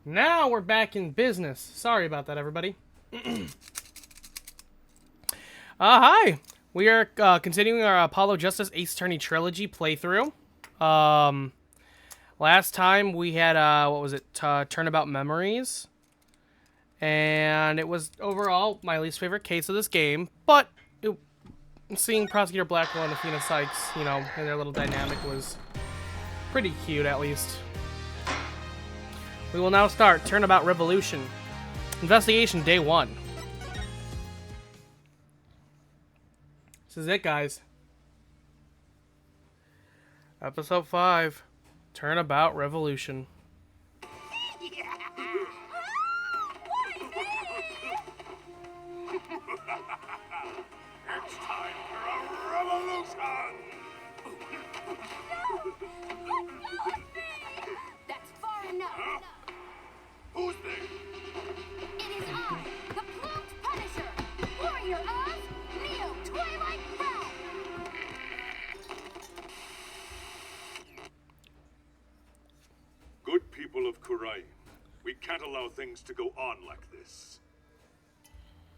Now we're back in business. Sorry about that, everybody. Hi. We are continuing our Apollo Justice Ace Attorney Trilogy playthrough. Last time we had, what was it? Turnabout Memories. And it was overall my least favorite case of this game, but seeing Prosecutor Blackwell and Athena Sykes, you know, and their little dynamic was pretty cute, at least. We will now start Turnabout Revolution. Investigation Day 1. This is it, guys. Episode 5. Turnabout Revolution. It's time for a revolution! That's far enough. Huh? Who's they? It is I, the Prompt Punisher, warrior of Neo Twilight Realm. Good people of Kurai, we can't allow things to go on like this.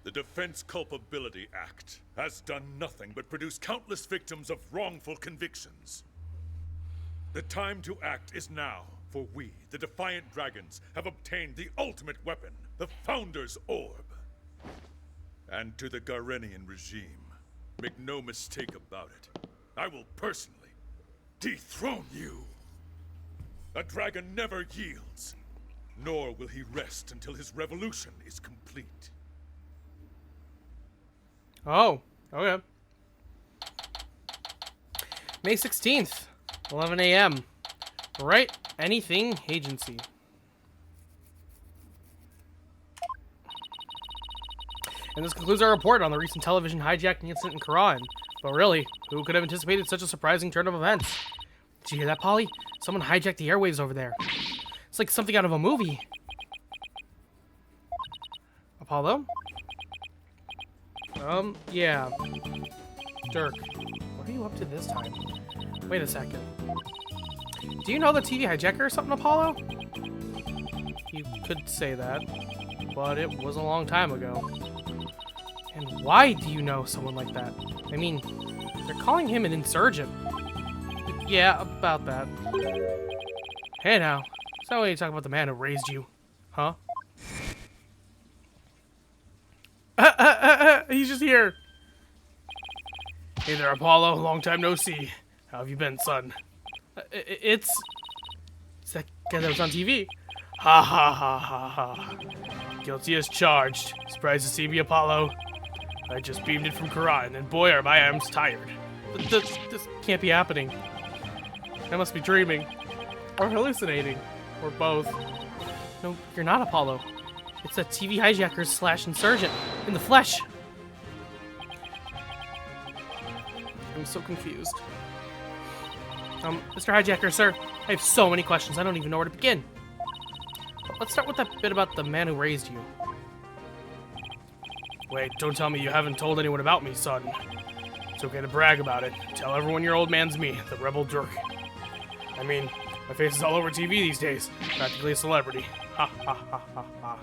The Defense Culpability Act has done nothing but produce countless victims of wrongful convictions. The time to act is now, for we, the Defiant Dragons, have obtained the ultimate weapon, the Founder's Orb. And to the Garenian regime, make no mistake about it, I will personally dethrone you. A dragon never yields, nor will he rest until his revolution is complete. Oh, okay. May 16th, 11 a.m. Right, anything agency. And this concludes our report on the recent television hijacking incident in Quran. But really, who could have anticipated such a surprising turn of events? Did you hear that, Polly? Someone hijacked the airwaves over there. It's like something out of a movie. Apollo? Yeah. Dirk, what are you up to this time? Wait a second. Do you know the TV hijacker or something, Apollo? You could say that, but it was a long time ago. And why do you know someone like that? I mean, they're calling him an insurgent. Yeah, about that. Hey now, is that when you talk about the man who raised you? Huh? He's just here. Hey there, Apollo. Long time no see. How have you been, son? It's that guy that was on TV. Ha ha ha ha ha. Guilty as charged. Surprised to see me, Apollo. I just beamed in from Quran, and boy, are my arms tired. This can't be happening. I must be dreaming. Or hallucinating. Or both. No, you're not Apollo. It's a TV hijacker slash insurgent. In the flesh. I'm so confused. Mr. Hijacker, sir, I have so many questions, I don't even know where to begin. But let's start with that bit about the man who raised you. Wait, don't tell me you haven't told anyone about me, son. It's okay to brag about it. Tell everyone your old man's me, the rebel Dirk. I mean, my face is all over TV these days. Practically a celebrity. Ha ha ha ha ha.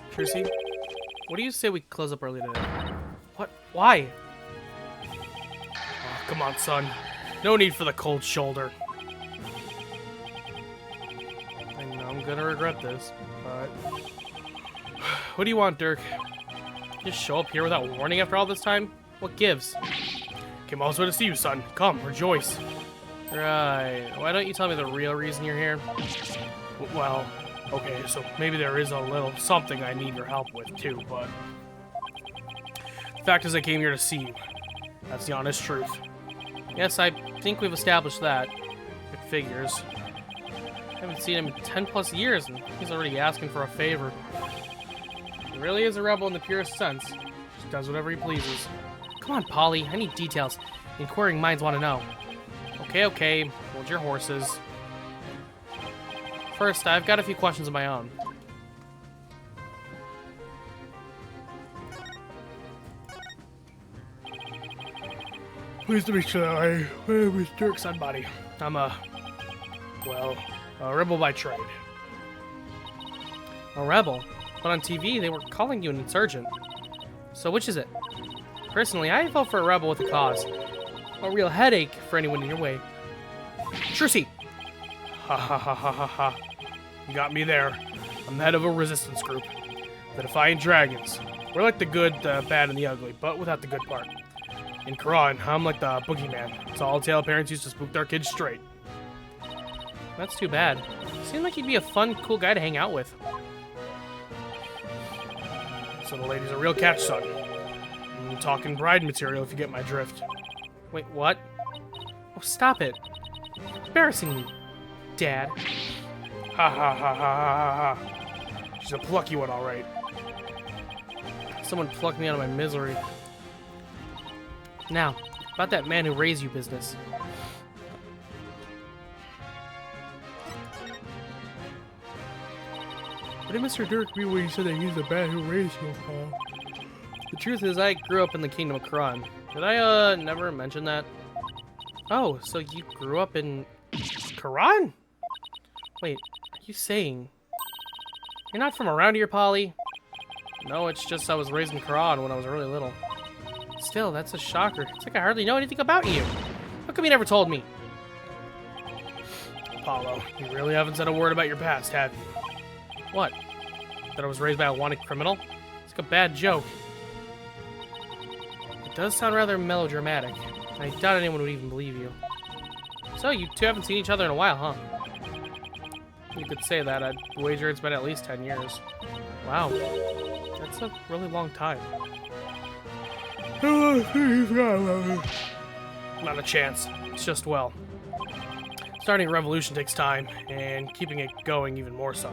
Tracy, what do you say we close up early today? What? Why? Oh, come on, son. No need for the cold shoulder. I know I'm gonna regret this, but... What do you want, Dirk? Just show up here without warning after all this time? What gives? Came all this way to see you, son. Come, rejoice. Right. Why don't you tell me the real reason you're here? Well, okay, so maybe there is a little something I need your help with, too, but... The fact is I came here to see you. That's the honest truth. Yes, I think we've established that. It figures. I haven't seen him in 10 plus years, and he's already asking for a favor. He really is a rebel in the purest sense. Just does whatever he pleases. Come on, Polly, I need details. The inquiring minds want to know. Okay, hold your horses. First, I've got a few questions of my own. Pleased to meet you. My name is Dirk Sunbody. I'm well, A rebel by trade. A rebel? But on TV, they were calling you an insurgent. So which is it? Personally, I vote for a rebel with a cause. A real headache for anyone in your way. Trucy! Ha ha ha ha ha ha. You got me there. I'm the head of a resistance group. The Defiant Dragons. We're like the good, the bad, and the ugly, but without the good part. In Quran, I'm like the boogeyman. It's all tale parents used to spook their kids straight. That's too bad. Seemed like he'd be a fun, cool guy to hang out with. So the lady's a real catch, son. I'm talking bride material if you get my drift. Wait, what? Oh, stop it. You're embarrassing me, Dad. Ha ha ha ha ha ha. She's a plucky one, all right. Someone plucked me out of my misery. Now, about that man who raised you business. What did Mr. Dirk mean when he said that he's the man who raised you, huh? The truth is, I grew up in the Kingdom of Quran. Did I, never mention that? Oh, so you grew up in Quran? Wait, are you saying you're not from around here, Polly? No, it's just I was raised in Quran when I was really little. Still, that's a shocker. It's like I hardly know anything about you. How come you never told me? Apollo, you really haven't said a word about your past, have you? What? That I was raised by a wanted criminal? It's like a bad joke. It does sound rather melodramatic. I doubt anyone would even believe you. So, you two haven't seen each other in a while, huh? You could say that. I'd wager it's been at least 10 years. Wow. That's a really long time. Not a chance. It's just, well, starting a revolution takes time, and keeping it going even more so.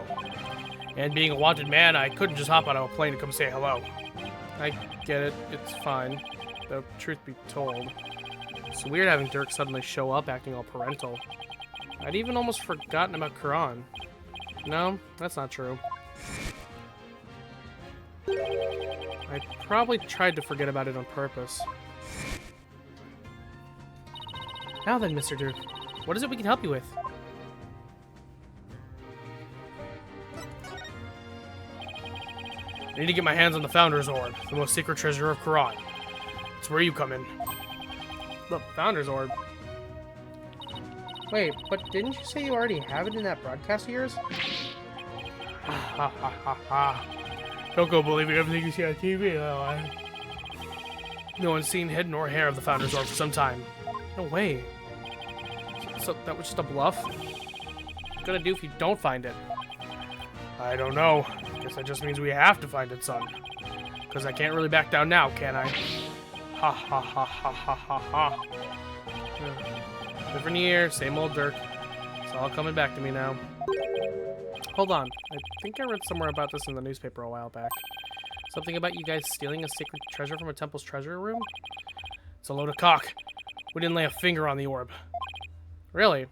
And being a wanted man, I couldn't just hop out of a plane to come say hello. I get it. It's fine. The truth be told. It's weird having Dirk suddenly show up acting all parental. I'd even almost forgotten about Quran. No, that's not true. I probably tried to forget about it on purpose. Now then, Mr. Dirk, what is it we can help you with? I need to get my hands on the Founder's Orb, the most secret treasure of Quran. It's where you come in. The Founder's Orb? Wait, but didn't you say you already have it in that broadcast of yours? Ha ha ha ha ha. Don't go believing everything you see on TV, though. No one's seen head nor hair of the Founder's Orb for some time. No way. So that was just a bluff? What are you gonna do if you don't find it? I don't know. Guess that just means we have to find it, son. Because I can't really back down now, can I? Ha ha ha ha ha ha ha. Different year, same old Dirk. It's all coming back to me now. Hold on. I think I read somewhere about this in the newspaper a while back. Something about you guys stealing a secret treasure from a temple's treasure room? It's a load of cock. We didn't lay a finger on the orb. Really?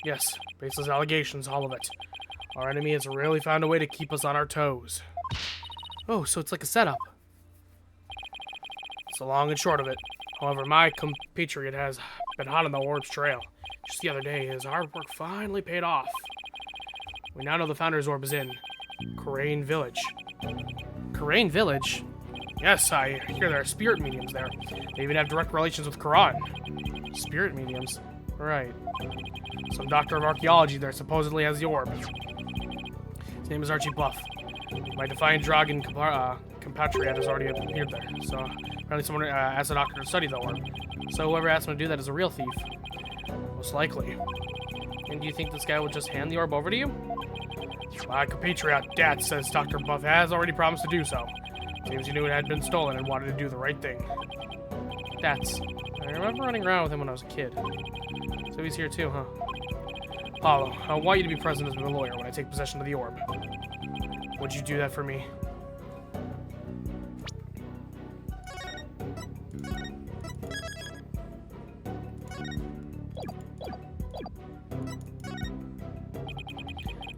Yes. Baseless allegations, all of it. Our enemy has really found a way to keep us on our toes. Oh, so it's like a setup. It's the long and short of it. However, my compatriot has been hot on the orb's trail. Just the other day, his hard work finally paid off. We now know the Founder's Orb is in Crane Village. Crane Village? Yes, I hear there are spirit mediums there. They even have direct relations with Quran. Spirit mediums? Right. Some doctor of archaeology there supposedly has the orb. His name is Archie Buff. My Defiant Dragon compatriot has already appeared there, so apparently someone asked the doctor to study the orb. So whoever asked him to do that is a real thief. Most likely. And do you think this guy will just hand the orb over to you? My compatriot, Dad, says Dr. Buff has already promised to do so. Seems he knew it had been stolen and wanted to do the right thing. That's... I remember running around with him when I was a kid. So he's here too, huh? Apollo, I want you to be present as my lawyer when I take possession of the orb. Would you do that for me?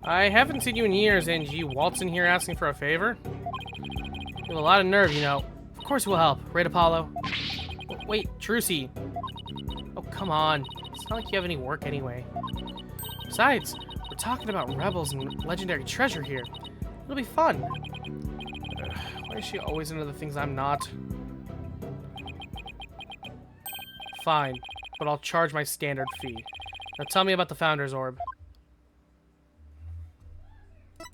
I haven't seen you in years, and you waltz in here asking for a favor? You have a lot of nerve, you know. Of course we'll help. Right, Apollo? Wait, Trucy. Oh, come on. It's not like you have any work anyway. Besides, We're talking about rebels and legendary treasure here. It'll be fun. Why is she always into the things I'm not? Fine, but I'll charge my standard fee. Now tell me about the Founder's Orb. If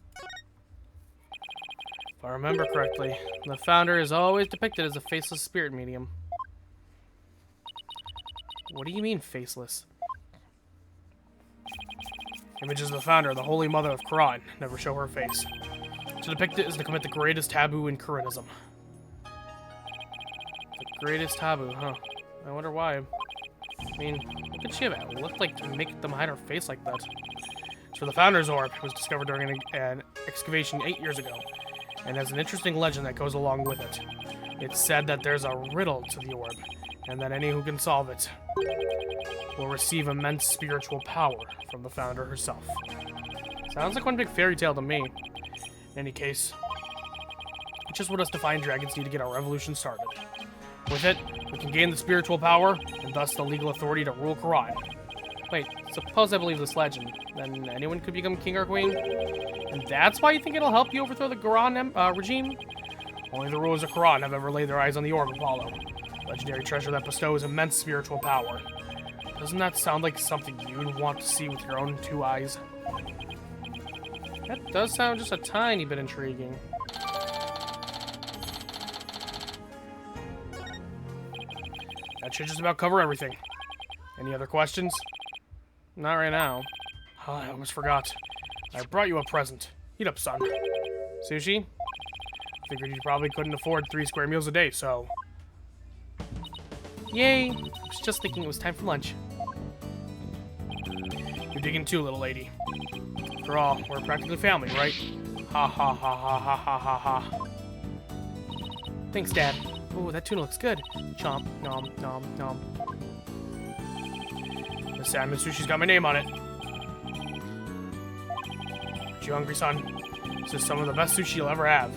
I remember correctly, the Founder is always depicted as a faceless spirit medium. What do you mean, faceless? Images of the Founder, the Holy Mother of Quran, never show her face. To depict it is to commit the greatest taboo in Quranism. The greatest taboo, huh? I wonder why. I mean, what could she have looked like to make them hide her face like that? So the Founder's Orb was discovered during an excavation 8 years ago, and has an interesting legend that goes along with it. It's said that there's a riddle to the orb, and that any who can solve it will receive immense spiritual power from the Founder herself. Sounds like one big fairy tale to me. In any case, it's just what us Defiant Dragons need to get our revolution started. With it, we can gain the spiritual power, and thus the legal authority to rule Quran. Wait, suppose I believe this legend, then anyone could become king or queen? And that's why you think it'll help you overthrow the Quran regime? Only the rulers of Quran have ever laid their eyes on the Orb Apollo, legendary treasure that bestows immense spiritual power. Doesn't that sound like something you'd want to see with your own 2 eyes? That does sound just a tiny bit intriguing. That should just about cover everything. Any other questions? Not right now. Oh, I almost forgot. I brought you a present. Eat up, son. Sushi? Figured you probably couldn't afford 3 square meals a day, so... Yay! I was just thinking it was time for lunch. You're digging too, little lady. After all, we're practically family, right? Ha ha ha ha ha ha ha ha. Thanks, Dad. Ooh, that tuna looks good. Chomp, nom, nom, nom. The salmon sushi's got my name on it. Aren't you hungry, son? This is some of the best sushi you'll ever have.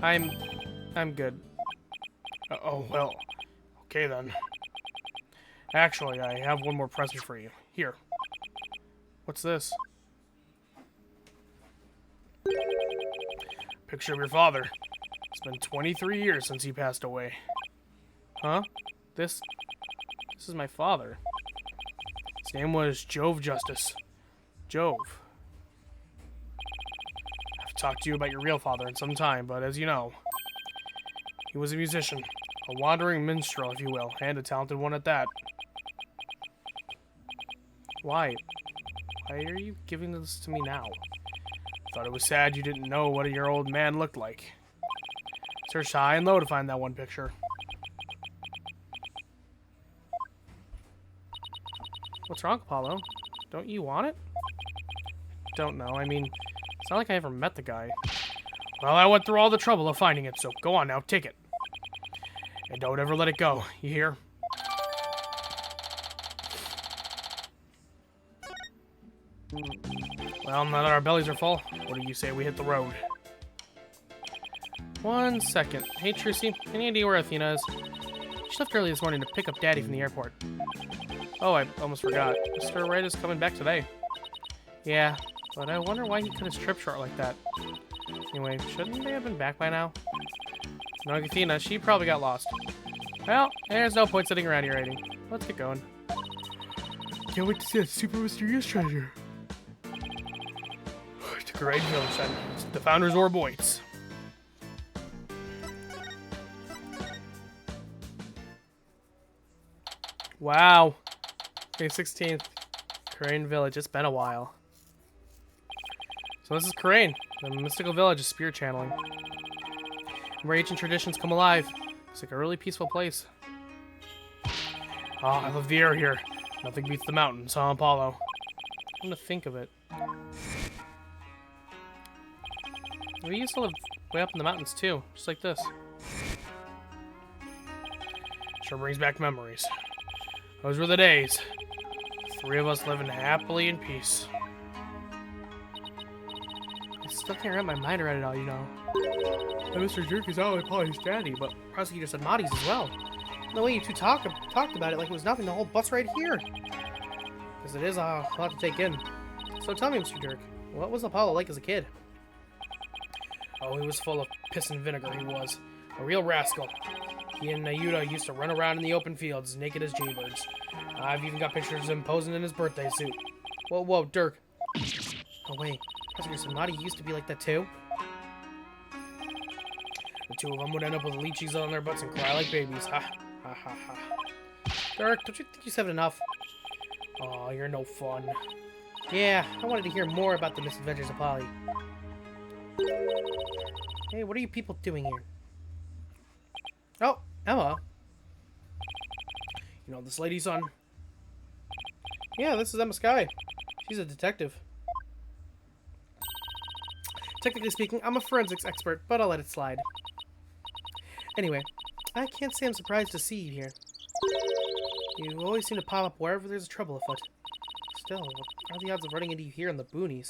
I'm good. Oh, well. Okay, then. Actually, I have one more present for you. Here. What's this? Picture of your father. It's been 23 years since he passed away. Huh? This is my father. His name was Jove Justice. Jove. I've talked to you about your real father in some time, but as you know, he was a musician. A wandering minstrel, if you will, and a talented one at that. Why? Why are you giving this to me now? Thought it was sad you didn't know what your old man looked like. Searched high and low to find that one picture. What's wrong, Apollo? Don't you want it? Don't know. I mean, it's not like I ever met the guy. Well, I went through all the trouble of finding it, so go on now, take it. And don't ever let it go, you hear? Well, now that our bellies are full, what do you say we hit the road? 1 second. Hey, Trucy, any idea where Athena is? She left early this morning to pick up Daddy from the airport. Oh, I almost forgot. Mr. Wright is coming back today. Yeah, but I wonder why he cut his trip short like that. Anyway, shouldn't they have been back by now? No, Athena, she probably got lost. Well, there's no point sitting around here waiting. Let's get going. Can't wait to see that super mysterious treasure. To Great Village, then. The Founder's Orb waits. Wow. May 16th. Crane Village. It's been a while. So this is Crane, the mystical village of spirit channeling. Where ancient traditions come alive. It's like a really peaceful place. Oh, I love the air here. Nothing beats the mountains, huh, Apollo? I'm gonna think of it. We used to live way up in the mountains too, just like this. Sure brings back memories. Those were the days. The 3 of us living happily in peace. I still can't wrap my mind around it all, you know. And Mr. Jerk is not only Polly's daddy, but Prosecutor said Marty's as well. The way you two talked about it like it was nothing, the whole bus right here. Because it is a lot to take in. So tell me, Mr. Dirk, what was Apollo like as a kid? Oh, he was full of piss and vinegar, he was. A real rascal. He and Nayuta used to run around in the open fields, naked as jaybirds. I've even got pictures of him posing in his birthday suit. Whoa, whoa, Dirk. Oh, wait. Professor Samadi used to be like that, too? The two of them would end up with leeches on their butts and cry like babies. Ha, ha, ha, ha. Dirk, don't you think you said enough? Oh, you're no fun. Yeah, I wanted to hear more about the misadventures of Polly. Hey, what are you people doing here? Oh, Emma. You know this lady, son? Yeah, this is Emma Sky. She's a detective. Technically speaking, I'm a forensics expert, but I'll let it slide. Anyway, I can't say I'm surprised to see you here. You always seem to pop up wherever there's trouble afoot. Still, what are the odds of running into you here in the boonies?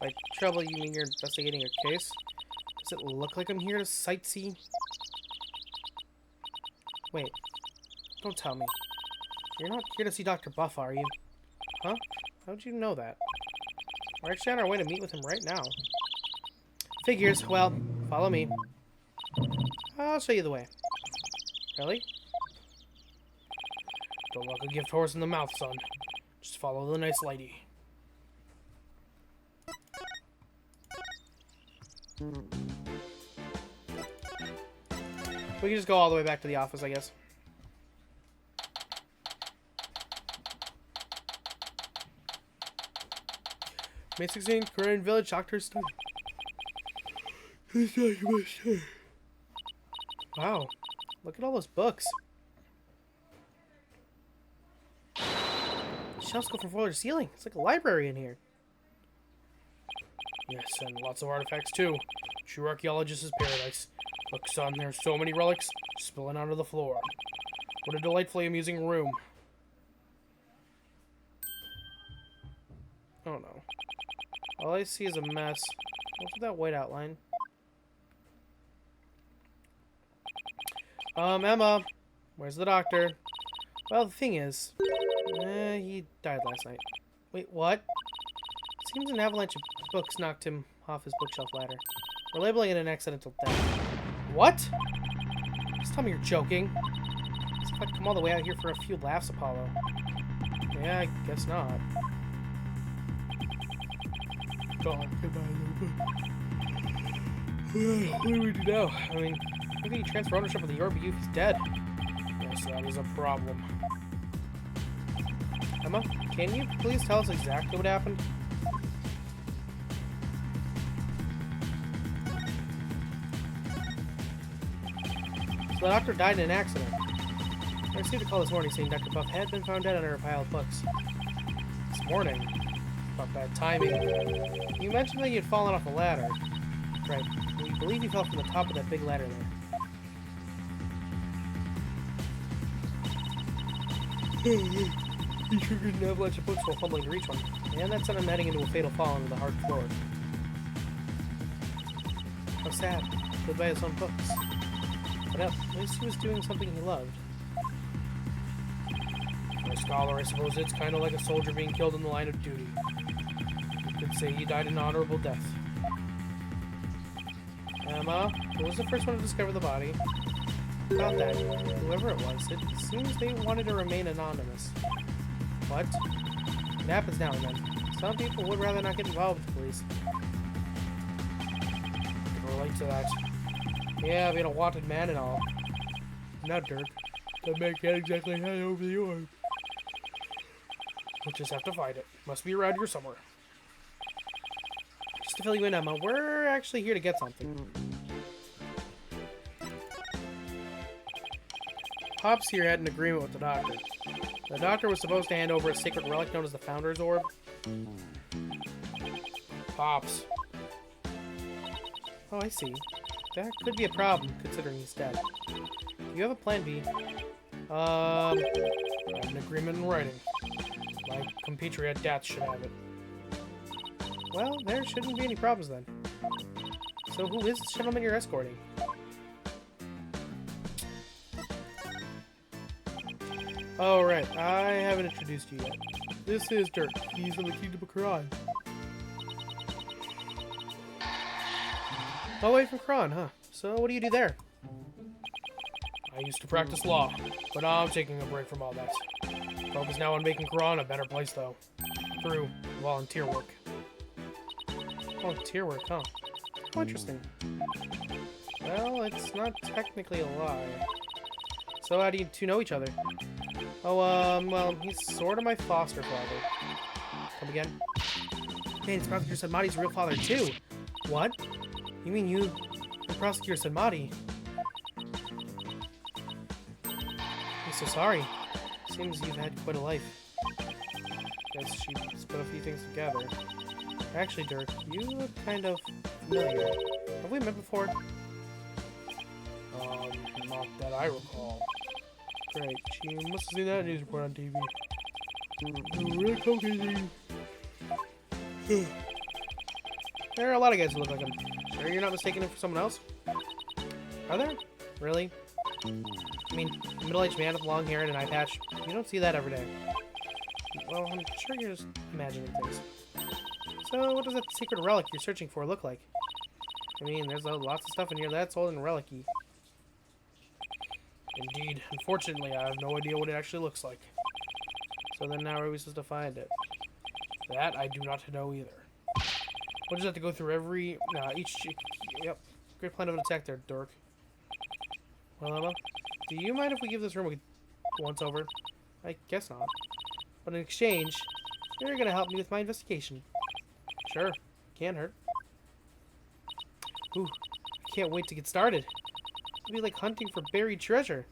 By trouble, you mean you're investigating a case? Does it look like I'm here to sightsee? Wait, don't tell me. You're not here to see Dr. Buff, are you? Huh? How'd you know that? We're actually on our way to meet with him right now. Figures. Well, follow me. I'll show you the way. Really? Don't look a gift horse in the mouth, son. Just follow the nice lady. We can just go all the way back to the office, I guess. May 16th, Korean Village, Doctor Stone. Wow, look at all those books. Shelves go from floor to ceiling. It's like a library in here. Yes, and lots of artifacts too. True archaeologist's paradise. Look, son, there's so many relics spilling onto the floor. What a delightfully amusing room. Oh no. All I see is a mess. What's with that white outline? Emma, where's the doctor? Well, the thing is, he died last night. Wait, what? Seems an avalanche of books knocked him off his bookshelf ladder. We're labeling it an accidental death. What? Just tell me you're joking. As if I'd come all the way out here for a few laughs, Apollo. Yeah, I guess not. God, goodbye, what do we do now? I mean, maybe he transfer ownership of the orb, but he's dead. Yes, that is a problem. Emma, can you please tell us exactly what happened? So the doctor died in an accident. I received a call this morning saying Dr. Buff had been found dead under a pile of books. This morning? About bad timing. You mentioned that he had fallen off a ladder. Right. We believe he fell from the top of that big ladder there. He triggered an avalanche of books while fumbling to reach one. And that sent him heading into a fatal fall onto the hard floor. How sad. Killed by his own books. But at least he was doing something he loved. For a scholar, I suppose it's kind of like a soldier being killed in the line of duty. You could say he died an honorable death. Emma, who was the first one to discover the body? About that, whoever it was, it seems they wanted to remain anonymous. What? It happens now and then. Some people would rather not get involved with the police. I can relate to that. Yeah, being a wanted man and all. Now, Dirk, that man can't exactly hand over the orb. We'll just have to find it. Must be around here somewhere. Just to fill you in, Emma, we're actually here to get something. Pops here had an agreement with the doctor. The doctor was supposed to hand over a sacred relic known as the Founder's Orb. Pops. Oh, I see. That could be a problem, considering he's dead. Do you have a plan B? I have an agreement in writing. My compatriot Dath should have it. Well, there shouldn't be any problems then. So who is this gentleman you're escorting? Oh, right. I haven't introduced you yet. This is Dirk. He's in the Kingdom of Kron. Oh, away from Kron, huh? So what do you do there? I used to practice law, but now I'm taking a break from all that. Focus now on making Kron a better place, though. Through volunteer work. Volunteer work, huh? How interesting. Well, it's not technically a lie. So how do you two know each other? Oh, well, he's sort of my foster father. Come again? Hey, it's Prosecutor Senmati's real father, too. What? You mean you and Prosecutor Senmati? I'm so sorry. Seems you've had quite a life. Guess she put a few things together. Actually, Dirk, you look kind of familiar. Have we met before? Not that I recall. Great. She must have seen that news report on TV. Really cocaine. There are a lot of guys who look like him. Sure you're not mistaking him for someone else? Are there? Really? I mean, a middle-aged man with long hair and an eye patch. You don't see that every day. Well, I'm sure you're just imagining things. So, what does that secret relic you're searching for look like? I mean, there's lots of stuff in here that's old and relic-y. Indeed. Unfortunately, I have no idea what it actually looks like. So then how are we supposed to find it? That I do not know either. We'll just have to go through every... Yep. Great plan of an attack there, Dirk. Well, Emma, do you mind if we give this room a once-over? I guess not. But in exchange, you're going to help me with my investigation. Sure. Can't hurt. Ooh. Can't wait to get started. It'll be like hunting for buried treasure.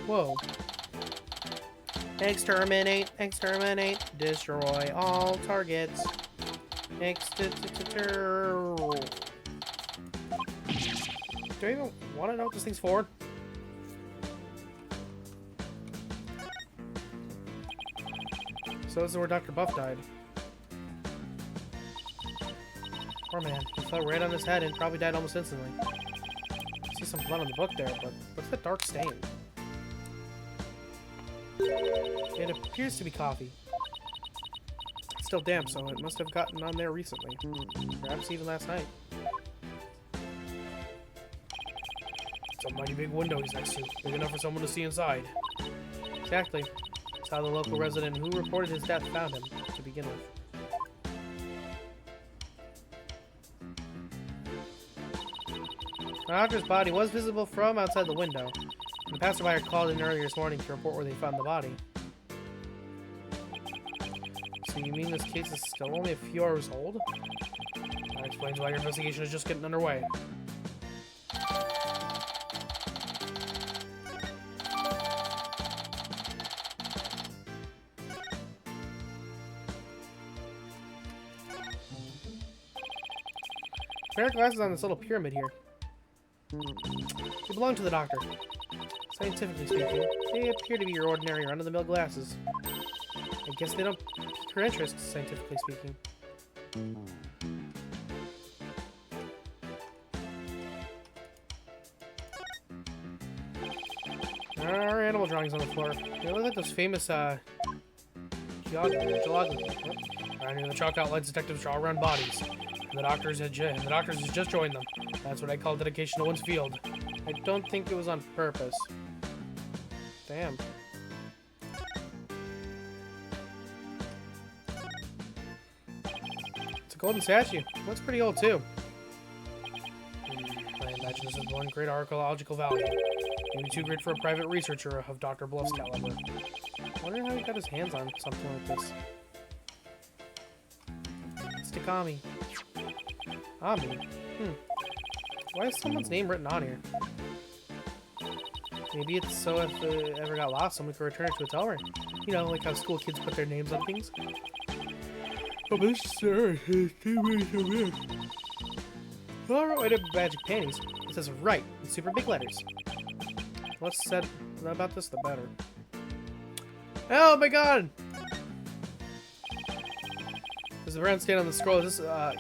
Whoa. Exterminate, exterminate, destroy all targets. Do I even want to know what this thing's for? So this is where Dr. Buff died. Poor man. He fell right on his head and probably died almost instantly. I see some blood on the book there, but what's that dark stain? It appears to be coffee. It's still damp, so it must have gotten on there recently. Perhaps even last night. It's a mighty big window he's next to. Big enough for someone to see inside. Exactly. That's how the local resident who reported his death found him, to begin with. The doctor's body was visible from outside the window. The passerby had called in earlier this morning to report where they found the body. So you mean this case is still only a few hours old? That explains why your investigation is just getting underway. Pair of glasses on this little pyramid here. They belong to the doctor. Scientifically speaking, they appear to be your ordinary run-of-the-mill glasses. I guess they don't pique her interest, scientifically speaking. There are animal drawings on the floor. They look like those famous, geology. Around here, the chalk outlines detectives draw around bodies. And the doctors had just joined them. That's what I call dedication to one's field. I don't think it was on purpose. Damn. It's a golden statue. Looks pretty old, too. I imagine this is one great archaeological value. Maybe too great for a private researcher of Dr. Bluff's caliber. I wonder how he got his hands on something like this. Stick Ami. Ami? Why is someone's name written on here? Maybe it's so if it ever got lost, someone could return it to its owner. You know, like how school kids put their names on things. Oh, but this sir is too many to miss. Well, I wrote it in magic panties. It says right in super big letters. Less said about this, the better. Oh my god! There's a brown stain on the scroll. Is this, does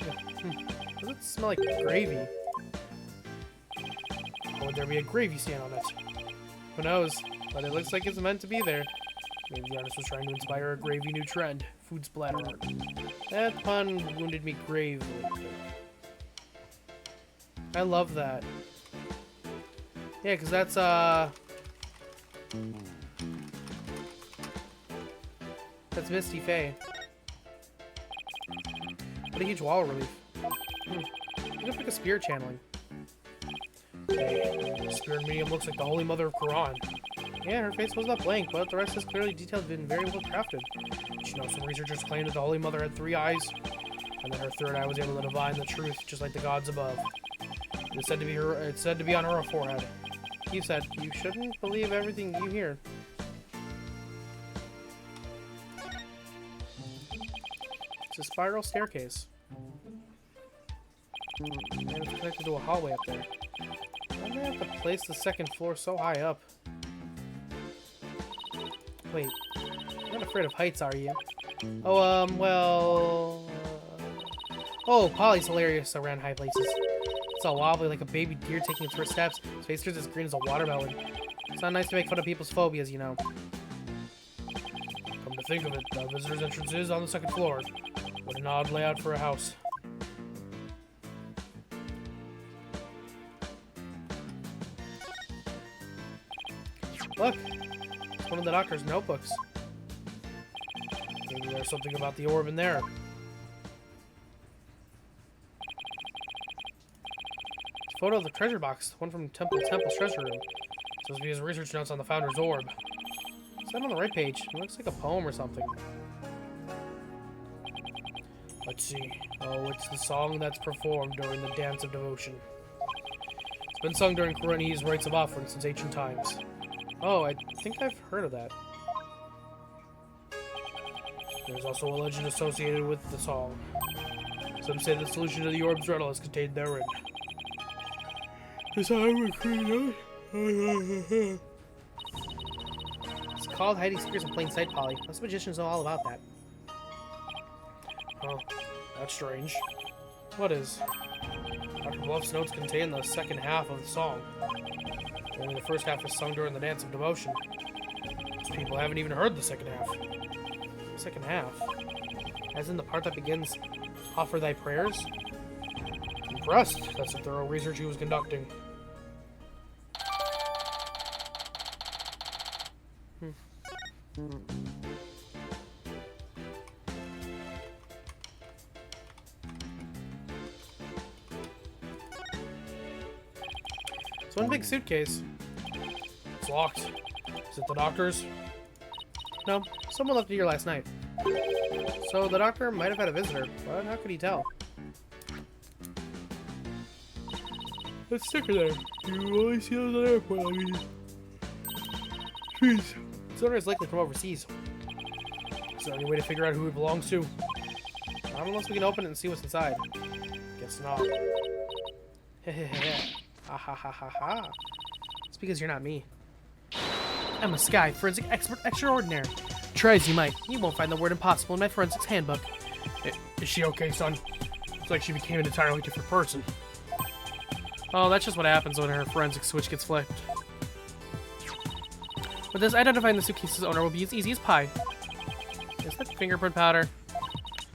it smell like gravy? Or would there be a gravy stain on it? Who knows? But it looks like it's meant to be there. Maybe the artist was trying to inspire a gravy new trend. Food splatter art. That pun wounded me gravely. I love that. Yeah, because that's, that's Misty Faye. What a huge wall relief. You can pick a spirit channeling. Okay. Spirit medium looks like the Holy Mother of Quran. Yeah, her face was not blank, but the rest is clearly detailed and very well crafted. You know, some researchers claimed that the Holy Mother had 3 eyes, and that her third eye was able to divine the truth, just like the gods above. It's said to be on her forehead. He said, "You shouldn't believe everything you hear." It's a spiral staircase. And it's connected to a hallway up there. Why do they have to place the second floor so high up? Wait, you're not afraid of heights, are you? Oh, well... Oh, Polly's hilarious around high places. It's all wobbly like a baby deer taking its first steps. His face turns as green as a watermelon. It's not nice to make fun of people's phobias, you know. Come to think of it, the visitor's entrance is on the second floor. What an odd layout for a house. Look! It's one of the doctor's notebooks. Maybe there's something about the orb in there. Photo of the treasure box, one from Temple's treasure room. Supposed to be his research notes on the founder's orb. Is that on the right page? It looks like a poem or something. Let's see. Oh, it's the song that's performed during the Dance of Devotion. It's been sung during Qurani's rites of offering since ancient times. Oh, I think I've heard of that. There's also a legend associated with the song. Some say the solution to the orb's riddle is contained therein. It's called hiding secrets in plain sight, Polly. Most magicians know all about that. Oh, that's strange. What is? Dr. Bluff's notes contain the second half of the song. Only the first half is sung during the Dance of Devotion. Most people haven't even heard the second half. Second half? As in the part that begins, "Offer thy prayers"? Impressed. That's the thorough research he was conducting. It's one big suitcase. It's locked. Is it the doctor's? No, someone left it here last night. So the doctor might have had a visitor, but how could he tell? Let's stick her there. You only see those on the airport, I mean. Jeez. This owner is likely from overseas. Is there any way to figure out who it belongs to? Not unless we can open it and see what's inside. Guess not. Hehehe. Ha ha ha ha ha. It's because you're not me. I'm a Sky forensic expert extraordinaire. Try as you might, you won't find the word impossible in my forensics handbook. Is she okay, son? It's like she became an entirely different person. Oh, that's just what happens when her forensic switch gets flipped. With this, identifying the suitcase's owner will be as easy as pie. Is that fingerprint powder?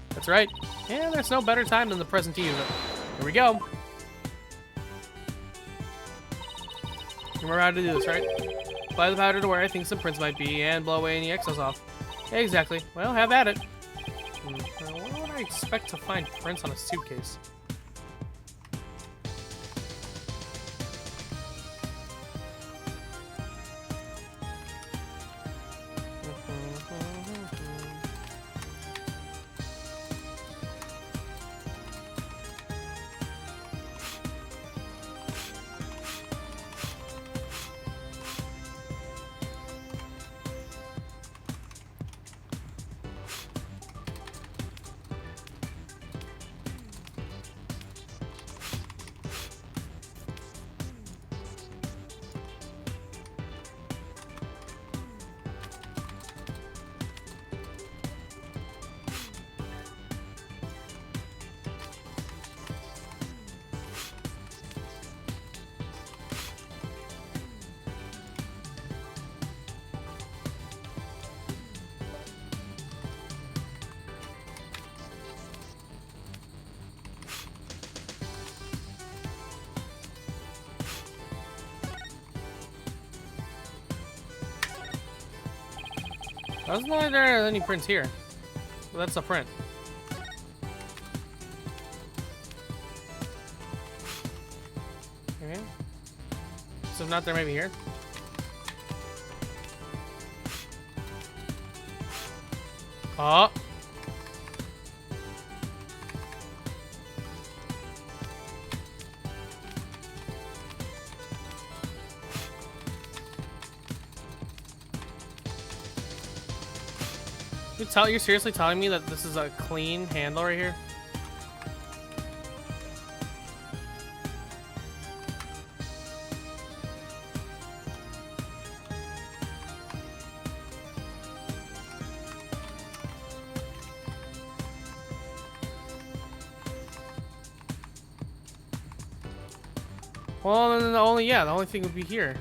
That's right. Yeah, there's no better time than the present to use it. Here we go. You remember how to do this, right? Apply the powder to where I think some prints might be and blow away any excess off. Yeah, exactly. Well, have at it. What would I expect to find prints on a suitcase? Doesn't look like there are any prints here. Well, that's a print. Okay. So if not there, maybe here. Oh. You're seriously telling me that this is a clean handle right here? Well, then the only thing would be here.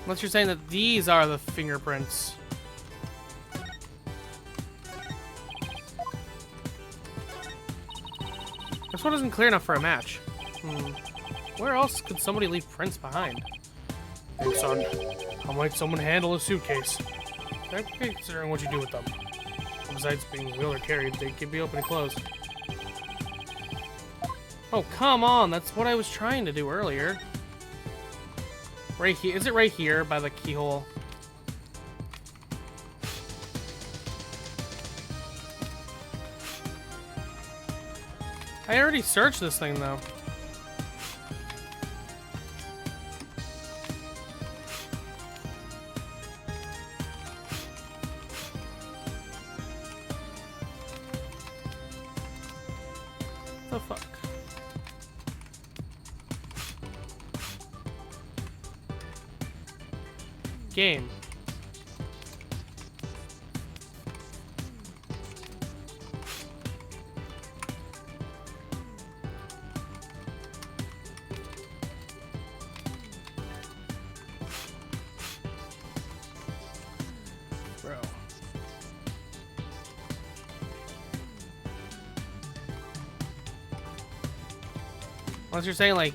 Unless you're saying that these are the fingerprints. This one isn't clear enough for a match. Where else could somebody leave prints behind? Hey son, how might someone handle a suitcase? Considering what you do with them. Besides being wheeled or carried, they can be open and closed. Oh, come on! That's what I was trying to do earlier. Right here. Is it right here by the keyhole? I already searched this thing though. The fuck? Game. Bro. Unless you're saying like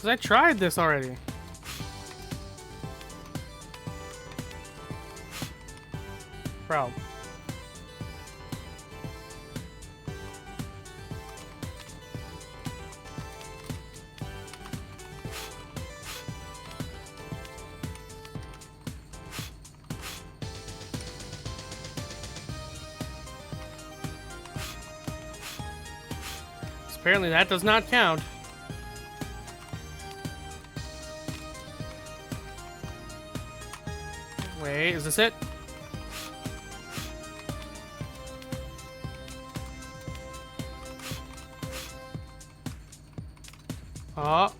because I tried this already. Bro. Apparently that does not count. Wait, is this it? Oh.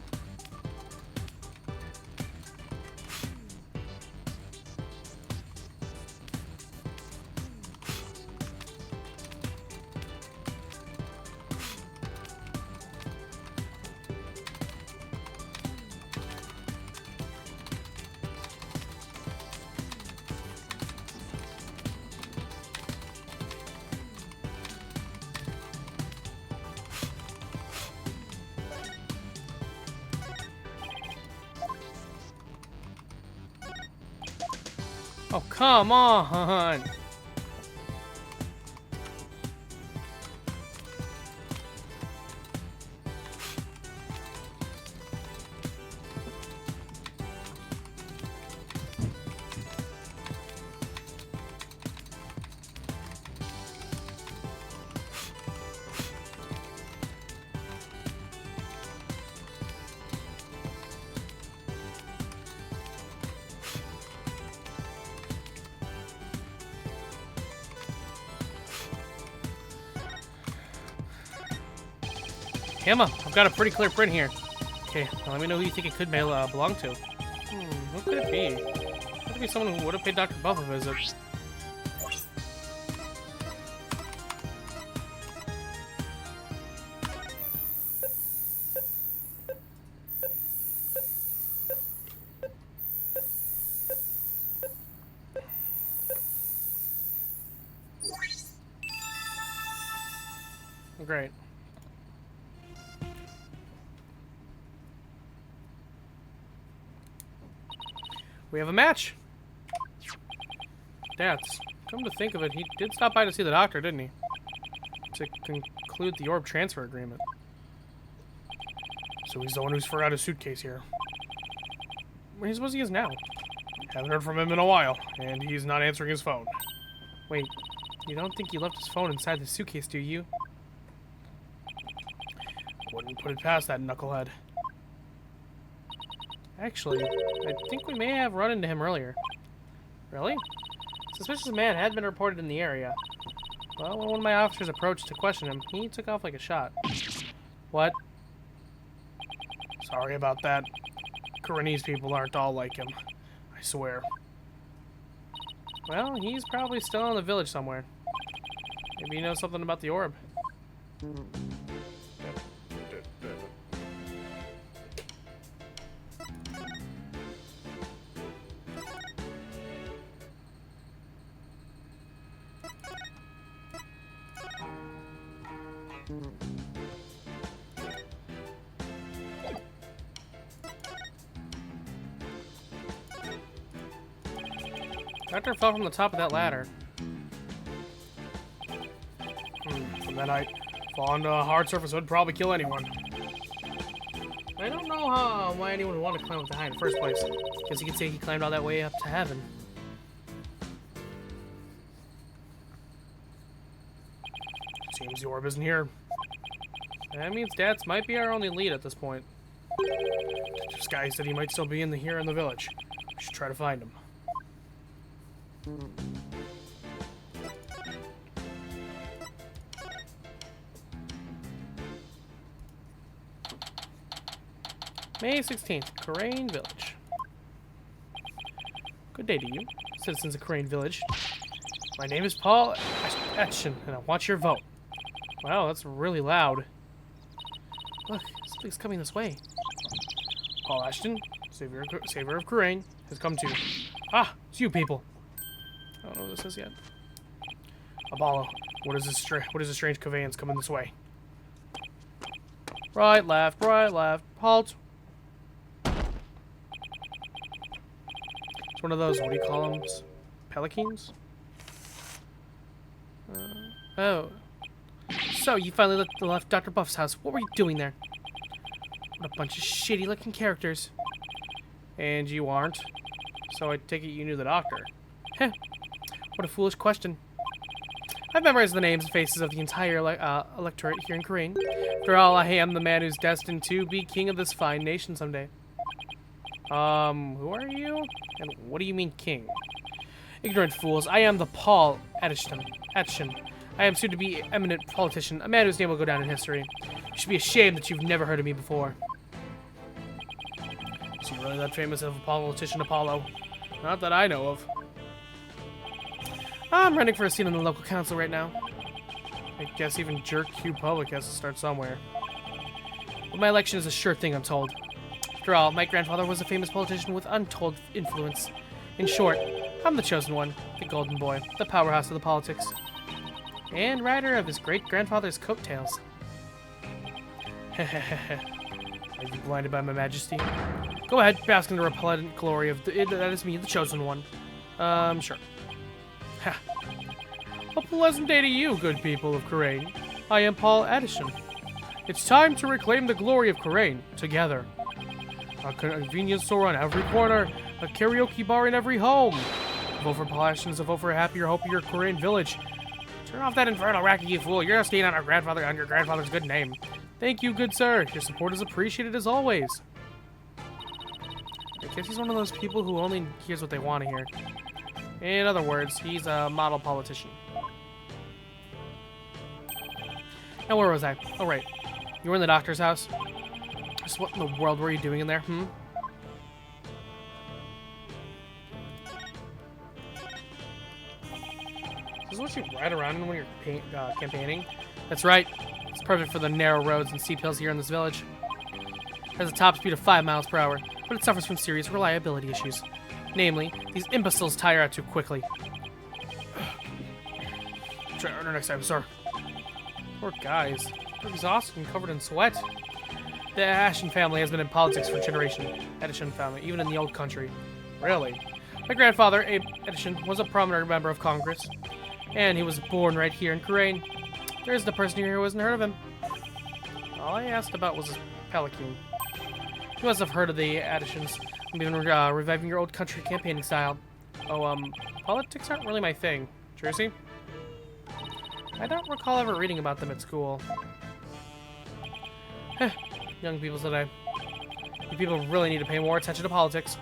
Oh, come on! Emma, I've got a pretty clear print here. Okay, now let me know who you think it could belong to. Who could it be? It could be someone who would have paid Dr. Buff a visit. Great. We have a match. Dats. Come to think of it, he did stop by to see the doctor, didn't he? To conclude the orb transfer agreement. So he's the one who's forgot his suitcase here. Where suppose he is now? Haven't heard from him in a while, and he's not answering his phone. Wait, you don't think he left his phone inside the suitcase, do you? Wouldn't put it past that knucklehead. Actually, I think we may have run into him earlier. Really? Suspicious man had been reported in the area. Well, when one of my officers approached to question him, he took off like a shot. What? Sorry about that. Koreanese people aren't all like him. I swear. Well, he's probably still in the village somewhere. Maybe he knows something about the orb. Doctor fell from the top of that ladder. From that height, falling to a hard surface would probably kill anyone. I don't know why anyone would want to climb up the height in the first place. Guess you could say he climbed all that way up to heaven. Seems the orb isn't here. That means Dats might be our only lead at this point. This guy said he might still be here in the village. We should try to find him. May 16th, Karain Village. Good day to you, citizens of Karain Village. My name is Paul Ashton, and I want your vote. Wow, that's really loud. Look, something's coming this way. Paul Ashton, savior of Karain, has come to... Ah, it's you people. I don't know what this is yet. Apollo, what is this strange conveyance coming this way? Right, left, halt. It's one of those, what do you call them? Pelicans? Oh. So, you finally left Dr. Buff's house. What were you doing there? What a bunch of shitty-looking characters. And you aren't? So I take it you knew the doctor. Heh. What a foolish question. I've memorized the names and faces of the entire electorate here in Karain. After all, I am the man who's destined to be king of this fine nation someday. Who are you? And what do you mean king? Ignorant fools, I am the Paul Ashton. I am soon to be eminent politician, a man whose name will go down in history. You should be ashamed that you've never heard of me before. So you're really that famous of a politician, Apollo? Not that I know of. I'm running for a seat on the local council right now. I guess even Jerk Q Public has to start somewhere. But my election is a sure thing, I'm told. After all, my grandfather was a famous politician with untold influence. In short, I'm the chosen one, the golden boy, the powerhouse of the politics. And rider of his great-grandfather's coattails. Are you blinded by my majesty? Go ahead, bask in the repellent glory of that is me, the chosen one. Sure. Ha. A pleasant day to you, good people of Karain. I am Paul Addison. It's time to reclaim the glory of Karain, together. A convenience store on every corner, a karaoke bar in every home. Vote for Paul Addison, vote for a happier, hoppier Karain village. Turn off that infernal racket, you fool. You're staying on your grandfather's good name. Thank you, good sir. Your support is appreciated as always. I guess he's one of those people who only hears what they want to hear. In other words, he's a model politician. Now, where was I? Oh, right. You were in the doctor's house? Just what in the world were you doing in there, hmm? This is what you ride around in when you're campaigning? That's right. It's perfect for the narrow roads and steep hills here in this village. It has a top speed of 5 miles per hour, but it suffers from serious reliability issues. Namely, these imbeciles tire out too quickly. Try harder next time, sir. Poor guys. They're exhausted and covered in sweat. The Ashen family has been in politics for generations. Edison family, even in the old country. Really? My grandfather, Abe Edison, was a prominent member of Congress. And he was born right here in Kurain. There isn't a person here who hasn't heard of him. All I asked about was his pelican. You must have heard of the Addisons. I'm even reviving your old country campaigning style. Oh, politics aren't really my thing. Tracy? I don't recall ever reading about them at school. Heh, young people today. You people really need to pay more attention to politics.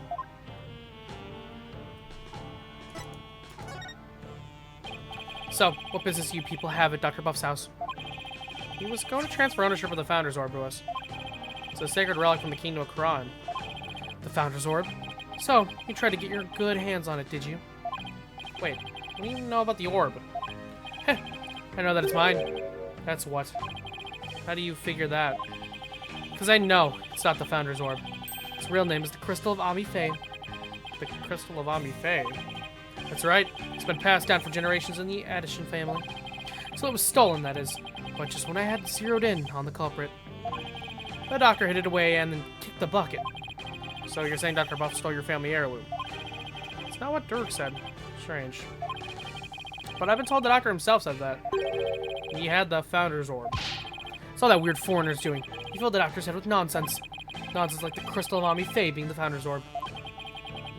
So, what business do you people have at Dr. Buff's house? He was going to transfer ownership of the Founder's Orb to us. It's a sacred relic from the Kingdom of Quran. The Founder's Orb? So, you tried to get your good hands on it, did you? Wait, what do you know about the orb? Heh, I know that it's mine. That's what. How do you figure that? Because I know it's not the Founder's Orb. Its real name is the Crystal of Ami Faye. The Crystal of Ami Faye? That's right. It's been passed down for generations in the Addison family. So it was stolen, that is. But just when I had zeroed in on the culprit, the doctor hid it away and then kicked the bucket. So you're saying Dr. Buff stole your family heirloom? It's not what Dirk said. Strange. But I've been told the doctor himself said that. He had the Founder's Orb. It's all that weird foreigner's doing. He filled the doctor's head with nonsense. Nonsense like the Crystal of Ami Faye being the Founder's Orb.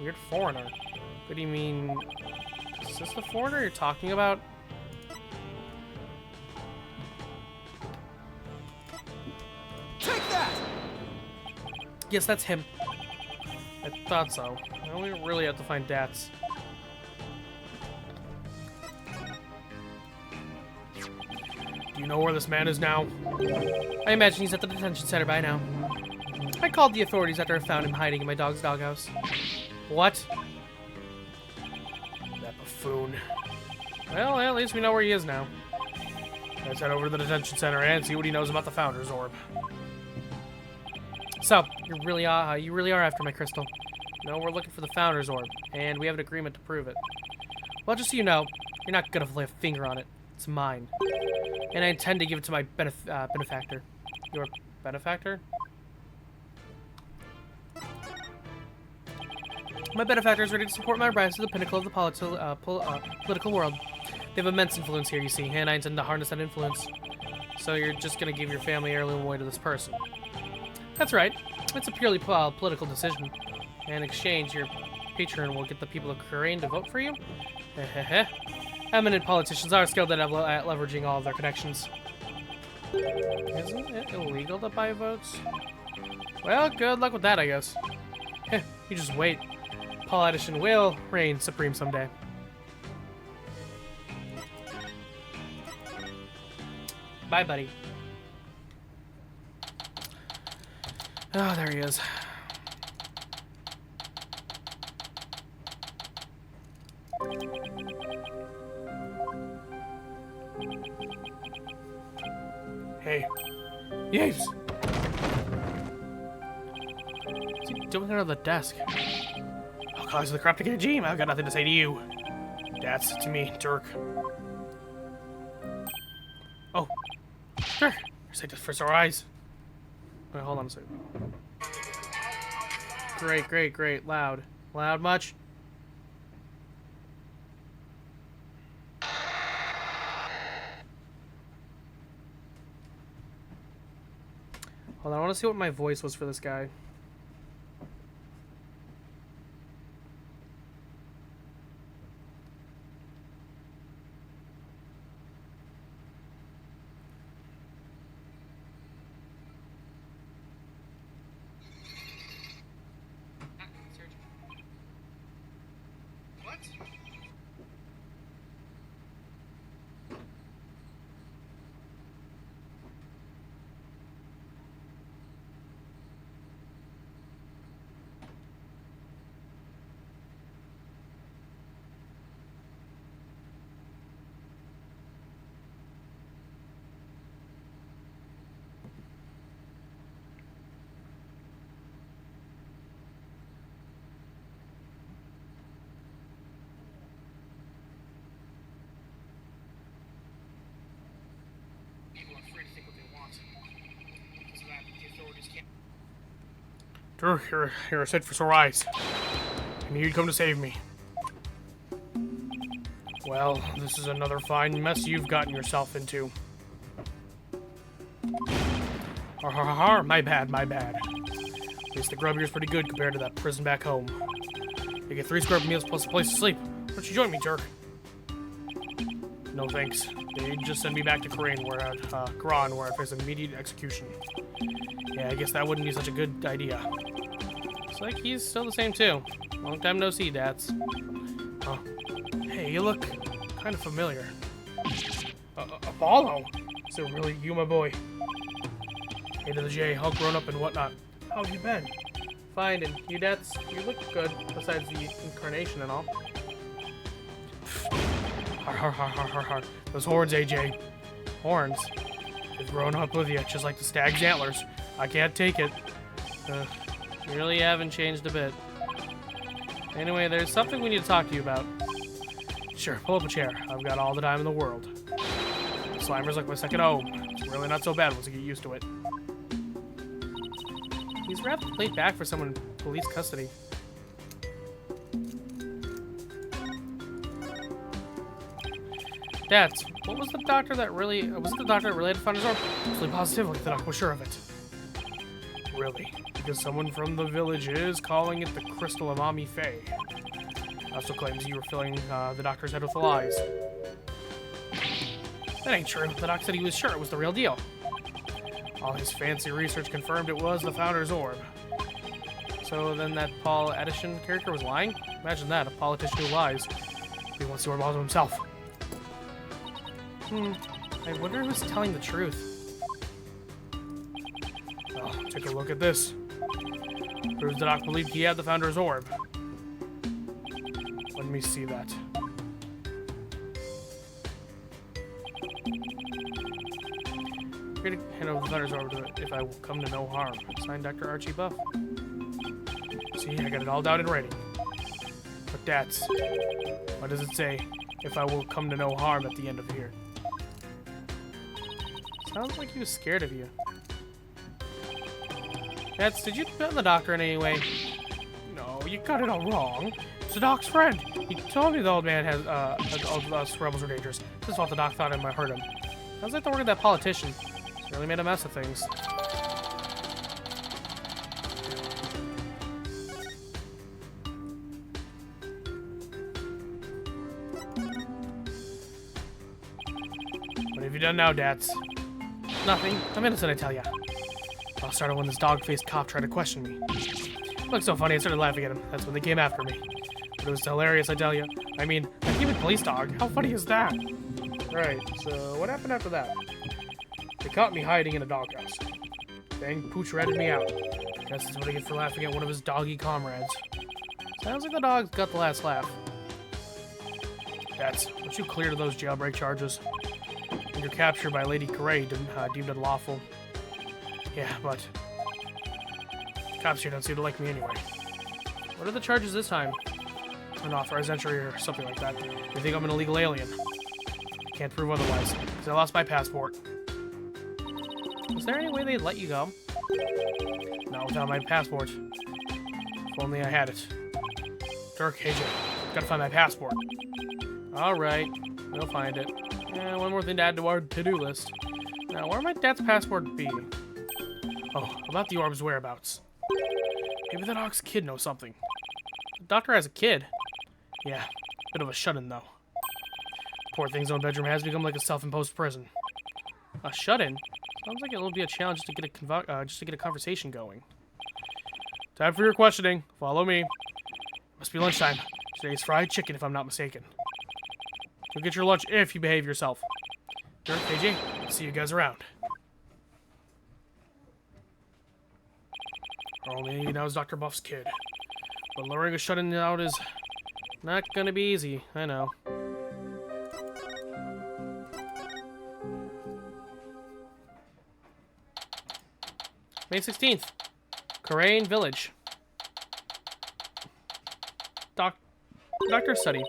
Weird foreigner? What do you mean? Is this the foreigner you're talking about? Take that! Yes, that's him. I thought so. I only really have to find Dats. Do you know where this man is now? I imagine he's at the detention center by now. I called the authorities after I found him hiding in my dog's doghouse. What? That buffoon. Well, at least we know where he is now. Let's head over to the detention center and see what he knows about the Founder's Orb. So, you really are after my crystal. No, we're looking for the Founder's Orb, and we have an agreement to prove it. Well, just so you know, you're not gonna lay a finger on it. It's mine. And I intend to give it to my benefactor. Your benefactor? My benefactor is ready to support my rise to the pinnacle of the political world. They have immense influence here, you see, and I intend to harness that influence. So you're just gonna give your family heirloom away to this person. That's right. It's a purely political decision. In exchange, your patron will get the people of Kurain to vote for you. Hehehe. Eminent politicians are skilled at leveraging all of their connections. Isn't it illegal to buy votes? Well, good luck with that, I guess. Heh, you just wait. Paul Edison will reign supreme someday. Bye, buddy. Oh, there he is. Hey. Yaves! What's he doing under the desk? Oh, cause of the cryptic regime, I've got nothing to say to you. That's to me, Dirk. Oh. Dirk! Say just for our eyes. Wait, hold on a second. Great. Loud. Loud much? Hold on, I want to see what my voice was for this guy. Dirk, you're a sight for sore eyes. I knew you'd come to save me. Well, this is another fine mess you've gotten yourself into. Har har har, my bad, my bad. At least the grub here's pretty good compared to that prison back home. You get 3 square meals plus a place to sleep. Why don't you join me, Dirk? No thanks. They'd just send me back to Kran where I'd face immediate execution. Yeah, I guess that wouldn't be such a good idea. Looks like he's still the same too. Long time no see, Dats. Huh. Hey, you look kind of familiar. Apollo? Is it really you, my boy? A to the J, all grown up and whatnot. How have you been? Fine, and you, Dats? You look good, besides the incarnation and all. Har har har har har har. Those horns, AJ. Horns? They've grown up with you, just like the stag's antlers. I can't take it. You really haven't changed a bit. Anyway, there's something we need to talk to you about. Sure, pull up a chair. I've got all the time in the world. Slimer's like my second home. It's really not so bad once you get used to it. He's rather laid back for someone in police custody. Dats, what was the doctor that really... was it the doctor that really had to find his arm? Absolutely positive, like the doc was sure of it. Really? Because someone from the village is calling it the Crystal of Ami Faye. Also claims you were filling the doctor's head with lies. That ain't true. The doc said he was sure it was the real deal. All his fancy research confirmed it was the Founder's Orb. So then that Paul Edison character was lying? Imagine that, a politician who lies. He wants the orb all to himself. I wonder who's telling the truth. Well, take a look at this. Proves the doc believed he had the Founder's Orb. Let me see that. Here to hand over the Founder's Orb if I will come to no harm. Signed, Dr. Archie Buff. See, I got it all down in writing. But that's... what does it say? If I will come to no harm at the end of here. Sounds like he was scared of you. Dats, did you bet the doctor in any way? No, you got it all wrong. It's the doc's friend. He told me the old man has, all us rebels are dangerous. This is what the doc thought I might hurt him. Sounds like the work of that politician. He's really made a mess of things. What have you done now, Dats? Nothing. I'm innocent, I tell ya. I started when this dog-faced cop tried to question me. It looked so funny, I started laughing at him. That's when they came after me. But it was hilarious, I tell ya. I mean, a human police dog. How funny is that? Right, so what happened after that? They caught me hiding in a doghouse. Then Pooch ratted me out. Guess that's what I get for laughing at one of his doggy comrades. Sounds like the dog got the last laugh. Dats, once you clear to those jailbreak charges, and your capture by Lady Corray deemed unlawful. Yeah, but cops here don't seem to like me anyway. What are the charges this time? Unauthorized entry or something like that. They think I'm an illegal alien. Can't prove otherwise, because I lost my passport. Was there any way they'd let you go? Not without my passport. If only I had it. Dirk, AJ, gotta find my passport. Alright, we'll find it. One more thing to add to our to-do list. Now, where might Dad's passport be? Oh, about the orb's whereabouts. Maybe the dog's kid knows something. The doctor has a kid. Yeah, bit of a shut-in, though. Poor thing's own bedroom has become like a self-imposed prison. A shut-in? Sounds like it'll be a challenge to get a conversation going. Time for your questioning. Follow me. Must be lunchtime. Today's fried chicken, if I'm not mistaken. You'll get your lunch if you behave yourself. Dirk, AJ, I'll see you guys around. Only now is Dr. Buff's kid. But luring a shut-in out is not gonna be easy, I know. May 16th. Korean Village. Doctor's study.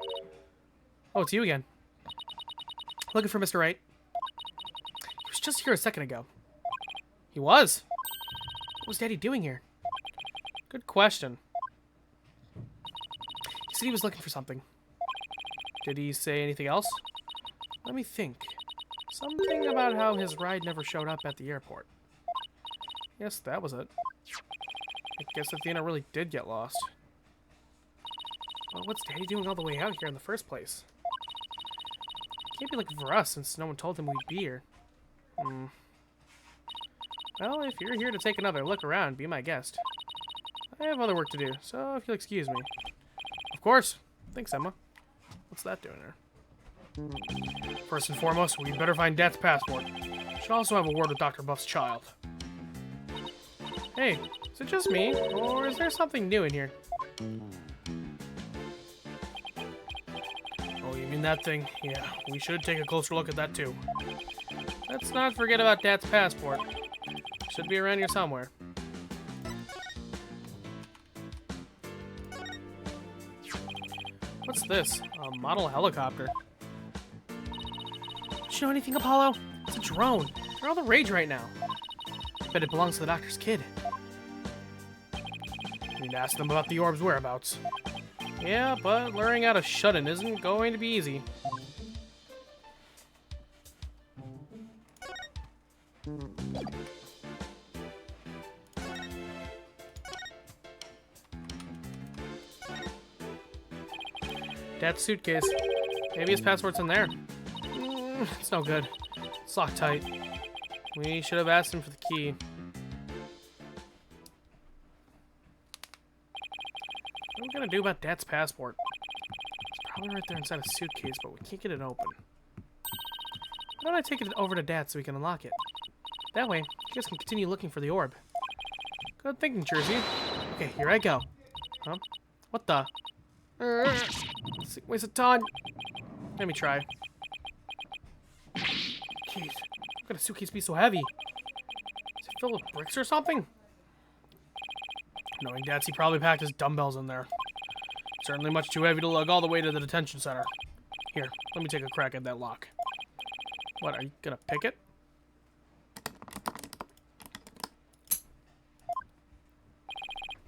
Oh, it's you again. Looking for Mr. Wright. He was just here a second ago. He was? What was Daddy doing here? Good question. He said he was looking for something. Did he say anything else? Let me think. Something about how his ride never showed up at the airport. Yes, that was it. I guess Athena really did get lost. Well, what's Daddy doing all the way out here in the first place? Can't be looking for us since no one told him we'd be here. Well, if you're here to take another look around, be my guest. I have other work to do, so if you'll excuse me. Of course. Thanks, Emma. What's that doing there? First and foremost, we'd better find Dad's passport. Should also have a word with Dr. Buff's child. Hey, is it just me, or is there something new in here? Oh, you mean that thing? Yeah, we should take a closer look at that too. Let's not forget about Dad's passport. Should be around here somewhere. What's this? A model helicopter. Don't you know anything, Apollo? It's a drone. They're all the rage right now. Bet it belongs to the doctor's kid. You need to ask them about the orb's whereabouts. Yeah, but luring out a shut-in isn't going to be easy. Dad's suitcase. Maybe his passport's in there. It's no good. It's locked tight. We should have asked him for the key. What are we gonna do about Dad's passport? It's probably right there inside a suitcase, but we can't get it open. Why don't I take it over to Dad so we can unlock it? That way, you guys can continue looking for the orb. Good thinking, Jersey. Okay, here I go. Huh? What the? Waste of time. Let me try. Jeez, how could a suitcase be so heavy? Is it filled with bricks or something? Knowing Dad, he probably packed his dumbbells in there. Certainly much too heavy to lug all the way to the detention center. Here, let me take a crack at that lock. What, are you gonna pick it?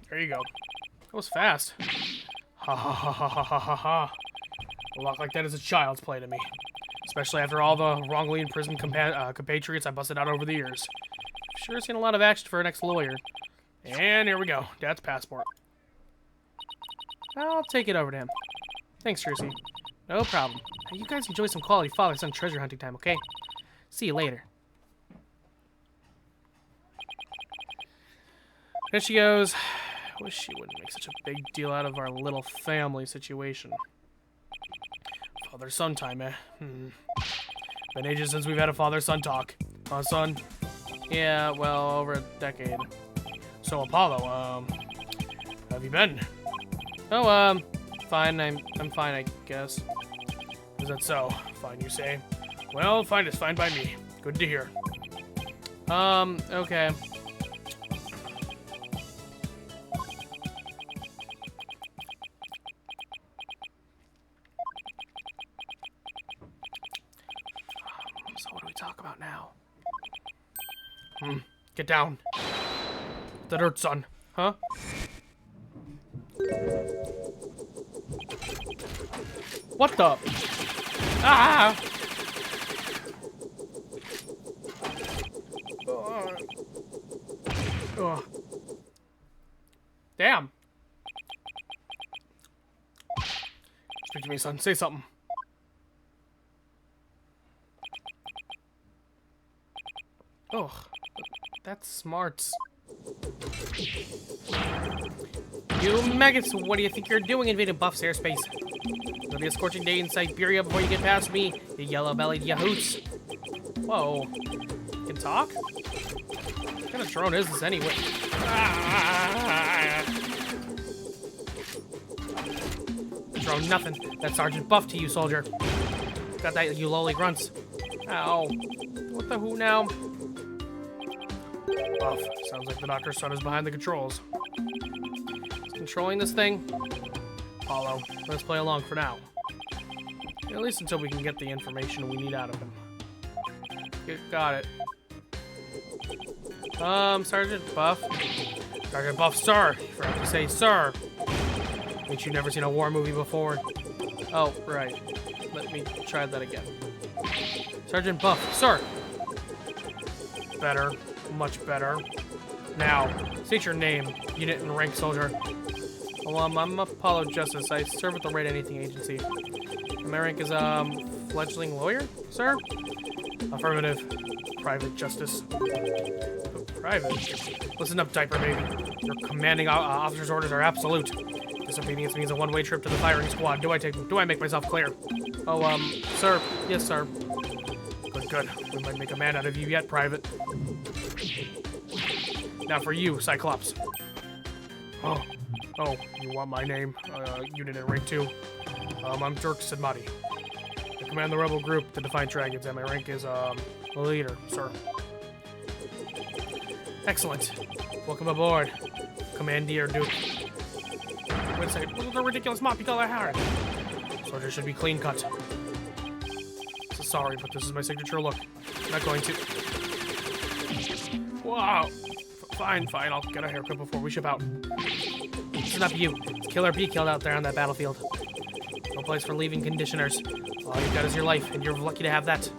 There you go. That was fast. Ha ha ha ha ha ha ha. A lock like that is a child's play to me. Especially after all the wrongly imprisoned compatriots I busted out over the years. Sure seen a lot of action for an ex-lawyer. And here we go. Dad's passport. I'll take it over to him. Thanks, Jersey. No problem. Now you guys enjoy some quality father-son treasure hunting time, okay? See you later. There she goes. Wish she wouldn't make such a big deal out of our little family situation. Father-son time, eh? Been ages since we've had a father-son talk. Huh, son? Yeah, well, over a decade. So, Apollo, how have you been? Oh, fine. I'm fine, I guess. Is that so? Fine, you say? Well, fine is fine by me. Good to hear. Okay. So what do we talk about now? Get down. The dirt, son. Huh? What the? Ah! Damn. Speak to me, son. Say something. Ugh. That's smart. You maggots, what do you think you're doing invading Buff's airspace? It'll be a scorching day in Siberia before you get past me, you yellow-bellied yahoots. Whoa. You can talk? What kind of drone is this anyway? Drone nothing. That's Sergeant Buff to you, soldier. Got that, you lowly grunts. Ow. What the who now? Buff. Sounds like the doctor's son is behind the controls. He's controlling this thing? Apollo, let's play along for now. At least until we can get the information we need out of him. Got it. Sergeant Buff. Sergeant Buff, sir. You forgot to say sir. Ain't you never seen a war movie before? Oh, right. Let me try that again. Sergeant Buff, sir. Better. Much better. Now, state your name, unit and rank, soldier. Well, I'm Apollo Justice. I serve with the Red Anything Agency. My rank is, fledgling lawyer, sir? Affirmative. Private Justice. Private? Listen up, diaper baby. Your commanding officer's orders are absolute. Disobedience means a one-way trip to the firing squad. Do I make myself clear? Oh, sir. Yes, sir. Good. We might make a man out of you yet, Private. Now for you, Cyclops. Oh, you want my name? Unit in rank 2. I'm Dirk Sidmati. I command the rebel group, the Defiant Dragons, and my rank is, leader, sir. Excellent. Welcome aboard, Commandeer Duke. Wait a second, look at the ridiculous mop you color hair. Soldier should be clean cut. So sorry, but this is my signature look. I'm not going to. Wow. Fine, I'll get a haircut before we ship out. This is not for you. It's kill or be killed out there on that battlefield. No place for leaving conditioners. All you've got is your life, and you're lucky to have that.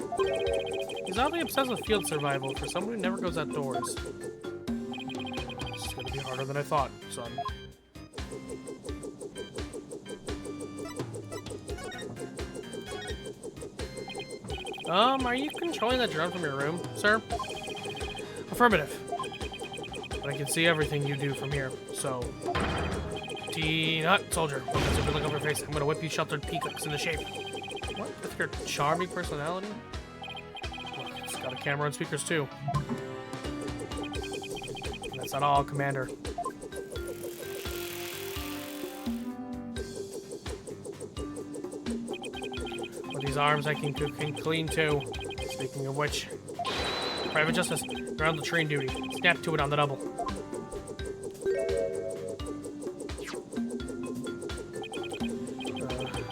He's oddly obsessed with field survival for someone who never goes outdoors. This is gonna be harder than I thought, son. Are you controlling that drone from your room, sir? Affirmative. But I can see everything you do from here, so... T-Nut, soldier. That's a good look on your face. I'm gonna whip you sheltered peacocks into shape. What? With your charming personality? Look, it's got a camera and speakers, too. And that's not all, Commander. With these arms, I can cook and clean, too. Speaking of which... Private Justice, you're on the train duty. Snap to it on the double.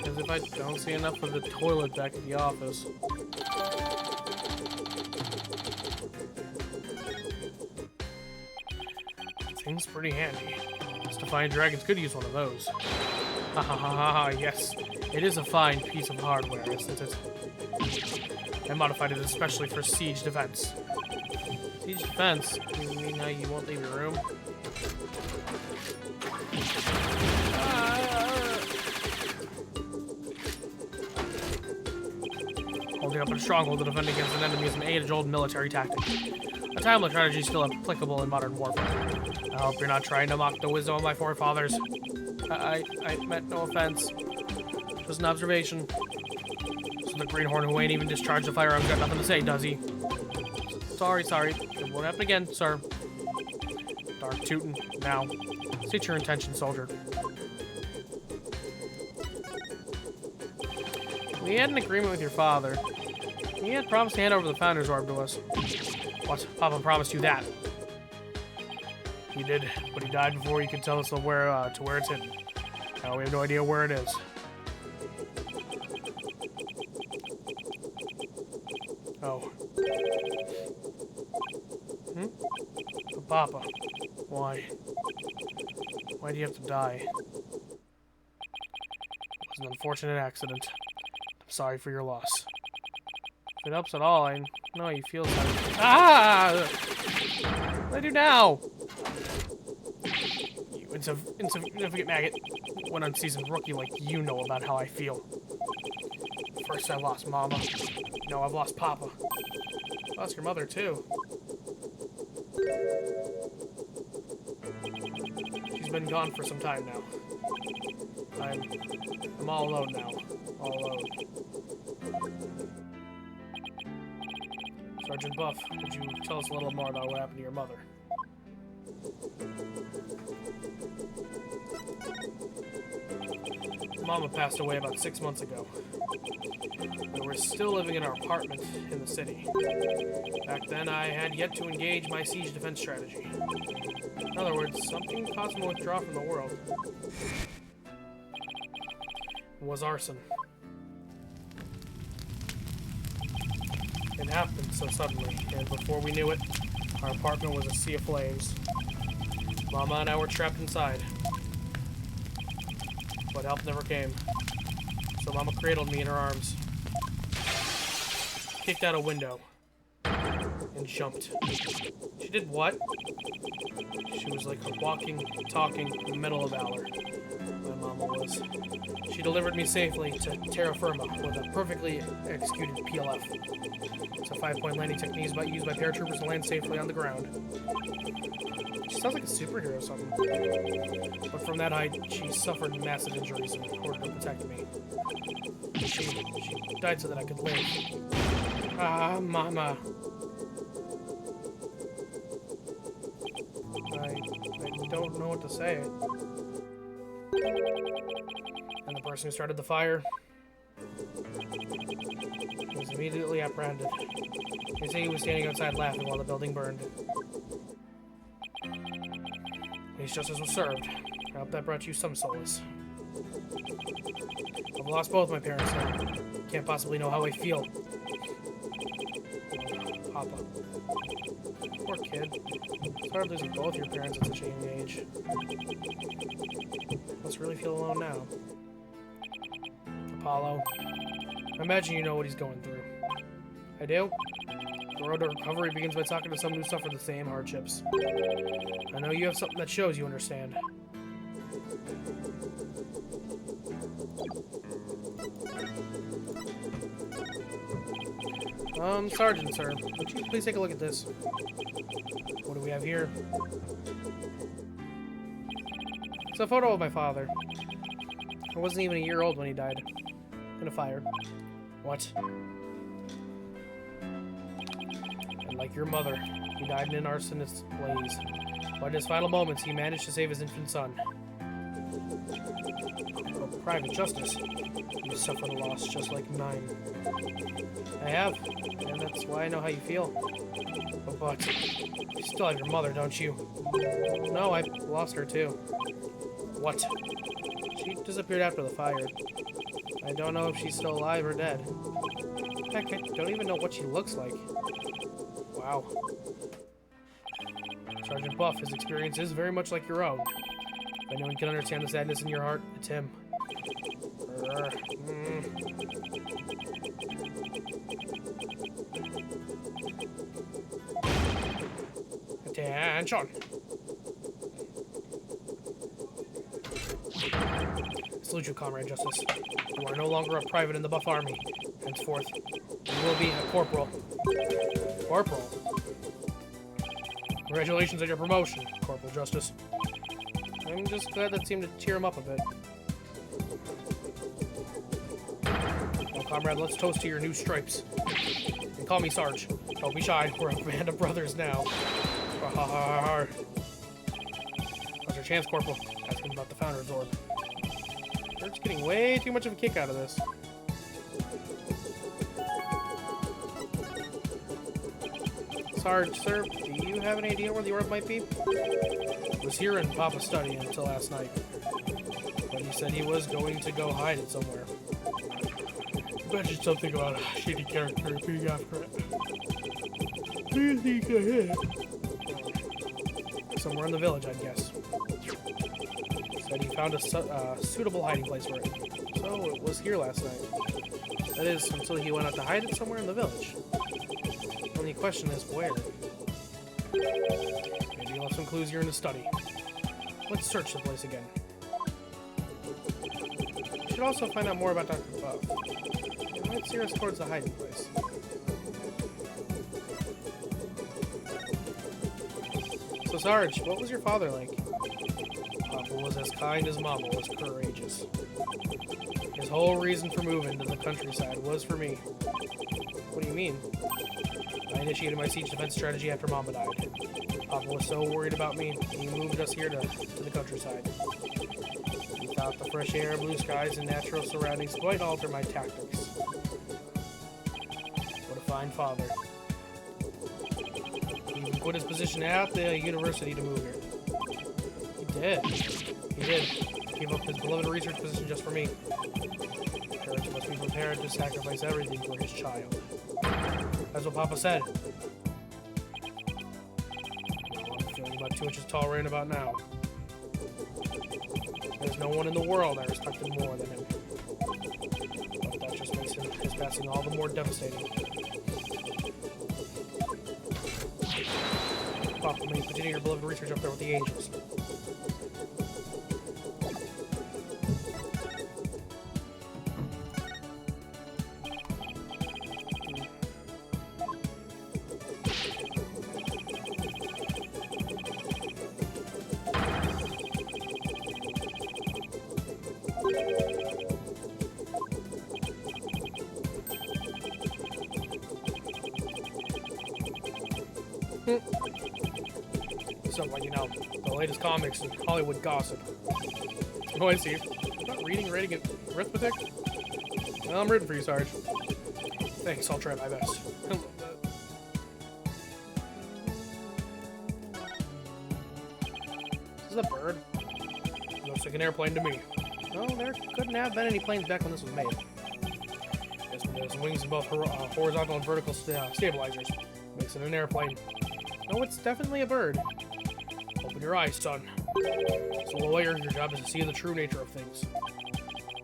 As if I don't see enough of the toilet back at the office. Seems pretty handy. This Defiant Dragons could use one of those. Ha ha ha ha ha, yes. It is a fine piece of hardware, isn't it? I modified it especially for siege defense. Siege defense? You mean how you won't leave your room? Holding up a stronghold to defend against an enemy is an age-old military tactic. A timely strategy is still applicable in modern warfare. I hope you're not trying to mock the wisdom of my forefathers. I meant no offense. Just an observation. So the greenhorn who ain't even discharged the firearms got nothing to say, does he? Sorry. It won't happen again, sir. Dark tootin'. Now, state your intention, soldier. We had an agreement with your father. He had promised to hand over the Founder's Orb to us. What? Papa promised you that? He did, but he died before he could tell us where it's hidden. Now we have no idea where it is. Oh. But Papa, why? Why do you have to die? It was an unfortunate accident. I'm sorry for your loss. If it helps at all, I know you feel sorry. Ah! What do I do now? You insignificant maggot. One unseasoned rookie like you know about how I feel. First I lost Mama. No, I've lost Papa. Lost your mother, too. She's been gone for some time now. I'm all alone now. All alone. Sergeant Buff, would you tell us a little more about what happened to your mother? Mama passed away about 6 months ago. We were still living in our apartment in the city. Back then, I had yet to engage my siege defense strategy. In other words, something caused me to withdraw from the world. It was arson. It happened so suddenly, and before we knew it, our apartment was a sea of flames. Mama and I were trapped inside. But help never came. So Mama cradled me in her arms. Kicked out a window. And jumped. She did what? She was like a walking, talking medal of valor. My mama was. She delivered me safely to terra firma with a perfectly executed PLF. It's a 5-point landing technique used by paratroopers to land safely on the ground. She sounds like a superhero or something. But from that height, she suffered massive injuries in order to protect me. She died so that I could live. Ah, Mama. I don't know what to say. And the person who started the fire was immediately apprehended. They say he was standing outside laughing while the building burned. His justice was served. I hope that brought you some solace. I've lost both my parents now. Can't possibly know how I feel. Papa. Poor kid. It's hard losing both your parents at such a young age. Must really feel alone now. Apollo. I imagine you know what he's going through. I do? The road to recovery begins by talking to someone who suffered the same hardships. I know you have something that shows you understand. Sergeant, sir, would you please take a look at this? What do we have here? It's a photo of my father. I wasn't even a year old when he died. In a fire. What? And like your mother, he died in an arsonist's blaze. But in his final moments, he managed to save his infant son. Oh, private justice. You suffered a loss just like mine. I have, and that's why I know how you feel. But you still have your mother, don't you? No, I lost her too. What? She disappeared after the fire. I don't know if she's still alive or dead. Heck, I don't even know what she looks like. Wow. Sergeant Buff, his experience is very much like your own. If anyone can understand the sadness in your heart, it's him. Attention! Salute you, Comrade Justice. You are no longer a private in the Buff Army. Henceforth, you will be a corporal. Corporal? Congratulations on your promotion, Corporal Justice. I'm just glad that seemed to cheer him up a bit. Well, comrade, let's toast to your new stripes. And call me Sarge. Don't be shy, we're a band of brothers now. How's your chance, Corporal? Ask him about the Founder's Orb. They're just getting way too much of a kick out of this. Sarge, sir, do you have any idea where the orb might be? It was here in Papa's study until last night. But he said he was going to go hide it somewhere. Imagine something about a shady character being after it. Where do you think I hid? Somewhere in the village, I'd guess. Said he found a suitable hiding place for it. So it was here last night. That is, until he went out to hide it somewhere in the village. Only question is where. Maybe you'll have some clues here in the study. Let's search the place again. We should also find out more about Dr. Buff. It might steer us towards the hiding place. So Sarge, what was your father like? Papa was as kind as Mama was courageous. His whole reason for moving to the countryside was for me. What do you mean? I initiated my siege defense strategy after Mama died. Papa was so worried about me, he moved us here to the countryside. He thought the fresh air, blue skies, and natural surroundings might alter my tactics. What a fine father. He even quit his position at the university to move here. He did. He did. Gave up his beloved research position just for me. Parents must be prepared to sacrifice everything for his child. That's what Papa said. I'm feeling about 2 inches tall right about now. There's no one in the world I respected more than him. But that just makes his passing all the more devastating. Pop, may you continue your beloved research up there with the angels. So, like, you know, the latest comics and Hollywood gossip. Oh, I see. You're not reading or writing arithmetic? Well, I'm rooting for you, Sarge. Thanks, I'll try my best. I love that. This is a bird. Looks like an airplane to me. No, there couldn't have been any planes back when this was made. Guess when there's wings above horizontal and vertical stabilizers. Makes it an airplane. No, it's definitely a bird. Open your eyes, son. As a lawyer, your job is to see the true nature of things.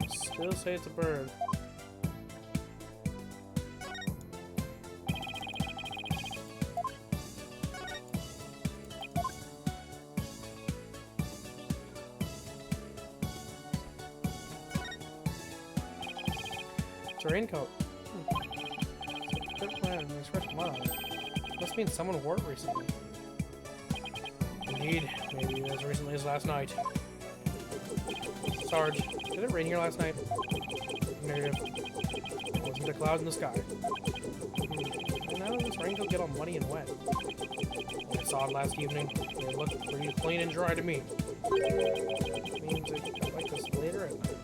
Still say it's a bird. It's a raincoat. Good plan. There's fresh mud on it. Must mean someone wore it recently. Indeed, maybe as recently as last night. Sarge, did it rain here last night? Negative. There wasn't a cloud in the sky. And how did this raincoat get all muddy and wet? When I saw it last evening, it looked pretty clean and dry to me. It means it got like this later at night.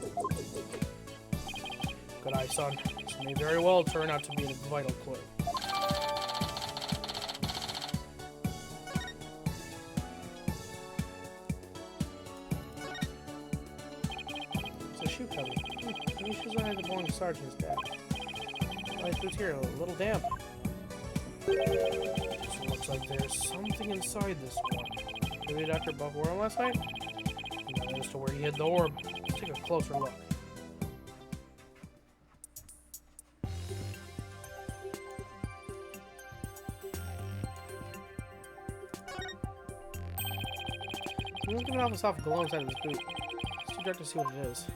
Good eye, son. This may very well turn out to be a vital clue. Shoe cover. These shoes I had the belong to Sergeant's dad. My boots here, a little damp. So it looks like there's something inside this one. Maybe Dr. Buff wore him last night? Not as to where he hid the orb. Let's take a closer look. He's giving off a soft glow inside of his boot. It's too dark to see what it is.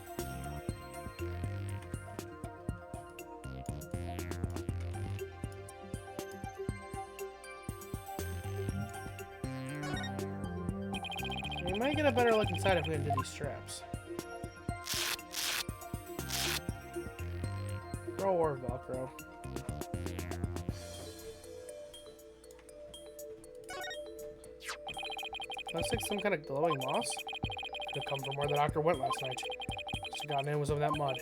We might get a better look inside if we undo these straps. Throw or Velcro. Looks like some kind of glowing moss. Could have come from where the doctor went last night. Must have gotten in with some of that mud.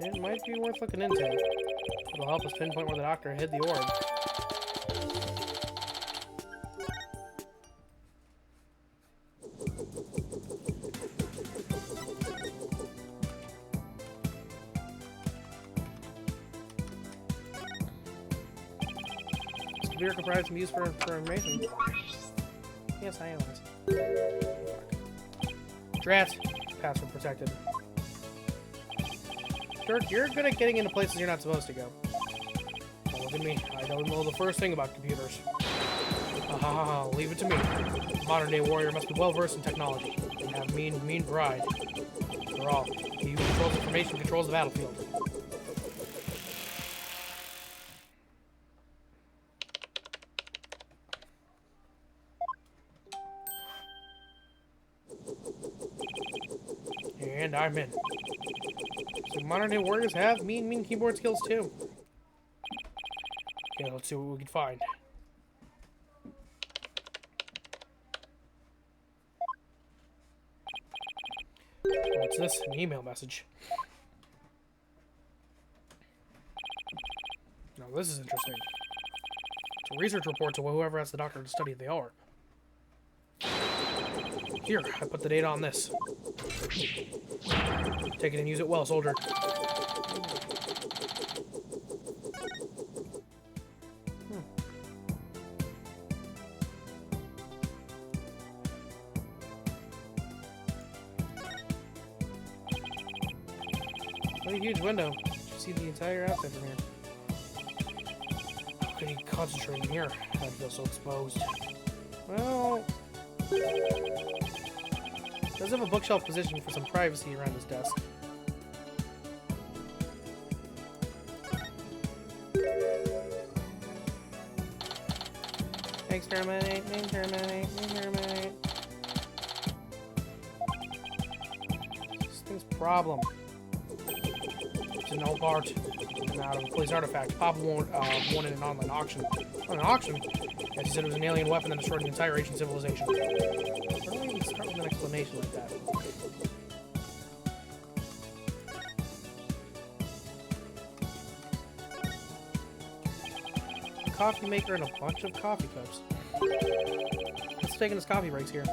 It might be worth looking into. It'll help us pinpoint where the doctor hid the orb. This computer can provide some use for information. Yes, I am. Drat. Password protected. Dirk, you're good at getting into places you're not supposed to go. Don't look at me. I don't know the first thing about computers. Leave it to me. A modern-day warrior must be well-versed in technology and have mean pride. After all, he who controls information controls the battlefield. And I'm in. So modern day warriors have mean keyboard skills too. Okay, let's see what we can find. What's this? An email message. Now this is interesting. It's a research report to whoever asked the doctor to study the orb. Here, I put the data on this. Take it and use it well, soldier. What a huge window. You see the entire outside from here. How could he concentrate in here? I feel so exposed. Well, does have a bookshelf position for some privacy around his desk. Exterminate, exterminate, exterminate. This thing's problem. It's an old part. And out of a police artifact. Papa won it in an online auction. On an auction? Yes, he said it was an alien weapon that destroyed the entire ancient civilization. Why do I even start with an explanation like that? A coffee maker and a bunch of coffee cups. Let's take his coffee breaks here.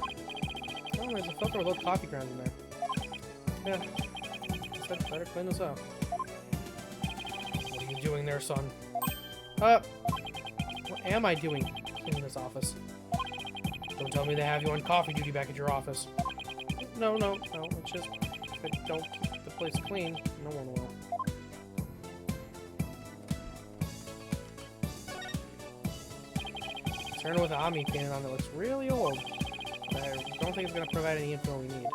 Oh, there's a filter with old coffee grounds in there. Yeah. Guess I'd better clean this up. What are you doing there, son? What am I doing in this office? Don't tell me they have you on coffee duty back at your office. No. It's just, if I don't keep the place clean, no one will. Turn with the Omni painted on that looks really old. But I don't think it's going to provide any info we need.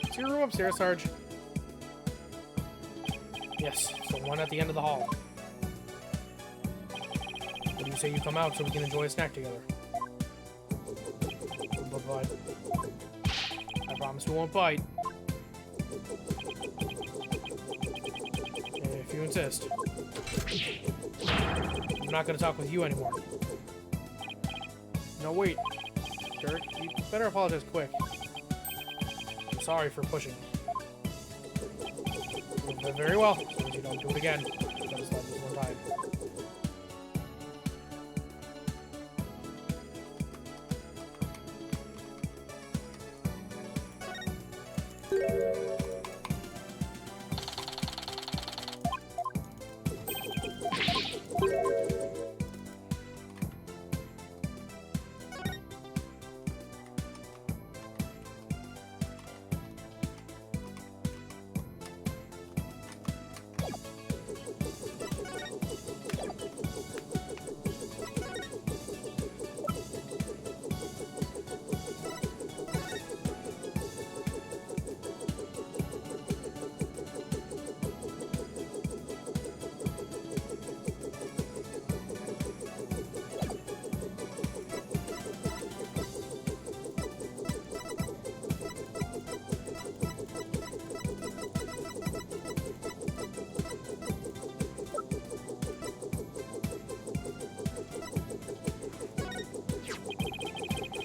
It's your room upstairs, Sarge. Yes, so one at the end of the hall. What do you say you come out so we can enjoy a snack together? But I promise we won't bite. If you insist. I'm not going to talk with you anymore. No, wait. Dirk, you better apologize quick. I'm sorry for pushing. Very well. As long as you don't do it again. Let us have this one time.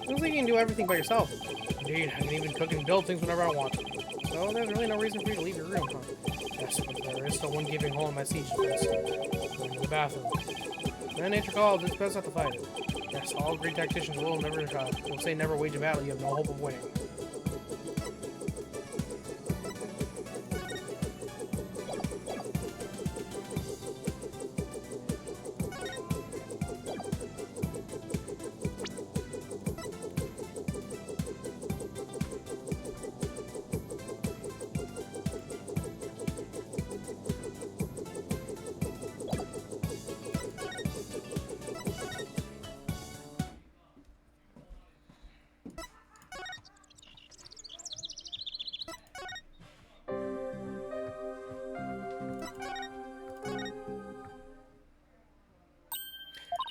Seems like you can do everything by yourself. Indeed, I can even cook and build things whenever I want. So there's really no reason for you to leave your room, huh? Yes, but there is still one gaping hole in my siege defense. Going to the bathroom. Then nature calls, it's best not to fight it. Yes, all great tacticians will say never wage a battle you have no hope of winning.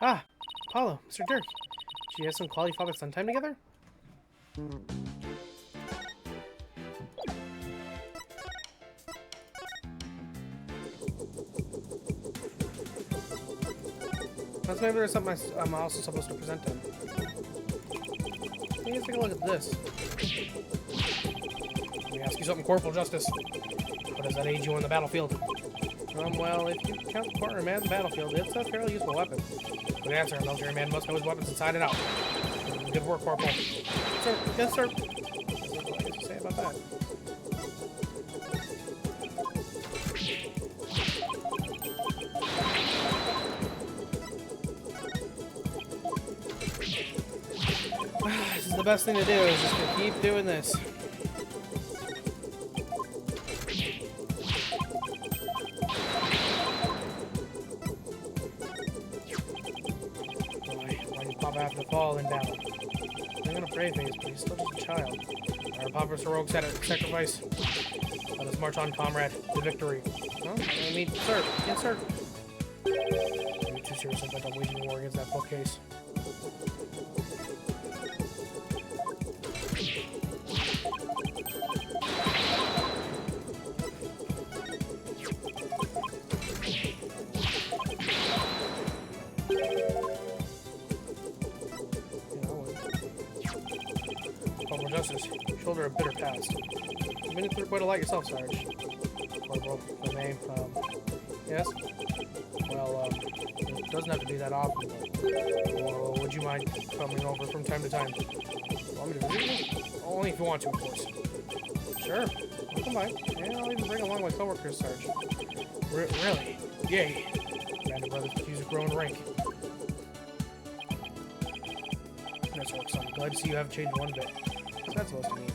Ah, Apollo, Mr. Dirk. Did you have some quality father son time together? Let's maybe there's something I'm also supposed to present to him. Let's take a look at this. Let me ask you something, Corporal Justice. What does that aid you on the battlefield? Well, if you count the partner man on the battlefield, it's a fairly useful weapon. Good answer. A military man must know his weapons inside and out. Good work, Corporal. Sir, yes, sir. What do I have to say about that? This is the best thing to do, is just to keep doing this. Why did Papa have to fall in battle? I'm gonna brave face, but he's still just a child. Our Papa's heroic sacrifice. Let us march on, comrade, to victory. No? I mean, sir. Yes, sir. You're too serious about the waging war against that bookcase. Justice, shoulder a bitter past. You've been through quite a lot yourself, Sarge. Corporal, the name, yes? Well, it doesn't have to be that often, but, well, would you mind coming over from time to time? Want me to visit you? Only if you want to, of course. Sure, I'll come by. And I'll even bring along my coworkers, Sarge. Really? Yay. Bandit Brothers accused of growing rank. Nice work, son. Glad to see you haven't changed one bit. What's that supposed to mean?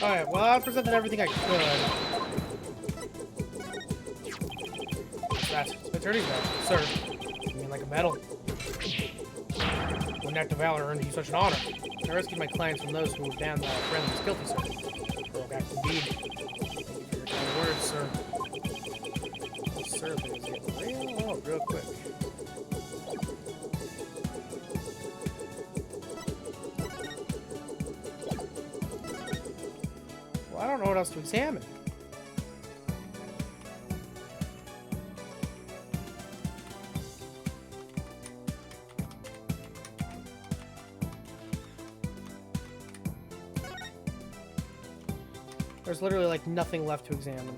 Alright, well, I presented everything I could. What's that? It's my attorney's badge. Sir, you mean like a medal? One act of valor earned you such an honor. I rescued my clients from those who would ban the friendly's guilty, sir. Heroic act indeed. Thank you for your kind words, sir. This sir thing is getting real quick. Well, I don't know what else to examine. There's literally like nothing left to examine.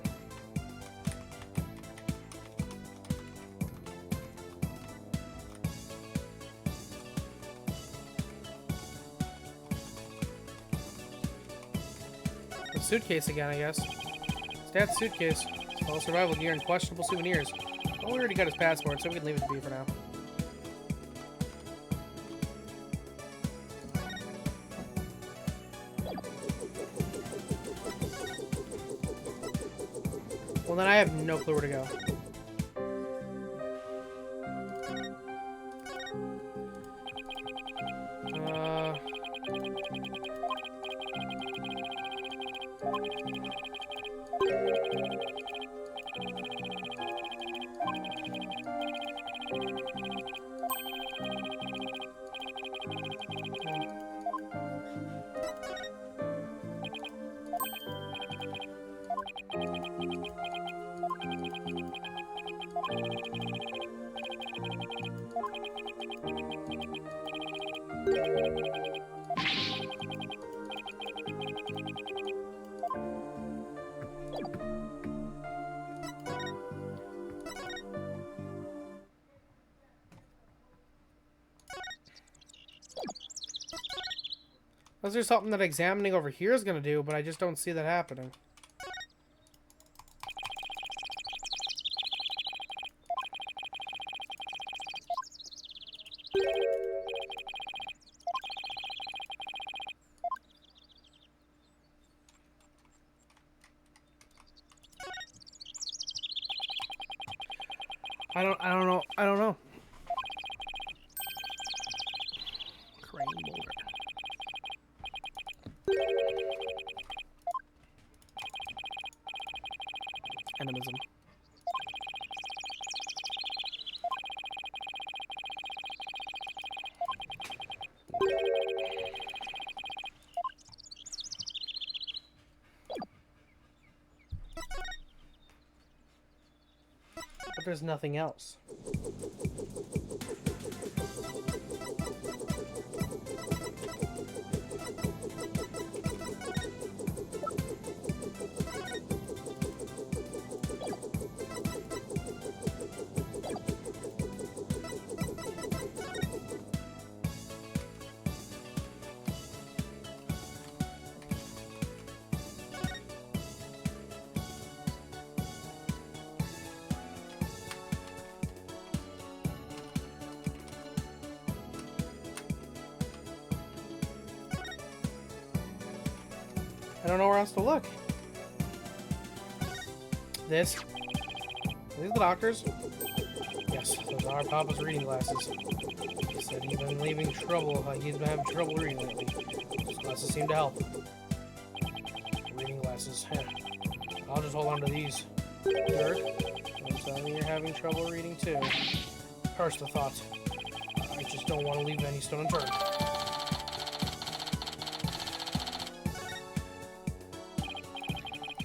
The suitcase again, I guess. Stats suitcase. Small survival gear and questionable souvenirs. Well, we already got his passport, so we can leave it to be for now. Well, then I have no clue where to go. Unless there's something that examining over here is going to do, but I just don't see that happening. I don't know. Crane boulder. Animism. But there's nothing else. I don't know where else to look. This. Are these the doctors? Yes, those are Papa's reading glasses. He said he's been having trouble reading lately. Those glasses seem to help. Reading glasses. I'll just hold on to these. Dirk, I'm telling you, you're having trouble reading too. Curse the thought. I just don't want to leave any stone unturned.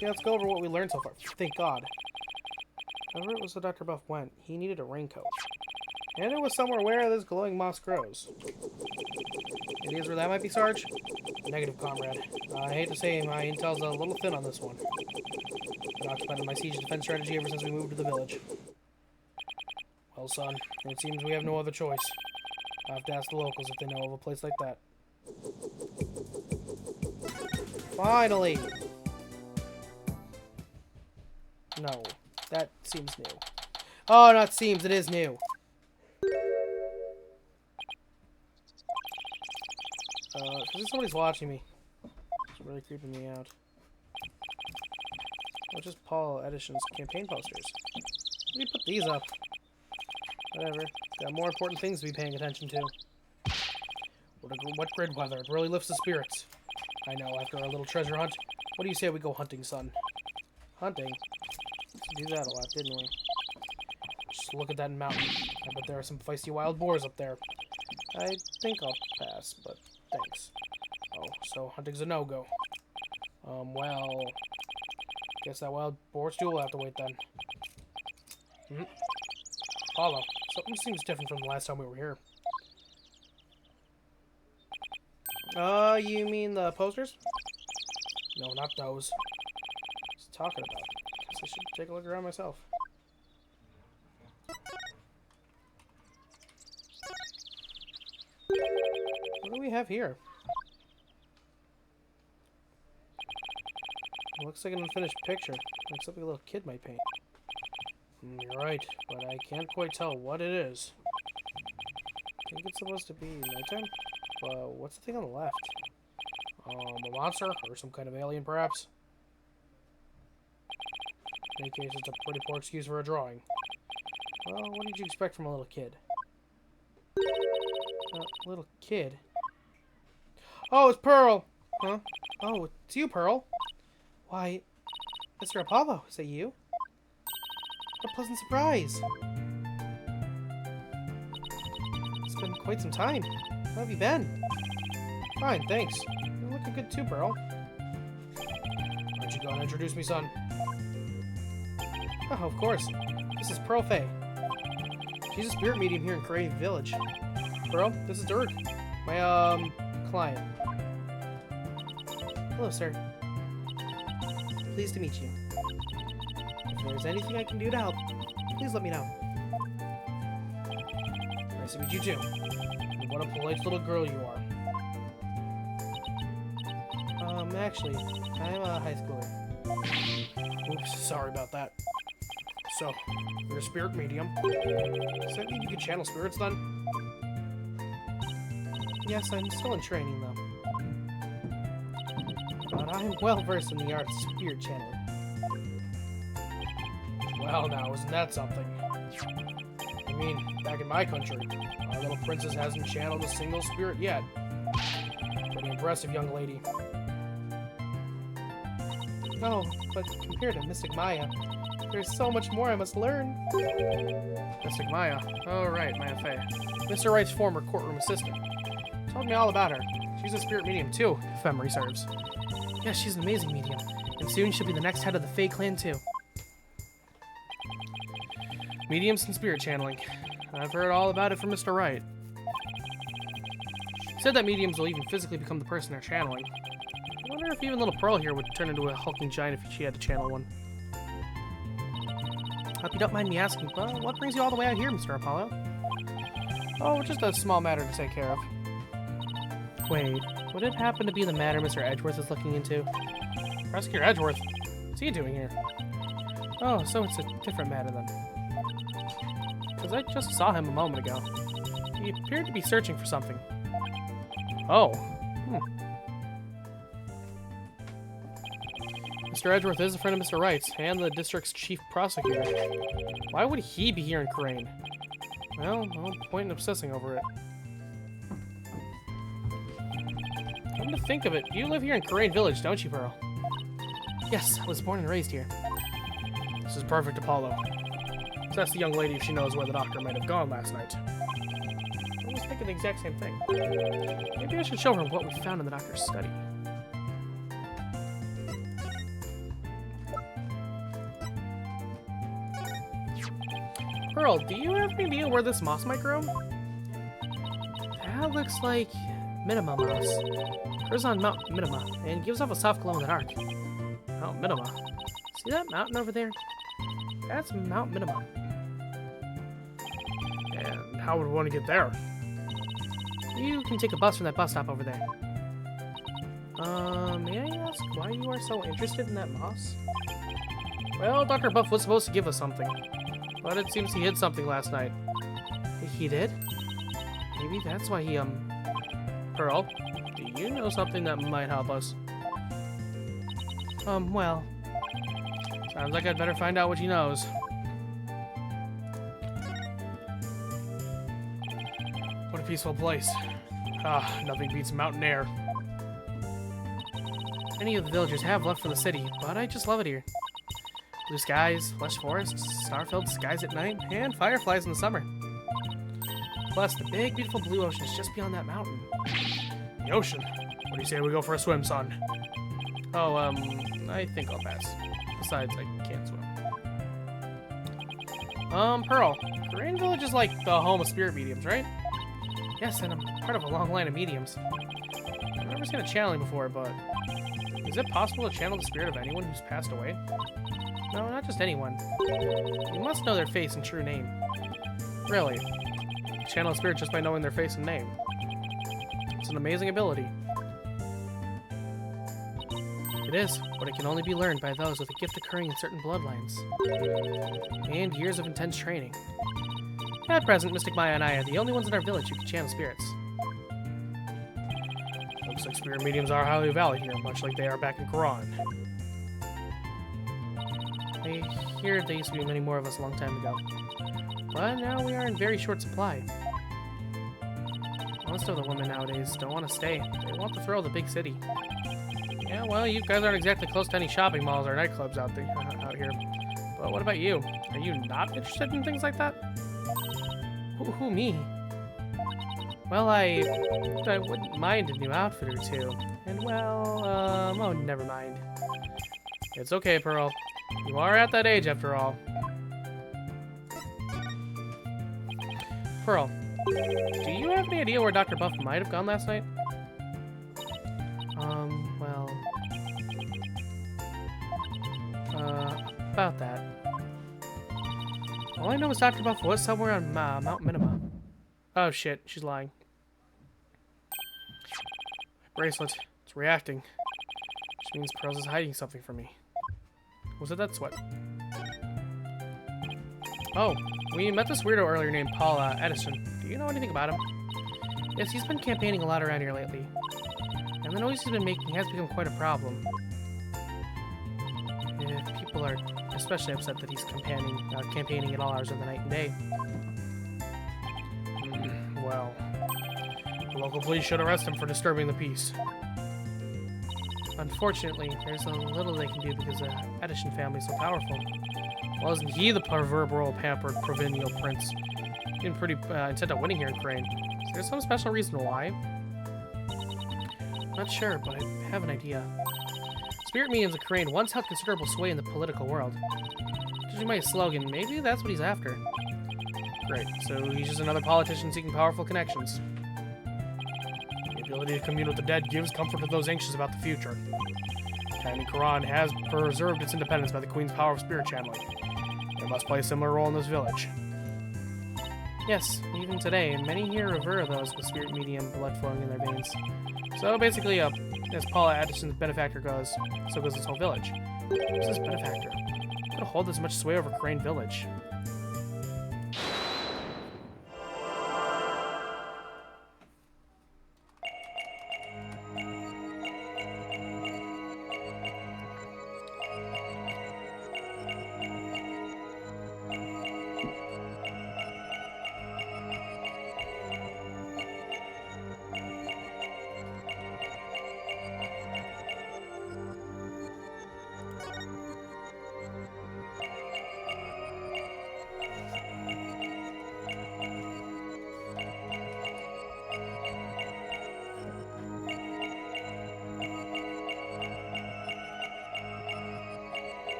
Yeah, let's go over what we learned so far. Thank God. Wherever it was that Dr. Buff went, he needed a raincoat. And it was somewhere where this glowing moss grows. Ideas where that might be, Sarge? Negative, comrade. I hate to say my intel's a little thin on this one. Been occupied in my siege defense strategy ever since we moved to the village. Well, son, it seems we have no other choice. I have to ask the locals if they know of a place like that. Finally! No, that seems new. Oh, not seems, it is new. I think somebody's watching me. It's really creeping me out. Oh, just Paul Edison's campaign posters. Let me put these up. Whatever. Got more important things to be paying attention to. What grid weather? It really lifts the spirits. I know, after our little treasure hunt. What do you say we go hunting, son? Hunting? We do that a lot, didn't we? Just look at that mountain. I bet there are some feisty wild boars up there. I think I'll pass, but thanks. Oh, so hunting's a no-go. Well... Guess that wild boar stew will have to wait then. Apollo, something seems different from the last time we were here. You mean the posters? No, not those. What's he talking about? Guess I should take a look around myself. What do we have here? It looks like an unfinished picture, like something a little kid might paint. You're right, but I can't quite tell what it is. I think it's supposed to be nighttime? What's the thing on the left? A monster? Or some kind of alien, perhaps? In any case, it's a pretty poor excuse for a drawing. Well, what did you expect from a little kid? Little kid? Oh, it's Pearl! Huh? Oh, it's you, Pearl. Why, Mr. Apollo, is that you? What a pleasant surprise! It's been quite some time. How have you been? Fine, thanks. You're looking good too, Pearl. Why don't you go and introduce me, son? Oh, of course. This is Pearl Fay. She's a spirit medium here in Crave Village. Pearl, this is Dirk, my, client. Hello, sir. Pleased to meet you. If there's anything I can do to help, please let me know. Nice to meet you too. And what a polite little girl you are. Actually, I'm a high schooler. Oops, sorry about that. So, you're a spirit medium. Does that mean you can channel spirits then? Yes, I'm still in training though. But I'm well versed in the art of spirit channeling. Well now, isn't that something? I mean, back in my country, our little princess hasn't channeled a single spirit yet. Pretty impressive, young lady. No, but compared to Mystic Maya, there's so much more I must learn. Mystic Maya? Oh right, Maya Fey. Mr. Wright's former courtroom assistant. Told me all about her. She's a spirit medium too, if memory serves. Yeah, she's an amazing medium. And soon she'll be the next head of the Fey clan too. Mediums and spirit channeling. I've heard all about it from Mr. Wright. He said that mediums will even physically become the person they're channeling. I wonder if even little Pearl here would turn into a hulking giant if she had to channel one. Hope you don't mind me asking, but what brings you all the way out here, Mr. Apollo? Oh, just a small matter to take care of. Wait, would it happen to be the matter Mr. Edgeworth is looking into? Prosecutor Edgeworth? What's he doing here? Oh, so it's a different matter then. Because I just saw him a moment ago. He appeared to be searching for something. Oh. Mr. Edgeworth is a friend of Mr. Wright's and the district's chief prosecutor. Why would he be here in Crane? Well, no point in obsessing over it. Come to think of it, you live here in Crane Village, don't you, Pearl? Yes, I was born and raised here. This is perfect, Apollo. So that's the young lady if she knows where the doctor might have gone last night. I was thinking the exact same thing. Maybe I should show her what we found in the doctor's study. Pearl, do you have any idea where this moss might grow? That looks like Minima moss. Grows on Mount Minima and gives off a soft glow in the dark. Mount Minima. See that mountain over there? That's Mount Minima. And how would one get there? You can take a bus from that bus stop over there. May I ask why you are so interested in that moss? Well, Dr. Buff was supposed to give us something. But it seems he hid something last night. He did? Maybe that's why he, Pearl, do you know something that might help us? Well... Sounds like I'd better find out what he knows. What a peaceful place. Ah, nothing beats mountain air. Many of the villagers have left for the city, but I just love it here. Blue skies, lush forests, star-filled skies at night, and fireflies in the summer. Plus, the big, beautiful blue ocean is just beyond that mountain. The ocean? What do you say we go for a swim, son? Oh, I think I'll pass. Besides, I can't swim. Pearl, Crane Village is like the home of spirit mediums, right? Yes, and I'm part of a long line of mediums. I've never seen a channeling before, but... Is it possible to channel the spirit of anyone who's passed away? No, not just anyone. You must know their face and true name. Really? Channel a spirit just by knowing their face and name. It's an amazing ability. It is, but it can only be learned by those with a gift occurring in certain bloodlines. And years of intense training. At present, Mystic Maya and I are the only ones in our village who can channel spirits. Looks like spirit mediums are highly valued here, much like they are back in Quran. I hear there used to be many more of us a long time ago. But now we are in very short supply. Most of the women nowadays don't want to stay. They want to throw the big city. Yeah, well, you guys aren't exactly close to any shopping malls or nightclubs out here. But what about you? Are you not interested in things like that? Who, me? Well, I wouldn't mind a new outfit or two. And well, oh, never mind. It's okay, Pearl. You are at that age, after all. Pearl, do you have any idea where Dr. Buff might have gone last night? Well... about that. All I know is Dr. Buff was somewhere on Mount Minima. Oh shit, she's lying. Bracelet. It's reacting. Which means Pearls is hiding something from me. Was it that sweat? Oh, we met this weirdo earlier named Paul Edison. Do you know anything about him? Yes, he's been campaigning a lot around here lately. And the noise he's been making has become quite a problem. People are especially upset that he's campaigning at all hours of the night and day. Well, the local police should arrest him for disturbing the peace. Unfortunately, there's a little they can do because the Edison family is so powerful. Wasn't he the proverbial pampered provincial prince? Been pretty intent on winning here in Crane. Is there some special reason why? Not sure, but I have an idea. Spirit mediums of Crane once held considerable sway in the political world. Judging by his slogan, maybe that's what he's after. Great, so he's just another politician seeking powerful connections. The ability to commune with the dead gives comfort to those anxious about the future. Tiny Quran has preserved its independence by the Queen's power of spirit channeling. It must play a similar role in this village. Yes, even today, many here revere those with spirit medium blood flowing in their veins. So basically, as Paula Addison's benefactor goes, so goes this whole village. Who's this benefactor? How could hold this much sway over Crane Village?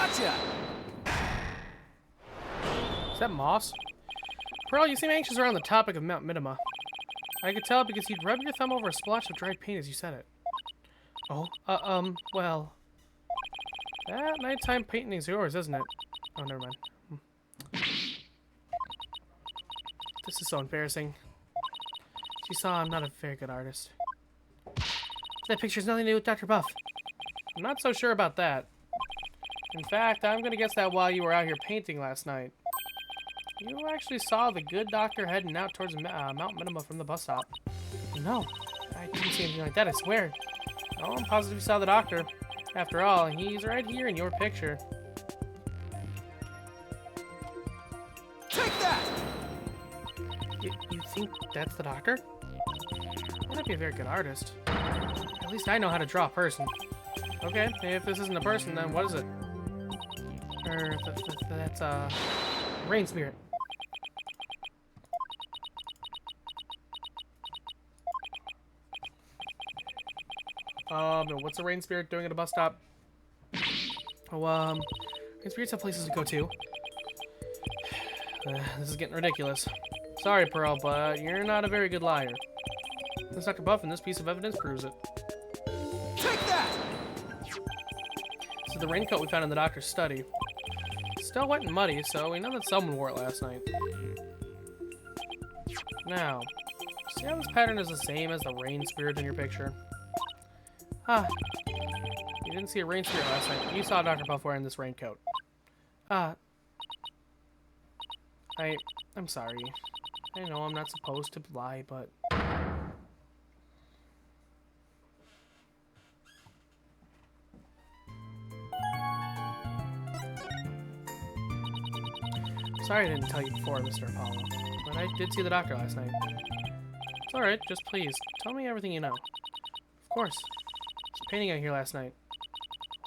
Gotcha! Is that Moss? Pearl, you seem anxious around the topic of Mount Minima. I could tell because you'd rub your thumb over a splotch of dried paint as you said it. Oh, well... That nighttime painting's yours, isn't it? Oh, never mind. This is so embarrassing. She saw I'm not a very good artist. That picture's nothing to do with Dr. Buff. I'm not so sure about that. In fact, I'm gonna guess that while you were out here painting last night, you actually saw the good doctor heading out towards Mount Minima from the bus stop. No, I didn't see anything like that, I swear. No, I'm positive you saw the doctor. After all, he's right here in your picture. Take that! You think that's the doctor? Might not be a very good artist. At least I know how to draw a person. Okay, if this isn't a person, then what is it? That's rain spirit. What's a rain spirit doing at a bus stop? Oh, rain spirits have places to go to. This is getting ridiculous. Sorry, Pearl, but you're not a very good liar. Since Dr. Buff and this piece of evidence proves it. Take that! This is the raincoat we found in the doctor's study. It's still wet and muddy, so we know that someone wore it last night. Now, see how this pattern is the same as the rain spirit in your picture? Ah, you didn't see a rain spirit last night. You saw Dr. Buff wearing this raincoat. I'm sorry. I know I'm not supposed to lie, but... Sorry I didn't tell you before, Mr. Apollo, but I did see the doctor last night. It's alright, just please, tell me everything you know. Of course. I was painting out here last night.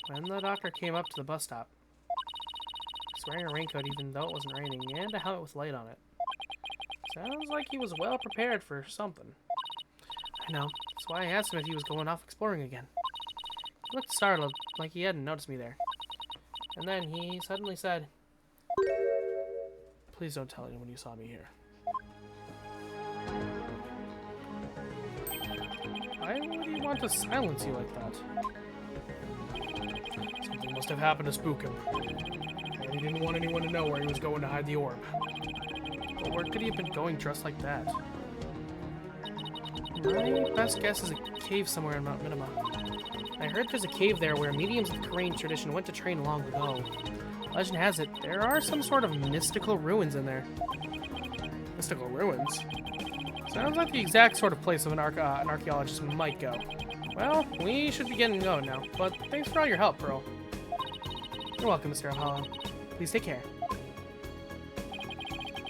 When the doctor came up to the bus stop. He was wearing a raincoat even though it wasn't raining, and a helmet with light on it. Sounds like he was well prepared for something. I know, that's why I asked him if he was going off exploring again. He looked startled, like he hadn't noticed me there. And then he suddenly said, "Please don't tell anyone you saw me here." Why would he want to silence you like that? Something must have happened to spook him. And he didn't want anyone to know where he was going to hide the orb. But where could he have been going dressed like that? My best guess is a cave somewhere in Mount Minima. I heard there's a cave there where mediums of the Korean tradition went to train long ago. Legend has it, there are some sort of mystical ruins in there. Mystical ruins? Sounds like the exact sort of place of an archaeologist might go. Well, we should be getting going now, but thanks for all your help, Pearl. You're welcome, Mr. Apollo. Please take care.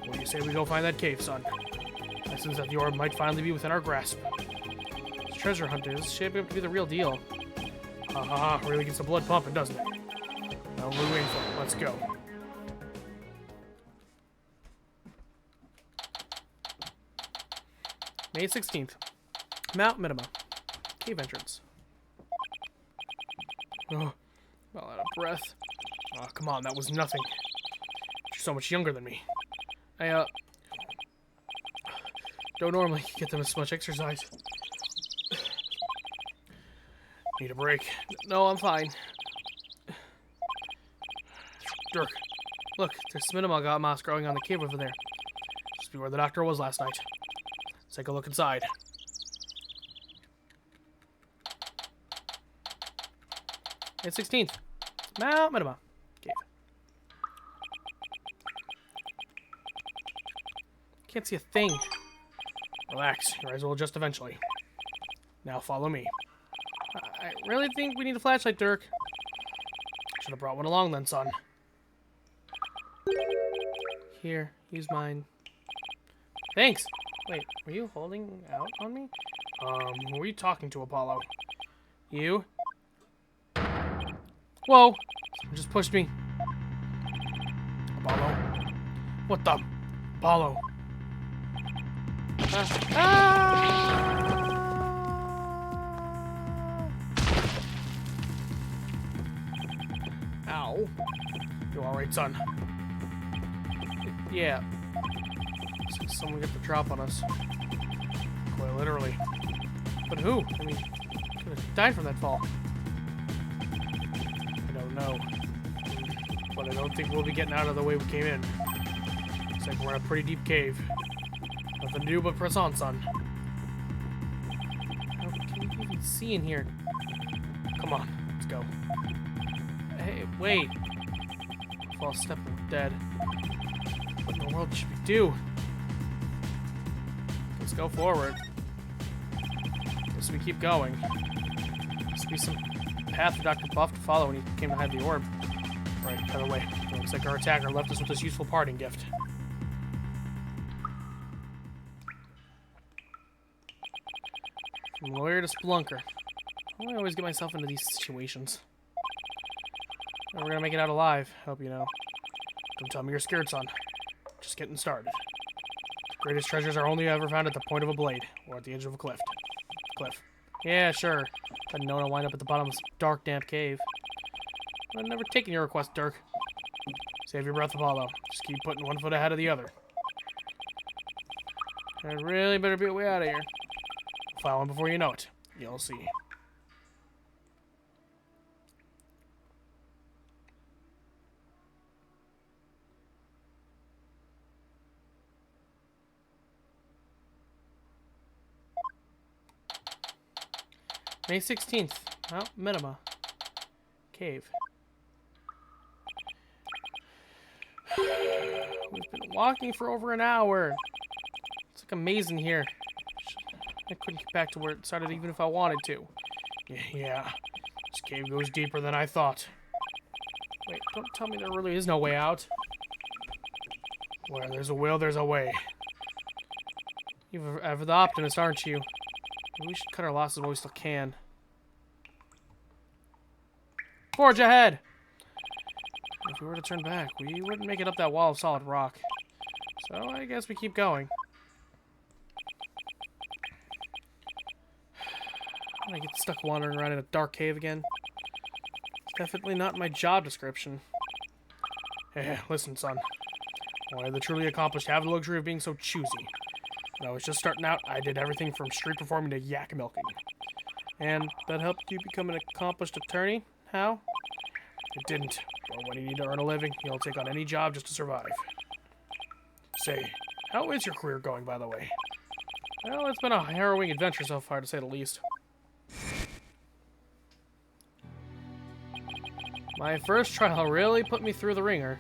What do you say we go find that cave, son? It seems that the orb might finally be within our grasp. This treasure hunt is shaping up to be the real deal. Really gets the blood pumping, doesn't it? Now what are we waiting for? Let's go. May 16th. Mount Minima. Cave entrance. Oh, well out of breath. Oh, come on, that was nothing. You're so much younger than me. I, don't normally get them as much exercise. Need a break. No, I'm fine. Dirk, look, there's Minima moss growing on the cave over there. Must be where the doctor was last night. Let's take a look inside. May 16th. Mount Minima. Cave. Can't see a thing. Relax, your eyes will adjust eventually. Now follow me. I really think we need a flashlight, Dirk. Should have brought one along then, son. Here, use mine. Thanks! Wait, were you holding out on me? Who are you talking to, Apollo? You? Whoa! Someone just pushed me. Apollo? What the? Apollo? Ow. You alright, son? Yeah. Looks like someone get the drop on us. Quite literally. But who? I mean, could have died from that fall. I don't know. But I don't think we'll be getting out of the way we came in. Looks like we're in a pretty deep cave. Nothing to do but press on, son. How can you even see in here? Come on, let's go. Hey, wait. False step, I'm dead. What in the world should we do? Let's go forward. Guess we keep going. Must be some path for Dr. Buff to follow when he came to hide the orb. Right, by the way, it looks like our attacker left us with this useful parting gift. From lawyer to splunker. Why do I always get myself into these situations? Never gonna make it out alive, hope you know. Don't tell me you're scared, son. Just getting started. The greatest treasures are only ever found at the point of a blade, or at the edge of a cliff. Yeah, sure. But no one will wind up at the bottom of this dark, damp cave. I've never taken your request, Dirk. Save your breath, Apollo. Just keep putting one foot ahead of the other. I really better be a way out of here. File one before you know it. You'll see. May 16th, Mount Minima. Cave. We've been walking for over an hour. It's like a maze in here. I couldn't get back to where it started even if I wanted to. Yeah, this cave goes deeper than I thought. Wait, don't tell me there really is no way out. Where there's a will, there's a way. You're ever the optimist, aren't you? Maybe we should cut our losses while we still can. Forge ahead! If we were to turn back, we wouldn't make it up that wall of solid rock. So I guess we keep going. I get stuck wandering around in a dark cave again. It's definitely not in my job description. Hey, listen, son. While I the truly accomplished have the luxury of being so choosy. When I was just starting out, I did everything from street performing to yak milking. And that helped you become an accomplished attorney? How? It didn't. But when you need to earn a living, you'll take on any job just to survive. Say, how is your career going, by the way? Well, it's been a harrowing adventure so far, to say the least. My first trial really put me through the ringer.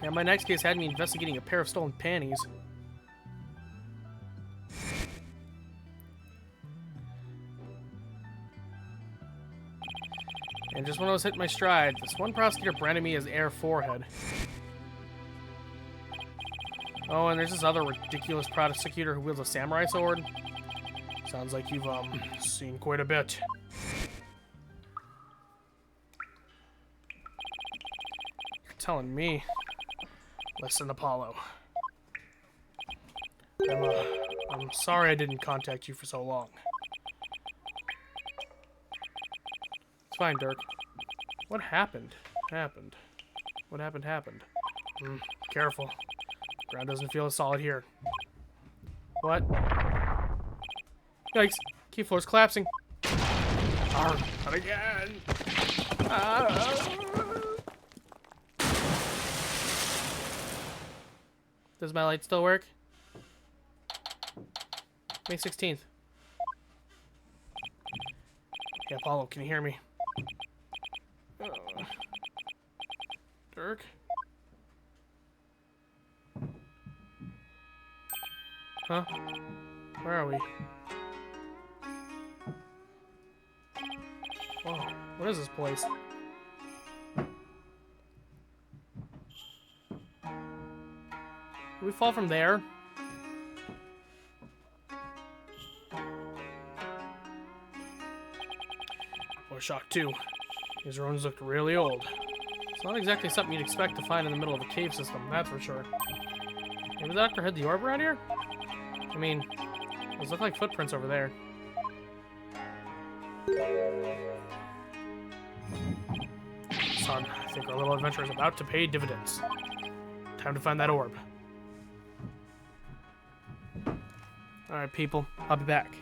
Yeah, my next case had me investigating a pair of stolen panties. And just when I was hitting my stride, this one prosecutor branded me as Air Forehead. Oh, and there's this other ridiculous prosecutor who wields a samurai sword. Sounds like you've, seen quite a bit. You're telling me. Listen, Apollo. I'm sorry I didn't contact you for so long. It's fine, Dirk. What happened? What happened? Careful. Ground doesn't feel as solid here. What? Yikes. Key floor's collapsing. Arr, not again. Does my light still work? May 16th. Yeah, Apollo, can you hear me? Dirk? Huh? Where are we? Whoa, what is this place? Did we fall from there? Or shock too. These ruins look really old. It's not exactly something you'd expect to find in the middle of a cave system, that's for sure. Maybe the doctor hid the orb around here? I mean, those look like footprints over there. Son, I think our little adventure is about to pay dividends. Time to find that orb. Alright, people. I'll be back.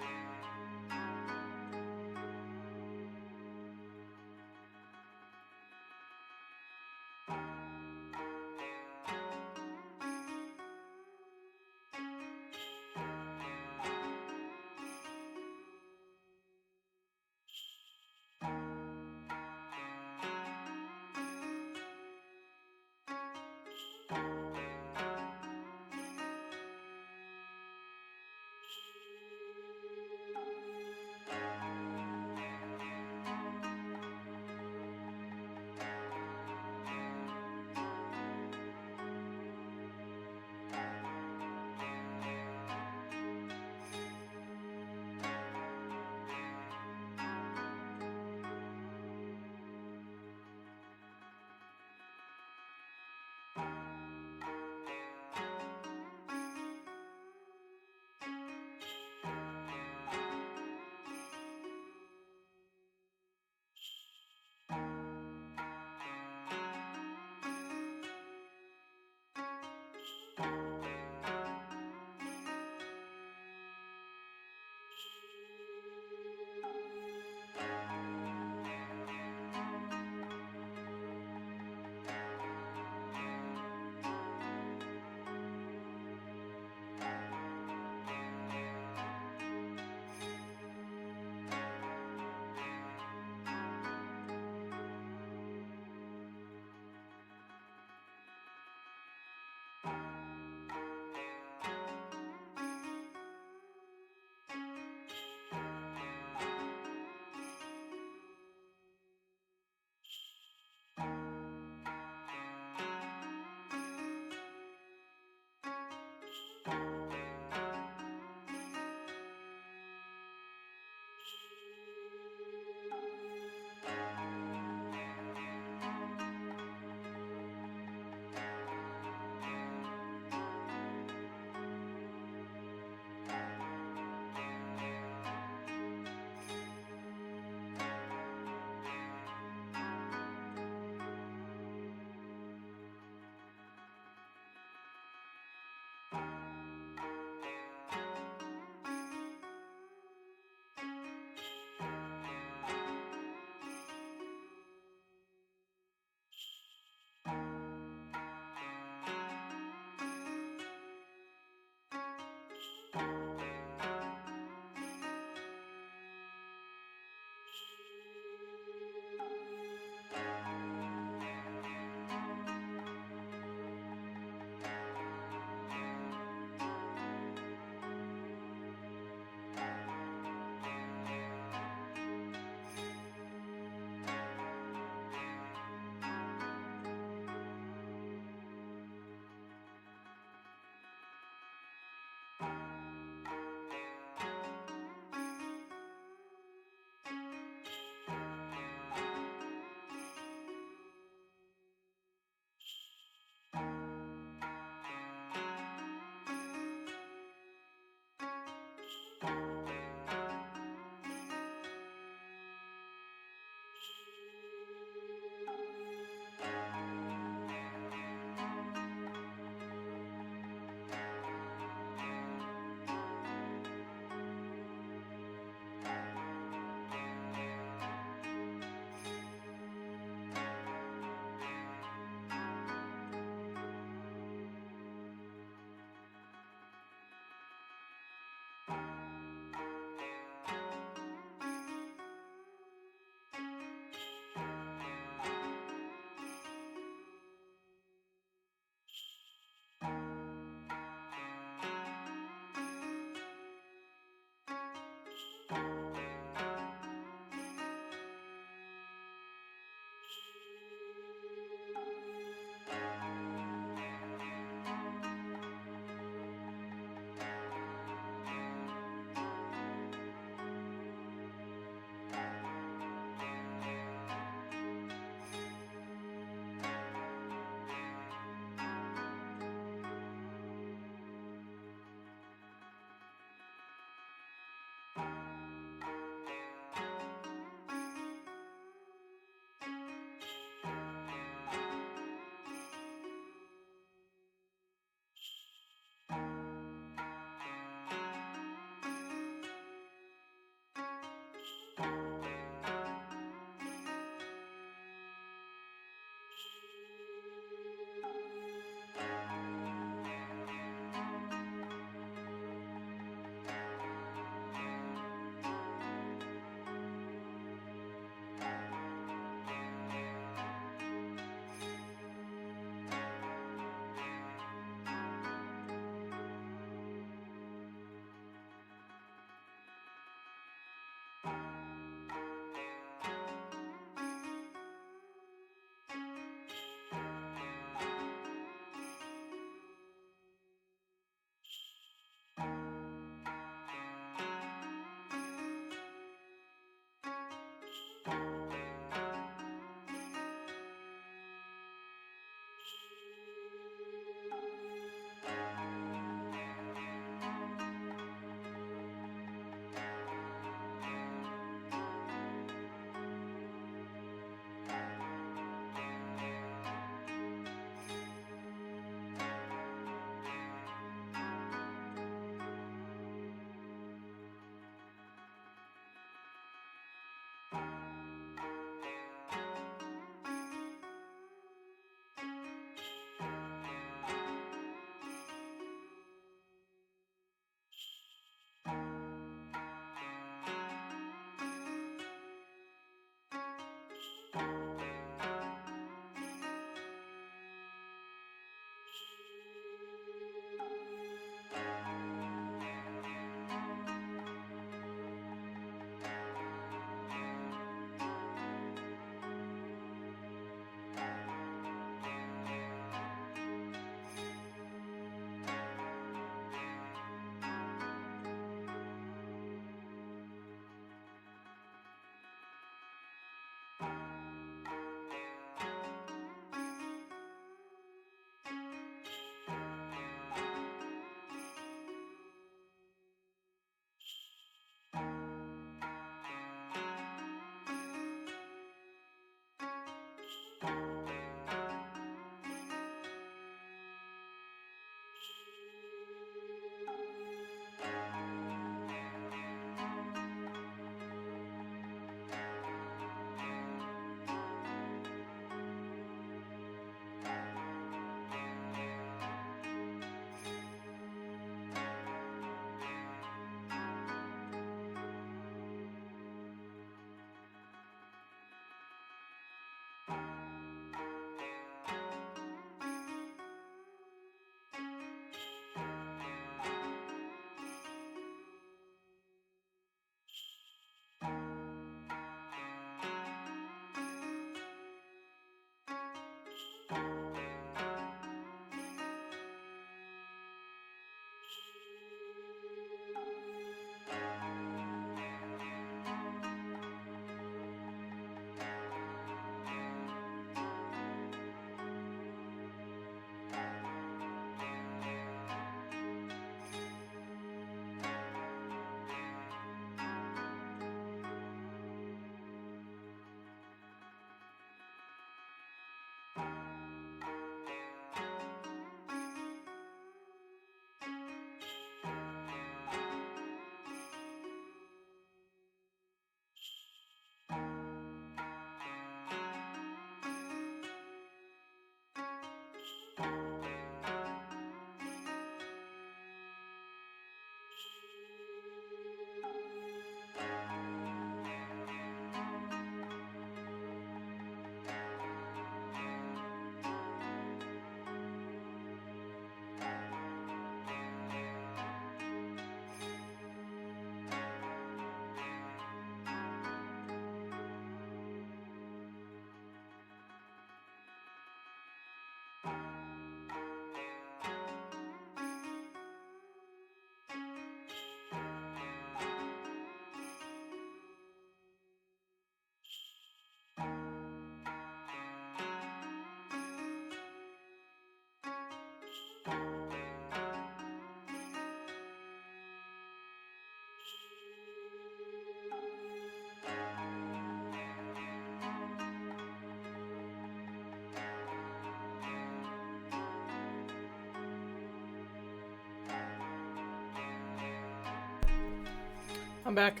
I'm back.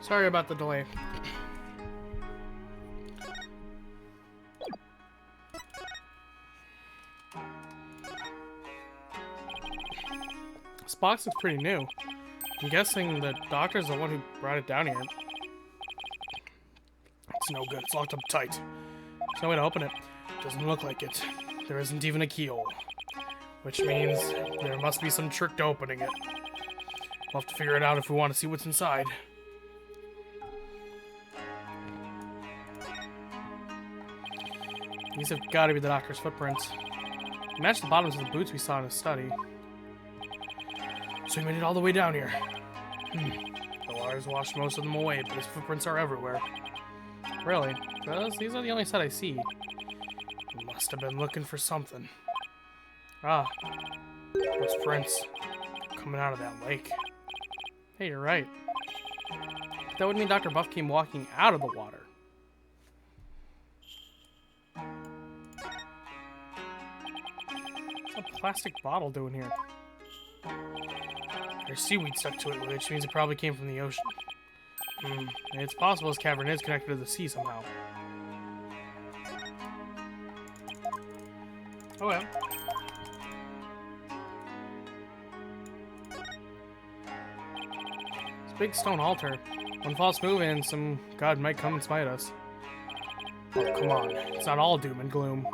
Sorry about the delay. This box looks pretty new. I'm guessing the doctor's the one who brought it down here. It's no good. It's locked up tight. There's no way to open it. Doesn't look like it. There isn't even a keyhole. Which means there must be some trick to opening it. We'll have to figure it out if we want to see what's inside. These have got to be the doctor's footprints. They match the bottoms of the boots we saw in his study. So he made it all the way down here. The water's washed most of them away, but his footprints are everywhere. Really? These are the only set I see. He must have been looking for something. Ah. Those prints coming out of that lake. Hey, you're right. That would mean Dr. Buff came walking out of the water. What's a plastic bottle doing here? There's seaweed stuck to it, which means it probably came from the ocean. It's possible this cavern is connected to the sea somehow. Oh well. Big stone altar. One false move and some god might come and smite us. Oh, come on. It's not all doom and gloom.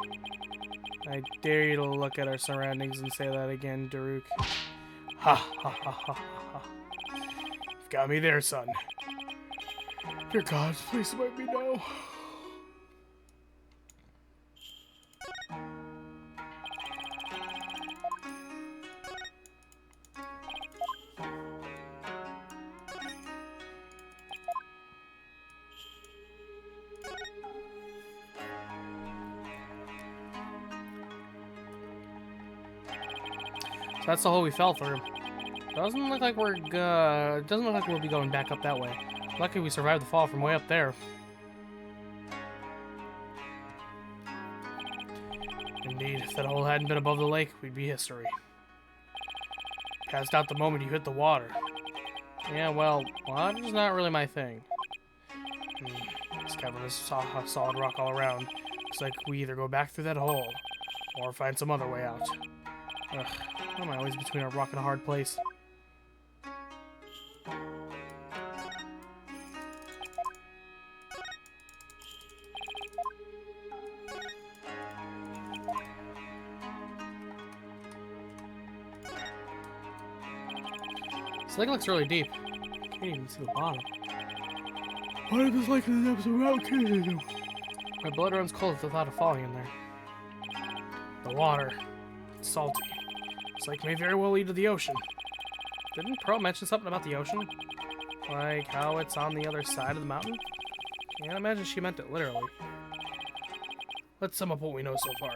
I dare you to look at our surroundings and say that again, Daruk. Ha ha ha ha ha. You've got me there, son. Dear God, please let me know. That's the hole we fell through. Doesn't look like we'll be going back up that way. Lucky we survived the fall from way up there. Indeed, if that hole hadn't been above the lake, we'd be history. Passed out the moment you hit the water. Yeah, well, water's not really my thing. This cavern is solid rock all around. Looks like we either go back through that hole, or find some other way out. Ugh, why am I always between a rock and a hard place? This lake looks really deep. Can't even see the bottom. Why did this lake in the depths of Mount King? My blood runs cold at the thought of falling in there. The water. It's salty. This lake may very well lead to the ocean. Didn't Pearl mention something about the ocean? Like how it's on the other side of the mountain? Can't imagine she meant it literally. Let's sum up what we know so far.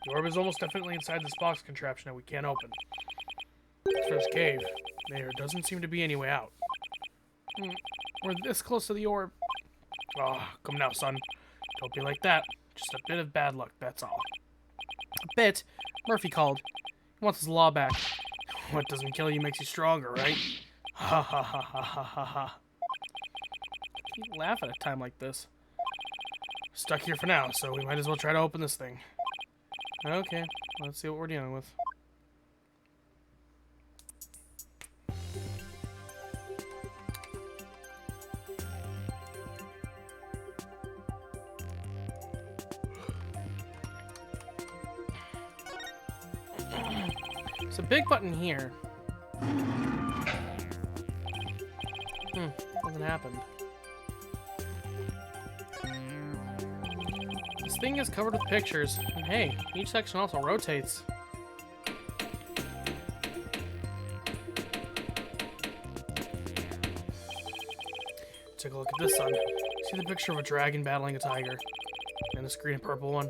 The orb is almost definitely inside this box contraption that we can't open. As for this cave, there doesn't seem to be any way out. We're this close to the orb. Oh, come now, son. Don't be like that. Just a bit of bad luck, that's all. A bit? Murphy called. He wants his law back. What doesn't kill you makes you stronger, right? Ha ha ha ha ha ha ha. I can't laugh at a time like this. Stuck here for now, so we might as well try to open this thing. Okay, let's see what we're dealing with. There's a big button here. Nothing happened. This thing is covered with pictures, and hey, each section also rotates. Take a look at this, son. See the picture of a dragon battling a tiger, and this green and purple one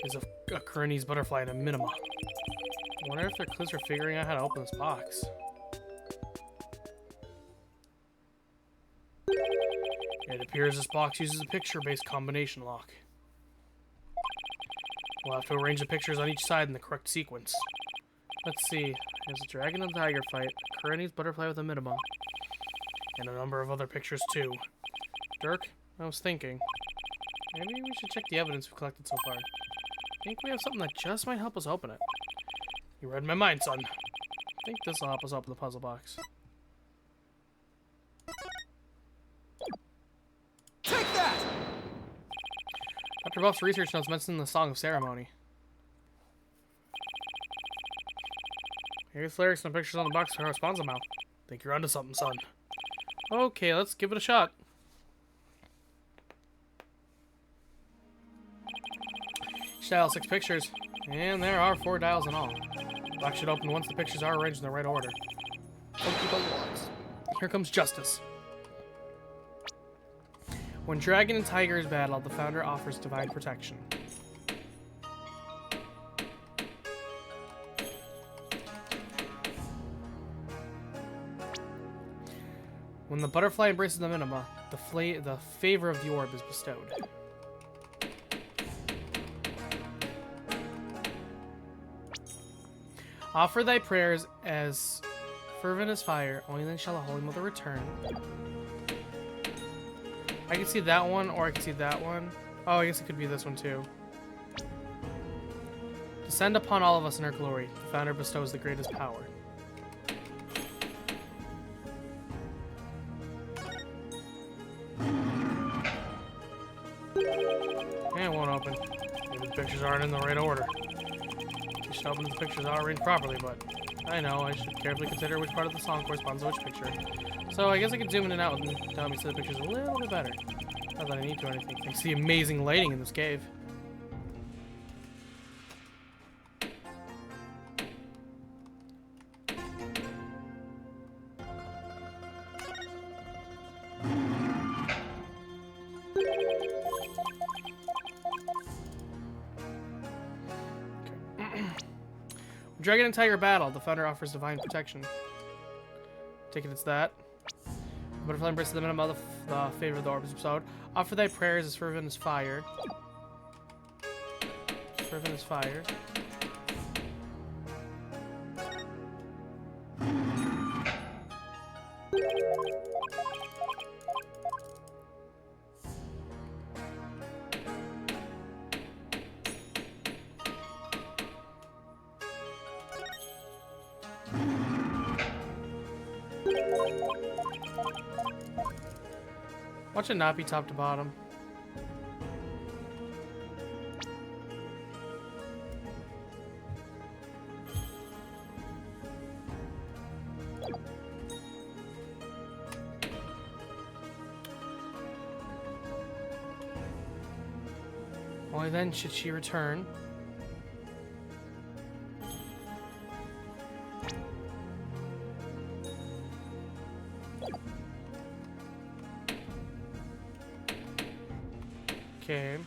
is a Cronese butterfly and a minima. I wonder if they're clues for figuring out how to open this box. It appears this box uses a picture-based combination lock. We'll have to arrange the pictures on each side in the correct sequence. Let's see. There's a dragon and a tiger fight, a Cronese butterfly with a minima, and a number of other pictures too. Dirk, I was thinking, maybe we should check the evidence we've collected so far. I think we have something that just might help us open it. You read my mind, son. I think this will help us open the puzzle box. Take that! Dr. Buff's research notes mention the Song of Ceremony. Here's lyrics and pictures on the box correspond somehow. Think you're onto something, son. Okay, let's give it a shot. Each dial 6 pictures, and there are 4 dials in all. The box should open once the pictures are arranged in the right order. Here comes justice. When dragon and tiger is battled, the founder offers divine protection. When the butterfly embraces the minima, the favor of the orb is bestowed. Offer thy prayers as fervent as fire, only then shall the Holy Mother return. I can see that one, or I can see that one. Oh, I guess it could be this one too. Descend upon all of us in her glory. The founder bestows the greatest power. Yeah, it won't open. Maybe the pictures aren't in the right order. I should open the pictures are arranged properly, but I know I should carefully consider which part of the song corresponds to which picture. So I guess I could zoom in and out and tell me to the pictures a little bit better. Not that I need to or anything. Thanks to the amazing lighting in this cave. Dragon and Tiger battle. The founder offers divine protection. Take it it's that. Butterfly embraces the minimum of the favor of the orb is bestowed. Offer thy prayers as fervent as fire. Fervent as fire. Watch it not be top to bottom. Only then should she return. Okay.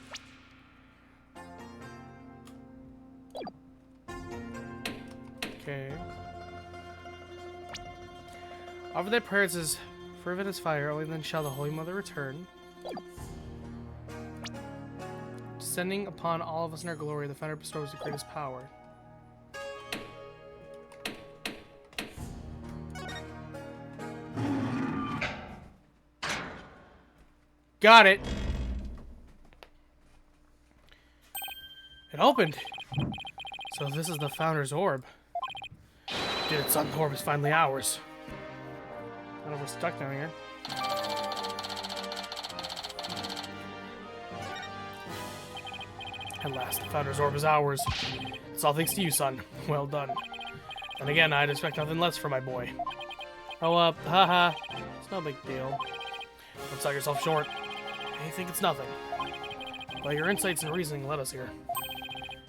Okay. Offer their prayers as fervent as fire, only then shall the Holy Mother return. Descending upon all of us in her glory, the Founder bestows the greatest power. Got it! It opened! So this is the Founder's orb. Did it, son? The orb is finally ours. I don't know if we're stuck down here. At last, the Founder's orb is ours. It's all thanks to you, son. Well done. And again, I'd expect nothing less from my boy. Oh, haha. It's no big deal. Don't sell yourself short. You think it's nothing. But your insights and reasoning led us here.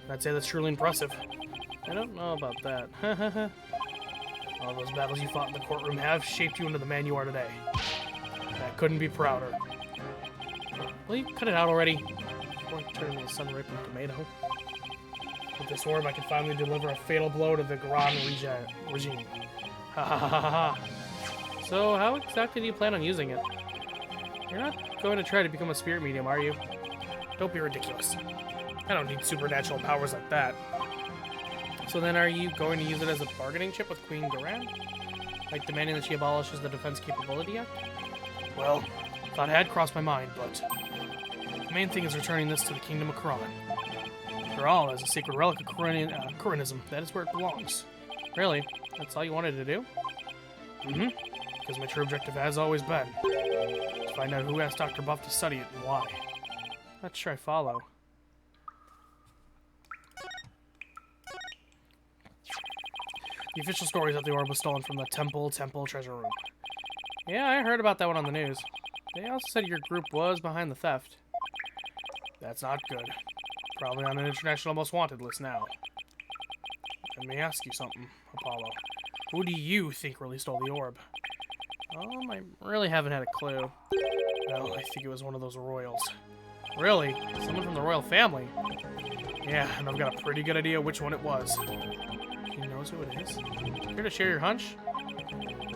I'd say that's truly impressive. I don't know about that. All those battles you fought in the courtroom have shaped you into the man you are today. I couldn't be prouder. Will you cut it out already? Before I turn into a sun-ripened tomato. With this orb, I can finally deliver a fatal blow to the Garan regime. Ha ha ha ha ha. So, how exactly do you plan on using it? You're not going to try to become a spirit medium, are you? Don't be ridiculous. I don't need supernatural powers like that. So then are you going to use it as a bargaining chip with Queen Garan? Like demanding that she abolishes the Defense Capability Act? Well, thought had crossed my mind, but the main thing is returning this to the Kingdom of Karan. After all, as a sacred relic of Karanism, that is where it belongs. Really? That's all you wanted to do? Mm-hmm. Because my true objective has always been to find out who asked Dr. Buff to study it and why. Not sure I follow. The official story is that the orb was stolen from the temple treasure room. Yeah, I heard about that one on the news. They also said your group was behind the theft. That's not good. Probably on an international most wanted list now. Let me ask you something, Apollo. Who do you think really stole the orb? I really haven't had a clue. Well, I think it was one of those royals. Really? Someone from the royal family? Yeah, and I've got a pretty good idea which one it was. He knows who it is? Care to share your hunch?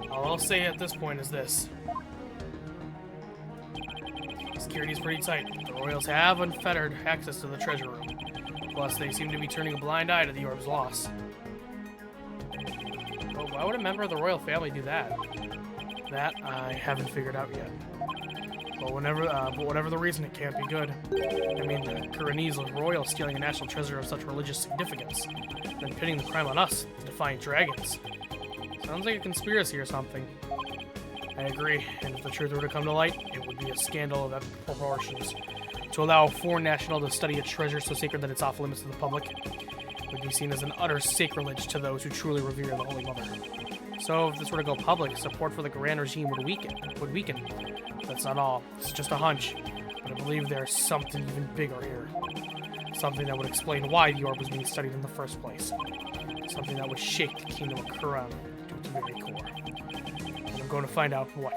All I'll say at this point is this. Security's pretty tight. The royals have unfettered access to the treasure room. Plus, they seem to be turning a blind eye to the orb's loss. But why would a member of the royal family do that? That I haven't figured out yet. But whatever the reason, it can't be good. I mean, the Kuranese royal stealing a national treasure of such religious significance, then pitting the crime on us, the defiant dragons. Sounds like a conspiracy or something. I agree, and if the truth were to come to light, it would be a scandal of epic proportions. To allow a foreign national to study a treasure so sacred that it's off limits to the public would be seen as an utter sacrilege to those who truly revere the Holy Mother. So, if this were to go public, support for the Grand Regime would weaken. That's not all. It's just a hunch. But I believe there's something even bigger here. Something that would explain why the orb was being studied in the first place. Something that would shake the Kingdom of Karan to its very core. And I'm going to find out what.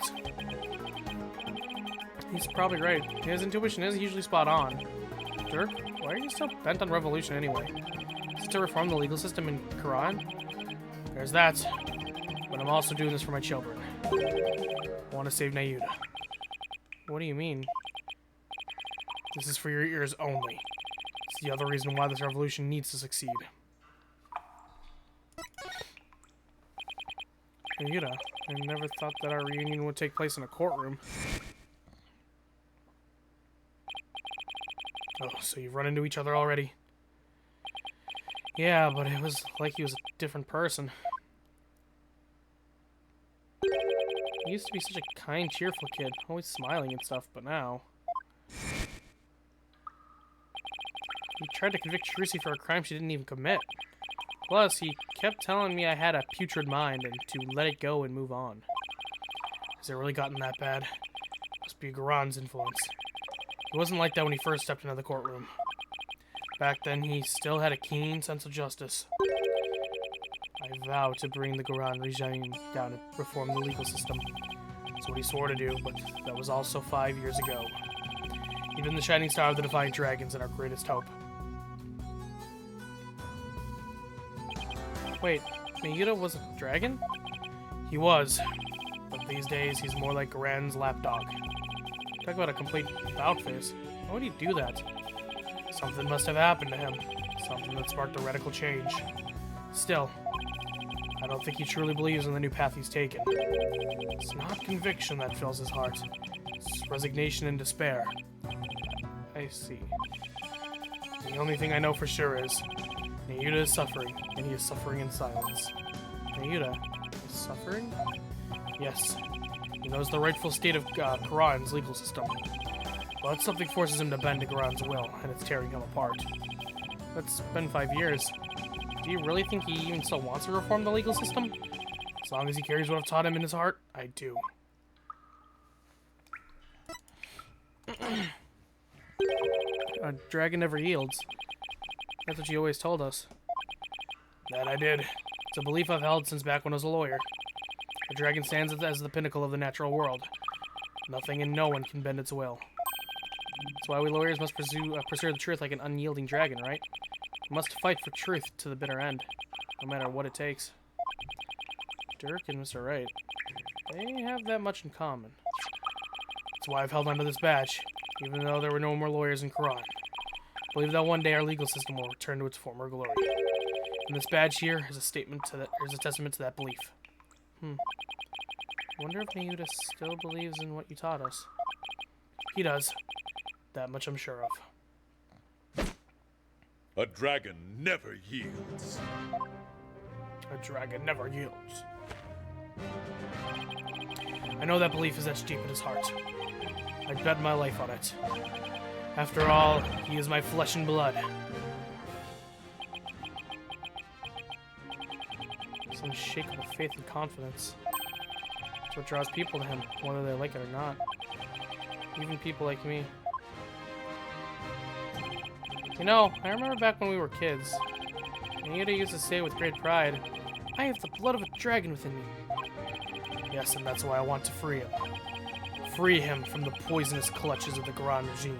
He's probably right. His intuition is usually spot on. Dirk, why are you so bent on revolution anyway? Is it to reform the legal system in Karan? There's that. But I'm also doing this for my children. I want to save Nayuda. What do you mean? This is for your ears only. It's the other reason why this revolution needs to succeed. Yuta, I never thought that our reunion would take place in a courtroom. Oh, so you've run into each other already? Yeah, but it was like he was a different person. He used to be such a kind, cheerful kid, always smiling and stuff, but now... He tried to convict Trucy for a crime she didn't even commit. Plus, he kept telling me I had a putrid mind and to let it go and move on. Has it really gotten that bad? Must be Garon's influence. He wasn't like that when he first stepped into the courtroom. Back then, he still had a keen sense of justice. I vow to bring the Garon regime down and reform the legal system. That's what he swore to do, but that was also 5 years ago. Even the shining star of the Defiant Dragons and our greatest hope. Wait, Mayuta was a dragon? He was, but these days he's more like Garen's lapdog. Talk about a complete about-face. Why would he do that? Something must have happened to him. Something that sparked a radical change. Still, I don't think he truly believes in the new path he's taken. It's not conviction that fills his heart. It's resignation and despair. I see. The only thing I know for sure is Mayuta is suffering, and he is suffering in silence. Mayuta is suffering? Yes. He knows the rightful state of Garon's legal system. But something forces him to bend to Garon's will, and it's tearing him apart. That's been 5 years. Do you really think he even still wants to reform the legal system? As long as he carries what I've taught him in his heart, I do. A dragon never yields. That's what you always told us. That I did. It's a belief I've held since back when I was a lawyer. A dragon stands as the pinnacle of the natural world. Nothing and no one can bend its will. That's why we lawyers must pursue the truth like an unyielding dragon, right? We must fight for truth to the bitter end, no matter what it takes. Dirk and Mr. Wright, they have that much in common. That's why I've held onto this badge, even though there were no more lawyers in Quran. I believe that one day our legal system will return to its former glory. And this badge here is a statement to that, is a testament to that belief. I wonder if Mayuta still believes in what you taught us. He does. That much I'm sure of. A dragon never yields. A dragon never yields. I know that belief is etched deep in his heart. I'd bet my life on it. After all, he is my flesh and blood. It's unshakable faith and confidence. It's what draws people to him, whether they like it or not. Even people like me. You know, I remember back when we were kids. Mayuta used to say with great pride, "I have the blood of a dragon within me." Yes, and that's why I want to free him. Free him from the poisonous clutches of the Garon regime.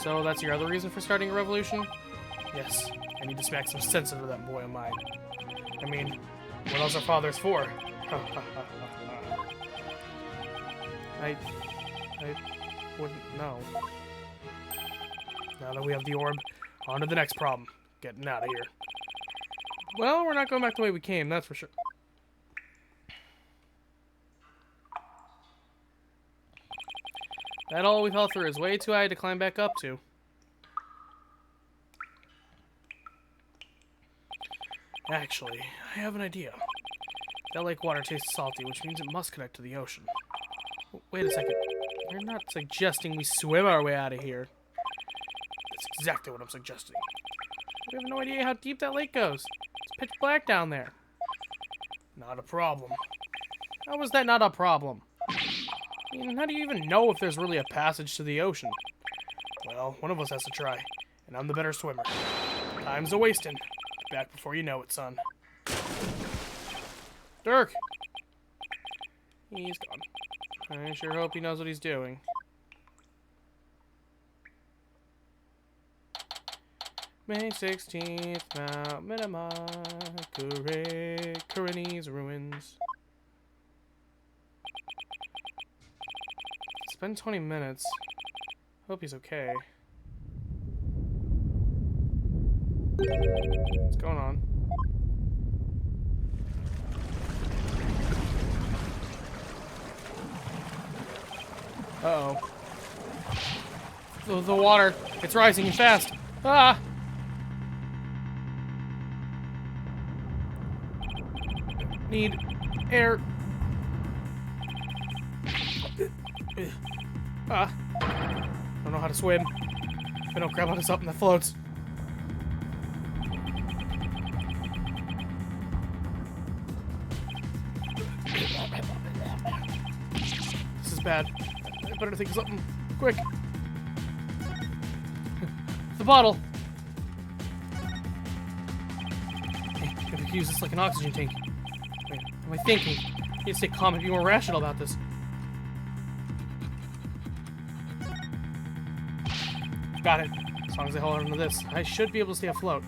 So that's your other reason for starting a revolution? Yes, I need to smack some sense into that boy of mine. I mean, what else are fathers for? I wouldn't know. Now that we have the orb, on to the next problem. Getting out of here. Well, we're not going back the way we came, that's for sure. That all we fell through is way too high to climb back up to. Actually, I have an idea. That lake water tastes salty, which means it must connect to the ocean. Wait a second. You're not suggesting we swim our way out of here. That's exactly what I'm suggesting. We have no idea how deep that lake goes. It's pitch black down there. Not a problem. How is that not a problem? I mean, how do you even know if there's really a passage to the ocean? Well, one of us has to try, and I'm the better swimmer. Time's a-wasting. Back before you know it, son. Dirk! He's gone. I sure hope he knows what he's doing. May 16th, Mount Minima, Kureni's ruins. It's been 20 minutes. Hope he's okay. What's going on? Uh-oh. The water. It's rising fast. Ah! Need air. Ah. Don't know how to swim. If I don't grab onto something that floats. This is bad. I better think of something quick. The bottle. Okay, gotta use this like an oxygen tank. Wait, what am I thinking? I need to stay calm and be more rational about this. Got it. As long as I hold on to this, I should be able to stay afloat.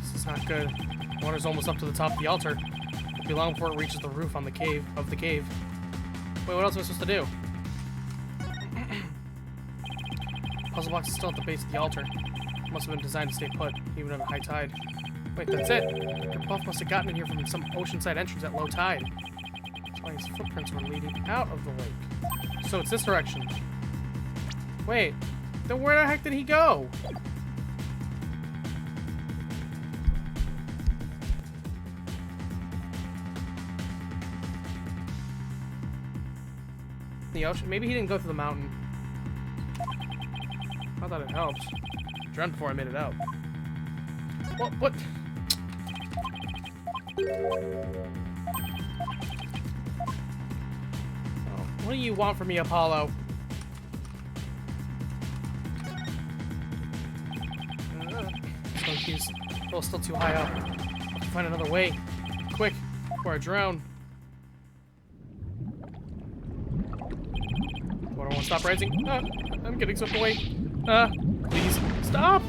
This is not good. Water's almost up to the top of the altar. It'll be long before it reaches the roof on the cave. Wait, what else am I supposed to do? Puzzle box is still at the base of the altar. It must have been designed to stay put, even at a high tide. Wait, that's it. The buff must have gotten in here from some oceanside entrance at low tide. His footprints were leading out of the lake. So it's this direction. Wait, then where the heck did he go? The ocean? Maybe he didn't go through the mountain. Not that it helps. I drowned before I made it out. What? What do you want from me, Apollo? He's still too high up. I'll find another way. Quick, before I drown. I don't want to stop rising. I'm getting swept away. Please, stop!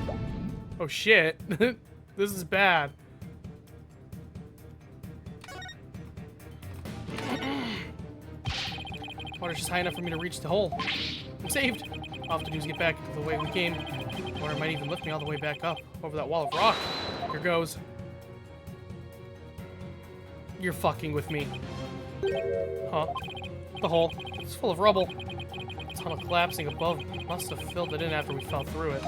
Oh shit. This is bad. Water's just high enough for me to reach the hole. I'm saved. All I have to do is get back to the way we came. Water might even lift me all the way back up over that wall of rock. Here goes. You're fucking with me. Huh? The hole. It's full of rubble. The tunnel collapsing above must have filled it in after we fell through it.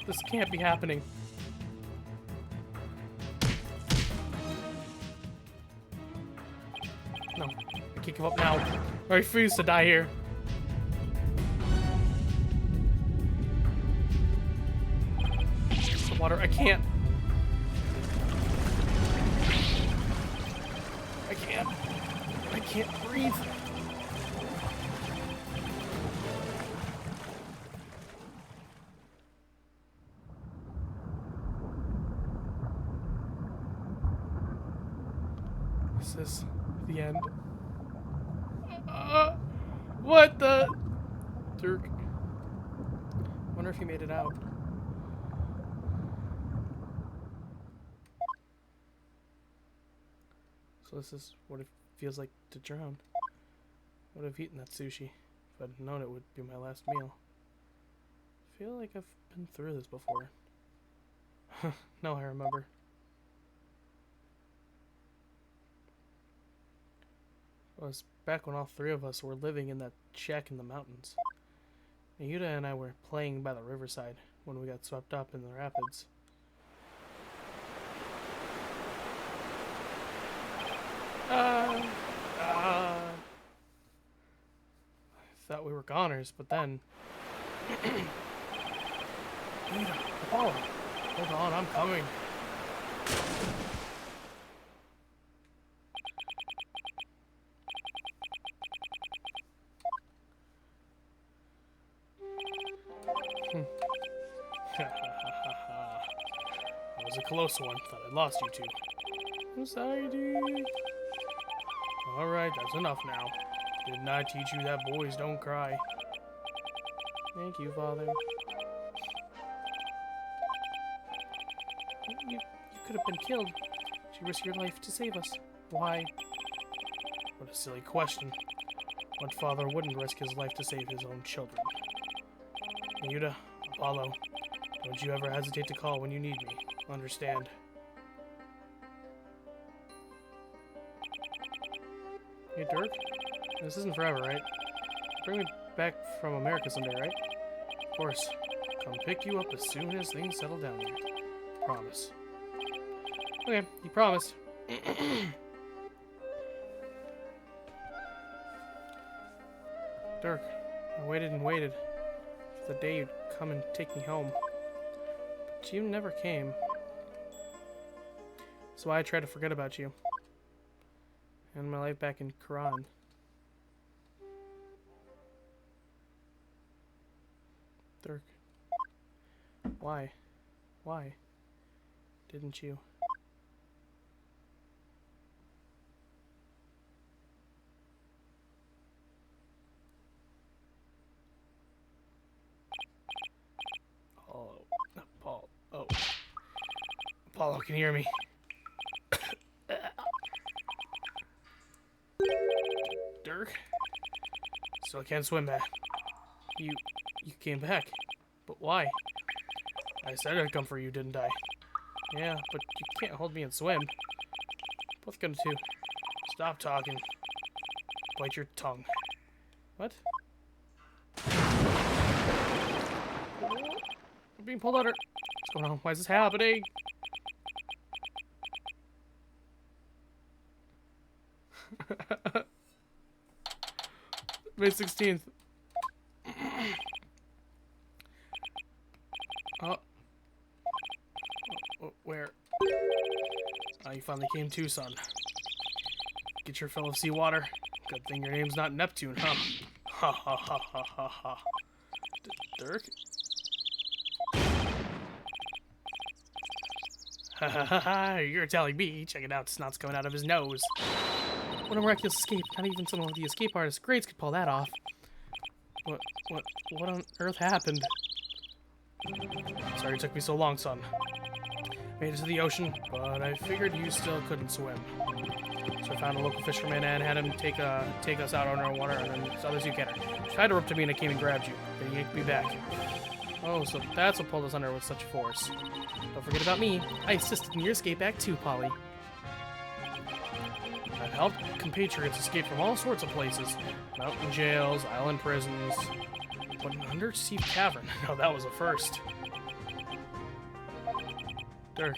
This can't be happening. No, I can't give up now. I refuse to die here. The water, I can't. I can't breathe. This is the end. What the? Dirk. Wonder if he made it out. So this is what it feels like to drown. I would have eaten that sushi if I'd known it would be my last meal. I feel like I've been through this before. No, I remember. It was back when all three of us were living in that shack in the mountains. Yuta and I were playing by the riverside when we got swept up in the rapids. I thought we were goners, but then... Yuta, Apollo, hold on, I'm coming. That was a close one. Thought I lost you two. I'm sorry, dude. Alright, that's enough now. Didn't I teach you that boys don't cry? Thank you, Father. You could have been killed. You risked your life to save us. Why? What a silly question. What father wouldn't risk his life to save his own children? Yuta, Apollo, don't you ever hesitate to call when you need me. Understand? Hey, Dirk? This isn't forever, right? Bring me back from America someday, right? Of course. Come pick you up as soon as things settle down there. Promise. Okay, you promised. Dirk, I waited and waited for the day you'd come and take me home. But you never came. That's why I tried to forget about you. And my life back in Quran. Dirk. Why? Why? Didn't you? Oh. Apollo can hear me. Dirk? Still can't swim back. You came back. But why? I said I'd come for you, didn't I? Yeah, but you can't hold me and swim. Both gonna do. Stop talking. Bite your tongue. What? I'm being pulled under. What's going on? Why is this happening? May 16th. Where? Oh, you finally came too, son. Get your fill of seawater. Good thing your name's not Neptune, huh? Ha ha ha ha ha ha. Dirk? Ha ha ha ha, you're telling me. Check it out, snot's coming out of his nose. What a miraculous escape. Not even some of the escape artist's grades could pull that off. What on earth happened? Sorry it took me so long, son. Made it to the ocean, but I figured you still couldn't swim. So I found a local fisherman and had him take us out on our water, and then others you get her. She tied her up to me and I came and grabbed you. Then you yanked me back. Oh, so that's what pulled us under with such force. Don't forget about me. I assisted in your escape back too, Polly. I've helped compatriots escape from all sorts of places. Mountain jails, island prisons. But an undersea cavern? No, that was a first. Dirk,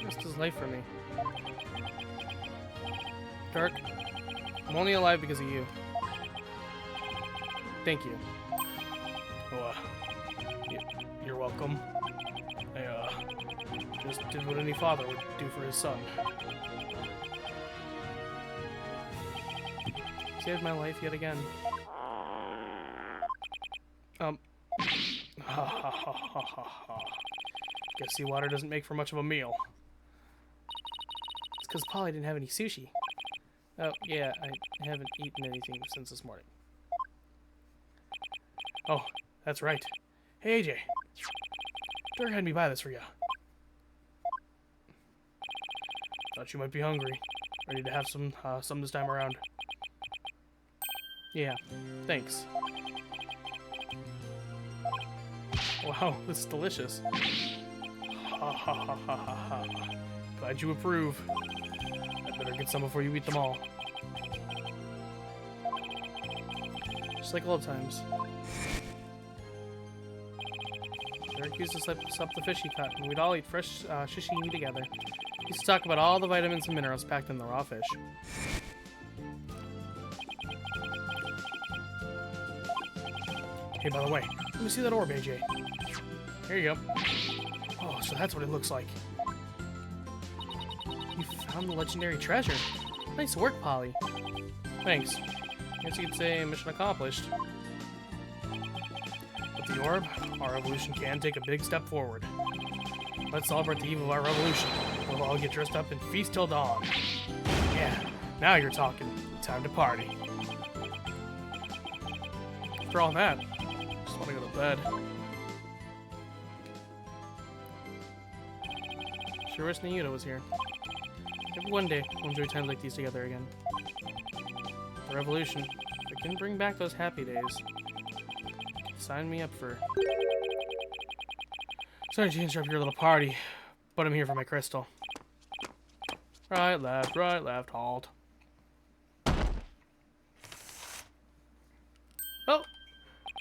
risked his life for me. Dirk, I'm only alive because of you. Thank you. Oh, you're welcome. I, just did what any father would do for his son. Saved my life yet again. Ha ha ha ha ha ha. Guess seawater doesn't make for much of a meal. It's because Polly didn't have any sushi. Oh, yeah, I haven't eaten anything since this morning. Oh, that's right. Hey, AJ. Dirk had me buy this for you. Thought you might be hungry. Ready to have some this time around. Yeah, thanks. Wow, this is delicious. Ha ha ha ha ha ha. Glad you approve. I'd better get some before you eat them all. Just like old times. Derek used to slip the fish he caught, and we'd all eat fresh sashimi together. He used to talk about all the vitamins and minerals packed in the raw fish. Hey, by the way, let me see that orb, AJ. Here you go. Oh, so that's what it looks like. You found the legendary treasure. Nice work, Polly. Thanks. Guess you could say mission accomplished. With the orb, our revolution can take a big step forward. Let's celebrate the eve of our revolution. We'll all get dressed up and feast till dawn. Yeah, now you're talking. Time to party. After all that, just want to go to bed. Sure wish Yuta was here. Maybe one day we'll enjoy times like these together again. The revolution. If it can bring back those happy days. Sign me up for... Sorry to interrupt your little party, but I'm here for my crystal. Right, left, halt. Oh!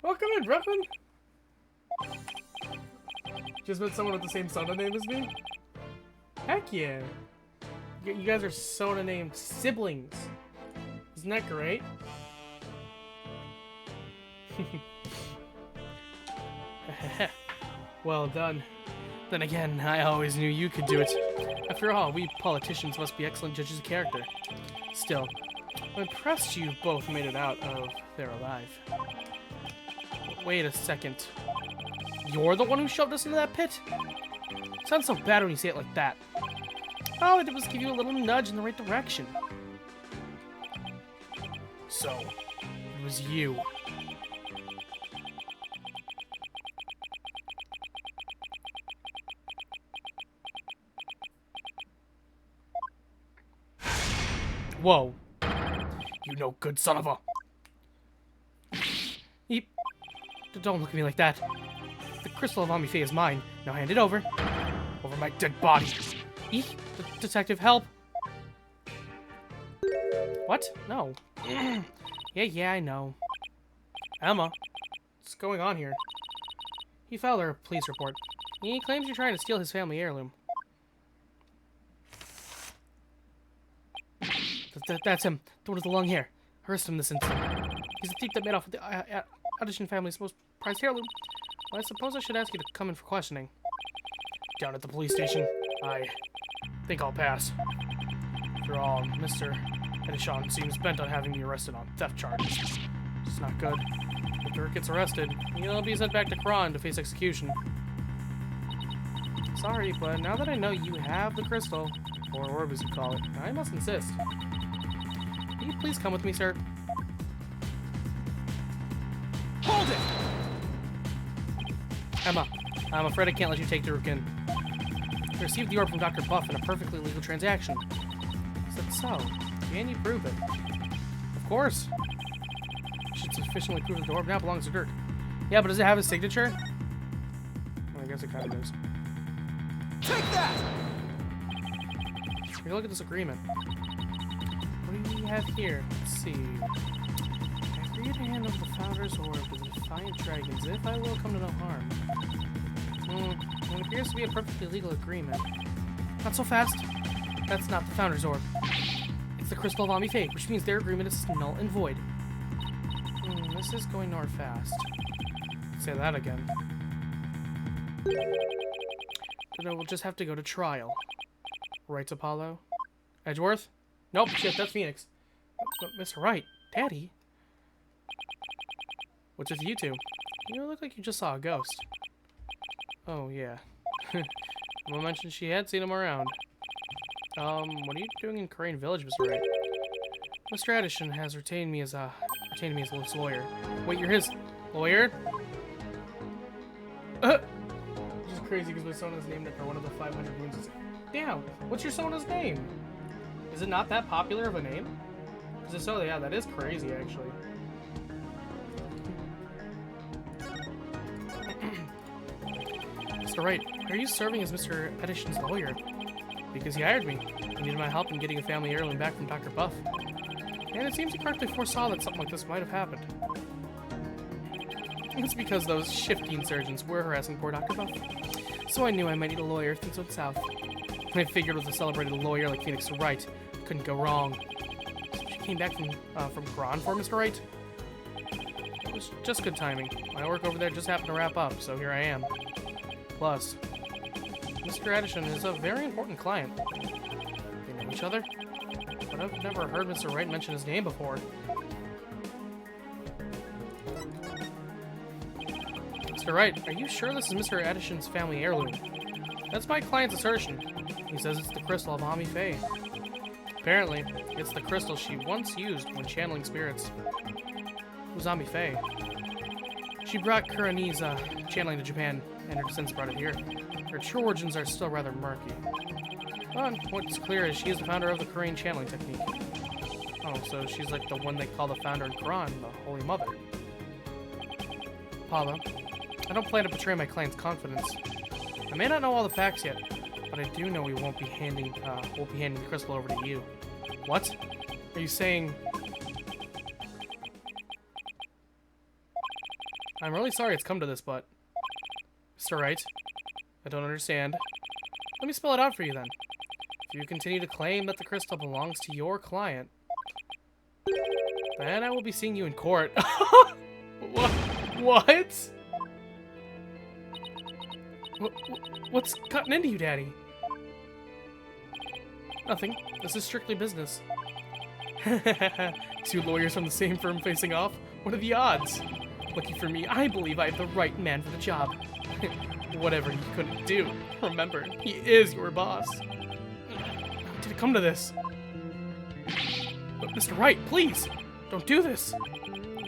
Welcome in, Brooklyn! Just met someone with the same Sona name as me? Heck yeah! You guys are Sona named siblings. Isn't that great? Well done. Then again, I always knew you could do it. After all, we politicians must be excellent judges of character. Still, I'm impressed you both made it out of there alive. Wait a second. You're the one who shoved us into that pit? Sounds so bad when you say it like that. All I did was give you a little nudge in the right direction. So, it was you. Whoa. You no good son of a... Eep. Don't look at me like that. The crystal of Amifei is mine. Now hand it over. Over my dead body. Eek. Detective, help. What? No. Yeah, I know. Emma. What's going on here? He filed a police report. He claims you're trying to steal his family heirloom. That's him. The one with the long hair. Arrest him this instant. He's the thief that made off with the audition family's most prized heirloom. Well, I suppose I should ask you to come in for questioning. Down at the police station. I think I'll pass. After all, Mr. Edishon seems bent on having me arrested on theft charges. It's not good. If Dirk gets arrested, he'll be sent back to Kron to face execution. Sorry, but now that I know you have the crystal, or orb as you call it, I must insist. Will you please come with me, sir? Hold it! Emma, I'm afraid I can't let you take Dirk in. I received the orb from Dr. Buff in a perfectly legal transaction. Is that so? Can you prove it? Of course. You should sufficiently prove that the orb now belongs to Dirk. Yeah, but does it have his signature? Well, I guess it kind of does. Take that! Take a look at this agreement. What do we have here? Let's see. I agree to hand over the Founder's Orb to the Defiant Dragons if I will come to no harm. It appears to be a perfectly legal agreement. Not so fast. That's not the Founder's Orb. It's the Crystal of Amifei, which means their agreement is null and void. This is going nowhere fast. Say that again. Then we'll just have to go to trial. Right, Apollo? Edgeworth? Nope, shit, that's Phoenix. But Mr. Wright, Daddy? What's with you two? You look like you just saw a ghost. Oh, yeah. Emma mentioned she had seen him around. What are you doing in Crane Village, Mr. Wright? Mr. Addison has retained me as his lawyer. Wait, you're his lawyer? Which is crazy because my Sona's named after one of the 500 moons. Damn, what's your Sona's name? Is it not that popular of a name? Is it so? Yeah, that is crazy, actually. Mr. Wright, are you serving as Mr. Edison's lawyer? Because he hired me. He needed my help in getting a family heirloom back from Dr. Buff. And it seems he correctly foresaw that something like this might have happened. It's because those shifty insurgents were harassing poor Dr. Buff. So I knew I might need a lawyer if things went south. I figured with a celebrated lawyer like Phoenix Wright, couldn't go wrong. She came back from Kron for Mr. Wright. It was just good timing. My work over there just happened to wrap up, so here I am. Plus, Mr. Addison is a very important client. They know each other, but I've never heard Mr. Wright mention his name before. Mr. Wright, are you sure this is Mr. Addison's family heirloom? That's my client's assertion. He says it's the crystal of Amifei. Apparently, it's the crystal she once used when channeling spirits. Who's Amifei? She brought Kurani's channeling to Japan, and her descendants brought it here. Her true origins are still rather murky. But what's clear is she is the founder of the Korean channeling technique. Oh, so she's like the one they call the founder in Quran, the Holy Mother. Apollo, I don't plan to betray my client's confidence. I may not know all the facts yet, but I do know we won't be handing the crystal over to you. What? Are you saying... I'm really sorry it's come to this, but... Mr. Wright, I don't understand. Let me spell it out for you then. If you continue to claim that the crystal belongs to your client, then I will be seeing you in court. What? What's gotten into you, Daddy? Nothing. This is strictly business. Two lawyers from the same firm facing off? What are the odds? Lucky for me, I believe I have the right man for the job. Whatever you couldn't do, remember, he is your boss. How did it come to this? But Mr. Wright, please, don't do this.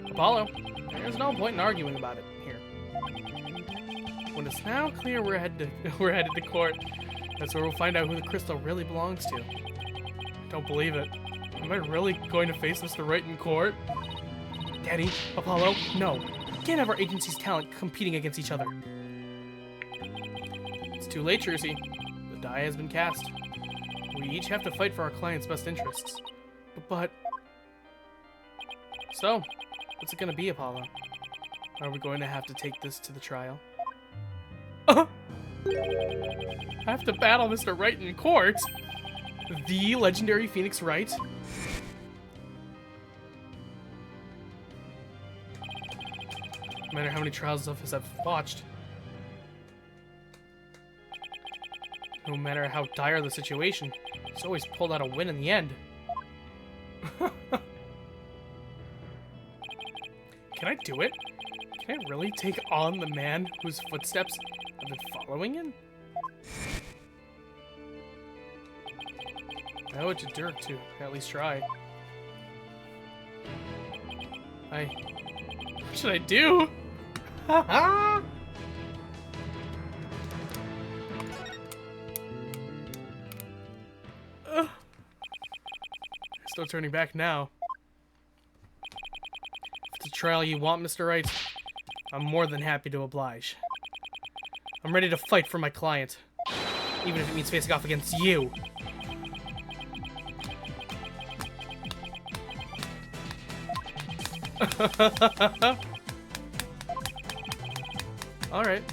Apollo, there's no point in arguing about it here. When it's now clear we're headed to court, that's where we'll find out who the crystal really belongs to. I don't believe it. Am I really going to face Mr. Wright in court? Daddy, Apollo, no. We can't have our agency's talent competing against each other. It's too late, Trucy. The die has been cast. We each have to fight for our client's best interests. But... So, what's it gonna be, Apollo? Are we going to have to take this to the trial? I have to battle Mr. Wright in court? The legendary Phoenix Wright? No matter how many trials of his I've watched, no matter how dire the situation, he's always pulled out a win in the end. Can I do it? Can I really take on the man whose footsteps I've been following in? I owe it to Dirk to at least try. What should I do? There's no turning back now. If it's a trial you want, Mr. Wright, I'm more than happy to oblige. I'm ready to fight for my client, even if it means facing off against you. Alright.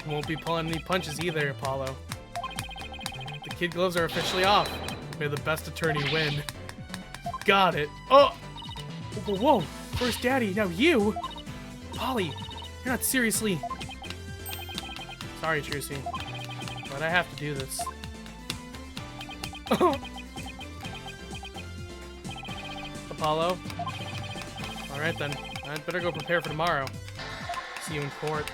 Won't be pulling any punches either, Apollo. The kid gloves are officially off. May the best attorney win. Got it. Oh! Whoa, whoa. First Daddy, now you? Polly, you're not seriously... Sorry, Trucy. But I have to do this. Apollo? Alright then. I'd better go prepare for tomorrow. See you in court.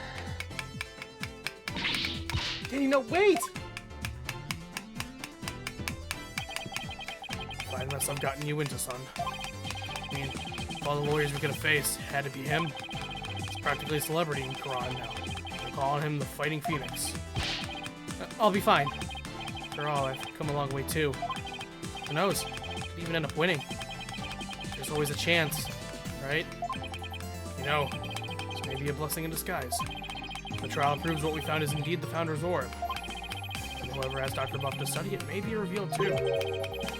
Danny, no, wait! Fine mess I've gotten you into, son. I mean, all the lawyers we're gonna face had to be him. He's practically a celebrity in Quran now. They're calling him the Fighting Phoenix. I'll be fine. After all, I've come a long way too. Who knows? Could even end up winning. There's always a chance, right? You know, it's maybe a blessing in disguise. The trial proves what we found is indeed the Founder's Orb. And whoever has Dr. Buff to study it may be revealed too.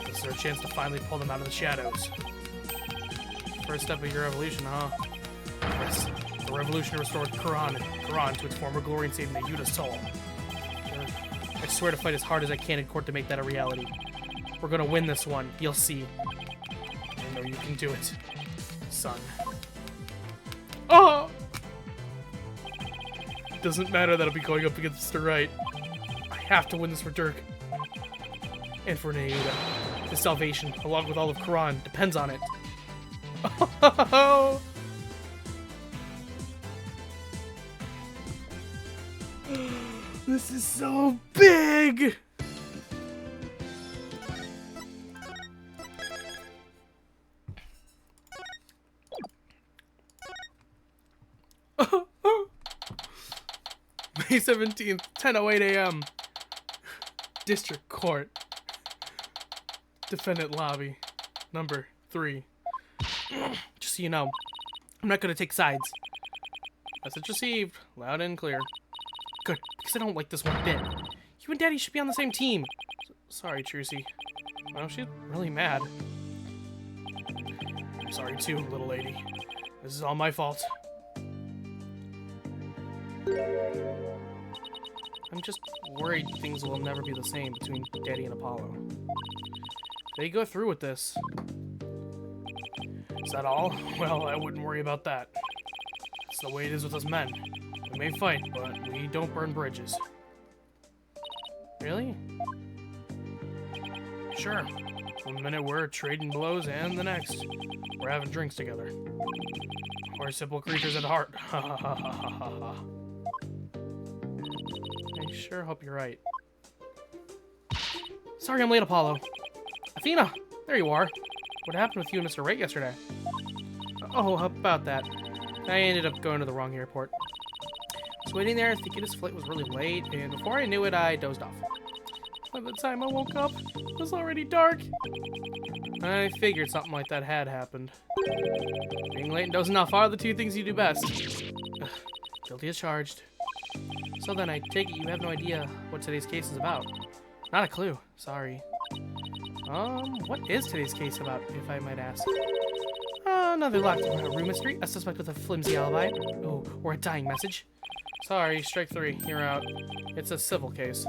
Is there a chance to finally pull them out of the shadows? First step of your evolution, huh? Yes. The revolution restored Quran to its former glory and saving the Yuta soul. I swear to fight as hard as I can in court to make that a reality. We're gonna win this one. You'll see. I know you can do it, son. Oh! Doesn't matter that I'll be going up against Mr. Wright. I have to win this for Dirk. And for Nayuda. His salvation, along with all of Quran, depends on it. Oh! This is so big! May 17th, 10:08 a.m. District Court. Defendant lobby. number 3. Just so you know, I'm not gonna take sides. Message received, loud and clear. Good, because I don't like this one bit. You and Daddy should be on the same team. Sorry, Trucy. Well, she's really mad. I'm sorry too, little lady. This is all my fault. I'm just worried things will never be the same between Daddy and Apollo. If they go through with this. Is that all? Well, I wouldn't worry about that. It's the way it is with us men. We may fight, but we don't burn bridges. Really? Sure. One minute we're trading blows, and the next, we're having drinks together. We're simple creatures at heart. Ha ha ha ha ha ha. I sure hope you're right. Sorry I'm late, Apollo. Athena! There you are. What happened with you and Mr. Wright yesterday? Oh, how about that? I ended up going to the wrong airport. I was waiting there thinking his flight was really late, and before I knew it, I dozed off. By the time I woke up, it was already dark. I figured something like that had happened. Being late and dozing off are the two things you do best. Ugh, guilty as charged. So then I take it you have no idea what today's case is about. Not a clue. Sorry. What is today's case about, if I might ask? Another locked room mystery, a suspect with a flimsy alibi, oh, or a dying message. Sorry, strike 3, you're out. It's a civil case.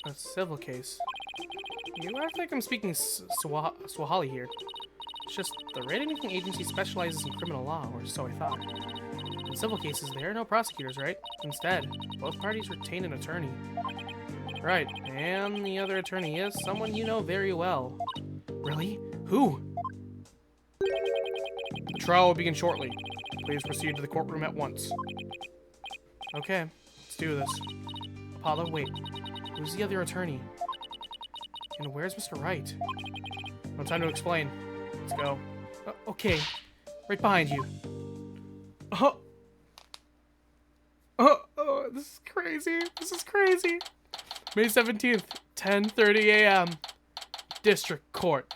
A civil case? You act like I'm speaking Swahili here. It's just the rating agency specializes in criminal law, or so I thought. In civil cases, there are no prosecutors, right? Instead, both parties retain an attorney. Right, and the other attorney is someone you know very well. Really? Who? The trial will begin shortly. Please proceed to the courtroom at once. Okay, let's do this. Apollo, wait. Who's the other attorney? And where's Mr. Wright? No time to explain. Let's go. Okay, right behind you. This is crazy. This is crazy. May 17th, 10:30 a.m. District Court.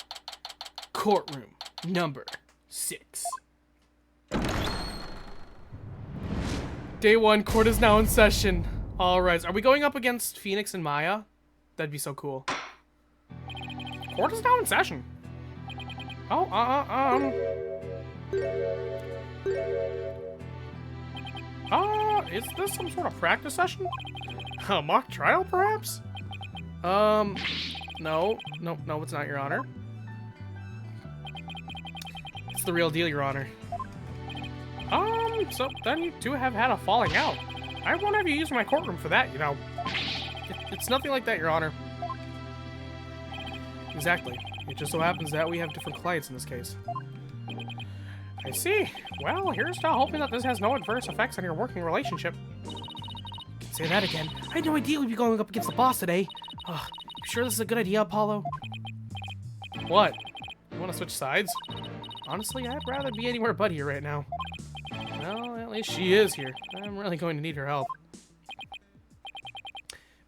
Courtroom number 6. Day 1, court is now in session. All rise. Are we going up against Phoenix and Maya? That'd be so cool. Court is now in session. Oh, is this some sort of practice session? A mock trial, perhaps? No, it's not, Your Honor. It's the real deal, Your Honor. So then you two have had a falling out. I won't have you use my courtroom for that, you know. It's nothing like that, Your Honor. Exactly. It just so happens that we have different clients in this case. I see. Well, here's to hoping that this has no adverse effects on your working relationship. Say that again. I had no idea we'd be going up against the boss today. You sure this is a good idea, Apollo? What? You want to switch sides? Honestly, I'd rather be anywhere but here right now. Well, at least she is here. I'm really going to need her help.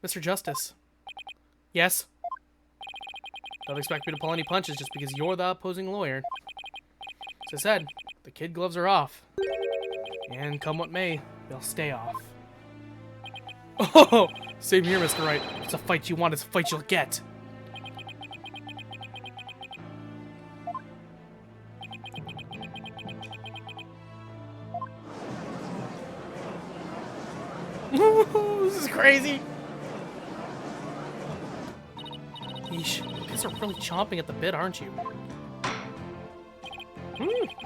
Mr. Justice. Yes? Don't expect me to pull any punches just because you're the opposing lawyer. As I said, the kid gloves are off. And come what may, they'll stay off. Oh, same here, Mr. Wright. It's a fight you want, it's a fight you'll get. This is crazy. Yeesh, you guys are really chomping at the bit, aren't you?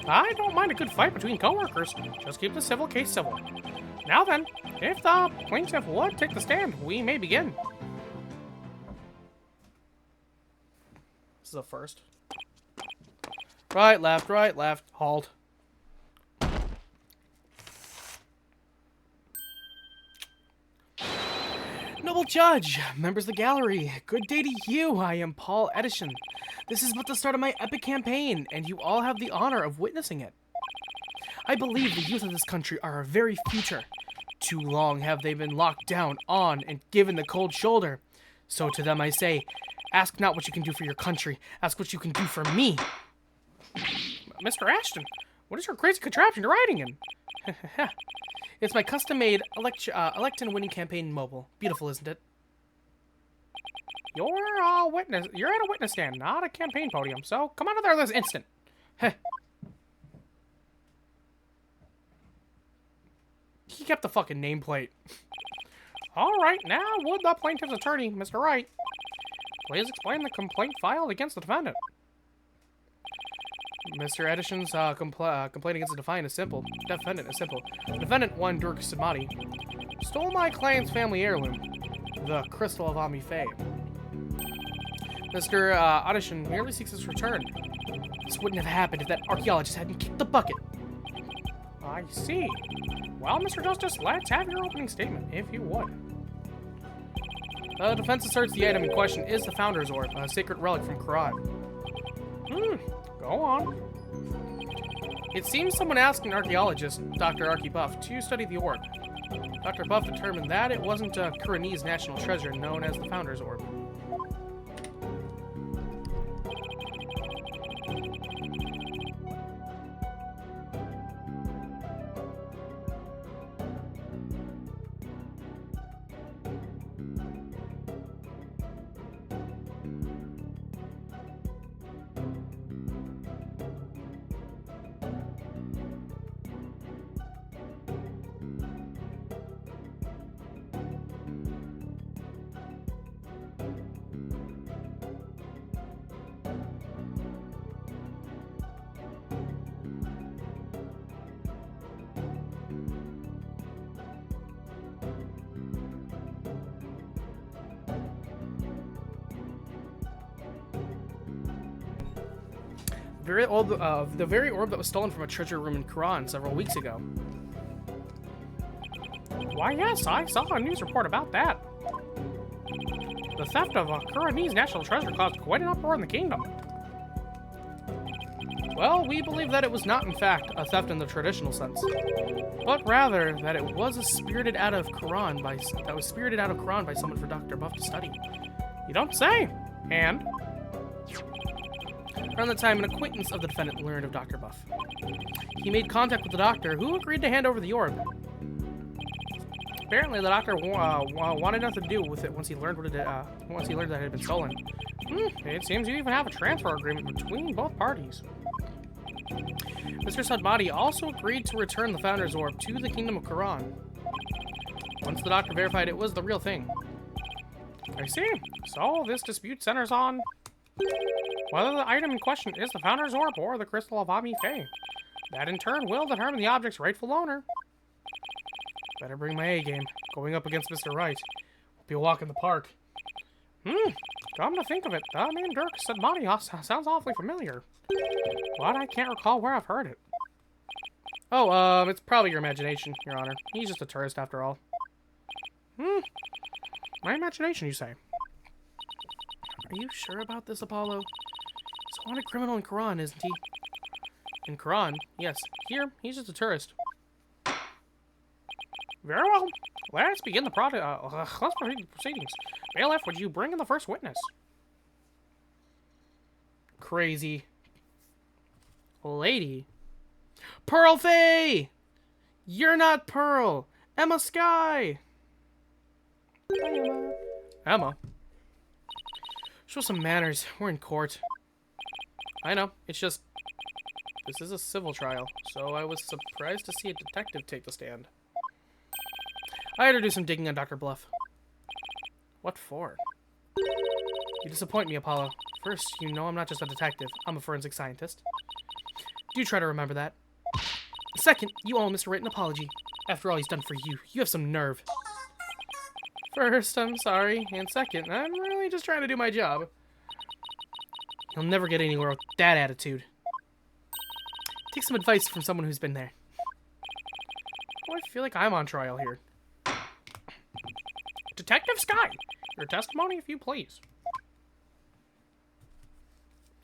I don't mind a good fight between coworkers. Just keep the civil case civil. Now then, if the plaintiff would take the stand, we may begin. This is a first. Right, left, halt. Noble Judge, members of the gallery, good day to you. I am Paul Edison. This is but the start of my epic campaign, and you all have the honor of witnessing it. I believe the youth of this country are our very future. Too long have they been locked down on and given the cold shoulder. So to them I say, Ask not what you can do for your country. Ask what you can do for me. Mr. Ashton, what is your crazy contraption you're riding in? It's my custom-made election winning campaign mobile. Beautiful, isn't it? You're a witness. You're at a witness stand, not a campaign podium. So come out of there this instant. He kept the fucking nameplate. All right, now would the plaintiff's attorney, Mr. Wright, please explain the complaint filed against the defendant? Mr. Edison's complaint against the defendant is simple. Defendant 1, Dirk Sidmati, stole my client's family heirloom, the Crystal of Ami Faye. Mr. Edison merely seeks its return. This wouldn't have happened if that archaeologist hadn't kicked the bucket. I see. Well, Mr. Justice, let's have your opening statement, if you would. The defense asserts the item in question is the Founder's Orb, a sacred relic from Quran. Go on. It seems someone asked an archaeologist, Dr. Archie Buff, to study the orb. Dr. Buff determined that it wasn't a Kuranese national treasure known as the Founder's Orb. The very orb that was stolen from a treasure room in Quran several weeks ago. Why, yes, I saw a news report about that. The theft of a Kuranese national treasure caused quite an uproar in the kingdom. Well, we believe that it was not, in fact, a theft in the traditional sense, but rather that it was spirited out of Quran by someone for Dr. Buff to study. You don't say. And around the time, an acquaintance of the defendant learned of Dr. Buff. He made contact with the doctor, who agreed to hand over the orb. Apparently, the doctor wanted nothing to do with it once he learned that it had been stolen. It seems you even have a transfer agreement between both parties. Mr. Sadmati also agreed to return the Founder's Orb to the Kingdom of Quran once the doctor verified it was the real thing. I see. So this dispute centers on whether the item in question is the Founder's Orb or the Crystal of Ami Faye. That in turn will determine the object's rightful owner. Better bring my A game. Going up against Mr. Wright will be a walk in the park. Come to think of it, the name Dirk Sadmati sounds awfully familiar. But I can't recall where I've heard it. Oh, it's probably your imagination, Your Honor. He's just a tourist after all. My imagination, you say? Are you sure about this, Apollo? He's a wanted criminal in Quran, isn't he? In Quran? Yes. Here, he's just a tourist. Very well. Let's begin the proceedings. Bailiff, would you bring in the first witness? Crazy lady. Pearl Faye! You're not Pearl! Emma Sky! Hi, Emma. Show some manners. We're in court. I know. It's just... this is a civil trial, so I was surprised to see a detective take the stand. I had to do some digging on Dr. Bluff. What for? You disappoint me, Apollo. First, you know I'm not just a detective. I'm a forensic scientist. Do try to remember that. Second, you owe Mr. Wright an apology. After all he's done for you, you have some nerve. First, I'm sorry. And second, I'm really just trying to do my job. You'll never get anywhere with that attitude. Take some advice from someone who's been there. Oh, I feel like I'm on trial here. Detective Sky, your testimony if you please.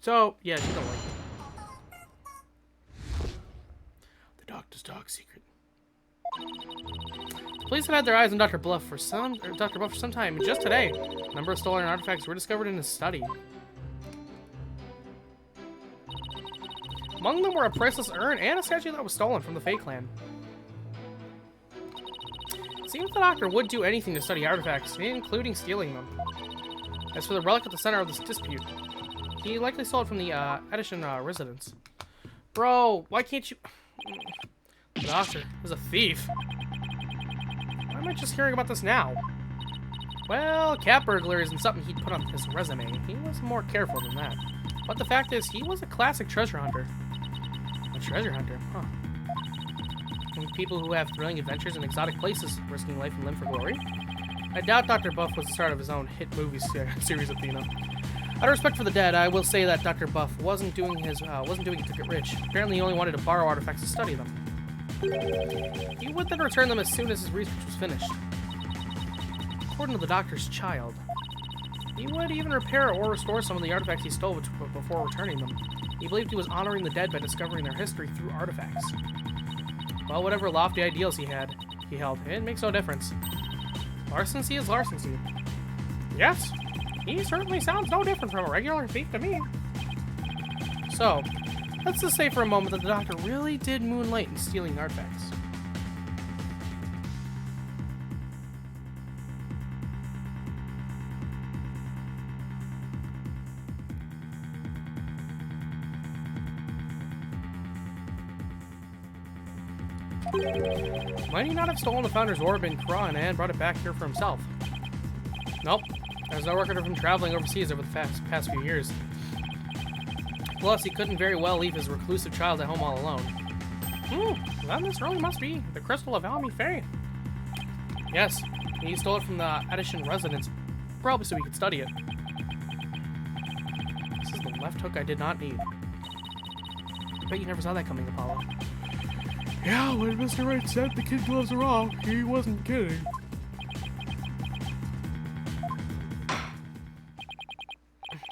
So, yeah, you don't like it. The doctor's dog secret. The Police have had their eyes on Dr. Buff for some time. Just today, a number of stolen artifacts were discovered in his study. Among them were a priceless urn and a statue that was stolen from the Fey Clan. It seems the Doctor would do anything to study artifacts, including stealing them. As for the relic at the center of this dispute, he likely stole it from the Edison residence. Bro, why can't you... The Doctor is a thief. Why am I just hearing about this now? Well, cat burglary isn't something he'd put on his resume. He was more careful than that. But the fact is, he was a classic treasure hunter. A treasure hunter, huh? And people who have thrilling adventures in exotic places, risking life and limb for glory. I doubt Dr. Buff was the start of his own hit movie series, Athena. Out of respect for the dead, I will say that Dr. Buff wasn't doing it to get rich. Apparently, he only wanted to borrow artifacts to study them. He would then return them as soon as his research was finished. According to the Doctor's child, he would even repair or restore some of the artifacts he stole before returning them. He believed he was honoring the dead by discovering their history through artifacts. Well, whatever lofty ideals he held, it makes no difference. Larceny is larceny. Yes, he certainly sounds no different from a regular thief to me. So, let's just say for a moment that the Doctor really did moonlight in stealing artifacts. Might he not have stolen the Founder's Orb in Quran and brought it back here for himself? Nope. There's no record of him traveling overseas over the past few years. Plus, he couldn't very well leave his reclusive child at home all alone. Then this really must be the Crystal of Almy Faye. Yes, he stole it from the Edison residence, probably so he could study it. This is the left hook I did not need. I bet you never saw that coming, Apollo. Yeah, when Mr. Wright said the kid gloves are off, he wasn't kidding.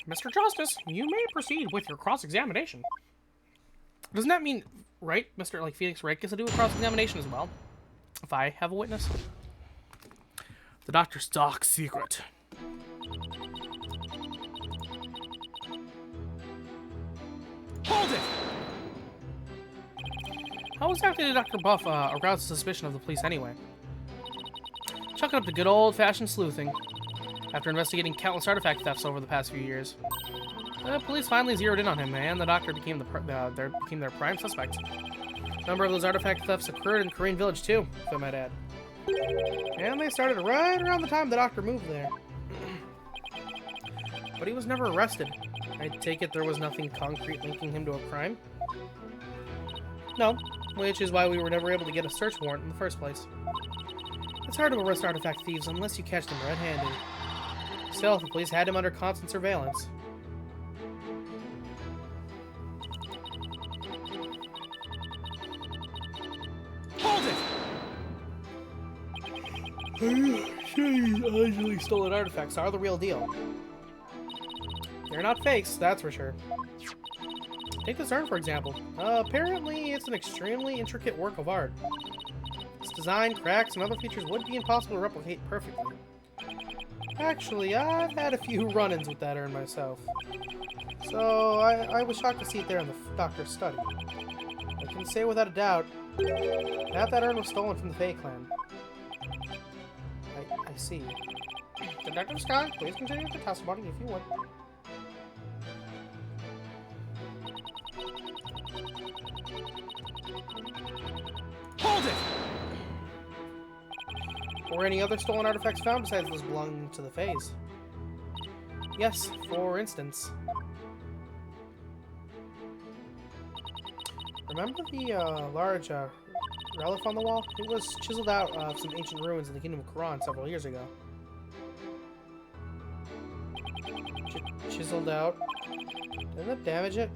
Mr. Justice, you may proceed with your cross-examination. Doesn't that mean, right, Mr. Felix Wright gets to do a cross-examination as well? If I have a witness? The Doctor's dark secret. Hold it! How exactly did Dr. Buff arouse the suspicion of the police anyway? Chuck it up to good old-fashioned sleuthing. After investigating countless artifact thefts over the past few years, the police finally zeroed in on him, and the Doctor became their prime suspect. A number of those artifact thefts occurred in Korean Village too, if I might add. And they started right around the time the Doctor moved there. But he was never arrested. I take it there was nothing concrete linking him to a crime? No, which is why we were never able to get a search warrant in the first place. It's hard to arrest artifact thieves unless you catch them red-handed. Still, the police had him under constant surveillance. Hold it! These allegedly stolen artifacts are the real deal. They're not fakes, that's for sure. Take this urn, for example. Apparently, it's an extremely intricate work of art. Its design, cracks, and other features would be impossible to replicate perfectly. Actually, I've had a few run-ins with that urn myself. So, I was shocked to see it there in the Doctor's study. I can say without a doubt that urn was stolen from the Fey Clan. I see. Detective Scott, please continue with the testimony if you would. Hold it! Or any other stolen artifacts found besides those belonging to the Fays? Yes, for instance. Remember the large relic on the wall? It was chiseled out of some ancient ruins in the Kingdom of Quran several years ago. Chiseled out? Didn't it damage it?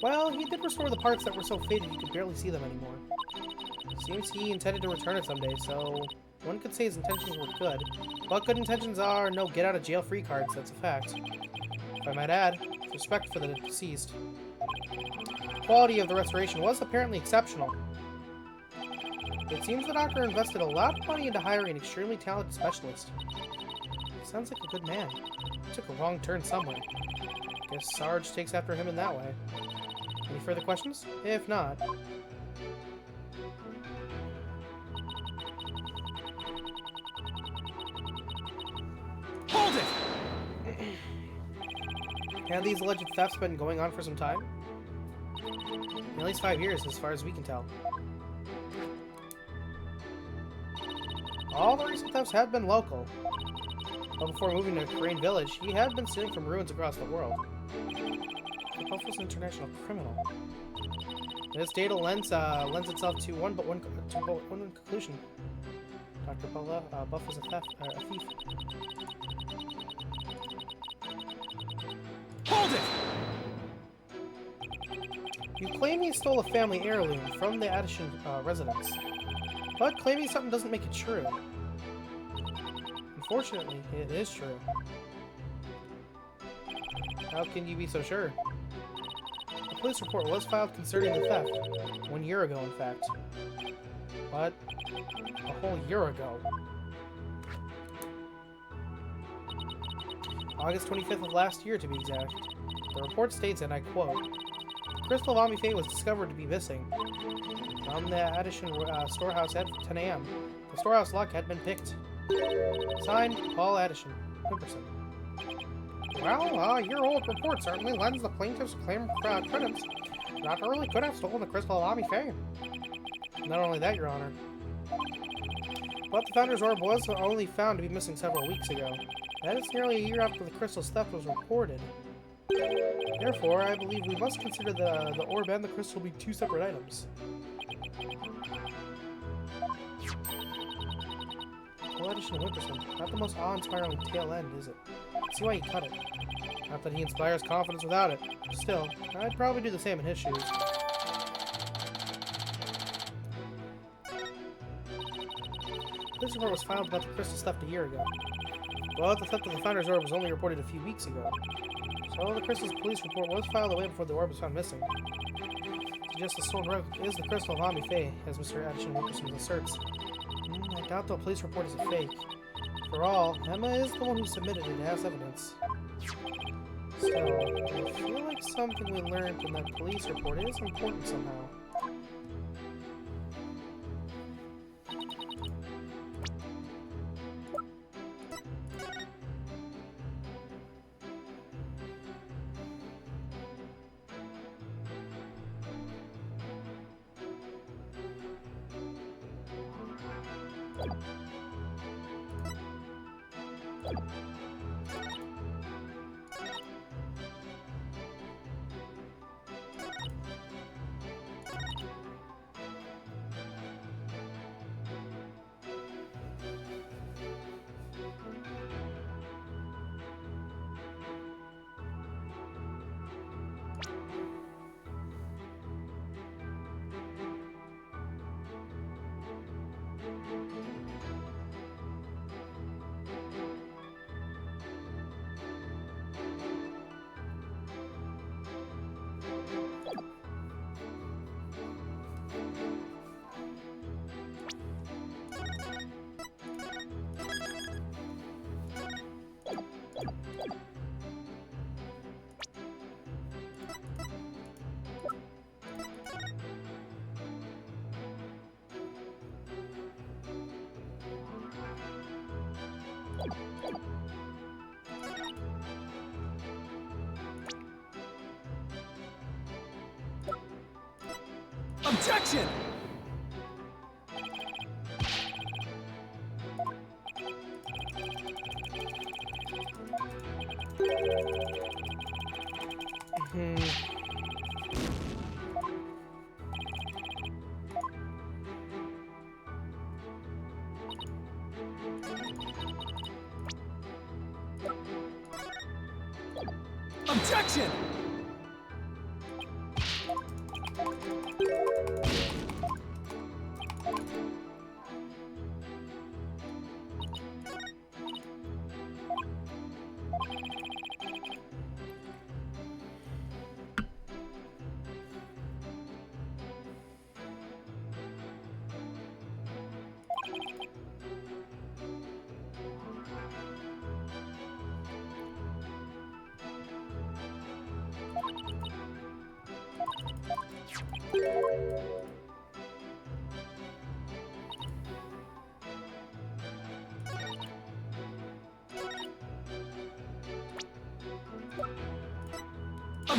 Well, he did restore the parts that were so faded you could barely see them anymore. Seems he intended to return it someday, so one could say his intentions were good. But good intentions are no get-out-of-jail-free cards, that's a fact. If I might add, respect for the deceased. The quality of the restoration was apparently exceptional. It seems the doctor invested a lot of money into hiring an extremely talented specialist. Sounds like a good man. Took a wrong turn somewhere. Guess Sarge takes after him in that way. Any further questions? If not... Hold it! Have these alleged thefts been going on for some time? At least 5 years, as far as we can tell. All the recent thefts have been local. But before moving to Crane Village, he had been stealing from ruins across the world. Puff was an international criminal. This data lends itself to one conclusion. Dr. Buff is a thief. Hold it! You claim he stole a family heirloom from the Addison residence, but claiming something doesn't make it true. Unfortunately, it is true. How can you be so sure? A police report was filed concerning the theft. 1 year ago, in fact. What? A whole year ago. August 25th of last year, to be exact. The report states, and I quote, Crystal of Amifei was discovered to be missing from the Addison storehouse at 10 a.m. The storehouse lock had been picked. Signed, Paul Addison, Wimperson. Well, your old report certainly lends the plaintiff's claim credence. Dr. Early could have stolen the Crystal of Amifei. Not only that, Your Honor, but the Founder's Orb was only found to be missing several weeks ago. That is nearly a year after the crystal's theft was reported. Therefore, I believe we must consider the orb and the crystal to be two separate items. Paul Addison Wimperson, not the most awe-inspiring tail end, is it? See why he cut it. Not that he inspires confidence without it. Still, I'd probably do the same in his shoes. This report was filed about the crystal's theft a year ago. But the theft of the Founder's Orb was only reported a few weeks ago. So the crystal's police report was filed away before the orb was found missing. Suggests the stolen relic is the Crystal of Amifei, as Mr. Addison Wilkerson asserts. I doubt the police report is a fake. For all, Emma is the one who submitted it as evidence. Still, I feel like something we learned in that police report is important somehow. Objection! Objection!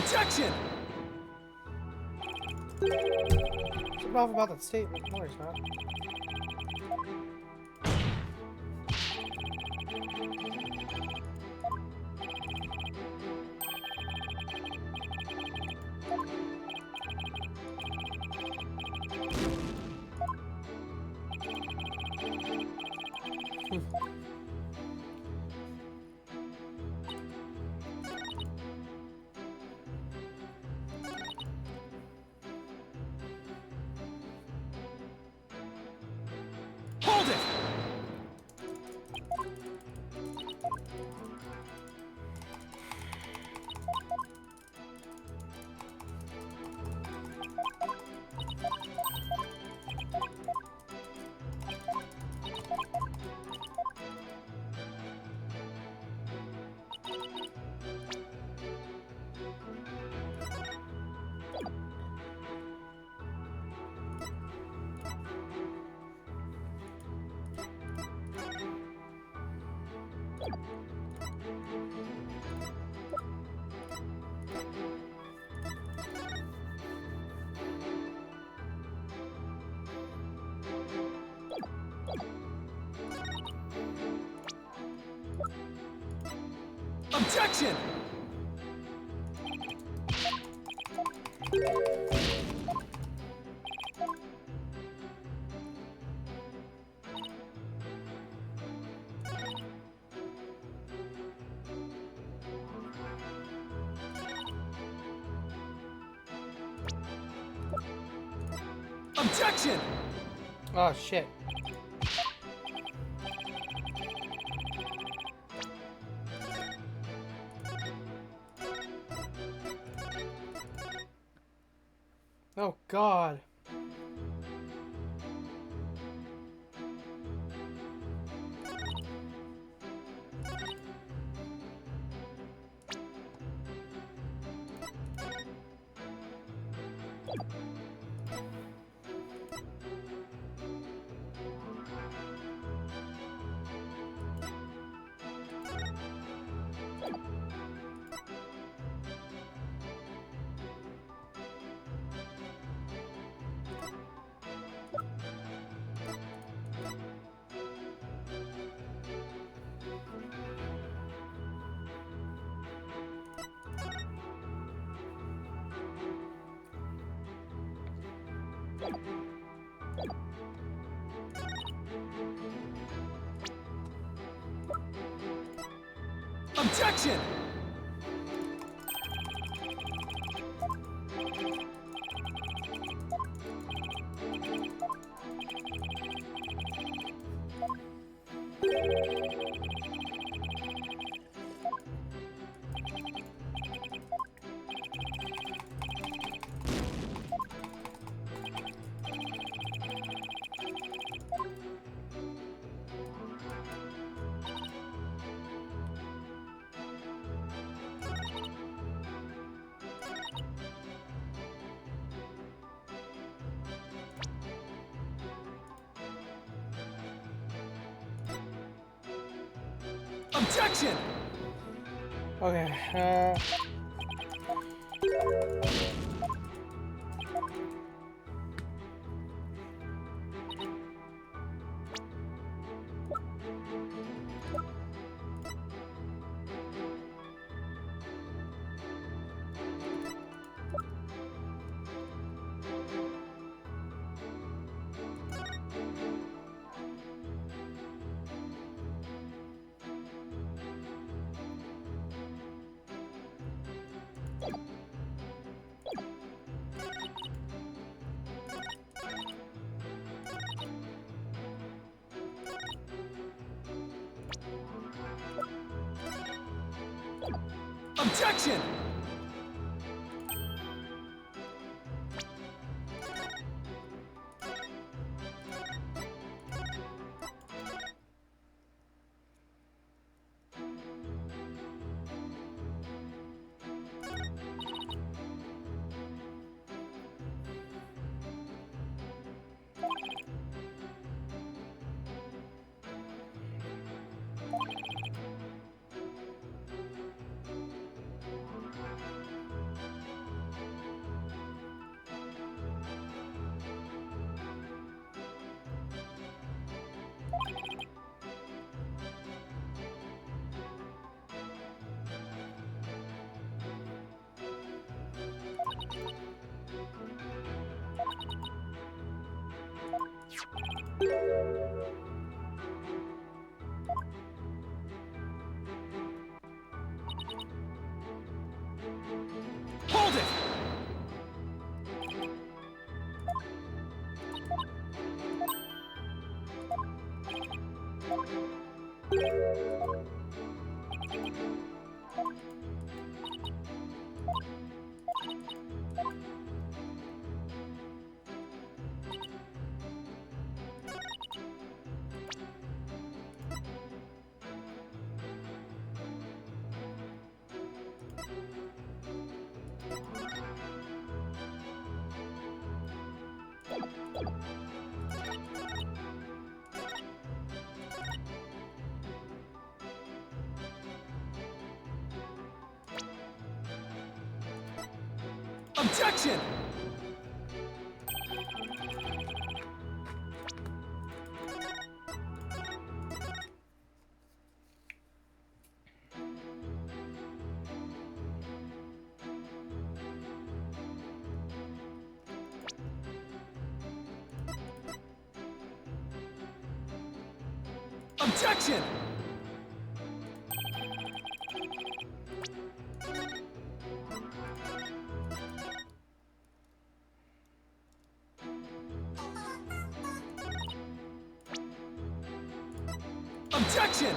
Objection! Something off about that statement. No, there's not. Hold it! Objection! Objection! Oh shit. Oh god. Objection! Objection! Okay, Objection! Objection! Objection! Objection!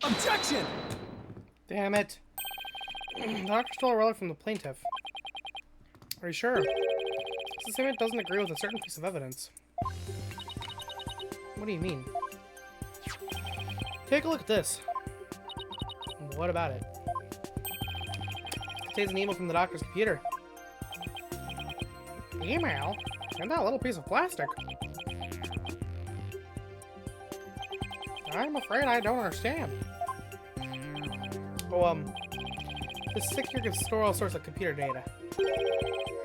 Objection! Damn it. The doctor stole a relic from the plaintiff. Are you sure? This statement doesn't agree with a certain piece of evidence. What do you mean? Take a look at this. What about it? It contains an email from the doctor's computer. Email? And that little piece of plastic. I'm afraid I don't understand. Oh, this secure can store all sorts of computer data.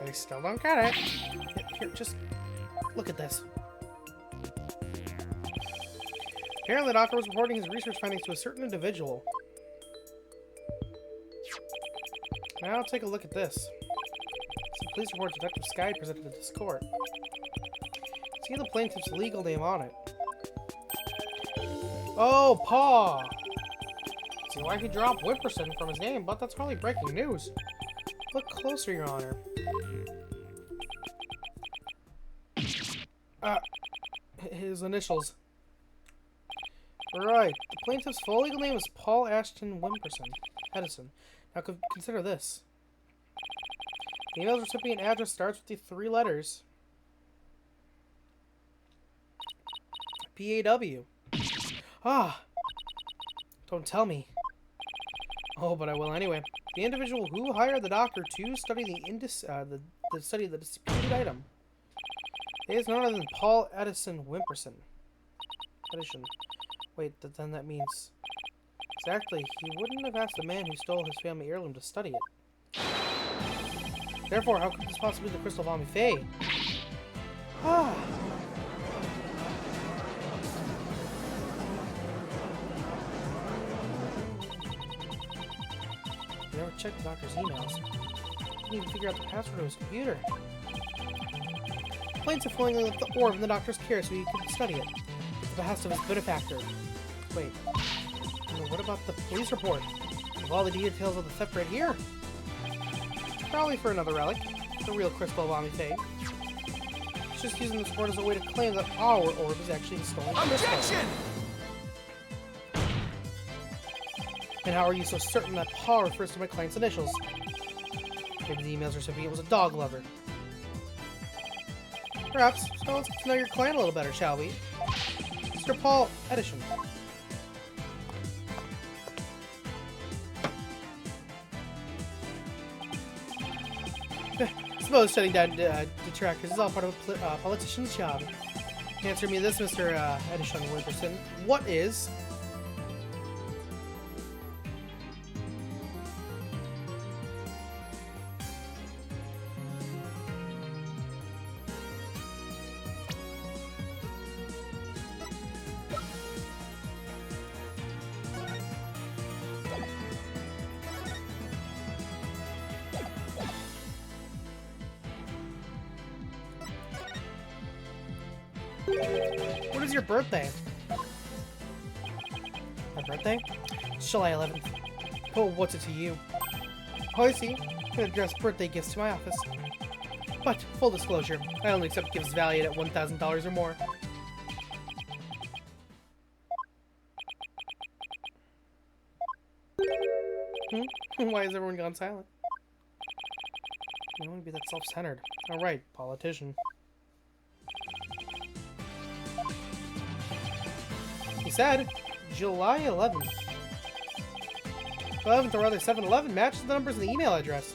I still don't get it. Here, just look at this. Apparently, the doctor was reporting his research findings to a certain individual. Now take a look at this. Some police report Detective Sky presented to this court. See the plaintiff's legal name on it. Oh, Paw! See why he dropped Whipperson from his name, but that's probably breaking news. Look closer, Your Honor. His initials. Right. The plaintiff's full legal name is Paul Ashton Wimperson. Edison. Now consider this. The email's recipient address starts with the 3 letters. PAW. Ah! Don't tell me. Oh, but I will anyway. The individual who hired the doctor to study the study of the disputed item is none other than Paul Edison Wimperson. Edison. Wait, then that means... Exactly, he wouldn't have asked the man who stole his family heirloom to study it. Therefore, how could this possibly be the crystal Vami Fae? Ah! Never checked the doctor's emails. Couldn't even figure out the password to his computer. The plaintiff willingly left the orb in the doctor's care so he could study it, at the behest of his benefactor. Wait, what about the police report? With all the details of the theft right here? Probably for another relic. The real crystal Vami Fae. It's just using this report as a way to claim that our orb is actually a stolen crystal. Objection! And how are you so certain that Paul refers to my client's initials? Maybe the email's recipient was a dog lover. Perhaps. So let's get to know your client a little better, shall we? Mr. Paul Edison. Suppose shutting down detractors is all part of a politician's job. Answer me this, Mr. Edison Wimperson. What is... What is your birthday? My birthday? It's July 11th. Oh, what's it to you? Oh, I see. I'm gonna address birthday gifts to my office. But, full disclosure, I only accept gifts valued at $1,000 or more. Why has everyone gone silent? You don't want to be that self-centered. Alright, politician. he said. July 11th. 11th, or rather 7-11, matches the numbers in the email address.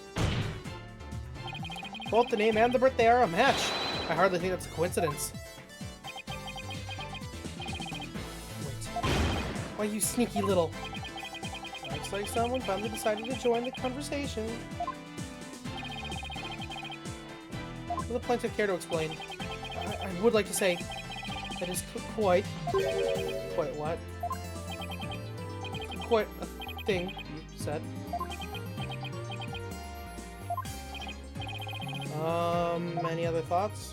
Both the name and the birthday are a match. I hardly think that's a coincidence. Wait. Why, you sneaky little... Looks like someone finally decided to join the conversation. Will the plaintiff care to explain? I would like to say that is quite what? Quite a thing, you said. Any other thoughts?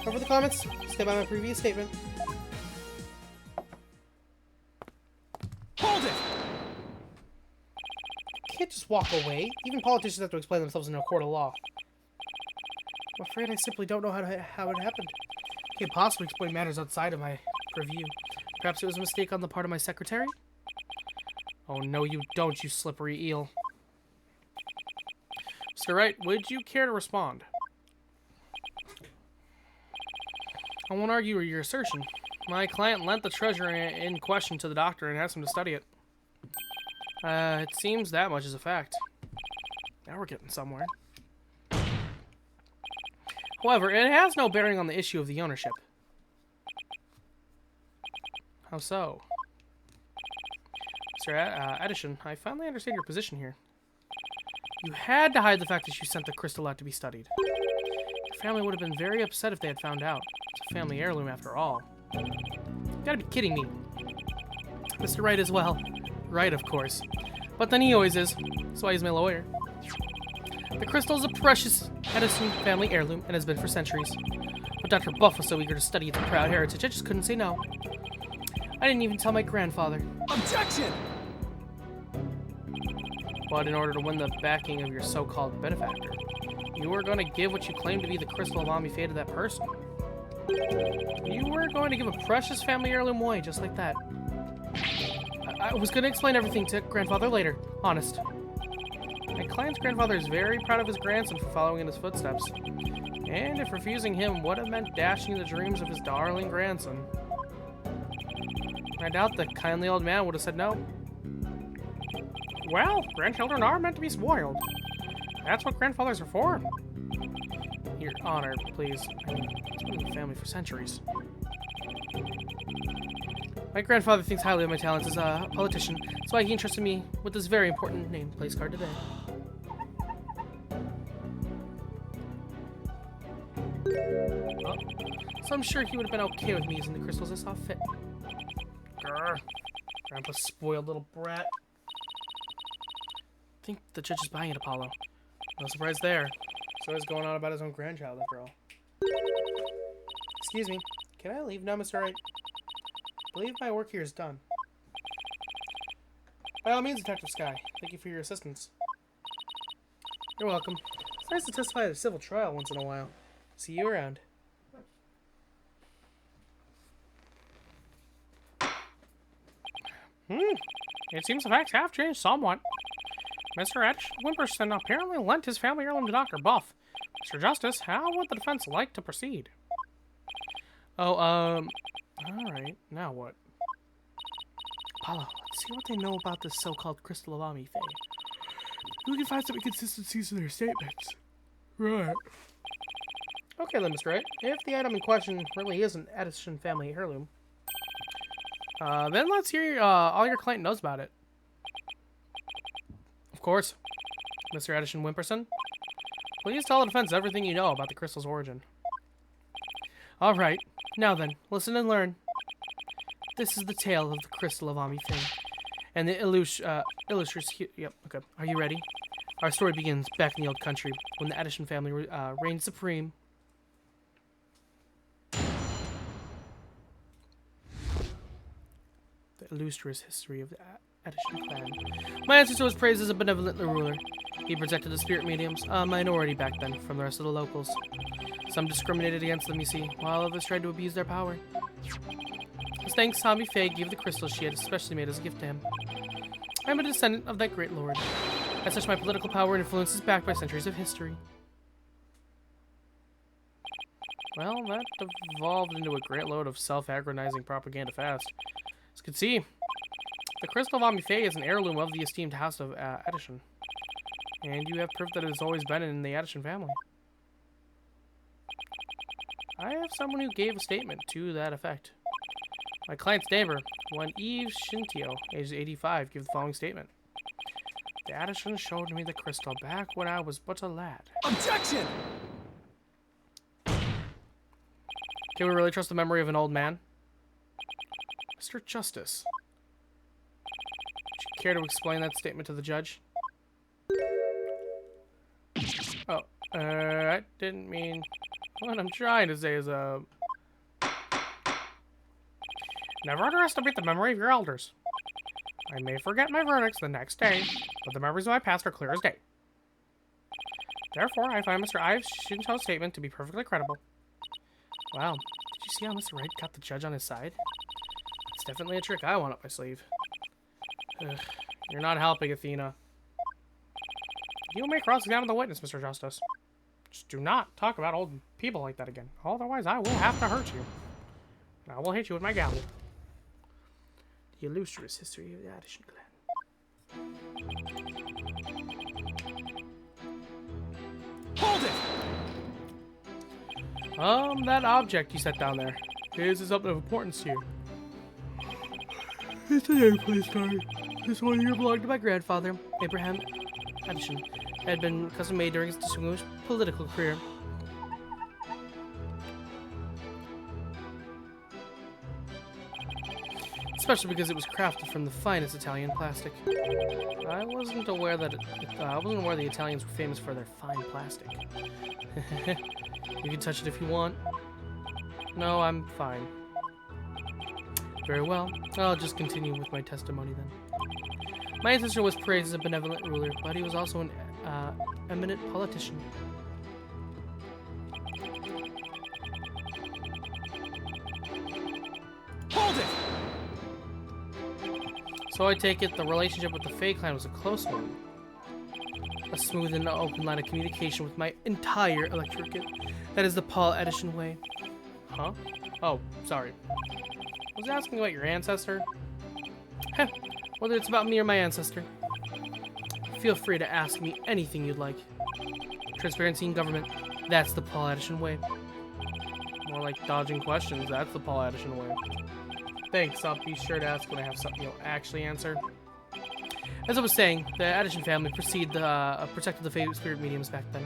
Over the comments, stay by my previous statement. Hold it! You can't just walk away. Even politicians have to explain themselves in a court of law. I'm afraid I simply don't know how it happened. I can't possibly explain matters outside of my purview. Perhaps it was a mistake on the part of my secretary? Oh no, you don't, you slippery eel. Mr. Wright, would you care to respond? I won't argue your assertion. My client lent the treasure in question to the doctor and asked him to study it. It seems that much is a fact. Now we're getting somewhere. However, it has no bearing on the issue of the ownership. How so? Mr. Edison, I finally understand your position here. You had to hide the fact that you sent the crystal out to be studied. Your family would have been very upset if they had found out. It's a family heirloom after all. You gotta be kidding me. Mr. Wright as well. Right, of course. But then he always is. That's why he's my lawyer. The crystal is a precious Edison family heirloom and has been for centuries. But Dr. Buff was so eager to study its proud heritage, I just couldn't say no. I didn't even tell my grandfather. Objection! But in order to win the backing of your so-called benefactor, you were going to give what you claim to be the crystal of Amifei to that person. You were going to give a precious family heirloom away, just like that. I was going to explain everything to grandfather later, honest. My client's grandfather is very proud of his grandson for following in his footsteps. And if refusing him would have meant dashing the dreams of his darling grandson, I doubt the kindly old man would have said no. Well, grandchildren are meant to be spoiled. That's what grandfathers are for. Your honor, please. I mean, it's been in the family for centuries. My grandfather thinks highly of my talents as a politician. That's why he entrusted me with this very important named place card today. Oh. So I'm sure he would have been okay with me using the crystals as I saw fit. Grr. Grandpa's spoiled little brat. I think the judge is buying it, Apollo. No surprise there. So he's going on about his own grandchild, after all. Excuse me. Can I leave now, Mr. Wright? I believe my work here is done. By all means, Detective Sky. Thank you for your assistance. You're welcome. It's nice to testify at a civil trial once in a while. See you around. It seems the facts have changed somewhat. Mr. Etch Wimperson apparently lent his family heirloom to Dr. Buff. Mr. Justice, how would the defense like to proceed? Oh, alright, now what? Apollo, let's see what they know about this so-called crystal of Amifei. We can find some inconsistencies in their statements. Right. Okay then, Mr. Wright. If the item in question really is an Edison family heirloom, then let's hear all your client knows about it. Of course. Mr. Edison Wimperson, please tell the defense everything you know about the crystal's origin. Alright, now then, listen and learn. This is the tale of the crystal of Amifei, and the illustrious... Yep, okay. Are you ready? Our story begins back in the old country, when the Edison family reigned supreme. The illustrious history of the Edison clan. My ancestor was praised as a benevolent ruler. He protected the spirit mediums, a minority back then, from the rest of the locals. Some discriminated against them, you see, while others tried to abuse their power. As thanks, Amifei gave the crystal she had especially made as a gift to him. I am a descendant of that great lord. As such, my political power and influence is backed by centuries of history. Well, that evolved into a great load of self-aggrandizing propaganda fast. As you can see, the crystal of Amifei is an heirloom of the esteemed house of Edison. And you have proof that it has always been in the Edison family. I have someone who gave a statement to that effect. My client's neighbor, one Eve Shintio, age 85, gave the following statement. The Edison showed me the crystal back when I was but a lad. Objection! Can we really trust the memory of an old man? Mr. Justice, would you care to explain that statement to the judge? Oh, I didn't mean... What I'm trying to say is, never underestimate the memory of your elders. I may forget my verdicts the next day, but the memories of my past are clear as day. Therefore, I find Mr. Ives Shinto's statement to be perfectly credible. Wow, did you see how Mr. Wright got the judge on his side? It's definitely a trick I want up my sleeve. Ugh, you're not helping, Athena. You may cross-examine the witness, Mr. Justice. Just do not talk about old people like that again. Otherwise, I will have to hurt you. I will hit you with my gavel. The illustrious history of the Addison clan. Hold it! That object you set down there. Is something of importance to you? It's an airplane star. This one here belonged to my grandfather, Abraham Addison. It had been custom made during his distinguished political career. Especially because it was crafted from the finest Italian plastic. I wasn't aware the Italians were famous for their fine plastic. You can touch it if you want. No, I'm fine. Very well. I'll just continue with my testimony then. My ancestor was praised as a benevolent ruler, but he was also an eminent politician. Hold it! So I take it the relationship with the Fae clan was a close one. A smooth and open line of communication with my entire electorate. That is the Paul Edison way. Huh? Oh, sorry. I was asking about your ancestor. Heh, whether it's about me or my ancestor. Feel free to ask me anything you'd like. Transparency in government, that's the Paul Edison way. More like dodging questions, that's the Paul Edison way. Thanks, I'll be sure to ask when I have something you'll actually answer. As I was saying, the Addison family protected the favorite spirit mediums back then.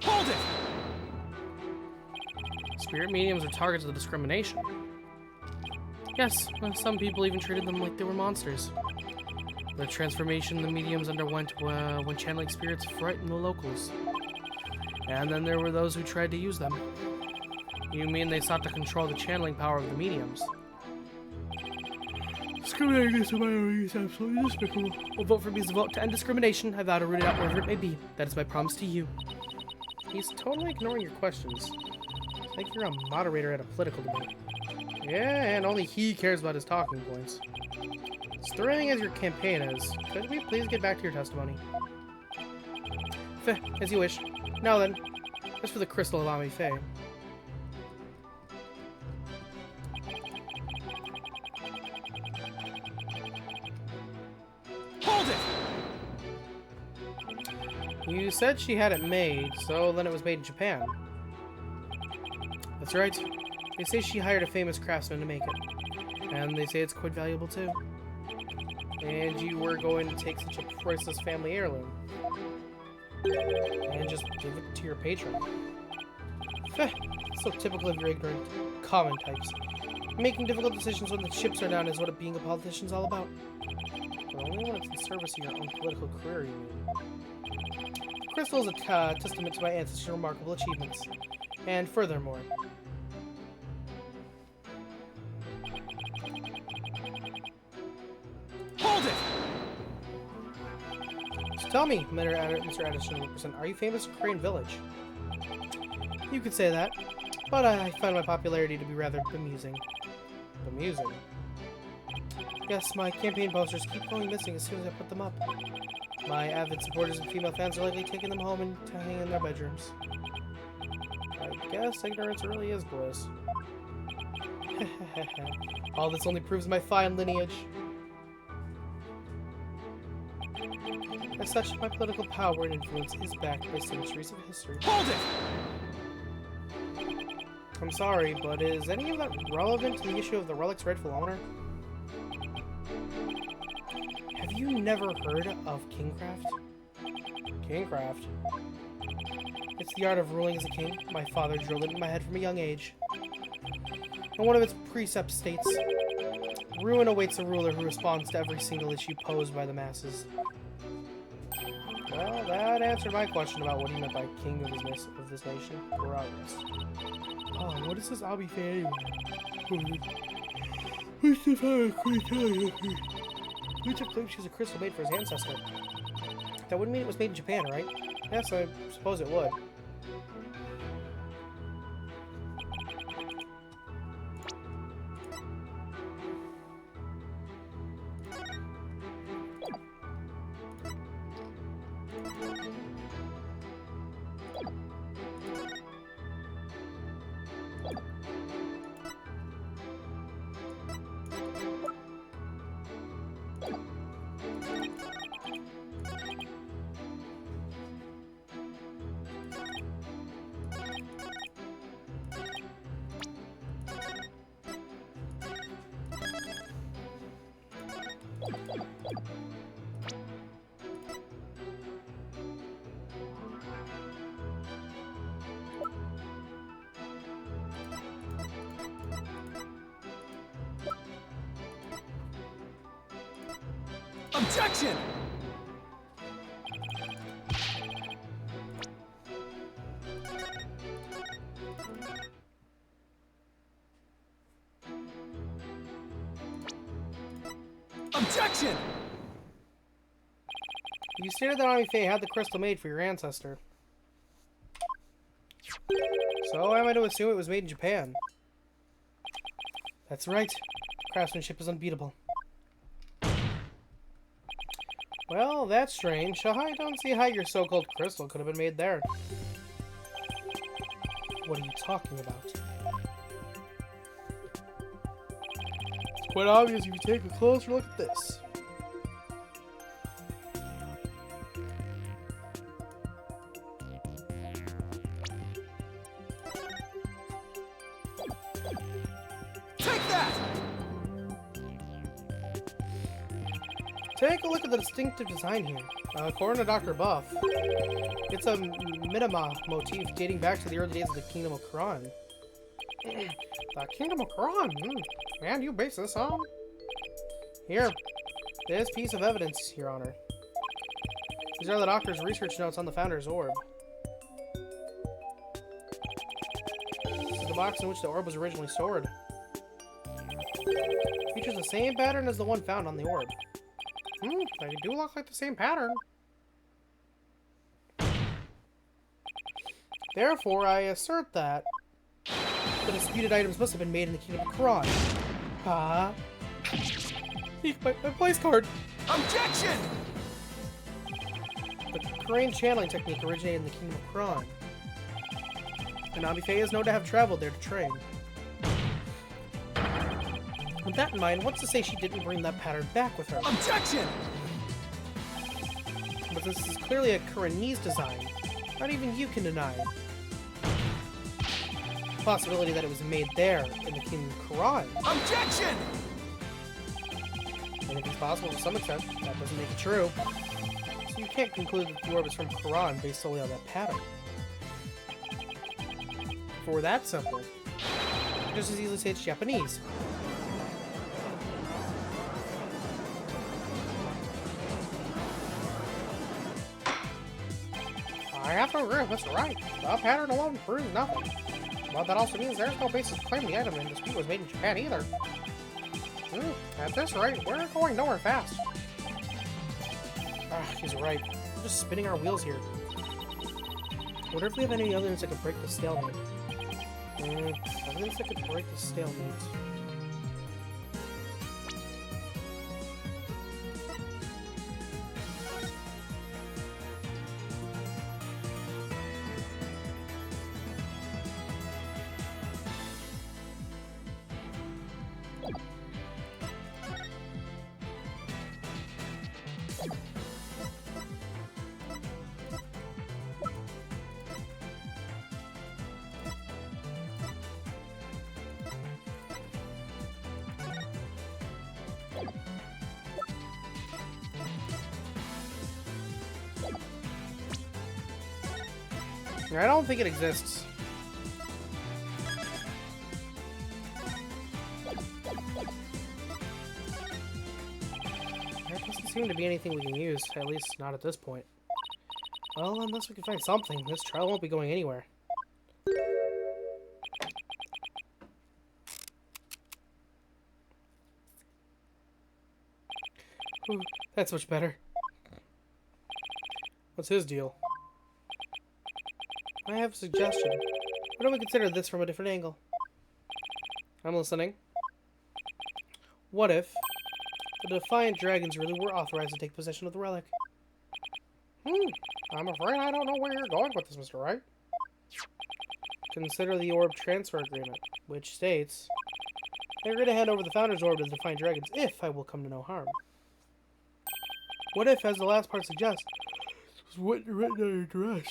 Hold it! Spirit mediums are targets of discrimination. Yes, some people even treated them like they were monsters. The transformation the mediums underwent when channeling spirits frightened the locals. And then there were those who tried to use them. You mean they sought to control the channeling power of the mediums? Discriminating against the minority is absolutely despicable. Will vote for me as a vote to end discrimination. I vow to root it out wherever it may be. That is my promise to you. He's totally ignoring your questions. It's like you're a moderator at a political debate. Yeah, and only he cares about his talking points. As thrilling as your campaign is, could we please get back to your testimony? As you wish. Now then, as for the crystal of Amifei. Hold it! You said she had it made, so then it was made in Japan. That's right. They say she hired a famous craftsman to make it. And they say it's quite valuable too. And you were going to take such a priceless family heirloom and just give it to your patron. So typical of your ignorant, common types. Making difficult decisions when the chips are down is what being a politician's all about. But only when it's in service of your own political career, you mean. The crystal is a testament to my ancestors' remarkable achievements. And furthermore, Hold it! so tell me, Mr. Addison, are you famous in Korean Village? You could say that, but I find my popularity to be rather bemusing. Bemusing? Yes, my campaign posters keep going missing as soon as I put them up. My avid supporters and female fans are likely taking them home and to hang in their bedrooms. I guess ignorance really is bliss. All this only proves my fine lineage. As such, my political power and influence is backed by centuries of history. Hold it! I'm sorry, but is any of that relevant to the issue of the relic's rightful owner? Have you never heard of kingcraft? Kingcraft? It's the art of ruling as a king. My father drilled it in my head from a young age. And one of its precepts states, ruin awaits a ruler who responds to every single issue posed by the masses. Well, that answered my question about what he meant by king of this nation. Progress. Oh, what is this Abi fan anyway? Who's the fire queen? Which claims she's a crystal made for his ancestor. That wouldn't mean it was made in Japan, right? Yes, I suppose it would. Objection! Objection! You stated that Ami Faye had the crystal made for your ancestor. So am I to assume it was made in Japan? That's right. Craftsmanship is unbeatable. Well, that's strange. I don't see how your so-called crystal could have been made there. What are you talking about? It's quite obvious if you take a closer look at this. Take that! Take a look at the distinctive design here. According to Dr. Buff, it's a Minima motif dating back to the early days of the Kingdom of Kron. The Kingdom of Kron? And you base this on? Here, this piece of evidence, Your Honor. These are the Doctor's research notes on the Founder's Orb. This is the box in which the orb was originally stored. It features the same pattern as the one found on the orb. They do look like the same pattern. Therefore, I assert that the disputed items must have been made in the Kingdom of Kron. Ah. My place card! Objection! The crane channeling technique originated in the Kingdom of Kron. And Ami Faye is known to have traveled there to train. With that in mind, what's to say she didn't bring that pattern back with her? Objection! But this is clearly a Kuranese design. Not even you can deny it. The possibility that it was made there, in the Kingdom of Kron. Objection! And if it's possible to some extent, that doesn't make it true. So you can't conclude that the orb is from Kron based solely on that pattern. If it were that simple, you could just as easily say it's Japanese. I have to agree with Mr. Wright. The pattern alone proves nothing. But that also means there's no basis to claim the item in dispute was made in Japan either. At this rate, we're going nowhere fast. He's right. We're just spinning our wheels here. I wonder if we have any evidence that could break the stalemate. Evidence that could break the stalemate. I don't think it exists. There doesn't seem to be anything we can use, at least not at this point. Well, unless we can find something, this trial won't be going anywhere. Ooh, that's much better. What's his deal? I have a suggestion. Why don't we consider this from a different angle? I'm listening. What if the Defiant Dragons really were authorized to take possession of the relic? I'm afraid I don't know where you're going with this, Mr. Wright. Consider the Orb Transfer Agreement, which states, I agree to hand over the Founder's Orb to the Defiant Dragons if I will come to no harm. What if, as the last part suggests, was written on your dress?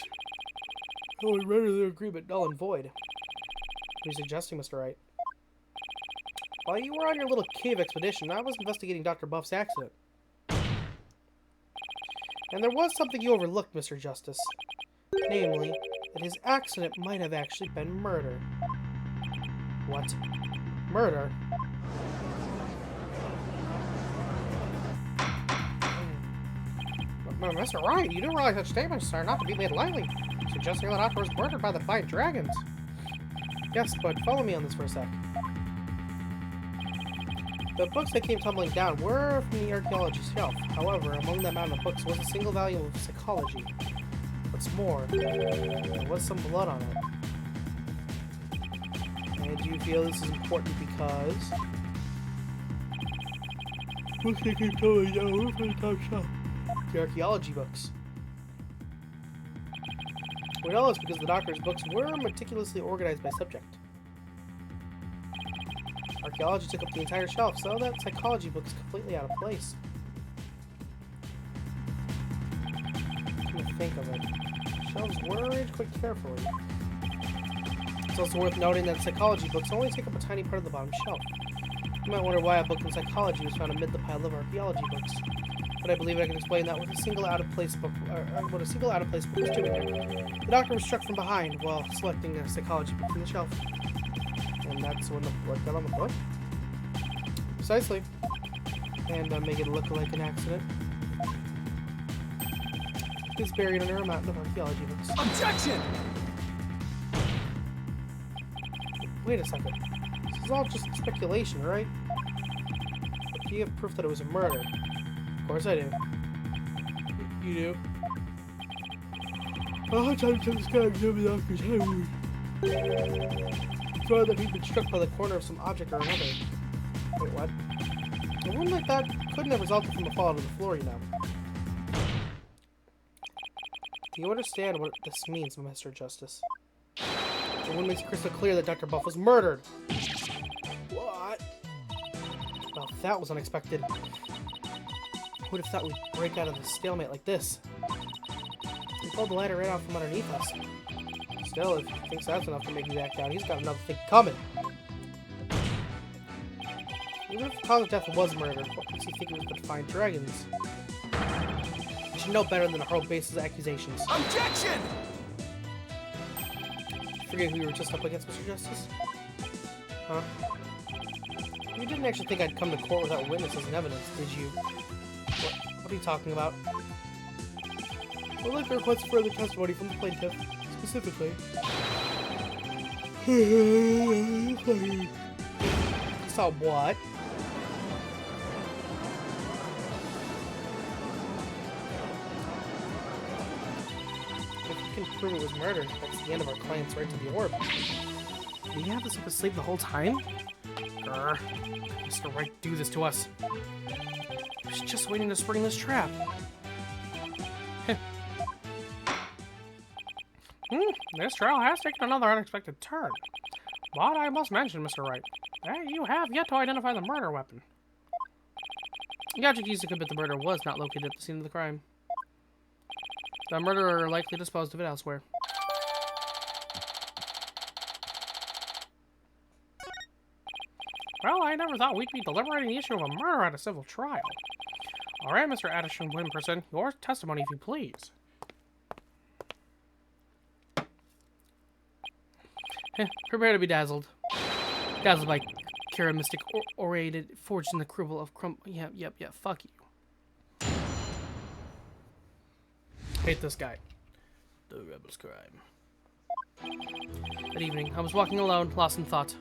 That would render the agreement null and void. What are you suggesting, Mr. Wright? While you were on your little cave expedition, I was investigating Dr. Buff's accident. And there was something you overlooked, Mr. Justice. Namely, that his accident might have actually been murder. What? Murder? Mr. Wright, you do realize such statements are not to be made lightly, suggesting that Doctor was murdered by the Defiant Dragons. Yes, but follow me on this for a sec. The books that came tumbling down were from the archaeology shelf. However, among that mountain of books was a single volume of psychology. What's more, there was some blood on it. And do you feel this is important because... books that came tumbling down were from the top shelf. The archaeology books. We know this because the Doctor's books were meticulously organized by subject. Archaeology took up the entire shelf, so that psychology book is completely out of place. Come to think of it, shelves were arranged quite carefully. It's also worth noting that psychology books only take up a tiny part of the bottom shelf. You might wonder why a book in psychology was found amid the pile of archaeology books. But I believe I can explain that with a single out-of-place book, what a single out-of-place book was doing there. The Doctor was struck from behind while selecting a psychology book from the shelf. And that's when the blood got on the book? Precisely. And make it look like an accident. It's buried under a mountain of archaeology books. Objection! Wait a second. This is all just speculation, right? But do you have proof that it was a murder? Of course I do. You do? Oh, this guy gave me the Doctor's head. Thought that he'd been struck by the corner of some object or another. Wait, what? A wound like that couldn't have resulted from a fall to the floor, you know. Do you understand what this means, Mr. Justice? The wound makes it crystal clear that Dr. Buff was murdered. What? Well, that was unexpected. Who would have thought we'd break out of the stalemate like this? We pulled the ladder right out from underneath us. Still, if he thinks that's enough to make you back down, he's got another thing coming. Even if the cause of death was murder, what makes you think it was the Defiant Dragons? You should know better than to hurl baseless accusations. Objection! Forget who you were just up against, Mr. Justice? Huh? You didn't actually think I'd come to court without witnesses and evidence, did you? What are you talking about? I'd like to request further testimony from the plaintiff. Specifically. Saw what? If you can prove it was murder, that's the end of our client's right to the orb. Did he have this up his sleeve the whole time? Grr. Mr. Wright do this to us. He's just waiting to spring this trap. This trial has taken another unexpected turn. But I must mention, Mr. Wright, that you have yet to identify the murder weapon. The object used to commit the murder was not located at the scene of the crime. The murderer likely disposed of it elsewhere. Well, I never thought we'd be deliberating the issue of a murder at a civil trial. Alright, Mr. Addison Wimperson, your testimony if you please. Prepare to be dazzled. Dazzled by charismatic orated, forged in the crumble of Yeah, fuck you. Hate this guy. The rebel's crime. That evening, I was walking alone, lost in thought.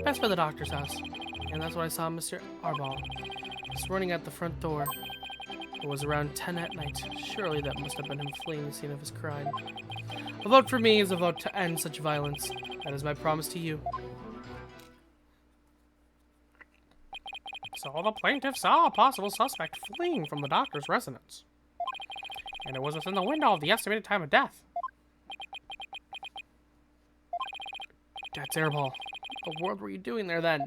Passed by the doctor's house, and that's when I saw Mr. Arbol. Just running out the front door. It was around 10 at night. Surely that must have been him fleeing the scene of his crime. A vote for me is a vote to end such violence. That is my promise to you. So the plaintiff saw a possible suspect fleeing from the doctor's residence. And it was within the window of the estimated time of death. That's Airball. What the world were you doing there then?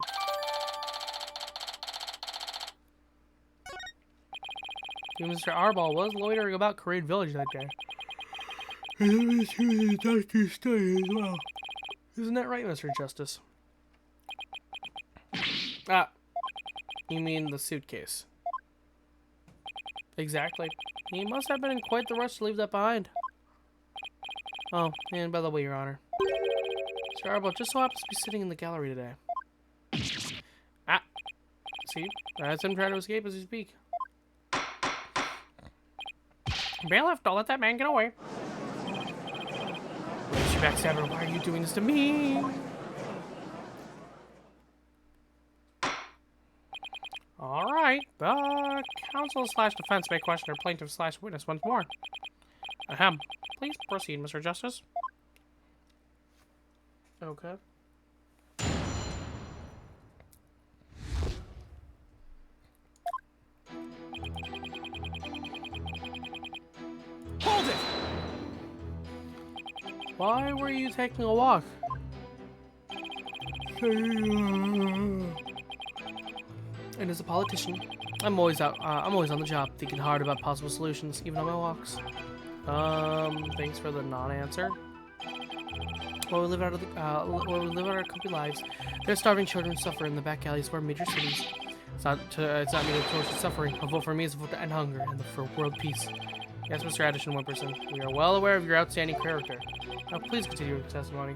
You, Mr. Arbol was loitering about Parade Village that day. And that was the doctor's story as well. Isn't that right, Mr. Justice? Ah, you mean the suitcase. Exactly. He must have been in quite the rush to leave that behind. Oh, and by the way, Your Honor, Mr. Arbol just so happens to be sitting in the gallery today. Ah, see? That's him trying to escape as we speak. Bailiff, don't let that man get away. Where's your backstabber? Why are you doing this to me? Alright, the counsel slash defense may question their plaintiff slash witness once more. Ahem. Please proceed, Mr. Justice. Okay. Hold it! Why were you taking a walk? And as a politician, I'm always on the job, thinking hard about possible solutions, even on my walks. Thanks for the non-answer. While we live out our country lives, there's starving children suffer in the back alleys of our major cities. It's not me to torture suffering. A vote for me is a vote to end hunger and for world peace. Yes, Mr. Addison Wimperson, we are well aware of your outstanding character. Now, please continue with the testimony.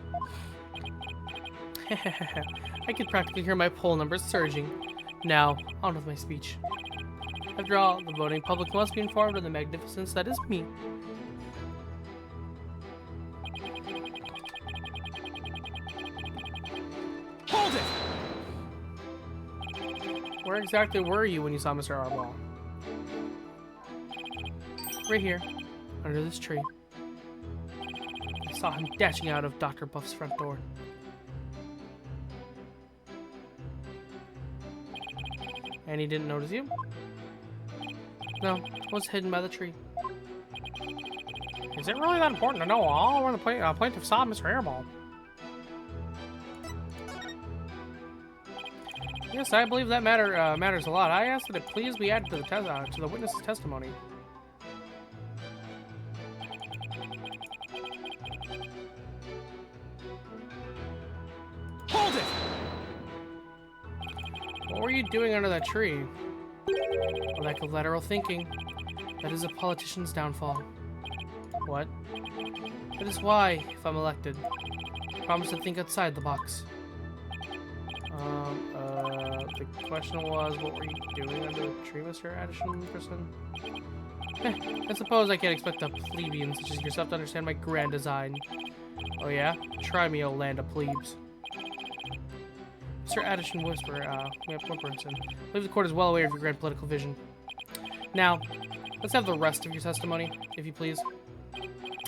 I could practically hear my poll numbers surging. Now, on with my speech. After all, the voting public must be informed of the magnificence that is me. Hold it! Where exactly were you when you saw Mr. Arbol? Right here, under this tree. I saw him dashing out of Dr. Buff's front door. And he didn't notice you? No, it was hidden by the tree. Is it really that important to know all where the plaintiff saw Mr. Airball? Yes, I believe that matters a lot. I asked that it please be added to the witness's testimony. Hold it! What were you doing under that tree? A lack of lateral thinking. That is a politician's downfall. What? That is why, if I'm elected, I promise to think outside the box. The question was, what were you doing under the tree, Mr. Addison Wimperson? I suppose I can't expect a plebeian such as yourself to understand my grand design. Oh yeah? Try me, O land of plebes. Mr. Addison Wimperson, I believe the court is well aware of your grand political vision. Now, let's have the rest of your testimony, if you please.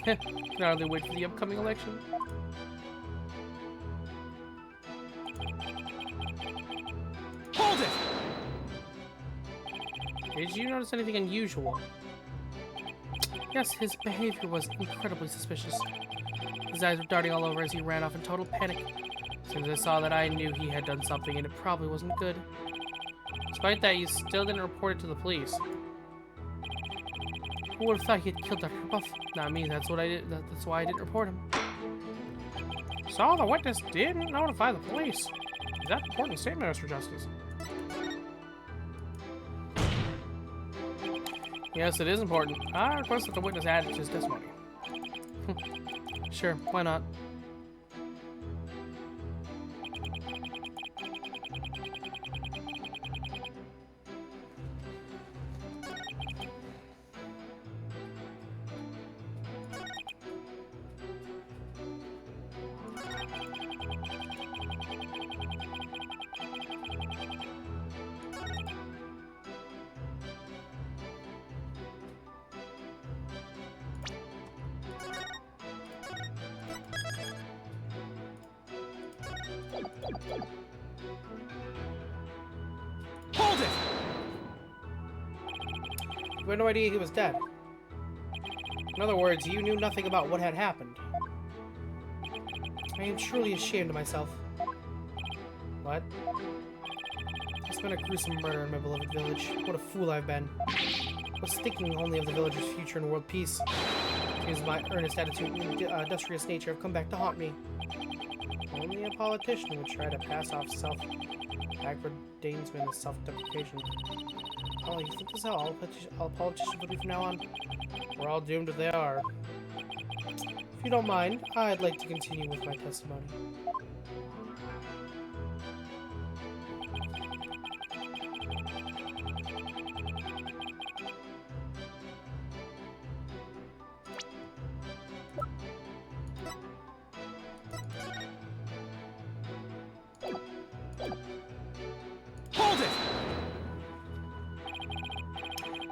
Can hardly wait for the upcoming election. Hold it! Did you notice anything unusual? Yes, his behavior was incredibly suspicious. His eyes were darting all over as he ran off in total panic. As soon as I saw that, I knew he had done something, and it probably wasn't good. Despite that, he still didn't report it to the police. Who would have thought he had killed Dr. Buff? Not me. That's what I did. That's why I didn't report him. So the witness didn't notify the police. Is that an important statement, Mr. Justice? Yes, it is important. I request that the witness add it to his testimony. Sure, why not? Hold it! You had no idea he was dead. In other words, you knew nothing about what had happened. I am truly ashamed of myself. What? It's been a gruesome murder in my beloved village. What a fool I've been. I was thinking only of the village's future and world peace. Seems my earnest attitude and industrious nature have come back to haunt me. Only a politician would try to pass off self-aggrandizement as self-deprecation. Oh, you think this is how all politicians will be from now on? We're all doomed if they are. If you don't mind, I'd like to continue with my testimony. Hold it!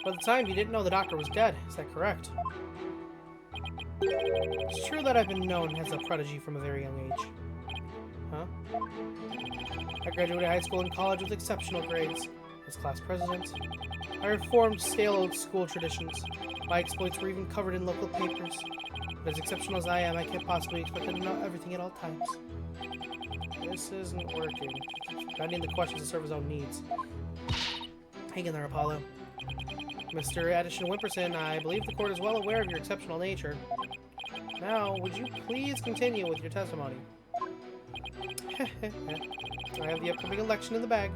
By the time you didn't know the doctor was dead, is that correct? It's true that I've been known as a prodigy from a very young age. Huh? I graduated high school and college with exceptional grades. As class president, I reformed stale old school traditions. My exploits were even covered in local papers. But as exceptional as I am, I can't possibly expect to know everything at all times. This isn't working. Bending the questions to serve his own needs. Hang in there, Apollo. Mr. Addison Wimperson, I believe the court is well aware of your exceptional nature. Now, would you please continue with your testimony? I have the upcoming election in the bag.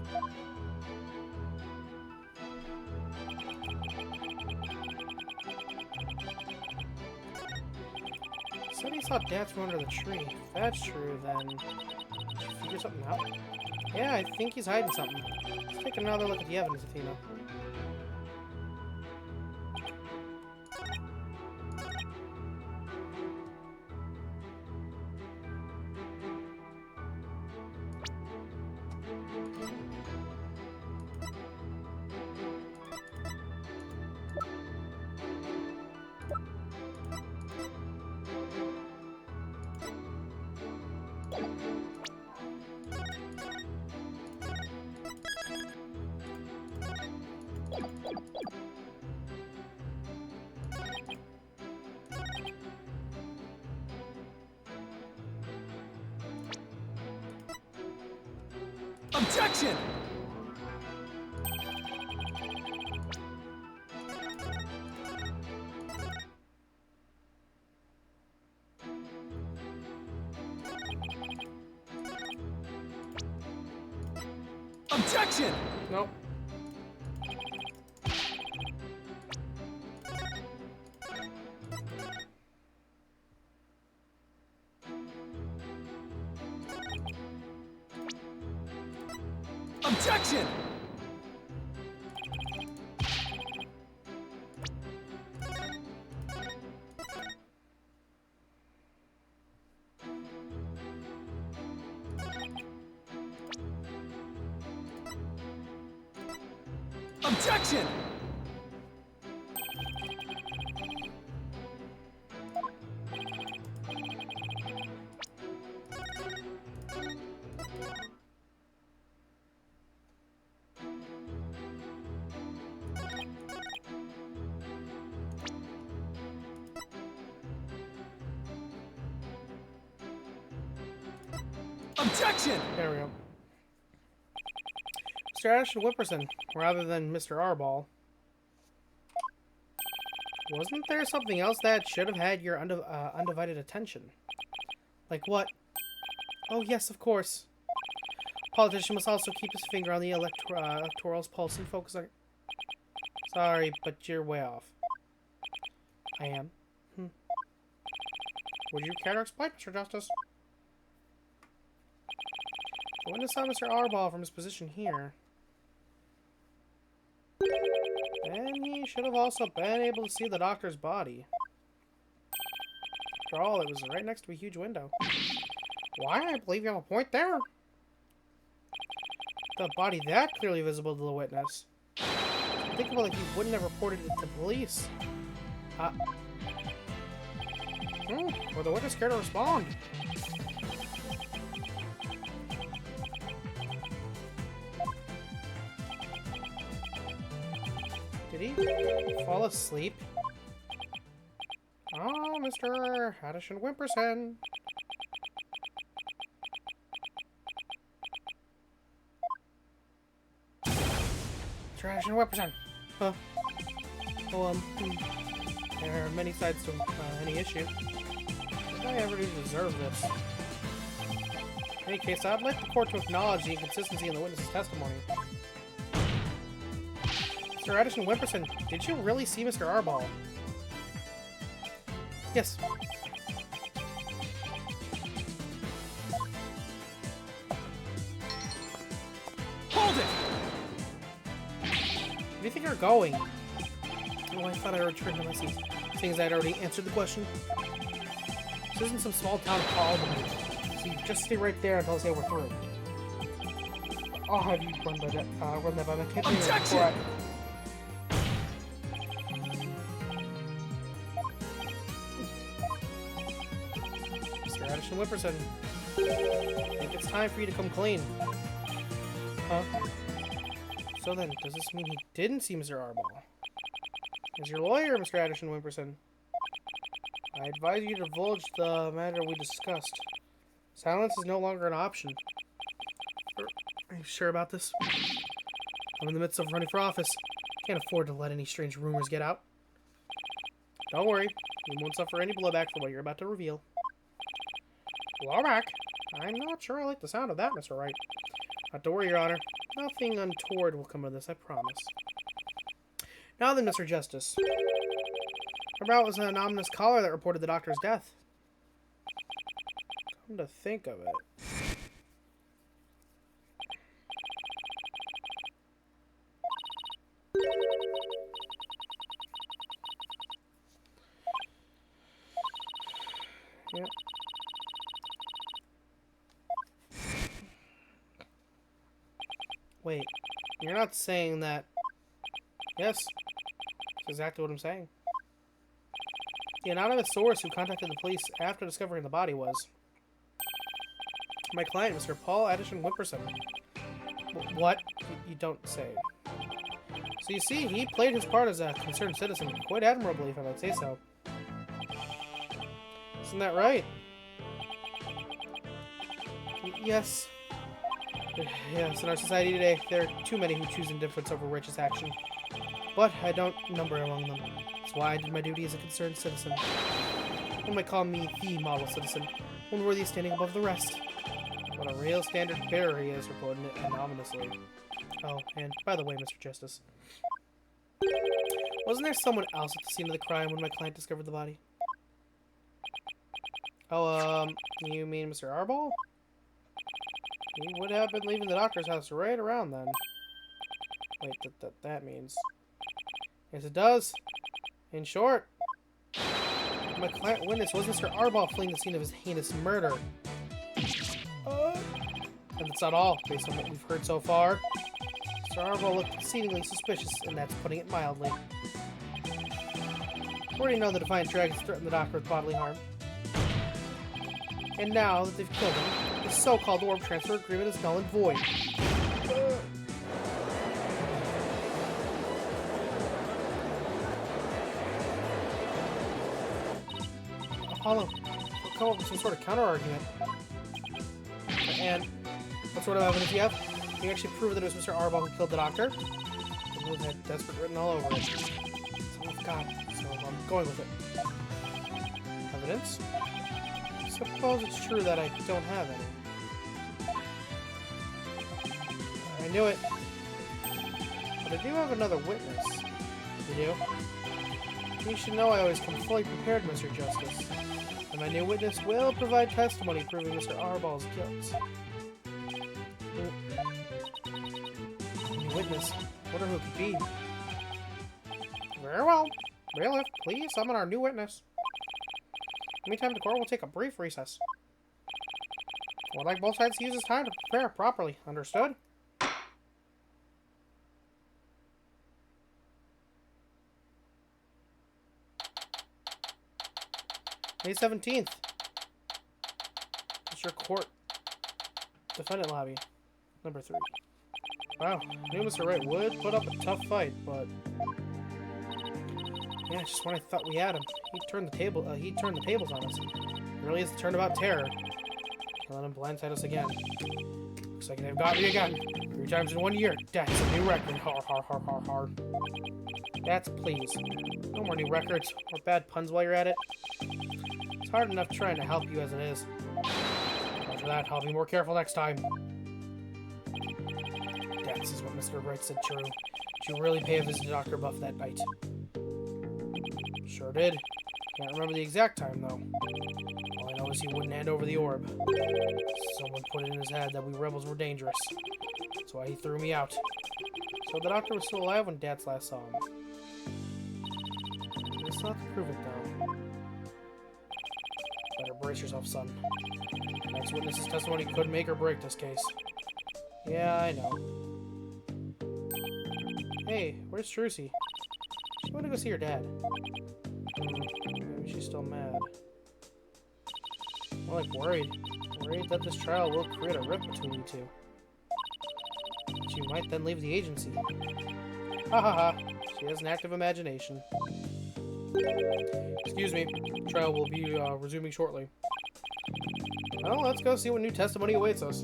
Said he saw Dad from under the tree. If that's true, then... Did you figure something out? Yeah, I think he's hiding something. Let's take another look at the evidence, Athena. Objection! Objection! Nope. Objection! Objection! Objection! There we go. Mr. Ashton Whipperson, rather than Mr. Arball. Wasn't there something else that should have had your undivided attention? Like what? Oh yes, of course. Politician must also keep his finger on the electoral's pulse and focus on... Sorry, but you're way off. I am. Would you care to explain, Mr. Justice? The witness saw Mr. Arball from his position here. Then he should have also been able to see the doctor's body. After all, it was right next to a huge window. Why? I believe you have a point there. The body that clearly visible to the witness. Think about it, he wouldn't have reported it to police. Or the witness care to respond. Did he fall asleep? Oh, Mr. Addison Wimperson. Mr. Addison Wimperson. Huh. Well, there are many sides to any issue. Did I ever deserve this? In any case, I'd like the court to acknowledge the inconsistency in the witness's testimony. Mr. Addison Wimperson, did you really see Mr. Arball? Yes. Hold it! Where do you think you're going? Oh, I thought I returned to my seat, seeing as I'd already answered the question. This isn't some small town parliament, so you just stay right there until I say we're through. I'll have you run that by my company Objection! before Mr. Addison Wimperson, I think it's time for you to come clean. Huh? So then, does this mean he didn't see Mr. Arball? As your lawyer, Mr. Addison Wimperson, I advise you to divulge the matter we discussed. Silence is no longer an option. Are you sure about this? I'm in the midst of running for office. Can't afford to let any strange rumors get out. Don't worry, you won't suffer any blowback for what you're about to reveal. Blowback? I'm not sure I like the sound of that, Mr. Wright. Not to worry, Your Honor. Nothing untoward will come of this, I promise. Now then, Mr. Justice. About was an ominous caller that reported the doctor's death. Come to think of it. Yep. Wait, you're not saying that... Yes, that's exactly what I'm saying. The anonymous source who contacted the police after discovering the body was... my client, Mr. Paul Addison Wimperson. What? You don't say. So you see, he played his part as a concerned citizen quite admirably, if I might say so. Isn't that right? Yes. Yes, in our society today, there are too many who choose indifference over righteous action. But I don't number among them. That's why I did my duty as a concerned citizen. One might call me the model citizen, one worthy of standing above the rest. What a real standard bearer he is, reporting it anonymously. Oh, and by the way, Mr. Justice, wasn't there someone else at the scene of the crime when my client discovered the body? Oh, you mean Mr. Arball? He would have been leaving the doctor's house right around then. Wait, that means... Yes, it does. In short, my client witness was Mr. Arball fleeing the scene of his heinous murder. And that's not all, based on what we've heard so far. Mr. Arball looked exceedingly suspicious, and that's putting it mildly. We already know the Defiant Dragons threatened the doctor with bodily harm. And now that they've killed him, the so-called orb transfer agreement is null and void. Apollo, we'll come up with some sort of counter-argument. And what sort of evidence do you have? Can you actually prove that it was Mr. Arball who killed the doctor? The move had desperate written all over it. That's all I've got, so I'm going with it. Evidence? Suppose it's true that I don't have any. I knew it. But I do have another witness. You do? You should know I always come fully prepared, Mr. Justice. And my new witness will provide testimony proving Mr. Arball's guilt. New witness? Wonder who it could be. Very well. Bailiff, please summon our new witness. Meantime, the court will take a brief recess. I'd like both sides to use this time to prepare properly. Understood? May 17th. It's your court. Defendant lobby. Number 3. Wow, I knew Mr. Wright would put up a tough fight, but Yeah, just when I thought we had him, he turned the tables on us. It really is the turnabout terror. Can't let him blindside us again. Looks like they've got me again. 3 times in 1 year. That's a new record. Har har har har har. That's please. No more new records or bad puns while you're at it. It's hard enough trying to help you as it is. After that, I'll be more careful next time. This is what Mr. Wright said true. Did you really pay a visit to Dr. Buff that night? Sure did. Can't remember the exact time, though. All I know is he wouldn't hand over the orb. Someone put it in his head that we rebels were dangerous. That's why he threw me out. So the doctor was still alive when Dad last saw him. We still have to prove it, though. Better brace yourself, son. Next witness's testimony could make or break this case. Yeah, I know. Hey, where's Trucy? She went to go see her dad. Maybe she's still mad. More like worried. Worried that this trial will create a rift between you two. She might then leave the agency. Ha ha ha. She has an active imagination. Excuse me. Trial will be resuming shortly. Well, let's go see what new testimony awaits us.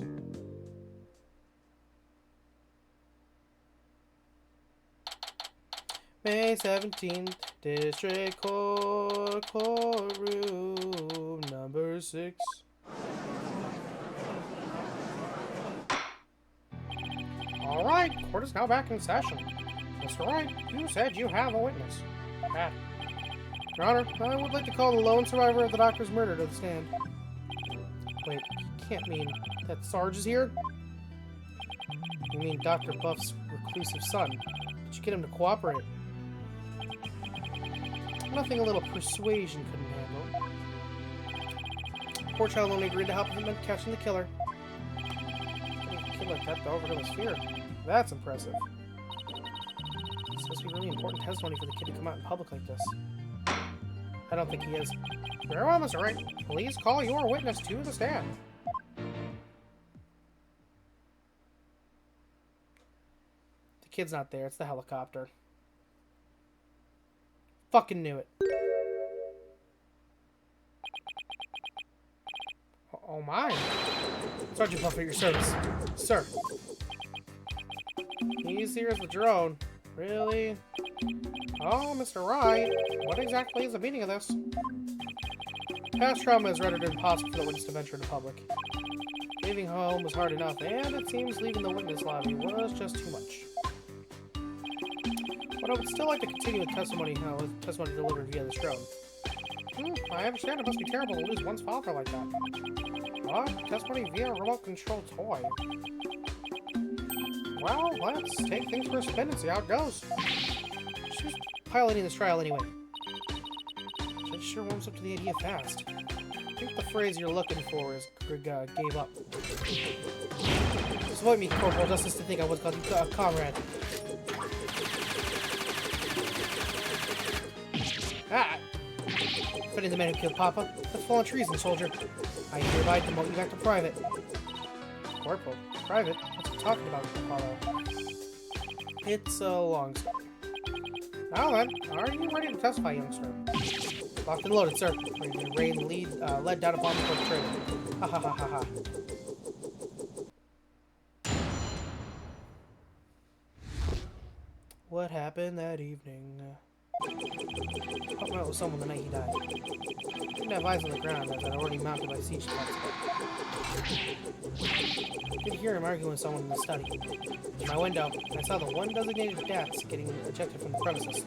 May 17th, District Court, courtroom number 6. Alright, court is now back in session. Mr. Wright, you said you have a witness. Pat. Your Honor, I would like to call the lone survivor of the doctor's murder to the stand. Wait, you can't mean that Sarge is here? You mean Dr. Buff's reclusive son? Did you get him to cooperate? Nothing a little persuasion couldn't handle. Poor child only agreed to help him in catching the killer. Getting a kid like that to overcome his fear. That's impressive. It's supposed to be really important testimony for the kid to come out in public like this. I don't think he is. Very well, Mr. Wright. Please call your witness to the stand. The kid's not there. It's the helicopter. Fucking knew it. Oh my. Sergeant Buff at your service. Sir. Easier as the drone. Really? Oh, Mr. Wright. What exactly is the meaning of this? Past trauma has rendered it impossible for the witness to venture into public. Leaving home was hard enough, and it seems leaving the witness lobby was just too much. But I would still like to continue with testimony delivered via this drone. I understand it must be terrible to lose one's father like that. But testimony via a remote control toy. Well, let's take things for a spin and see how it goes. She's piloting this trial anyway. Judge sure warms up to the idea fast. I think the phrase you're looking for is gave up. Just avoid me, Corporal Justice, to think I was called a comrade. Ah! Fitting the man who killed Papa. That's fallen treason, soldier. I hereby demote you back to private. Corporal? Private? What's he talking about, Apollo? It's a long story. Now then, are you ready to testify, youngster? Locked and loaded, sir. Ready to rain lead down upon the perpetrator. Ha ha ha ha ha. What happened that evening? Helped him out with someone the night he died. Didn't have eyes on the ground as I'd already mounted my siege traps. I could hear him arguing with someone in the study. In my window, I saw the one designated death getting ejected from the premises.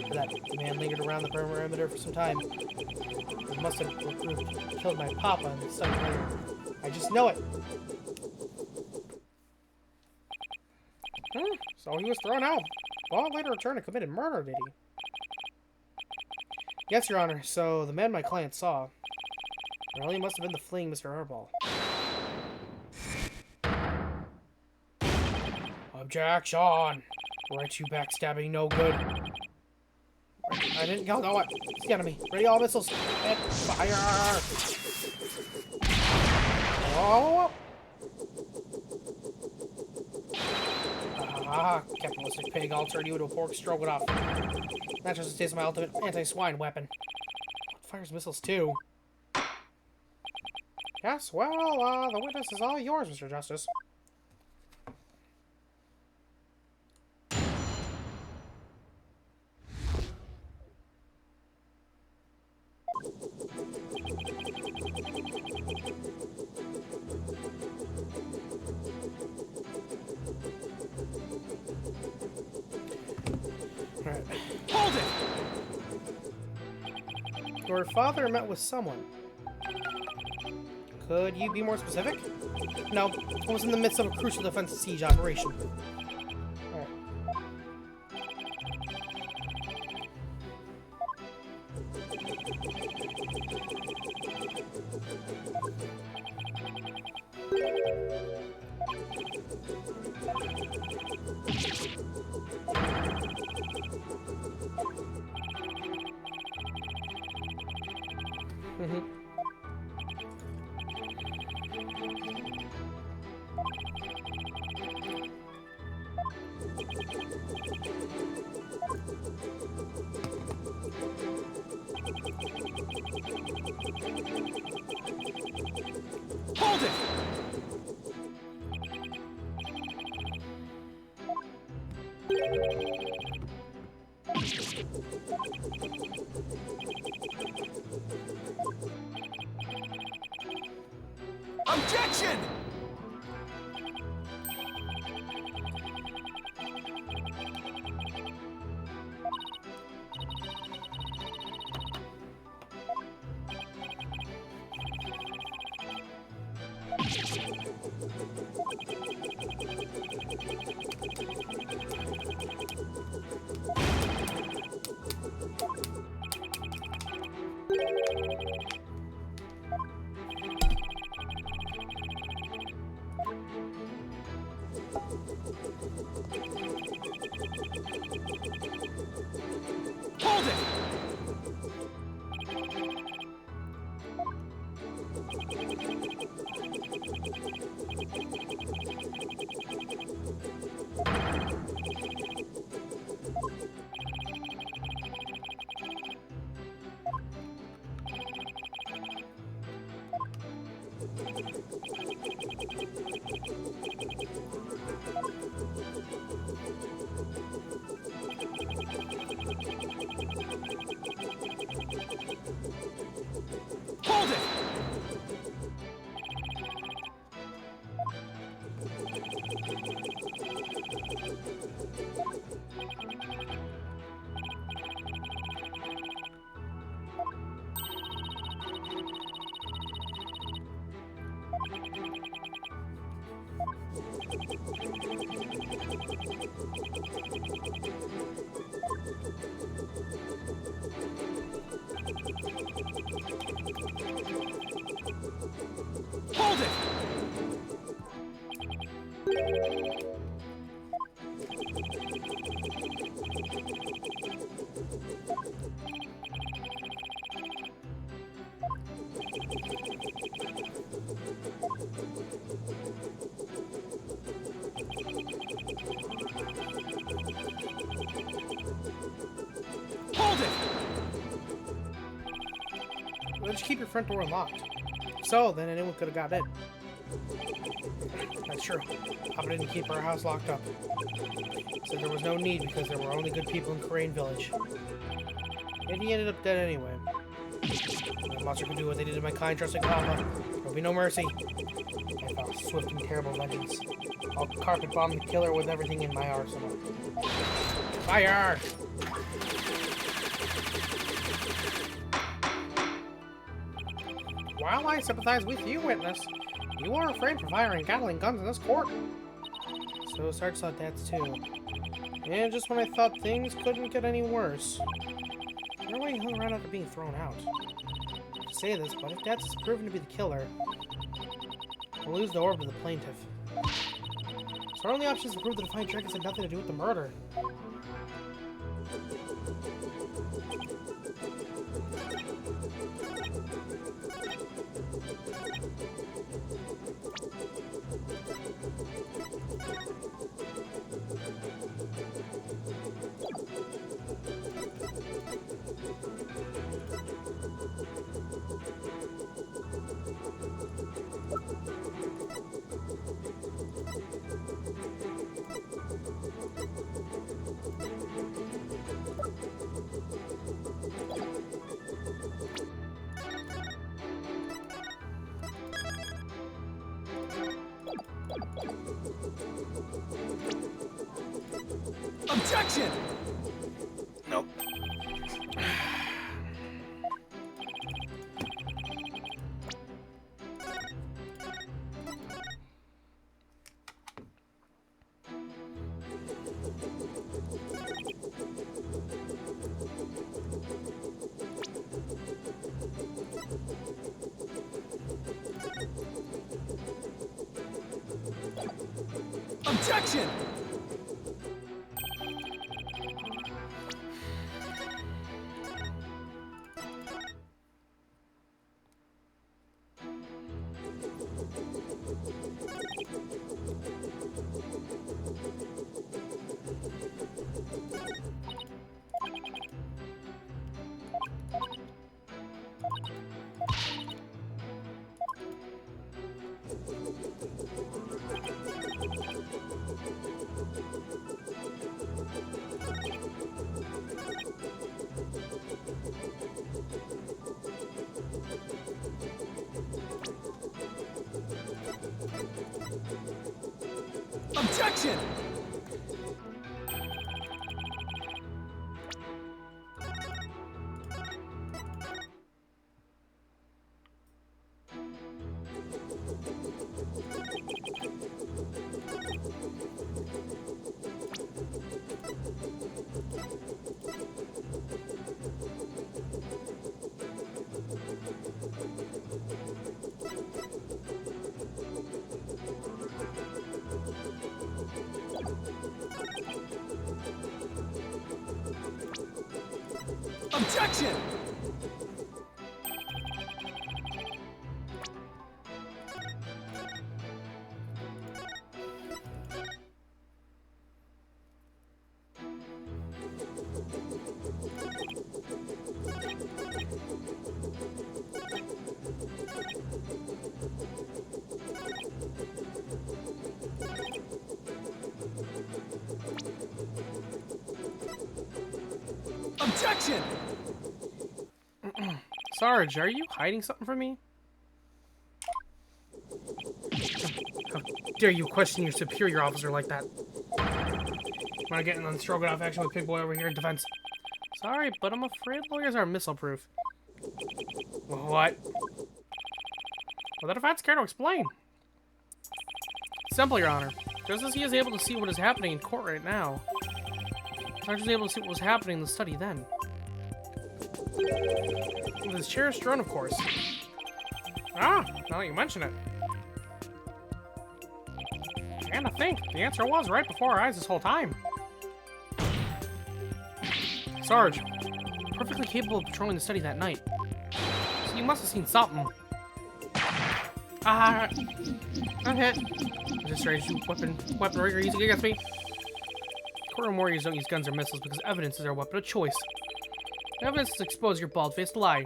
For that, the man lingered around the perimeter for some time. He must have killed my papa in the study later. I just know it! So he was thrown out. Well, later returned and committed murder, did he? Yes, Your Honor. So, the man my client saw... Well, he must have been the fleeing Mr. Arbol. Objection! Right, you backstabbing no good. I didn't know what. It's the enemy. Ready all missiles. And fire! Oh! Ah, capitalistic pig, I'll turn you into a pork stroganoff. That just is my ultimate anti-swine weapon. It fires missiles too. Yes, well, the witness is all yours, Mr. Justice. Alright. Hold it! Your father met with someone. Could you be more specific? No, I was in the midst of a crucial defense siege operation. Alright. Mm-hmm. Hold it! Objection! Hold it! Hold it! Hold it! Hold it! Why did you keep your front door unlocked? So, then anyone could have got in. That's true. Papa didn't keep our house locked up. Said there was no need because there were only good people in Crane Village. And he ended up dead anyway. No monster could do what they did to my kind, trusting Papa. There'll be no mercy. I found swift and terrible vengeance. I'll carpet bomb the killer with everything in my arsenal. Fire! While I sympathize with you, witness, you are afraid for firing Gatling guns in this court. So Sarge thought that too. And just when I thought things couldn't get any worse, your way hung around after being thrown out. I hate to say this, but if Dats is proven to be the killer, we'll lose the orb to the plaintiff. So our only option is to prove that the Defiant Dragons had nothing to do with the murder. Objection! Nope. Objection! Objection! Objection! Objection! Sarge, are you hiding something from me? How dare you question your superior officer like that? I'm not getting on stroganoff action with Big Boy over here in defense. Sorry, but I'm afraid lawyers aren't missile-proof. What? Well, the defense care to explain. Simple, Your Honor. Just as he is able to see what is happening in court right now, Sarge was able to see what was happening in the study then. With his cherished drone, of course. Ah, now that you mention it. And to think, the answer was right before our eyes this whole time. Sarge, perfectly capable of patrolling the study that night. So you must have seen something. Ah, I'm hit. Is this strange weaponry you're using against me? Courtroom warriors don't use guns or missiles because evidence is their weapon of choice. Evidence to expose your bald-faced lie.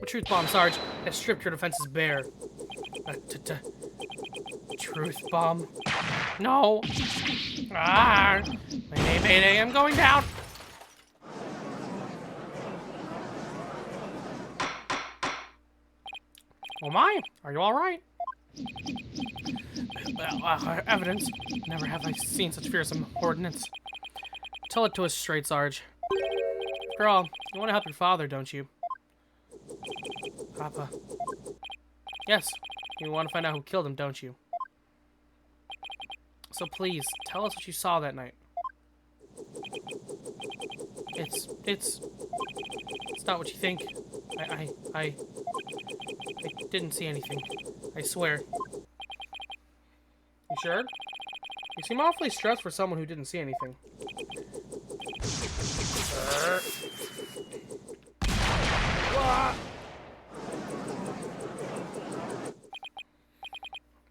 A truth bomb, Sarge, has stripped your defenses bare. Truth bomb? No! Ah! Mayday, I'm going down! Oh my! Are you alright? Evidence. Never have I seen such fearsome ordnance. Tell it to us straight, Sarge. Girl, you want to help your father, don't you? Papa. Yes, you want to find out who killed him, don't you? So please, tell us what you saw that night. It's not what you think. I didn't see anything. I swear. You sure? You seem awfully stressed for someone who didn't see anything.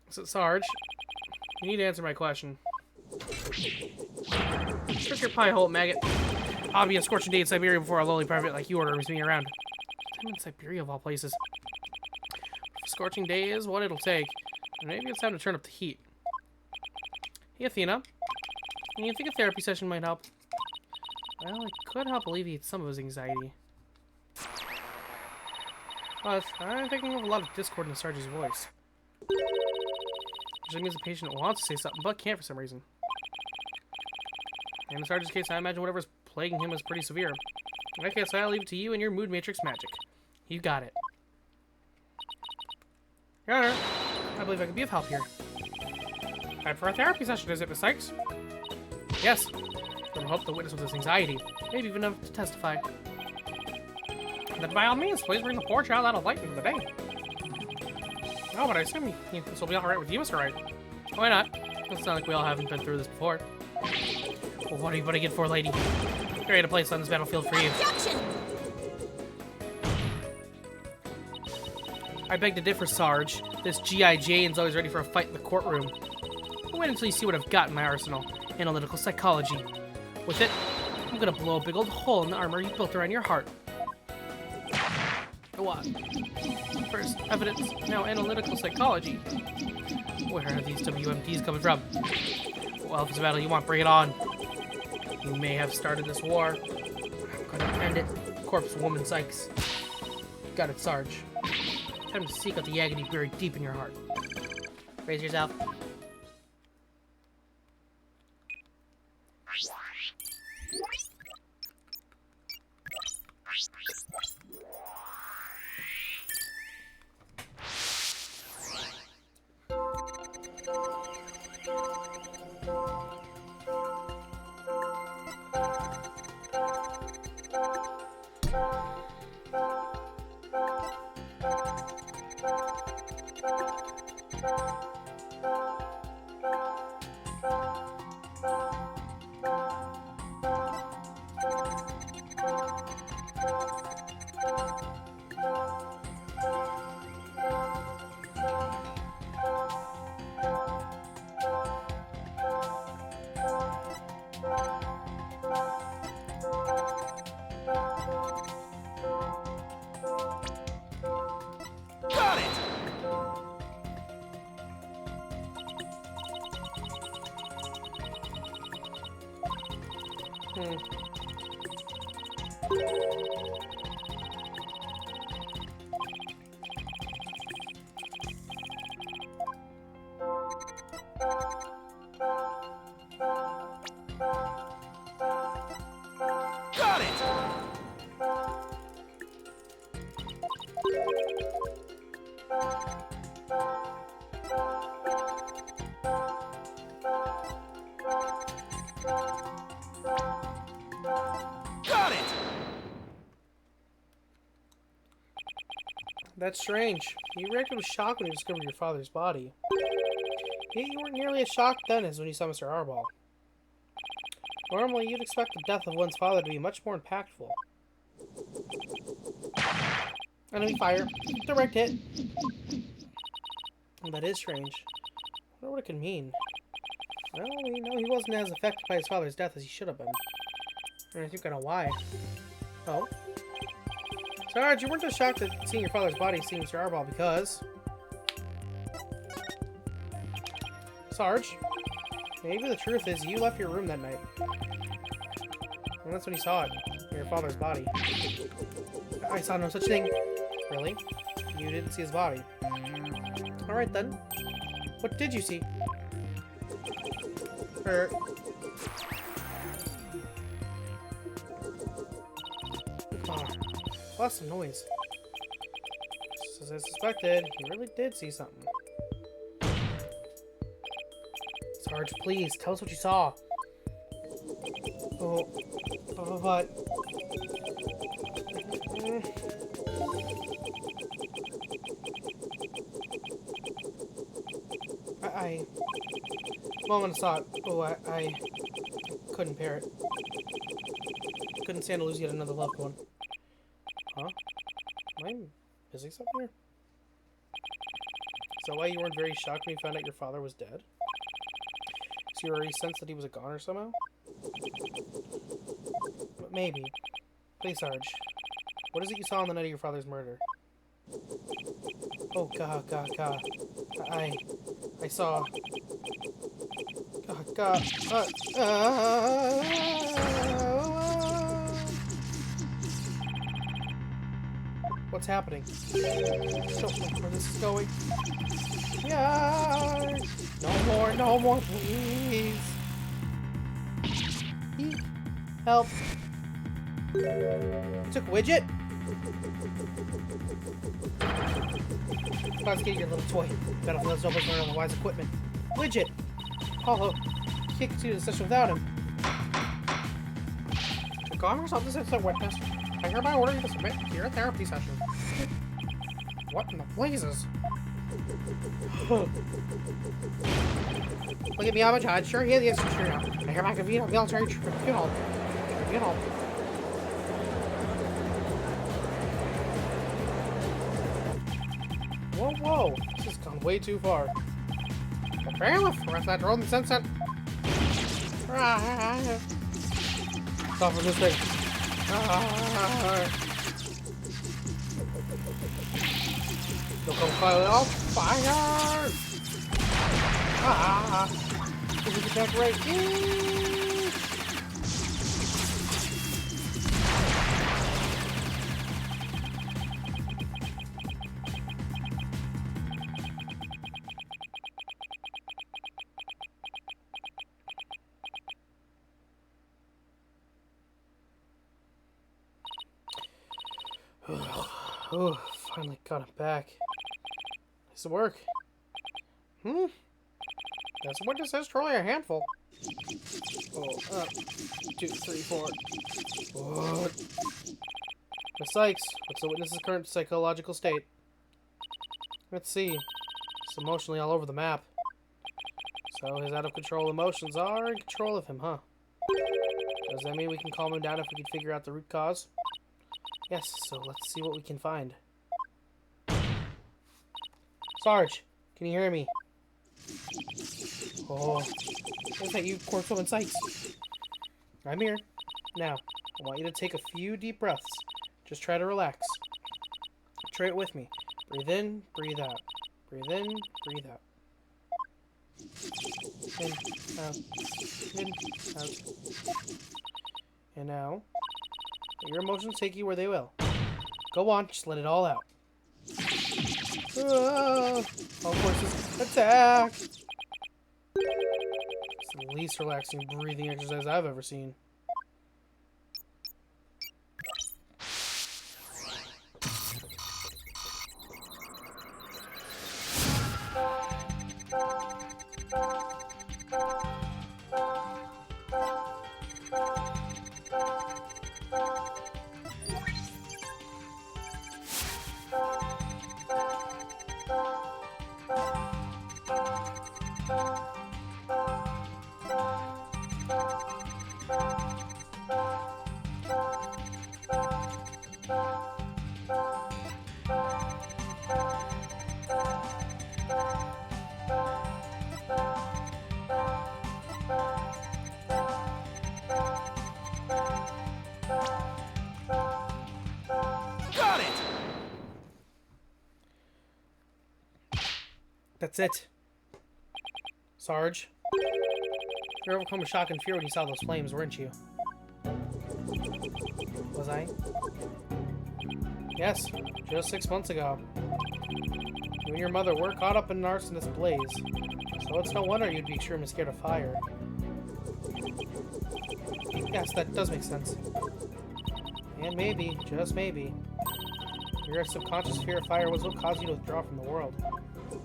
So, Sarge, you need to answer my question. Shut your pie hole, maggot. I'll be a scorching day in Siberia before a lowly private like you orders me around. I'm in Siberia of all places. A scorching day is what it'll take. And maybe it's time to turn up the heat. Hey, Athena. You think a therapy session might help? Well, it could help alleviate some of his anxiety. But I'm picking up a lot of discord in Sarge's voice. Which means the patient wants to say something, but can't for some reason. In Sarge's case, I imagine whatever's plaguing him is pretty severe. In that case, I'll leave it to you and your mood matrix magic. You got it. Your Honor, I believe I could be of help here. Time for a therapy session, is it, Miss Sykes? Yes. I hope the witness with this anxiety, maybe even enough to testify. Then by all means, please bring the poor child out of light into the day. Oh, but I assume this will be alright with you, Mr. Wright. Why not? It's not like we all haven't been through this before. Well, what are you putting in for, lady? Ready to place on this battlefield for you. Objection! I beg to differ, Sarge. This G.I. Jane's always ready for a fight in the courtroom. Wait until you see what I've got in my arsenal. Analytical psychology. With it, I'm gonna blow a big old hole in the armor you built around your heart. What? First, evidence, now analytical psychology. Where are these WMDs coming from? Well, if it's a battle you want, bring it on. You may have started this war. I'm gonna end it. Corpse woman Sykes. Got it, Sarge. Time to seek out the agony buried deep in your heart. Raise yourself. Got it! Got it! Got it! That's strange. You reacted with shock when you discovered your father's body. Yet you weren't nearly as shocked then as when you saw Mr. Arball. Normally, you'd expect the death of one's father to be much more impactful. Enemy fire. Direct hit. That is strange. I wonder what it could mean. Well, we know he wasn't as affected by his father's death as he should have been. And I think I know why. Oh. Sarge, you weren't just shocked at seeing your father's body seeing Mr. Arball because... Sarge, maybe the truth is you left your room that night. And that's when you saw it. Your father's body. I saw no such thing. Really? You didn't see his body. Alright then. What did you see? Lost some noise. Just as I suspected, he really did see something. Sarge, please, tell us what you saw. But... Moment I saw it. Oh, I couldn't bear it. Couldn't stand to lose yet another loved one. Huh? Am I missing something here? Is that why you weren't very shocked when you found out your father was dead? So you already sensed that he was a goner somehow? But maybe. Please, Sarge. What is it you saw on the night of your father's murder? Oh, God. I saw... God. What's happening? I don't know where this is going. Yeah. No more, please. Eek. Help. Took widget? Let's get your little toy. Gotta flip over for otherwise equipment. Widget! Hollow. Can't continue the session without him. To calm yourself, this is a witness. I hereby order you to submit to your therapy session. What in the blazes? Look at me, I'm a judge. Sure, yeah, the answer's true now. I hereby convene a military tribunal. Whoa, whoa. This has gone way too far. Bailiff, rest that drone and sunset. Stop for this thing. Don't go fire! This is the back right. Oh, finally got him back. Does it work? That's what it says, truly a handful. Oh, 2, 3, 4. What? Miss Sykes, what's the witness's current psychological state? Let's see. It's emotionally all over the map. So his out-of-control emotions are in control of him, huh? Does that mean we can calm him down if we can figure out the root cause? Yes, so let's see what we can find. Sarge, can you hear me? Oh, is that you, Corpswoman Sykes? I'm here. Now, I want you to take a few deep breaths. Just try to relax. Try it with me. Breathe in, breathe out. Breathe in, breathe out. In, out. In, out. And now, let your emotions take you where they will. Go on, just let it all out. All forces, attack! It's the least relaxing breathing exercise I've ever seen. Got it! That's it. Sarge. You were overcome with shock and fear when you saw those flames, weren't you? Was I? Yes, just 6 months ago. You and your mother were caught up in an arsonist blaze, so it's no wonder you'd be extremely scared of fire. Yes, that does make sense. And maybe, just maybe, your subconscious fear of fire was what caused you to withdraw from the world.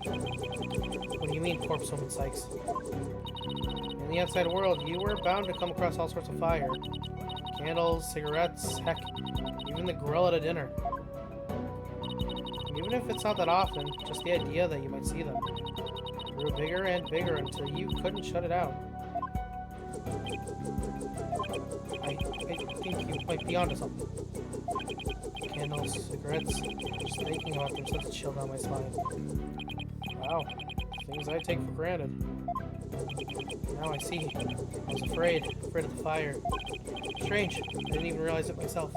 What do you mean, Corpswoman Sykes? In the outside world, you were bound to come across all sorts of fire. Candles, cigarettes, heck, even the grill at a dinner. Even if it's not that often, just the idea that you might see them grew bigger and bigger until you couldn't shut it out. I think you might be onto something. Candles, cigarettes, just thinking about them sends a chill down my spine. Wow, things I take for granted. Now I see. I was afraid of the fire. Strange, I didn't even realize it myself.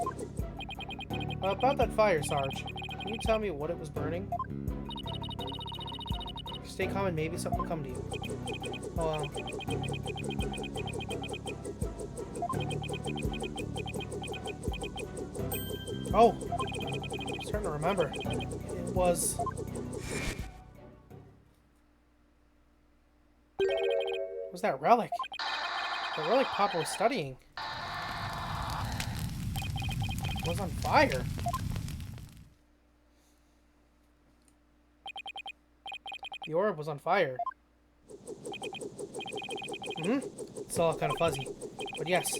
About that fire, Sarge, can you tell me what it was burning? Stay calm and maybe something will come to you. Oh, I'm starting to remember. It was that relic? The relic Papa was studying was on fire. The orb was on fire. It's all kind of fuzzy. But yes,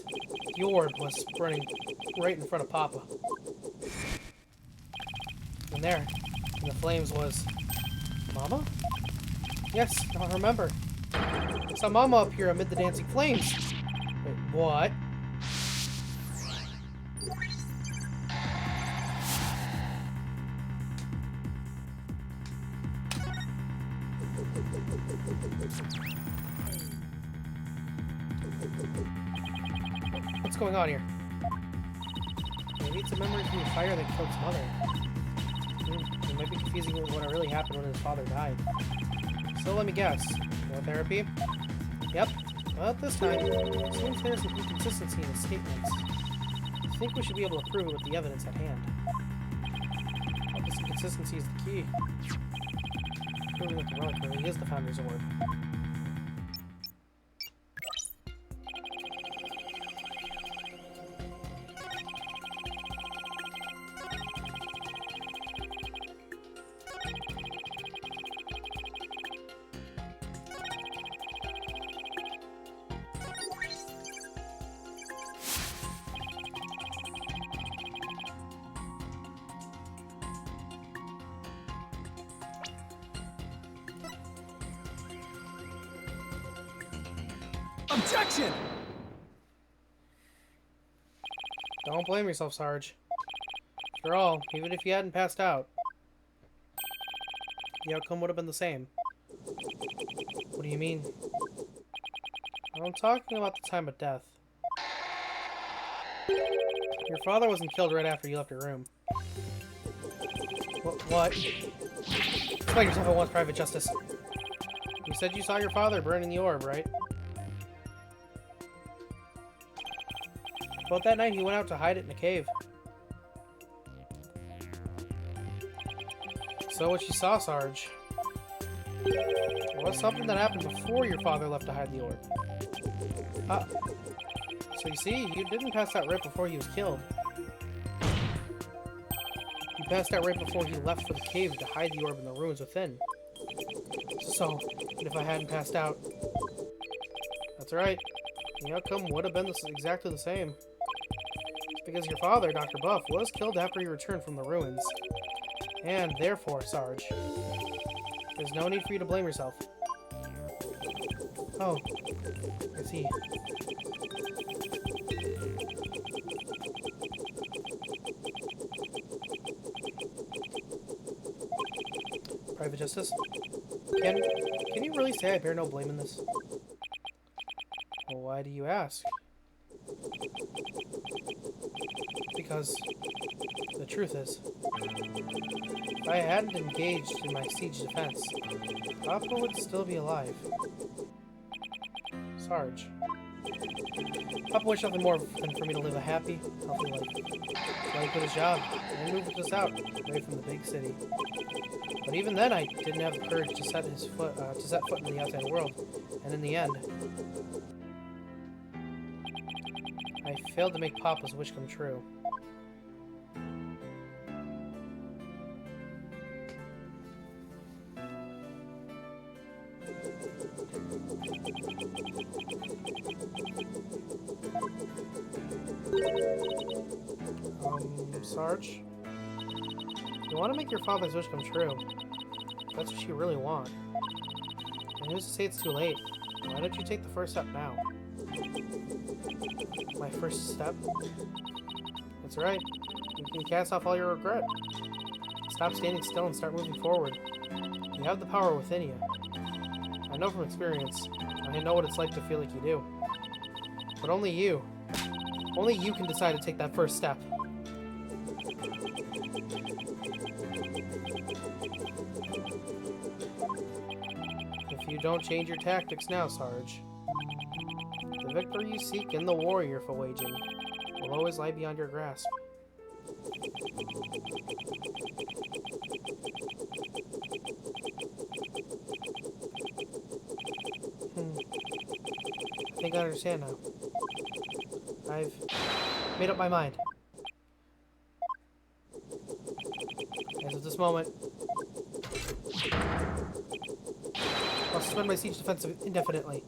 the orb was burning right in front of Papa. And there, in the flames was... Mama? Yes, I remember. I saw Mama up here amid the dancing flames. Wait, what? What's going on here? Maybe it's a memory from the fire that killed his mother. It might be confusing with what really happened when his father died. So let me guess. No therapy? Yep. Well, this time, it seems there's an inconsistency in his statements. I think we should be able to prove it with the evidence at hand. Well, this inconsistency is the key. Proving that the relic really is the Founder's Orb. Objection! Don't blame yourself, Sarge. After all, even if you hadn't passed out, the outcome would have been the same. What do you mean? I'm talking about the time of death. Your father wasn't killed right after you left your room. What? Explain yourself at once, Private Justice. You said you saw your father burning the orb, right? Well, that night he went out to hide it in a cave. So what you saw, Sarge, was something that happened before your father left to hide the orb. So you see, you didn't pass out right before he was killed. You passed out right before he left for the cave to hide the orb in the ruins within. So, if I hadn't passed out, that's right, the outcome would have been exactly the same. Because your father, Dr. Buff, was killed after he returned from the ruins. And therefore, Sarge, there's no need for you to blame yourself. Oh, I see. Private Justice, can you really say I bear no blame in this? Well, why do you ask? Because the truth is, if I hadn't engaged in my siege defense, Papa would still be alive. Sarge, Papa wished nothing more than for me to live a happy, healthy life. So he quit his job and moved us out, away from the big city. But even then, I didn't have the courage to set foot in the outside world. And in the end, I failed to make Papa's wish come true. Sarge? You want to make your father's wish come true. That's what you really want. And who's to say it's too late? Why don't you take the first step now? My first step? That's right. You can cast off all your regret. Stop standing still and start moving forward. You have the power within you. I know from experience. I know what it's like to feel like you do. But only you can decide to take that first step. If you don't change your tactics now, Sarge, the victory you seek and the war you're for waging will always lie beyond your grasp. I think I understand now. I've made up my mind. As of this moment, I'll suspend my siege defense indefinitely.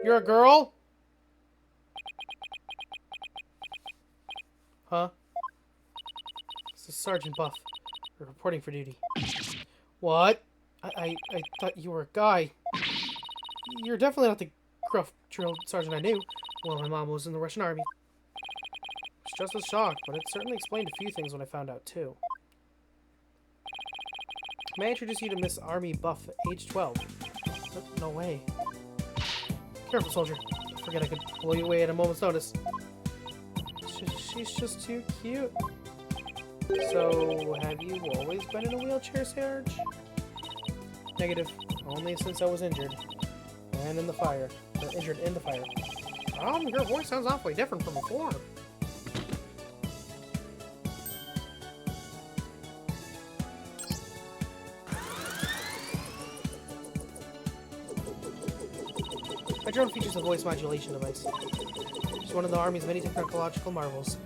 You're a girl? Huh? This is Sergeant Buff. We're reporting for duty. What? I thought you were a guy. You're definitely not the gruff drill sergeant I knew. Well, my mom was in the Russian army. I was just as shocked, but it certainly explained a few things when I found out, too. May I introduce you to Miss Army Buff, age 12? No way. Careful, soldier. Forget I could blow you away at a moment's notice. She's just too cute. So, have you always been in a wheelchair, Sarge? Negative. Only since I was injured. And in the fire. Or injured in the fire. Your voice sounds awfully different from before. My drone features a voice modulation device. It's one of the Army's many technological marvels.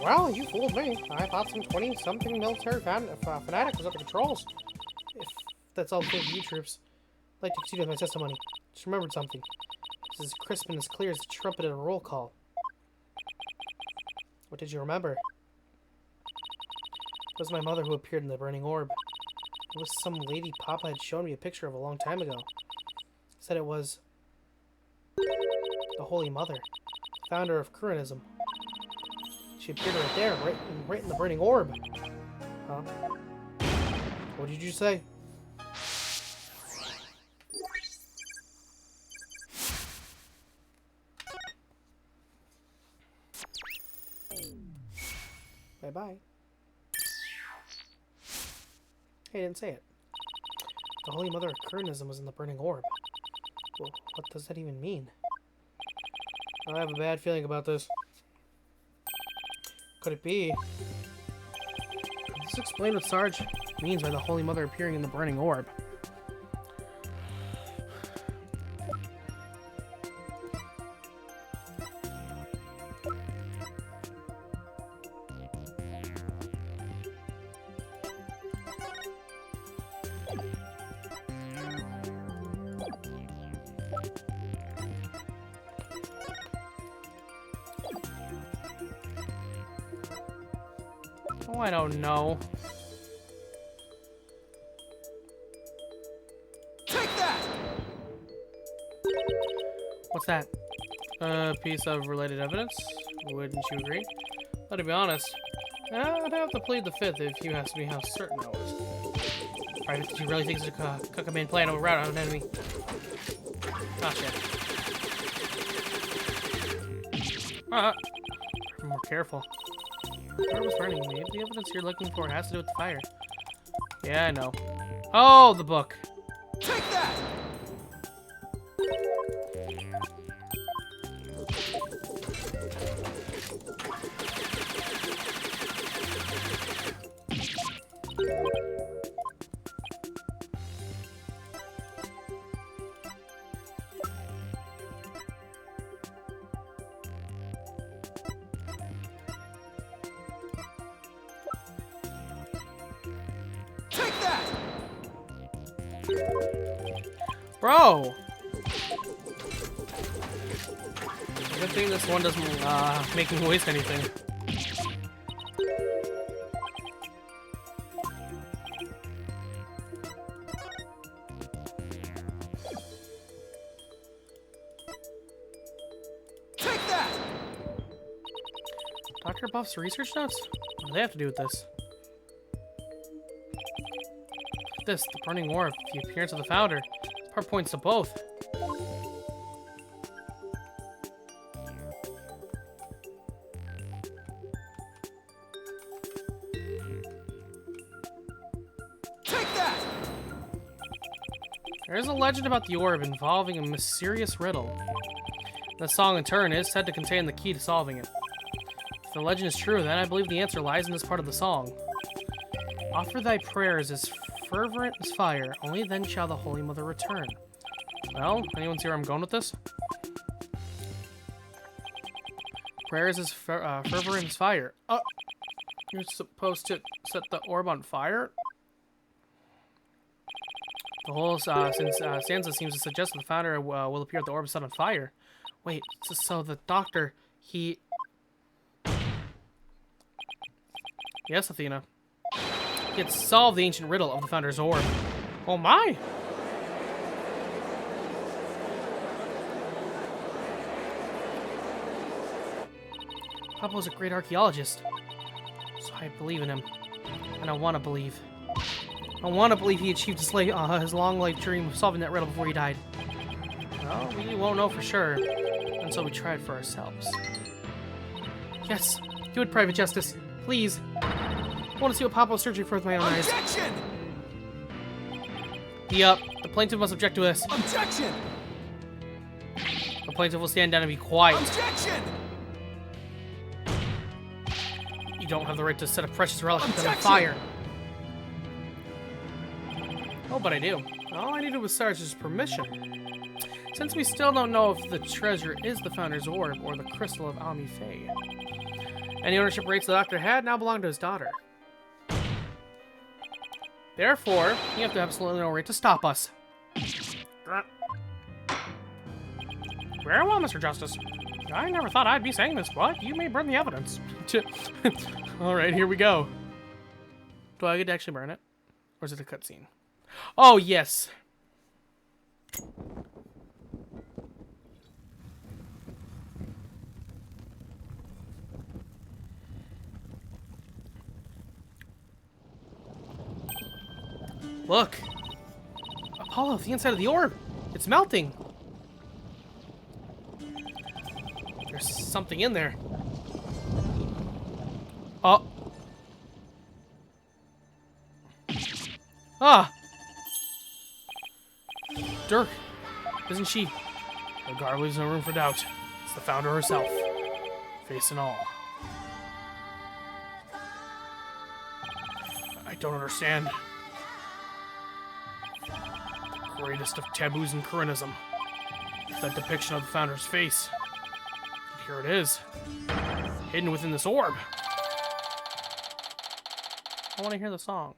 Well, you fooled me. I thought some 20-something military fanatic was up to controls. If that's all clear to you troops, I'd like to proceed with my testimony. Just remembered something. It's as crisp and as clear as a trumpet at a roll call. What did you remember? It was my mother who appeared in the burning orb. It was some lady Papa had shown me a picture of a long time ago. Said it was the Holy Mother, founder of Kurinism. She appeared right there, right in the burning orb. Huh? What did you say? Bye-bye. Hey, I didn't say it. The Holy Mother of Kurinism was in the burning orb. Well, what does that even mean? I have a bad feeling about this. Could it be? Could this explain what Sarge means by the Holy Mother appearing in the burning orb? Oh, I don't know. Take that! What's that? A piece of related evidence? Wouldn't you agree? But to be honest, I'd have to plead the fifth if you asked me how certain I was. Private, did you really think it's a cook-a-man plan to rout out an enemy? Oh, shit. Be more careful. The fire was burning. Maybe the evidence you're looking for has to do with the fire. Yeah, I know. Oh, the book. Take that! Take that! Bro! Good thing this one doesn't make me waste anything. Take that! Dr. Buff's research notes? What do they have to do with this? This, the burning orb, the appearance of the founder. This part points to both. Take that! There is a legend about the orb involving a mysterious riddle. The song, in turn, is said to contain the key to solving it. If the legend is true, then I believe the answer lies in this part of the song. Offer thy prayers as fervent as fire, only then shall the Holy Mother return. Well, anyone see where I'm going with this? Prayers as fervent as fire. You're supposed to set the orb on fire? The whole stanza seems to suggest that the founder will appear at the orb set on fire. Wait, so the doctor, he... Yes, Athena. He had solved the ancient riddle of the founder's orb. Oh my! Papa was a great archaeologist, so I believe in him, and I want to believe. I want to believe he achieved his long life dream of solving that riddle before he died. Well, we won't know for sure until we try it for ourselves. Yes, do it, Private Justice, please. I want to see what Papa was searching for with my own eyes. Objection! The plaintiff must object to this. Objection! The plaintiff will stand down and be quiet. Objection! You don't have the right to set a precious relic on Objection! fire. Oh, but I do. All I needed was Sarge's permission. Since we still don't know if the treasure is the Founder's Orb or the Crystal of Ami Faye. Any ownership rights the Doctor had now belong to his daughter. Therefore, you have absolutely no right to stop us. Very well, Mr. Justice. I never thought I'd be saying this, but you may burn the evidence. Alright, here we go. Do I get to actually burn it? Or is it a cutscene? Oh, yes. Look. Apollo, the inside of the orb. It's melting. There's something in there. Oh. Ah. Dirk, isn't she? The guard leaves no room for doubt. It's the Founder herself, face and all. I don't understand. The greatest of taboos in Koreanism. That depiction of the Founder's face. And here it is, hidden within this orb. I want to hear the song.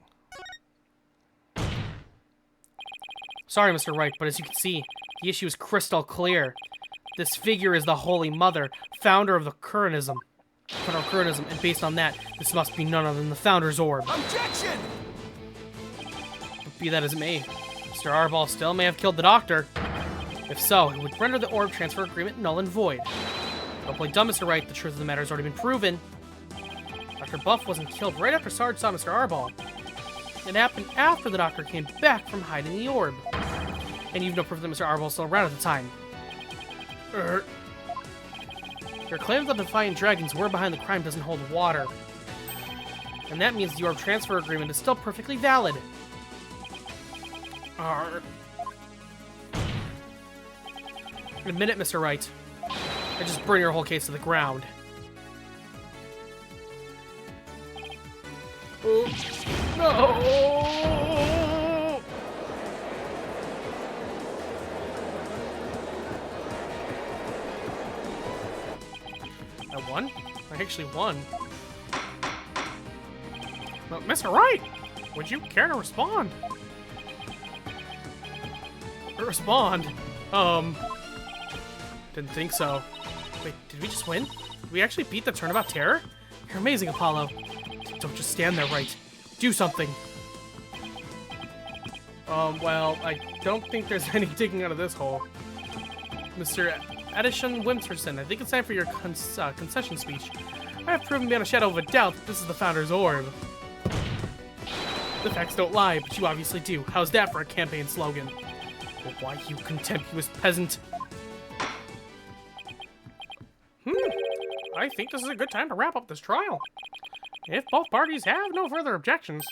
Sorry, Mr. Wright, but as you can see, the issue is crystal clear. This figure is the Holy Mother, founder of the Koreanism. And based on that, this must be none other than the Founder's Orb. Objection! But be that as it may, Mr. Arball still may have killed the Doctor. If so, it would render the orb transfer agreement null and void. Don't play dumb, Mr. Wright, the truth of the matter has already been proven. Dr. Buff wasn't killed right after Sarge saw Mr. Arball. It happened after the Doctor came back from hiding the orb. And you've no proof that Mr. Arball was still around at the time. Your claim that the Defiant Dragons were behind the crime doesn't hold water. And that means the orb transfer agreement is still perfectly valid. Admit it, Mr. Wright. I just burn your whole case to the ground. No! I won? I actually won. But Mr. Wright, would you care to respond? Respond? Didn't think so. Wait, did we just win? Did we actually beat the Turnabout Terror? You're amazing, Apollo. Don't just stand there, Wright. Do something. Well, I don't think there's any digging out of this hole. Mr. Addison Winterson, I think it's time for your concession speech. I have proven beyond a shadow of a doubt that this is the Founder's Orb. The facts don't lie, but you obviously do. How's that for a campaign slogan? Well, why, you contemptuous peasant? I think this is a good time to wrap up this trial. If both parties have no further objections,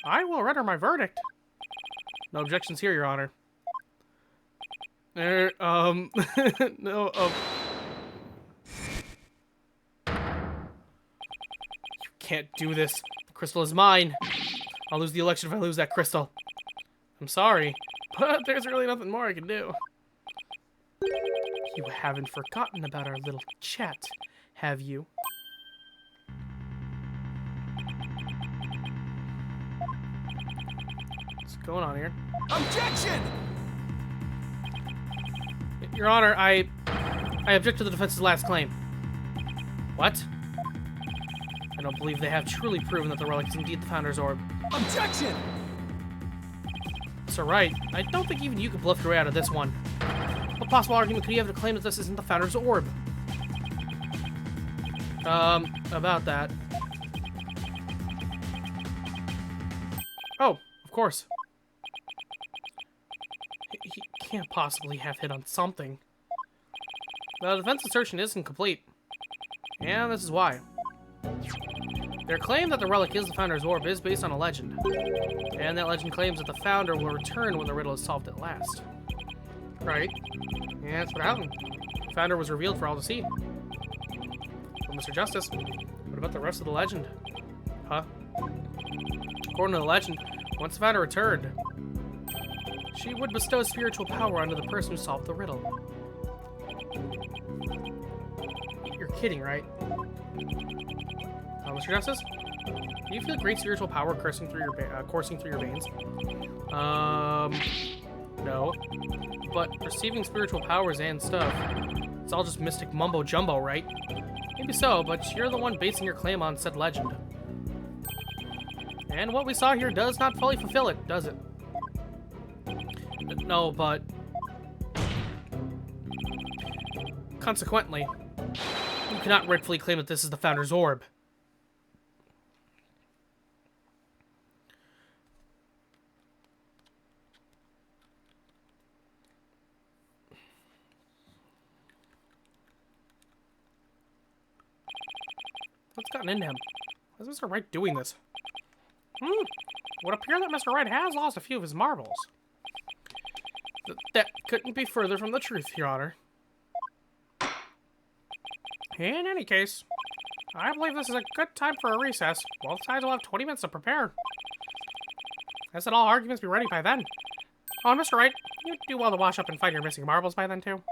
I will render my verdict. No objections here, Your Honor. No, You can't do this. The crystal is mine. I'll lose the election if I lose that crystal. I'm sorry, but there's really nothing more I can do. You haven't forgotten about our little chat, have you? What's going on here? Objection! Your Honor, I object to the defense's last claim. What? I don't believe they have truly proven that the relic is indeed the Founder's Orb. Objection! Sir Wright, I don't think even you could bluff your way out of this one. What possible argument could you have to claim that this isn't the Founder's Orb? About that. Oh, of course. He can't possibly have hit on something. The defense assertion isn't complete. And this is why. Their claim that the relic is the Founder's Orb is based on a legend. And that legend claims that the Founder will return when the riddle is solved at last. Right? Yeah, that's what happened. The Founder was revealed for all to see. Well, Mr. Justice, what about the rest of the legend? Huh? According to the legend, once the Founder returned, she would bestow spiritual power onto the person who solved the riddle. You're kidding, right? Mr. Justice? Do you feel great spiritual power coursing through your veins? No. But receiving spiritual powers and stuff, it's all just mystic mumbo-jumbo, right? Maybe so, but you're the one basing your claim on said legend. And what we saw here does not fully fulfill it, does it? No, but... consequently, you cannot rightfully claim that this is the Founder's Orb. What's gotten into him? Why is Mr. Wright doing this? It would appear that Mr. Wright has lost a few of his marbles. That couldn't be further from the truth, Your Honor. In any case, I believe this is a good time for a recess. Both sides will have 20 minutes to prepare. I said all arguments be ready by then. Oh, and Mr. Wright, you'd do well to wash up and find your missing marbles by then, too.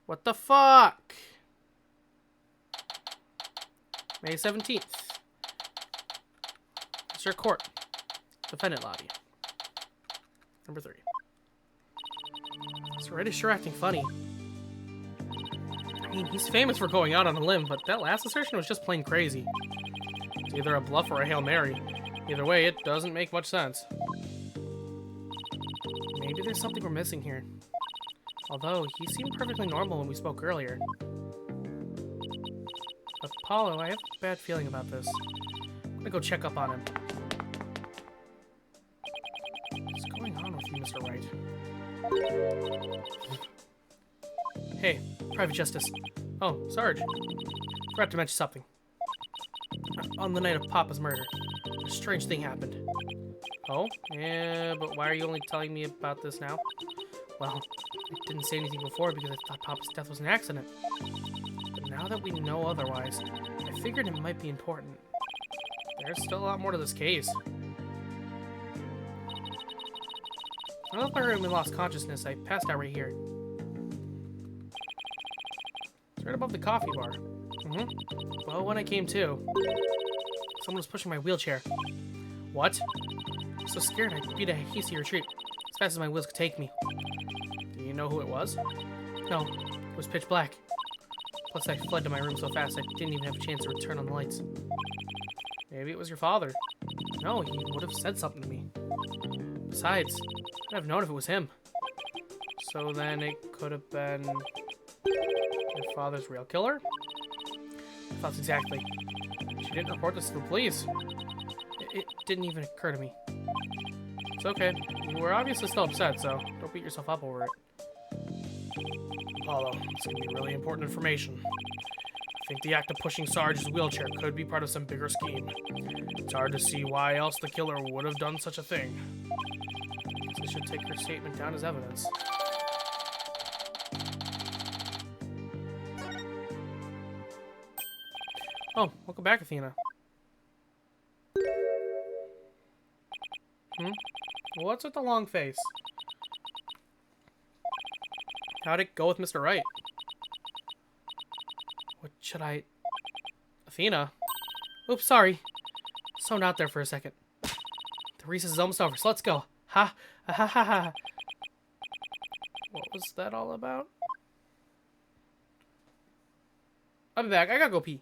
What the fuck? May 17th. Mr. Court. Defendant lobby. Number 3. Mr. Wright is sure acting funny. I mean, he's famous for going out on a limb, but that last assertion was just plain crazy. It's either a bluff or a Hail Mary. Either way, it doesn't make much sense. Maybe there's something we're missing here. Although, he seemed perfectly normal when we spoke earlier. Apollo, I have a bad feeling about this. I'm gonna go check up on him. What's going on with you, Mr. Wright? Hey, Private Justice. Oh, Sarge. Forgot to mention something. On the night of Papa's murder, a strange thing happened. Oh? Yeah, but why are you only telling me about this now? Well, I didn't say anything before because I thought Papa's death was an accident. But now that we know otherwise, I figured it might be important. There's still a lot more to this case. I left my room and lost consciousness. I passed out right here. It's right above the coffee bar. Well, when I came to, someone was pushing my wheelchair. What? I was so scared I beat a hasty retreat as fast as my wheels could take me. Do you know who it was? No, it was pitch black. Plus, I fled to my room so fast I didn't even have a chance to return on the lights. Maybe it was your father. No, he would have said something to me. Besides, I'd have known if it was him. So then it could have been your father's real killer? Thoughts exactly. She didn't report this to the police. It didn't even occur to me. It's okay. You were obviously still upset, so don't beat yourself up over it. Apollo, it's gonna be really important information. think the act of pushing Sarge's wheelchair could be part of some bigger scheme. It's hard to see why else the killer would have done such a thing. Guess I should take her statement down as evidence. Oh, welcome back, Athena. What's with the long face? How'd it go with Mr. Right? What should I... Athena? Oops, sorry. Zoned out there for a second. The recess is almost over, so let's go. Ha! Ha ha ha! What was that all about? I'll be back. I gotta go pee.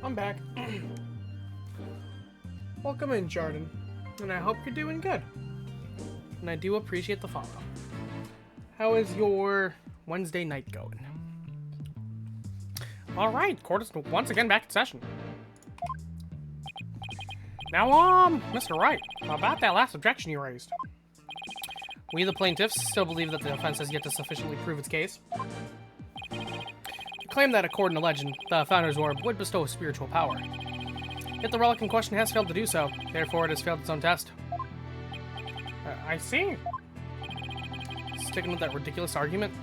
I'm back. Welcome in, Jordan. And I hope you're doing good. And I do appreciate the follow. How is your Wednesday night going? Alright, court is once again back in session. Now, Mr. Wright, about that last objection you raised. We, the plaintiffs, still believe that the defense has yet to sufficiently prove its case. We claim that, according to legend, the Founder's Orb would bestow spiritual power. Yet the relic in question has failed to do so, therefore it has failed its own test. I see. Sticking with that ridiculous argument.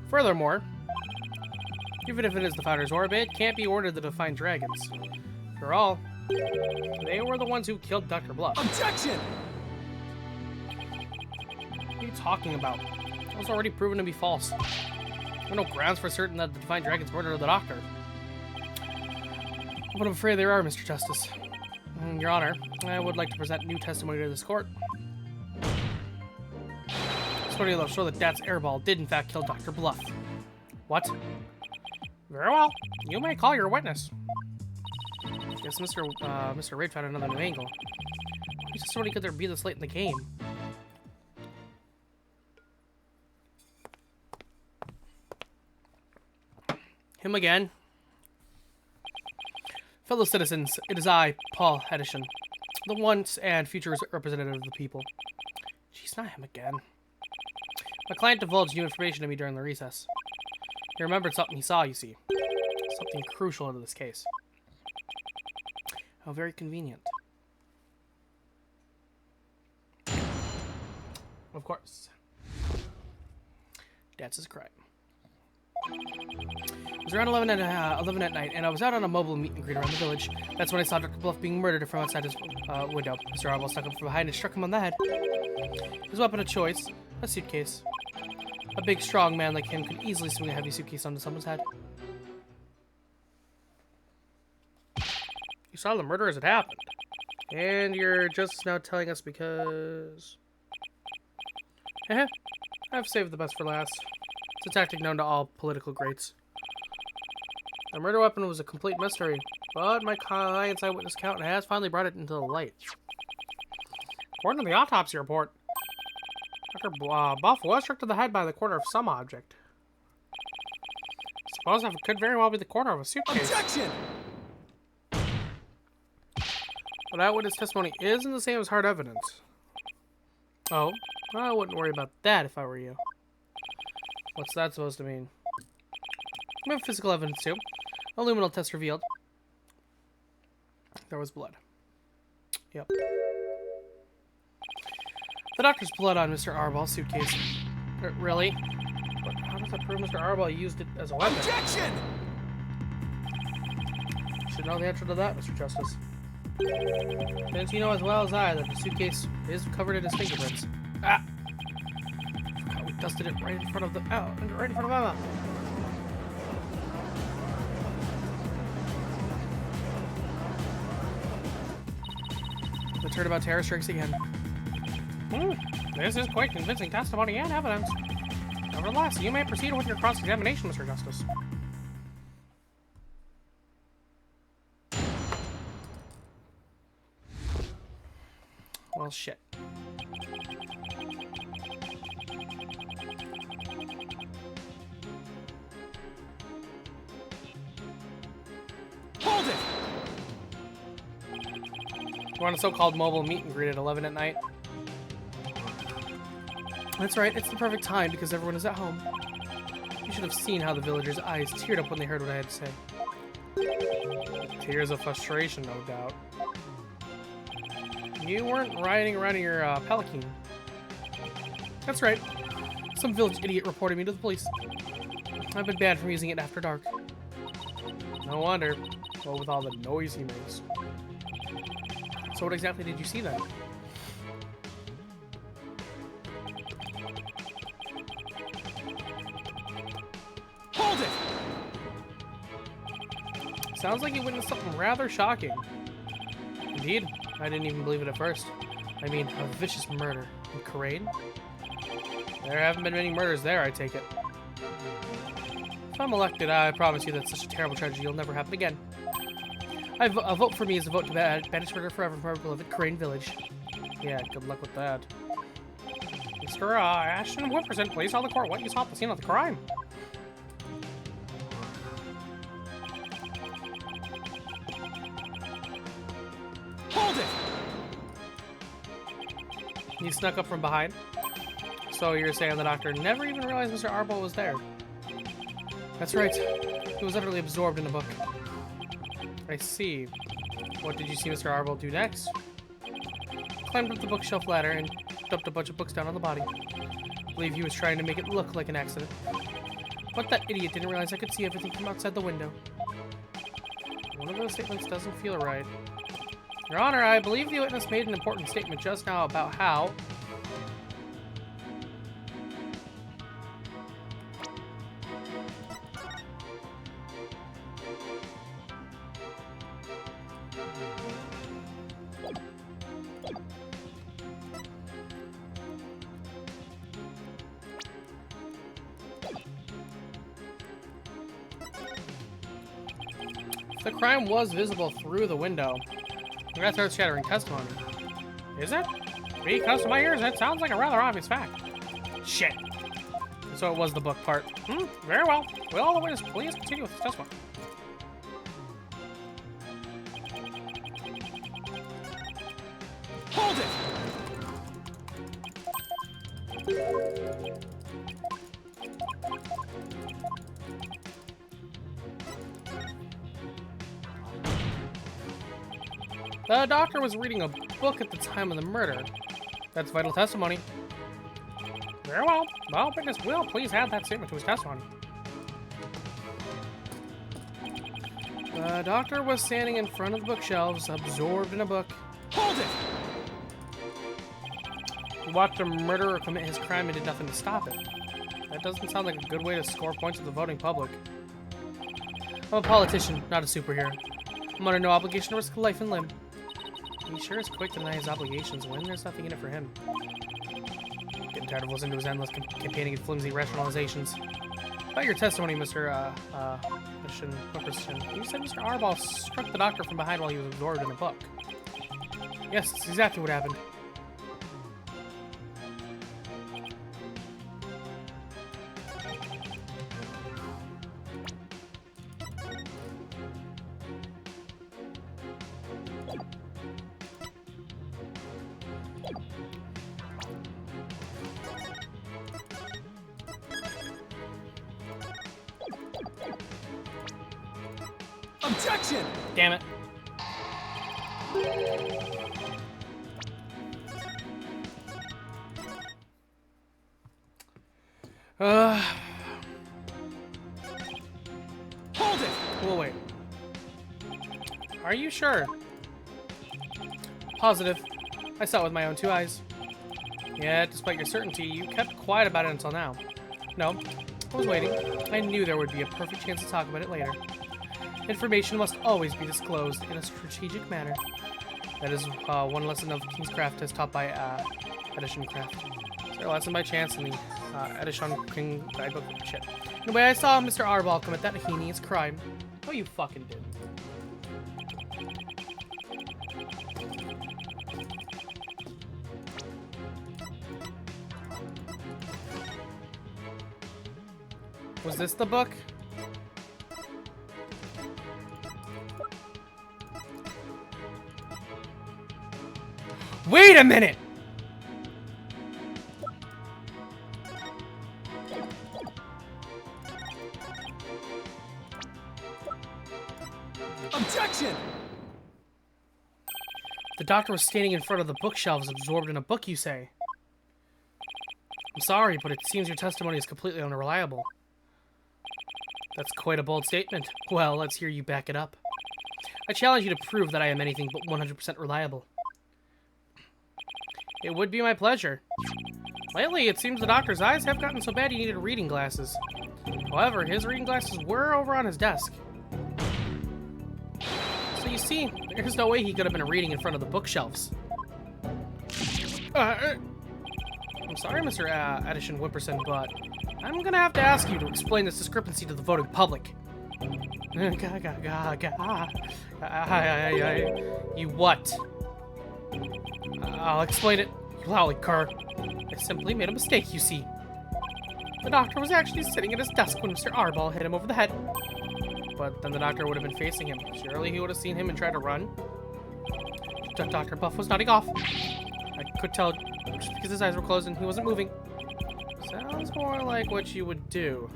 Furthermore, even if it is the Founder's Orb, it can't be ordered to define dragons. After all, they were the ones who killed Dr. Bluff. Objection! What are you talking about? It was already proven to be false. There are no grounds for certain that the Divine Dragons murdered the Doctor. But I'm afraid there are, Mr. Justice. Your Honor, I would like to present new testimony to this court. Testimony will show that Dad's airball did in fact kill Dr. Bluff. What? Very well. You may call your witness. Guess Mr. Raid found another new angle. Why testimony could there be this late in the game? Him again. Fellow citizens, it is I, Paul Hedison, the once and future representative of the people. Jeez, not him again. My client divulged new information to me during the recess. He remembered something he saw, you see. Something crucial to this case. How very convenient. Of course. That's his crime. It was around 11 at night, and I was out on a mobile meet and greet around the village. That's when I saw Dr. Bluff being murdered from outside his window. Mr. Arbol stuck up from behind and struck him on the head. His weapon of choice, a suitcase. A big, strong man like him could easily swing a heavy suitcase onto someone's head. You saw the murder as it happened. And you're just now telling us because... I've saved the best for last. It's a tactic known to all political greats. The murder weapon was a complete mystery, but my client's eyewitness account has finally brought it into the light. According to the autopsy report, Dr. Buff was struck to the head by the corner of some object. Suppose that could very well be the corner of a suitcase. Objection! But eyewitness testimony isn't the same as hard evidence. Oh, I wouldn't worry about that if I were you. What's that supposed to mean? We have physical evidence too. A luminal test revealed there was blood. Yep. The doctor's blood on Mr. Arbal's suitcase. Really? But how does that prove Mr. Arbal used it as a weapon? Objection! You should know the answer to that, Mr. Justice. Since you know as well as I that the suitcase is covered in his fingerprints. Ah! We dusted it right in front of the... Oh, right in front of Emma. The turnabout terror strikes again. This is quite convincing testimony and evidence. Nevertheless, you may proceed with your cross-examination, Mr. Justice. Well, shit. Hold it! You want a so-called mobile meet and greet at 11 at night? That's right, it's the perfect time because everyone is at home. You should have seen how the villagers' eyes teared up when they heard what I had to say. Tears of frustration, no doubt. You weren't riding around in your Pelican. That's right. Some village idiot reported me to the police. I've been banned from using it after dark. No wonder. Well, with all the noise he makes. So what exactly did you see then? Hold it! Sounds like you witnessed something rather shocking. Indeed, I didn't even believe it at first. I mean, a vicious murder in Karain? There haven't been many murders there, I take it. If I'm elected, I promise you that such a terrible tragedy will never happen again. A vote for me is a vote to banish murder forever from our beloved Crane Village. Yeah, good luck with that. Mr. Ashton Whipperson, please tell the court what you saw at the scene of the crime. Hold it! He snuck up from behind. So you're saying the doctor never even realized Mr. Arbol was there? That's right. He was utterly absorbed in the book. I see. What did you see Mr. Arbol do next? Climbed up the bookshelf ladder and dumped a bunch of books down on the body. I believe he was trying to make it look like an accident. But that idiot didn't realize I could see everything from outside the window. One of those statements doesn't feel right. Your Honor, I believe the witness made an important statement just now about how... The crime was visible through the window. That's earth-shattering testimony. Is it? Because to my ears, it sounds like a rather obvious fact. Shit. So it was the book part. Very well. Will all the witness please continue with his testimony? Hold it! The doctor was reading a book at the time of the murder. That's vital testimony. Very well. Well, witness will please add that statement to his testimony. The doctor was standing in front of the bookshelves, absorbed in a book. Hold it! He watched a murderer commit his crime and did nothing to stop it. That doesn't sound like a good way to score points with the voting public. I'm a politician, not a superhero. I'm under no obligation to risk life and limb. He sure is quick to deny his obligations when there's nothing in it for him. Getting tired of listening to his endless campaigning and flimsy rationalizations. About your testimony, Mr. Whipperson, you said Mr. Arbol struck the doctor from behind while he was absorbed in a book. Yes, that's exactly what happened. Objection! Damn it. Hold it! We'll wait. Are you sure? Positive. I saw it with my own two eyes. Yet, despite your certainty, you kept quiet about it until now. No, I was waiting. I knew there would be a perfect chance to talk about it later. Information must always be disclosed in a strategic manner. That is one lesson of King's Craft as taught by Edition Craft. Is there a lesson by chance in the Edition King guidebook? Shit. Anyway, I saw Mr. Arbol commit that heinous crime. Oh, you fucking did. Was this the book? Wait a minute! Objection! The doctor was standing in front of the bookshelves, absorbed in a book, you say? I'm sorry, but it seems your testimony is completely unreliable. That's quite a bold statement. Well, let's hear you back it up. I challenge you to prove that I am anything but 100% reliable. It would be my pleasure. Lately, it seems the doctor's eyes have gotten so bad he needed reading glasses. However, his reading glasses were over on his desk. So you see, there's no way he could have been reading in front of the bookshelves. I'm sorry, Mr. Edison Whipperson, but I'm gonna have to ask you to explain this discrepancy to the voting public. You what? I'll explain it, you lolly cur. I simply made a mistake, you see. The doctor was actually sitting at his desk when Mr. Arball hit him over the head. But then the doctor would have been facing him. Surely he would have seen him and tried to run. Dr. Buff was nodding off. I could tell just because his eyes were closed and he wasn't moving. Sounds more like what you would do.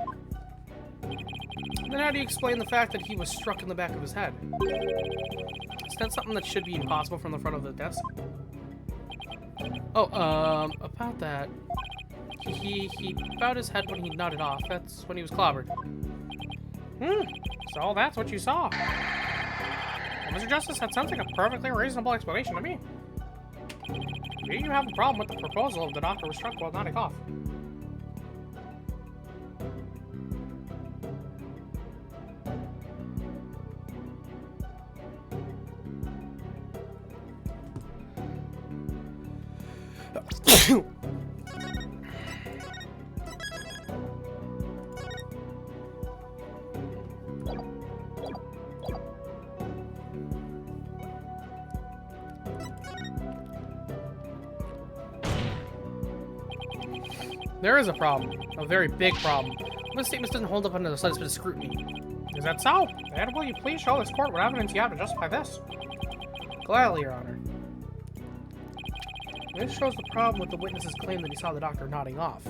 Then how do you explain the fact that he was struck in the back of his head? Is that something that should be impossible from the front of the desk? Oh, about that. He bowed his head when he nodded off. That's when he was clobbered. So that's what you saw. Well, Mr. Justice, that sounds like a perfectly reasonable explanation to me. Do you have a problem with the proposal of the doctor was struck while nodding off? There is a problem. A very big problem. This statement doesn't hold up under the slightest bit of scrutiny. Is that so? And will you please show this court what evidence you have to justify this? Gladly, Your Honor. This shows the problem with the witness's claim that he saw the doctor nodding off.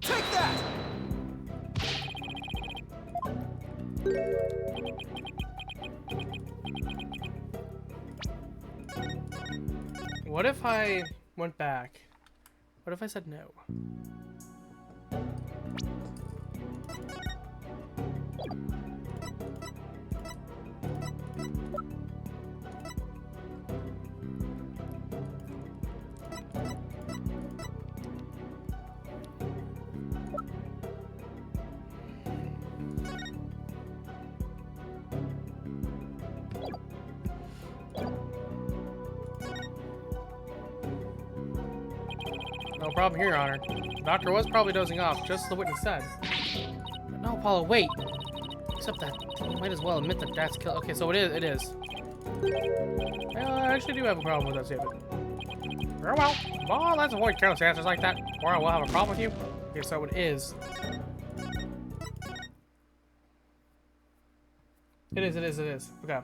Take that! What if I went back? What if I said no? No problem here, Your Honor. The doctor was probably dozing off, just as the witness said. But no, Paula, wait. Except that you might as well admit that that's kill. Okay, so it is. Well, I actually do have a problem with that statement. Very well. Well, let's avoid careless answers like that, or I will have a problem with you. Okay, so it is. It is. Okay.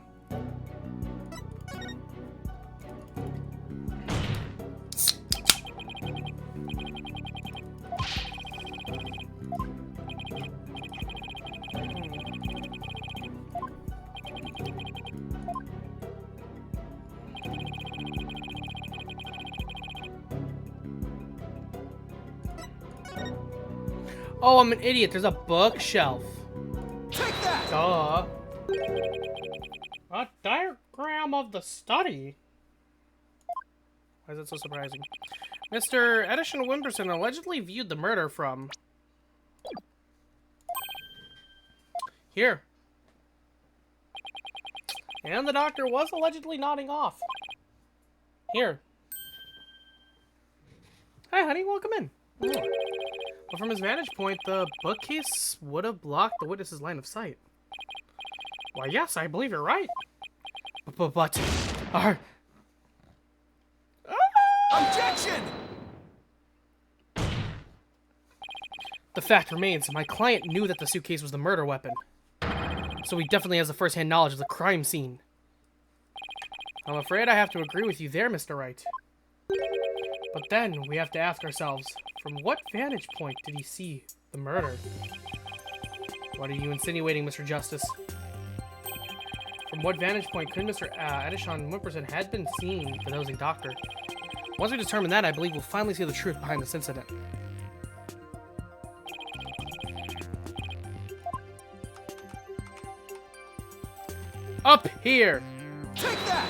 Oh, I'm an idiot. There's a bookshelf. Take that! Duh. A diagram of the study? Why is that so surprising? Mr. Edison Wimberson allegedly viewed the murder from... here. And the doctor was allegedly nodding off. Here. Hi, honey. Welcome in. But from his vantage point, the bookcase would have blocked the witness's line of sight. Why, yes, I believe you're right. But our... Objection! The fact remains, my client knew that the suitcase was the murder weapon. So he definitely has the first-hand knowledge of the crime scene. I'm afraid I have to agree with you there, Mr. Wright. But then, we have to ask ourselves, from what vantage point did he see the murder? What are you insinuating, Mr. Justice? From what vantage point could Mr. Edison Wimperson had been seeing the dozing doctor? Once we determine that, I believe we'll finally see the truth behind this incident. Up here! Take that!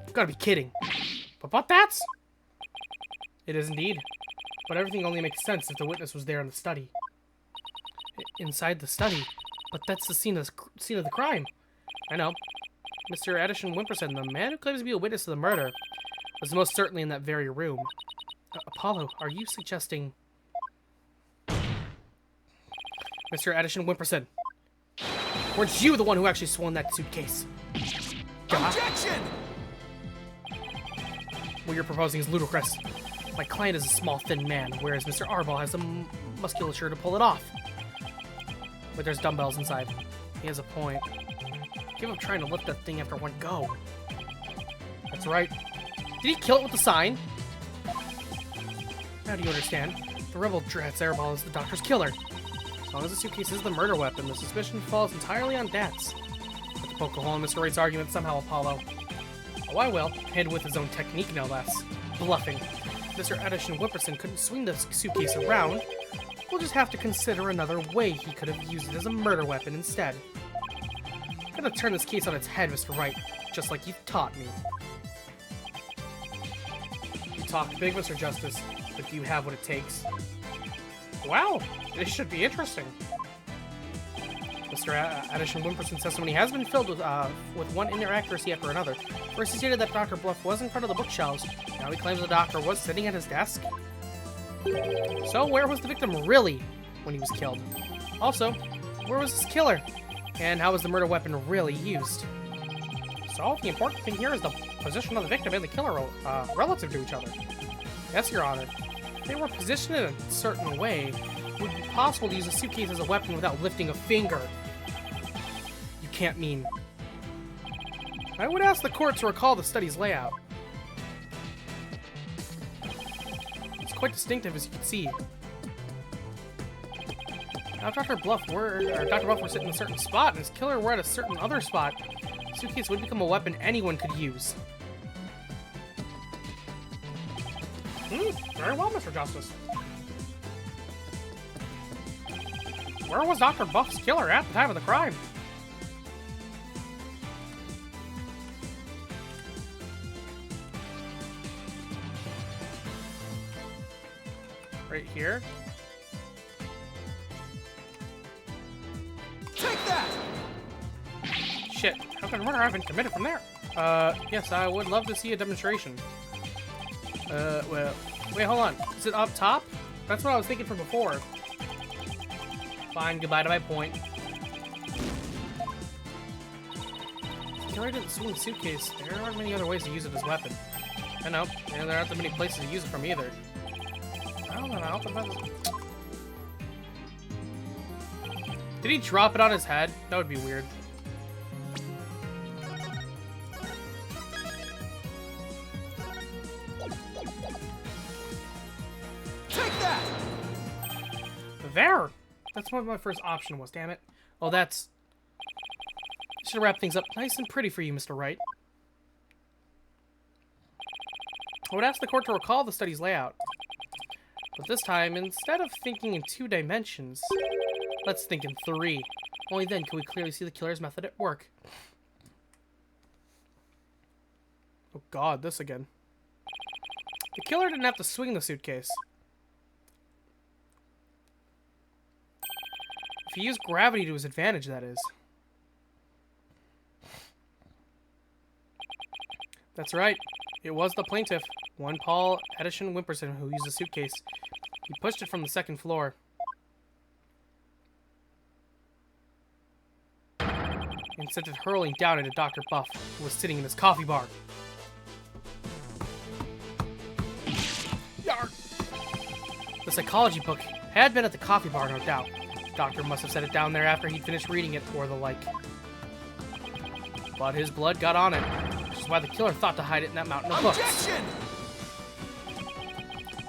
You gotta be kidding. But that's... It is indeed. But everything only makes sense if the witness was there in the study. Inside the study? But that's the scene of the crime. I know. Mr. Edison Wimperson, the man who claims to be a witness to the murder, was most certainly in that very room. Apollo, are you suggesting... Mr. Edison Wimperson, weren't you the one who actually swung that suitcase? Objection! What you're proposing is ludicrous. My client is a small, thin man, whereas Mr. Arbol has the musculature to pull it off. But there's dumbbells inside. He has a point. Give up trying to lift that thing after one go. That's right. Did he kill it with the sign? Now do you understand? The rebel Dratz Airball is the doctor's killer. As long as the suitcase is the murder weapon, the suspicion falls entirely on Dats. But to poke a hole in Mr. Wright's argument somehow, Apollo. Oh, I will. And with his own technique, no less. Bluffing. Mr. Edison Wimperson couldn't swing the suitcase around. We'll just have to consider another way he could have used it as a murder weapon instead. Gotta turn this case on its head, Mr. Wright, just like you taught me. You talk big, Mr. Justice, but do you have what it takes? Wow, this should be interesting. Mr. Edison Wimperson's testimony has been filled with one inaccuracy after another. First, he stated that Dr. Bluff was in front of the bookshelves. Now he claims the doctor was sitting at his desk. So, where was the victim really when he was killed? Also, where was his killer? And how was the murder weapon really used? So, the important thing here is the position of the victim and the killer relative to each other. Yes, Your Honor. If they were positioned in a certain way, it would be possible to use a suitcase as a weapon without lifting a finger. You can't mean... I would ask the court to recall the study's layout. It's quite distinctive, as you can see. Now, if Dr. Bluff were sitting in a certain spot and his killer were at a certain other spot, the suitcase would become a weapon anyone could use. Very well, Mr. Justice. Where was Dr. Buff's killer at the time of the crime? Right here. Take that! Shit, how could murder have been committed from there? Yes, I would love to see a demonstration. Well, wait, hold on. Is it up top? That's what I was thinking from before. Fine, goodbye to my point. The killer didn't swing the suitcase. There aren't many other ways to use it as a weapon. I know, and there aren't that many places to use it from either. I don't know. Did he drop it on his head? That would be weird. Take that! There! That's what my first option was, damn it. Oh, that's... Should wrap things up nice and pretty for you, Mr. Wright. I would ask the court to recall the study's layout. But this time, instead of thinking in 2 dimensions, let's think in 3. Only then can we clearly see the killer's method at work. Oh god, this again. The killer didn't have to swing the suitcase. If he used gravity to his advantage, that is. That's right. It was the plaintiff, one Paul Edison Wimperson, who used the suitcase. He pushed it from the 2nd floor. And sent it hurling down into Dr. Buff, who was sitting in his coffee bar. Yarr! The psychology book had been at the coffee bar, no doubt. The doctor must have set it down there after he'd finished reading it, or the like. But his blood got on it, which is why the killer thought to hide it in that mountain of books. Objection!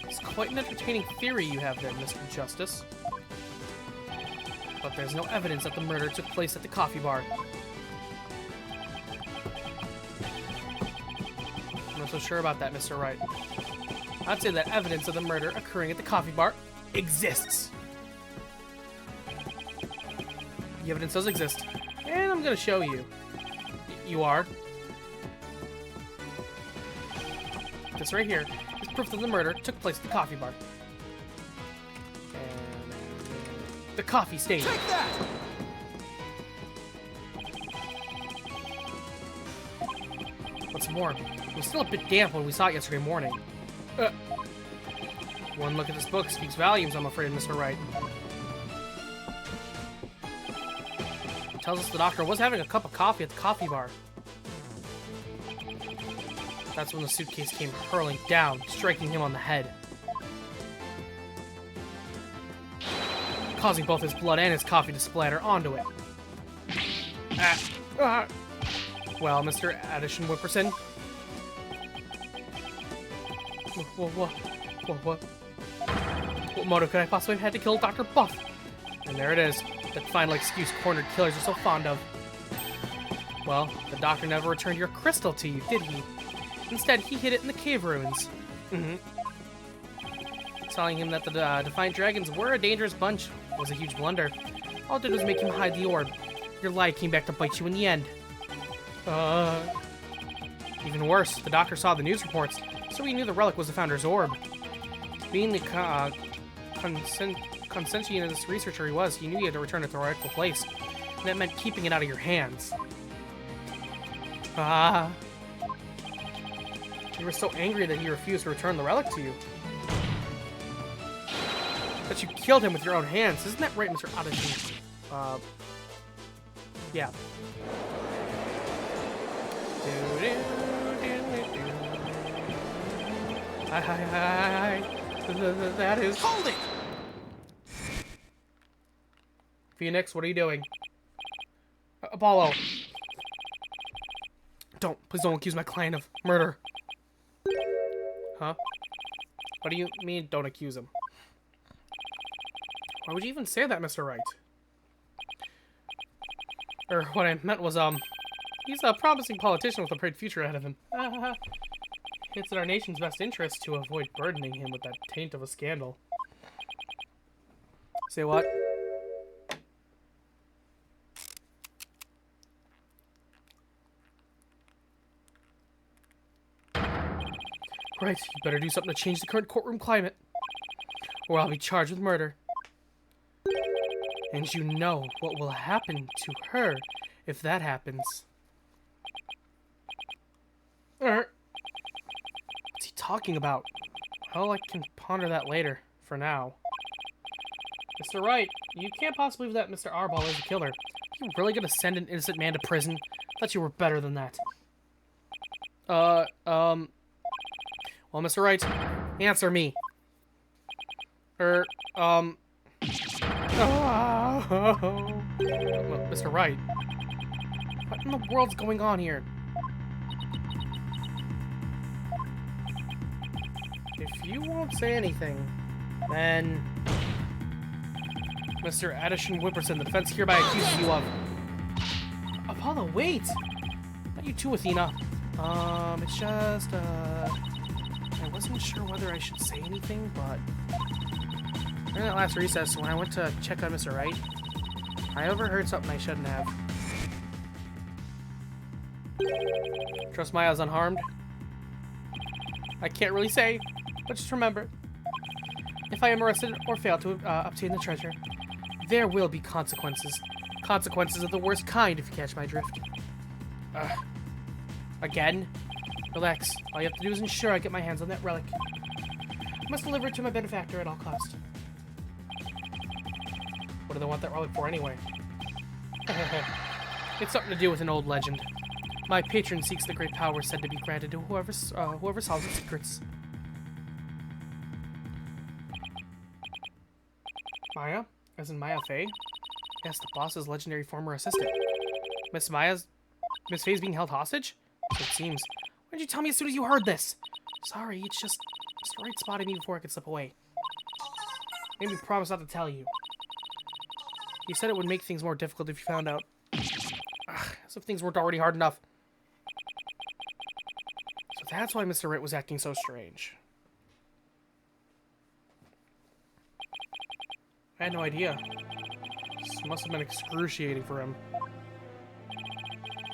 It's quite an entertaining theory you have there, Mr. Justice. But there's no evidence that the murder took place at the coffee bar. I'm not so sure about that, Mr. Wright. I'd say that evidence of the murder occurring at the coffee bar exists. The evidence does exist, and I'm going to show you. You are. This right here is proof that the murder took place at the coffee bar. And the coffee stain. Take that! out some more. It was still a bit damp when we saw it yesterday morning. One look at this book speaks volumes, I'm afraid, Mr. Wright. It tells us the doctor was having a cup of coffee at the coffee bar. That's when the suitcase came hurling down, striking him on the head, causing both his blood and his coffee to splatter onto it. Well, Mr. Addison Whipperson. What motive could I possibly have had to kill Dr. Buff? And there it is, that final excuse cornered killers are so fond of. Well, the doctor never returned your crystal to you, did he? Instead, he hid it in the cave ruins. Telling him that the Defiant Dragons were a dangerous bunch was a huge blunder. All it did was make him hide the orb. Your lie came back to bite you in the end. Even worse, the doctor saw the news reports, so he knew the relic was the Founder's orb. Being the conscientious researcher he was, he knew he had to return it to the rightful place. And that meant keeping it out of your hands. You were so angry that he refused to return the relic to you. That you killed him with your own hands. Isn't that right, Mr. Addison? Yeah. That is... Hold it! Phoenix, what are you doing? Apollo. Please don't accuse my client of murder. Huh? What do you mean, don't accuse him? Why would you even say that, Mr. Wright? Or what I meant was, he's a promising politician with a bright future ahead of him. It's in our nation's best interest to avoid burdening him with that taint of a scandal. Say what? Right, you better do something to change the current courtroom climate, or I'll be charged with murder. And you know what will happen to her if that happens. What's he talking about? Well, I can ponder that later, for now. Mr. Wright, you can't possibly believe that Mr. Arbol is the killer. You really gonna send an innocent man to prison? Thought you were better than that. Well, Mr. Wright, answer me. Mr. Wright, what in the world's going on here? If you won't say anything, then... Mr. Addison Whipperson, the defense hereby accuses you of... Apollo, wait! Not you too, Athena. It's just, I wasn't sure whether I should say anything, but... During that last recess, when I went to check on Mr. Wright, I overheard something I shouldn't have. Trust Maya's unharmed? I can't really say, but just remember, if I am arrested or fail to obtain the treasure, there will be consequences. Consequences of the worst kind, if you catch my drift. Again? Relax. All you have to do is ensure I get my hands on that relic. I must deliver it to my benefactor at all cost. What do they want that relic for anyway? It's something to do with an old legend. My patron seeks the great power said to be granted to whoever solves its secrets. Maya? As in Maya Fey? Yes, the boss's legendary former assistant. Miss Fey's being held hostage? So it seems. Why didn't you tell me as soon as you heard this? Sorry, it's just Mr. Wright spotted me before I could slip away. Made me promise not to tell you. He said it would make things more difficult if you found out. As if things weren't already hard enough. So that's why Mr. Wright was acting so strange. I had no idea. This must have been excruciating for him.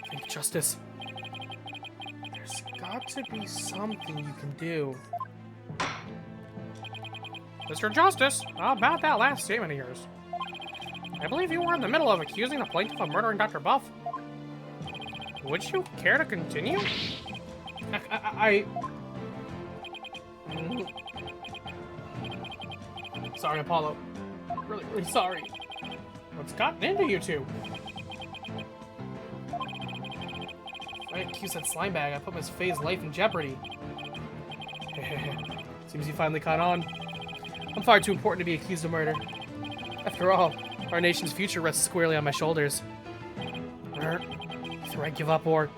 Thank justice. There's got to be something you can do. Mr. Justice, how about that last statement of yours? I believe you were in the middle of accusing the plaintiff of murdering Dr. Buff. Would you care to continue? Sorry, Apollo. Really, really sorry. What's gotten into you two? If I accuse that slime bag, I put Miss Faye's life in jeopardy. Seems you finally caught on. I'm far too important to be accused of murder. After all, our nation's future rests squarely on my shoulders. Either I give up or...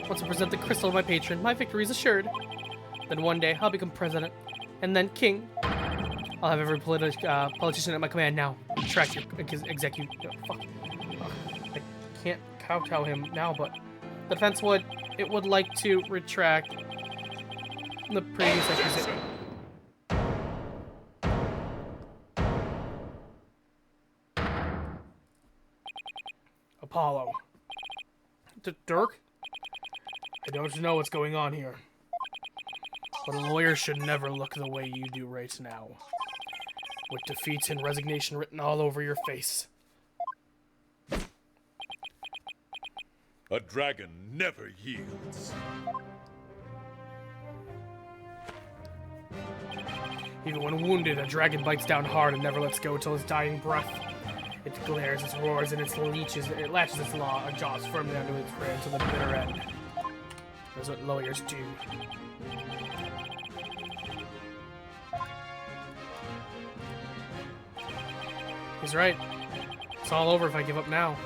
Once I present the crystal to my patron, my victory is assured. Then one day, I'll become president, and then king. I'll have every politician at my command now. Track your execute. Fuck. I can't kowtow him now, but the defense would. It would like to retract the previous accusation. Apollo. Dirk? I don't know what's going on here. But a lawyer should never look the way you do right now. With defeat and resignation written all over your face. A dragon never yields. Even when wounded, a dragon bites down hard and never lets go till his dying breath. It glares, it roars, and it latches its jaws firmly onto its prey until the bitter end. That's what lawyers do. He's right. It's all over if I give up now.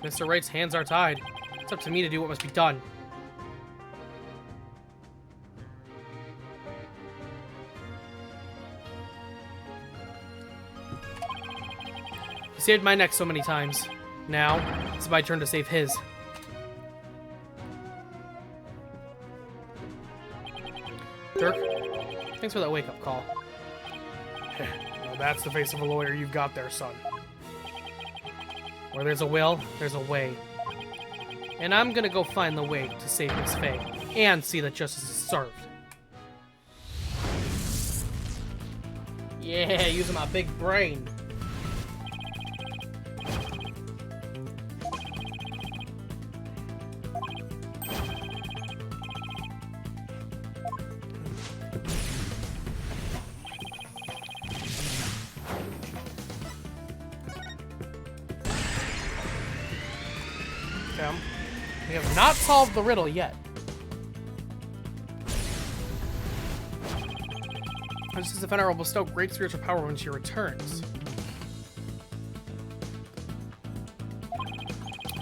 Mr. Wright's hands are tied. It's up to me to do what must be done. He saved my neck so many times. Now, it's my turn to save his. Dirk, thanks for that wake-up call. Well, that's the face of a lawyer you've got there, son. Where there's a will, there's a way. And I'm gonna go find the way to save Miss Faye, and see that justice is served. Yeah, using my big brain. We have not solved the riddle yet. This is defender will bestow great spiritual power when she returns.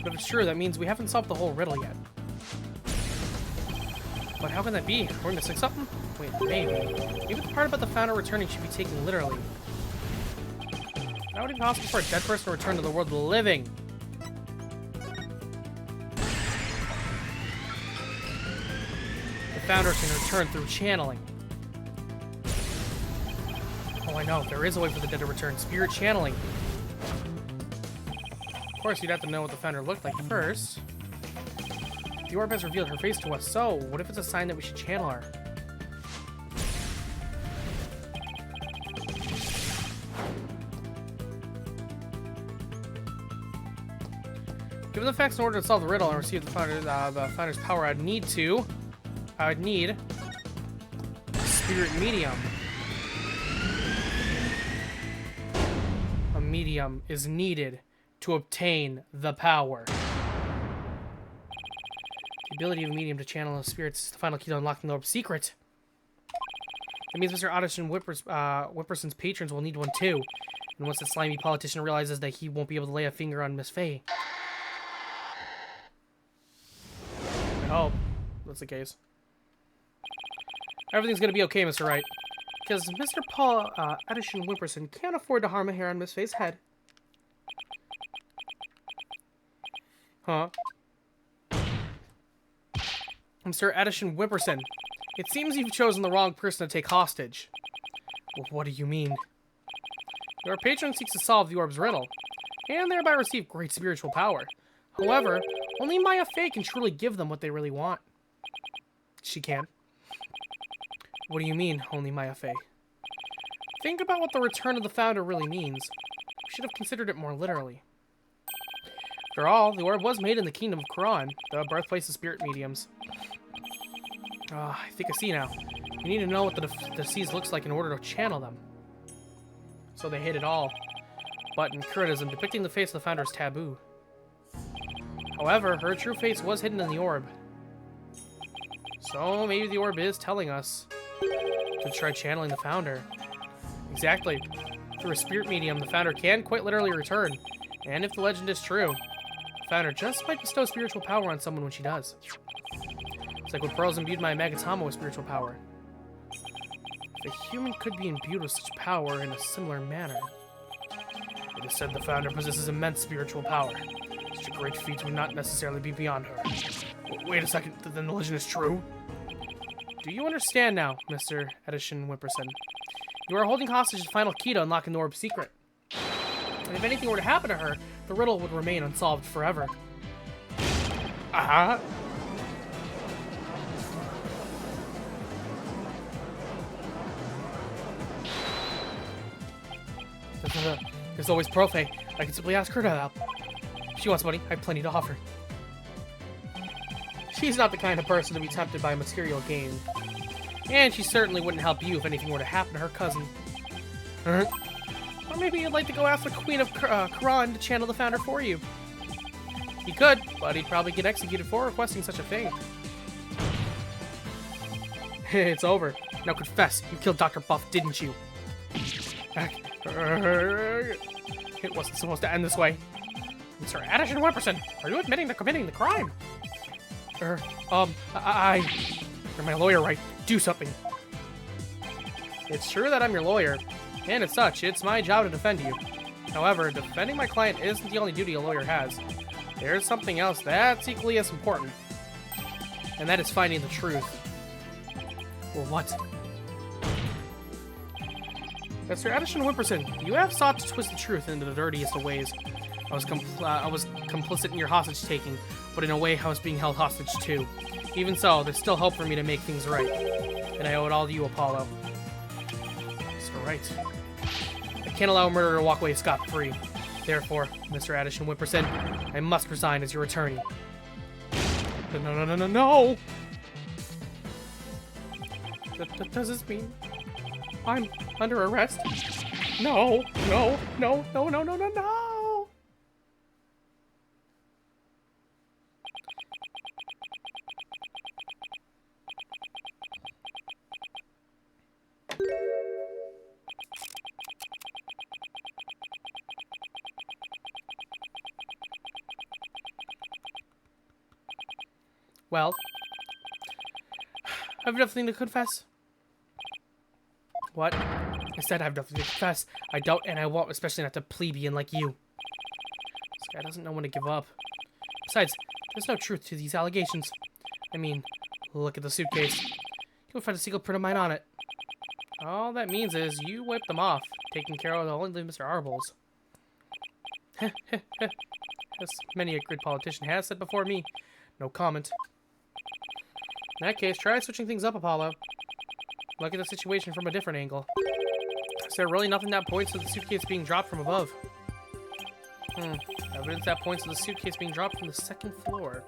But if it's true, that means we haven't solved the whole riddle yet. But how can that be? Are we missing something? Wait, maybe. Maybe the part about the founder returning should be taken literally. How would it be possible for a dead person to return to the world of the living? The founder can return through channeling. Oh, I know. There is a way for the dead to return. Spirit channeling. Of course, you'd have to know what the founder looked like first. The orb has revealed her face to us, so what if it's a sign that we should channel her? Given the facts, in order to solve the riddle and receive the founder's power, I would need Spirit Medium. A medium is needed to obtain the power. The ability of a medium to channel the spirits is the final key to unlocking the orb's secret. That means Mr. Addison Whipperson's patrons will need one too. And once the slimy politician realizes that he won't be able to lay a finger on Miss Faye. I hope that's the case. Everything's gonna be okay, Mr. Wright. Because Mr. Paul Addison Whipperson can't afford to harm a hair on Miss Faye's head. Huh? Mr. Addison Whipperson, it seems you've chosen the wrong person to take hostage. Well, what do you mean? Your patron seeks to solve the orb's riddle, and thereby receive great spiritual power. However, only Maya Faye can truly give them what they really want. She can. What do you mean, only Maya Faye? Think about what the return of the founder really means. should have considered it more literally. After all, the orb was made in the kingdom of Quran, the birthplace of spirit mediums. I think I see now. You need to know what the disease looks like in order to channel them. So they hid it all. But in Kurdism, depicting the face of the founder is taboo. However, her true face was hidden in the orb. So maybe the orb is telling us to try channeling the founder. Exactly. Through a spirit medium, the founder can quite literally return. And if the legend is true, the founder just might bestow spiritual power on someone when she does. It's like when Pearls imbued my Magatama with spiritual power. If a human could be imbued with such power in a similar manner. It is said the founder possesses immense spiritual power. Such a great feat would not necessarily be beyond her. Wait a second, then the legend is true? Do you understand now, Mr. Edison Whipperson? You are holding hostage the final key to unlocking the orb's secret. And if anything were to happen to her, the riddle would remain unsolved forever. Uh-huh. There's always Profe. I can simply ask her to help. If she wants money, I have plenty to offer. She's not the kind of person to be tempted by material gain. And she certainly wouldn't help you if anything were to happen to her cousin. Or maybe you'd like to go ask the Queen of Quran to channel the founder for you. He could, but he'd probably get executed for requesting such a thing. It's over. Now confess, you killed Dr. Buff, didn't you? It wasn't supposed to end this way. Mr. Addison Whipperson, are you admitting to committing the crime? You're my lawyer, right? Do something. It's true that I'm your lawyer, and as such, it's my job to defend you. However, defending my client isn't the only duty a lawyer has. There's something else that's equally as important, and that is finding the truth. Well, what? Mr. Addison Whipperson, you have sought to twist the truth into the dirtiest of ways. I was complicit in your hostage-taking, but in a way I was being held hostage too. Even so, there's still hope for me to make things right. And I owe it all to you, Apollo. So right. I can't allow a murderer to walk away scot-free. Therefore, Mr. Addison Whipperson, I must resign as your attorney. No! Does this mean I'm under arrest? No! Well, I have nothing to confess. What? I said I have nothing to confess. I don't and I won't, especially not to plebeian like you. This guy doesn't know when to give up. Besides, there's no truth to these allegations. I mean, look at the suitcase. You'll find a single print of mine on it. All that means is you wiped them off, taking care of only Mr. Arbles. As many a good politician has said before me. No comment. In that case, try switching things up, Apollo. Look at the situation from a different angle. Is there really nothing that points to the suitcase being dropped from above? Evidence that points to the suitcase being dropped from the second floor.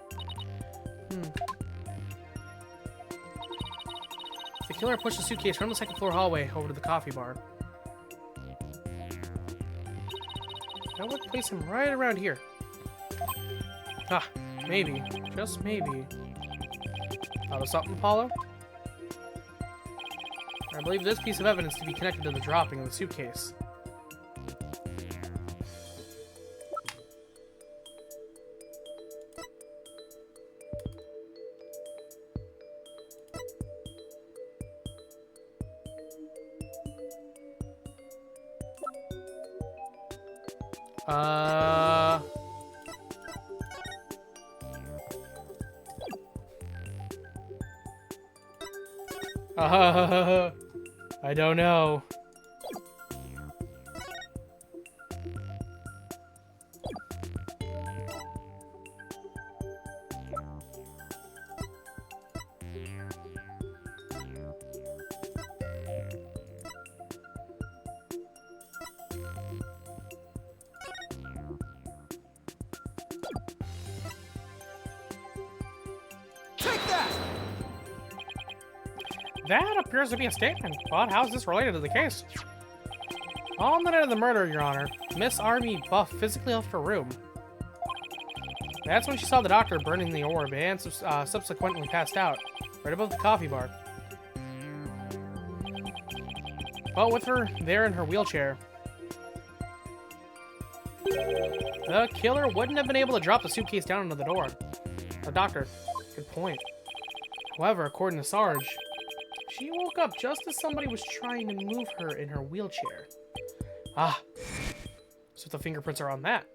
The killer pushed the suitcase from the second floor hallway over to the coffee bar. That would place him right around here. Ah, maybe. Just maybe. Thought of something, Apollo? I believe this piece of evidence to be connected to the dropping of the suitcase. I don't know. That appears to be a statement, but how's this related to the case? On the night of the murder, Your Honor, Miss Army Buff physically left her room. That's when she saw the doctor burning the orb and subsequently passed out, right above the coffee bar. But with her there in her wheelchair, the killer wouldn't have been able to drop the suitcase down into the door. The doctor, good point. However, according to Sarge, she woke up just as somebody was trying to move her in her wheelchair. Ah, so the fingerprints are on that.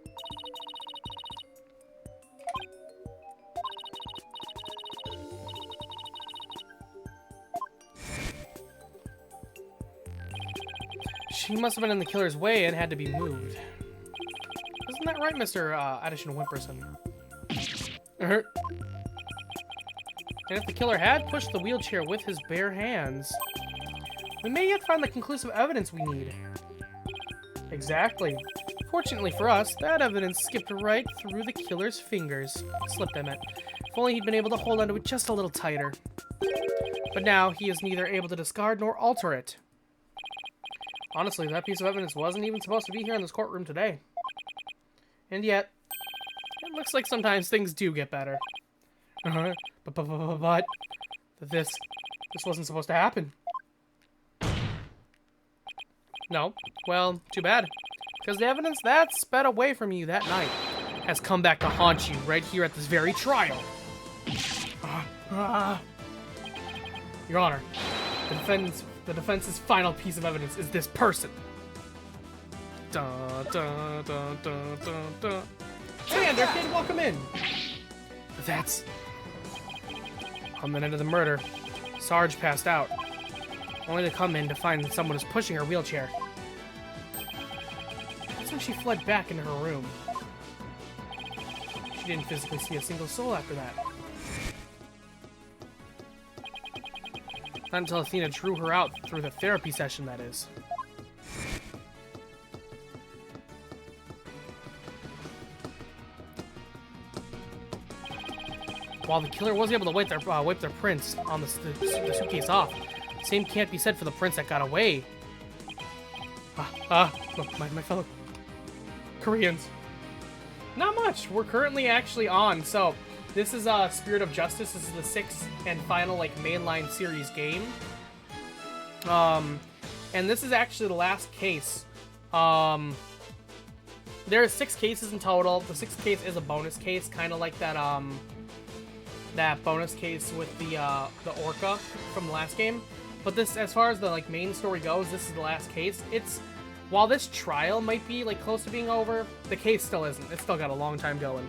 She must have been in the killer's way and had to be moved. Isn't that right, Mr. Addison Wimperson? And if the killer had pushed the wheelchair with his bare hands, we may yet find the conclusive evidence we need. Exactly. Fortunately for us, that evidence skipped right through the killer's fingers. Slipped, I meant. If only he'd been able to hold onto it just a little tighter. But now, he is neither able to discard nor alter it. Honestly, that piece of evidence wasn't even supposed to be here in this courtroom today. And yet, it looks like sometimes things do get better. But this wasn't supposed to happen. No, well, too bad. Because the evidence that sped away from you that night has come back to haunt you right here at this very trial. Your Honor, the defense's final piece of evidence is this person. Dun, dun, dun, dun, dun, dun. Hey, Underkid, welcome in. That's... On the night of the murder, Sarge passed out, only to come in to find that someone was pushing her wheelchair. That's when she fled back into her room. She didn't physically see a single soul after that. Not until Athena drew her out through the therapy session, that is. While the killer was able to wipe their prints on the suitcase off, the same can't be said for the prints that got away. My fellow Koreans. Not much. We're currently actually on. So this is Spirit of Justice. This is the 6th and final mainline series game. And this is actually the last case. There are 6 cases in total. The 6th case is a bonus case, kind of like that that bonus case with the orca from the last game. But this, as far as the main story goes, this is the last case. While this trial might be close to being over, the case still isn't. It's still got a long time going.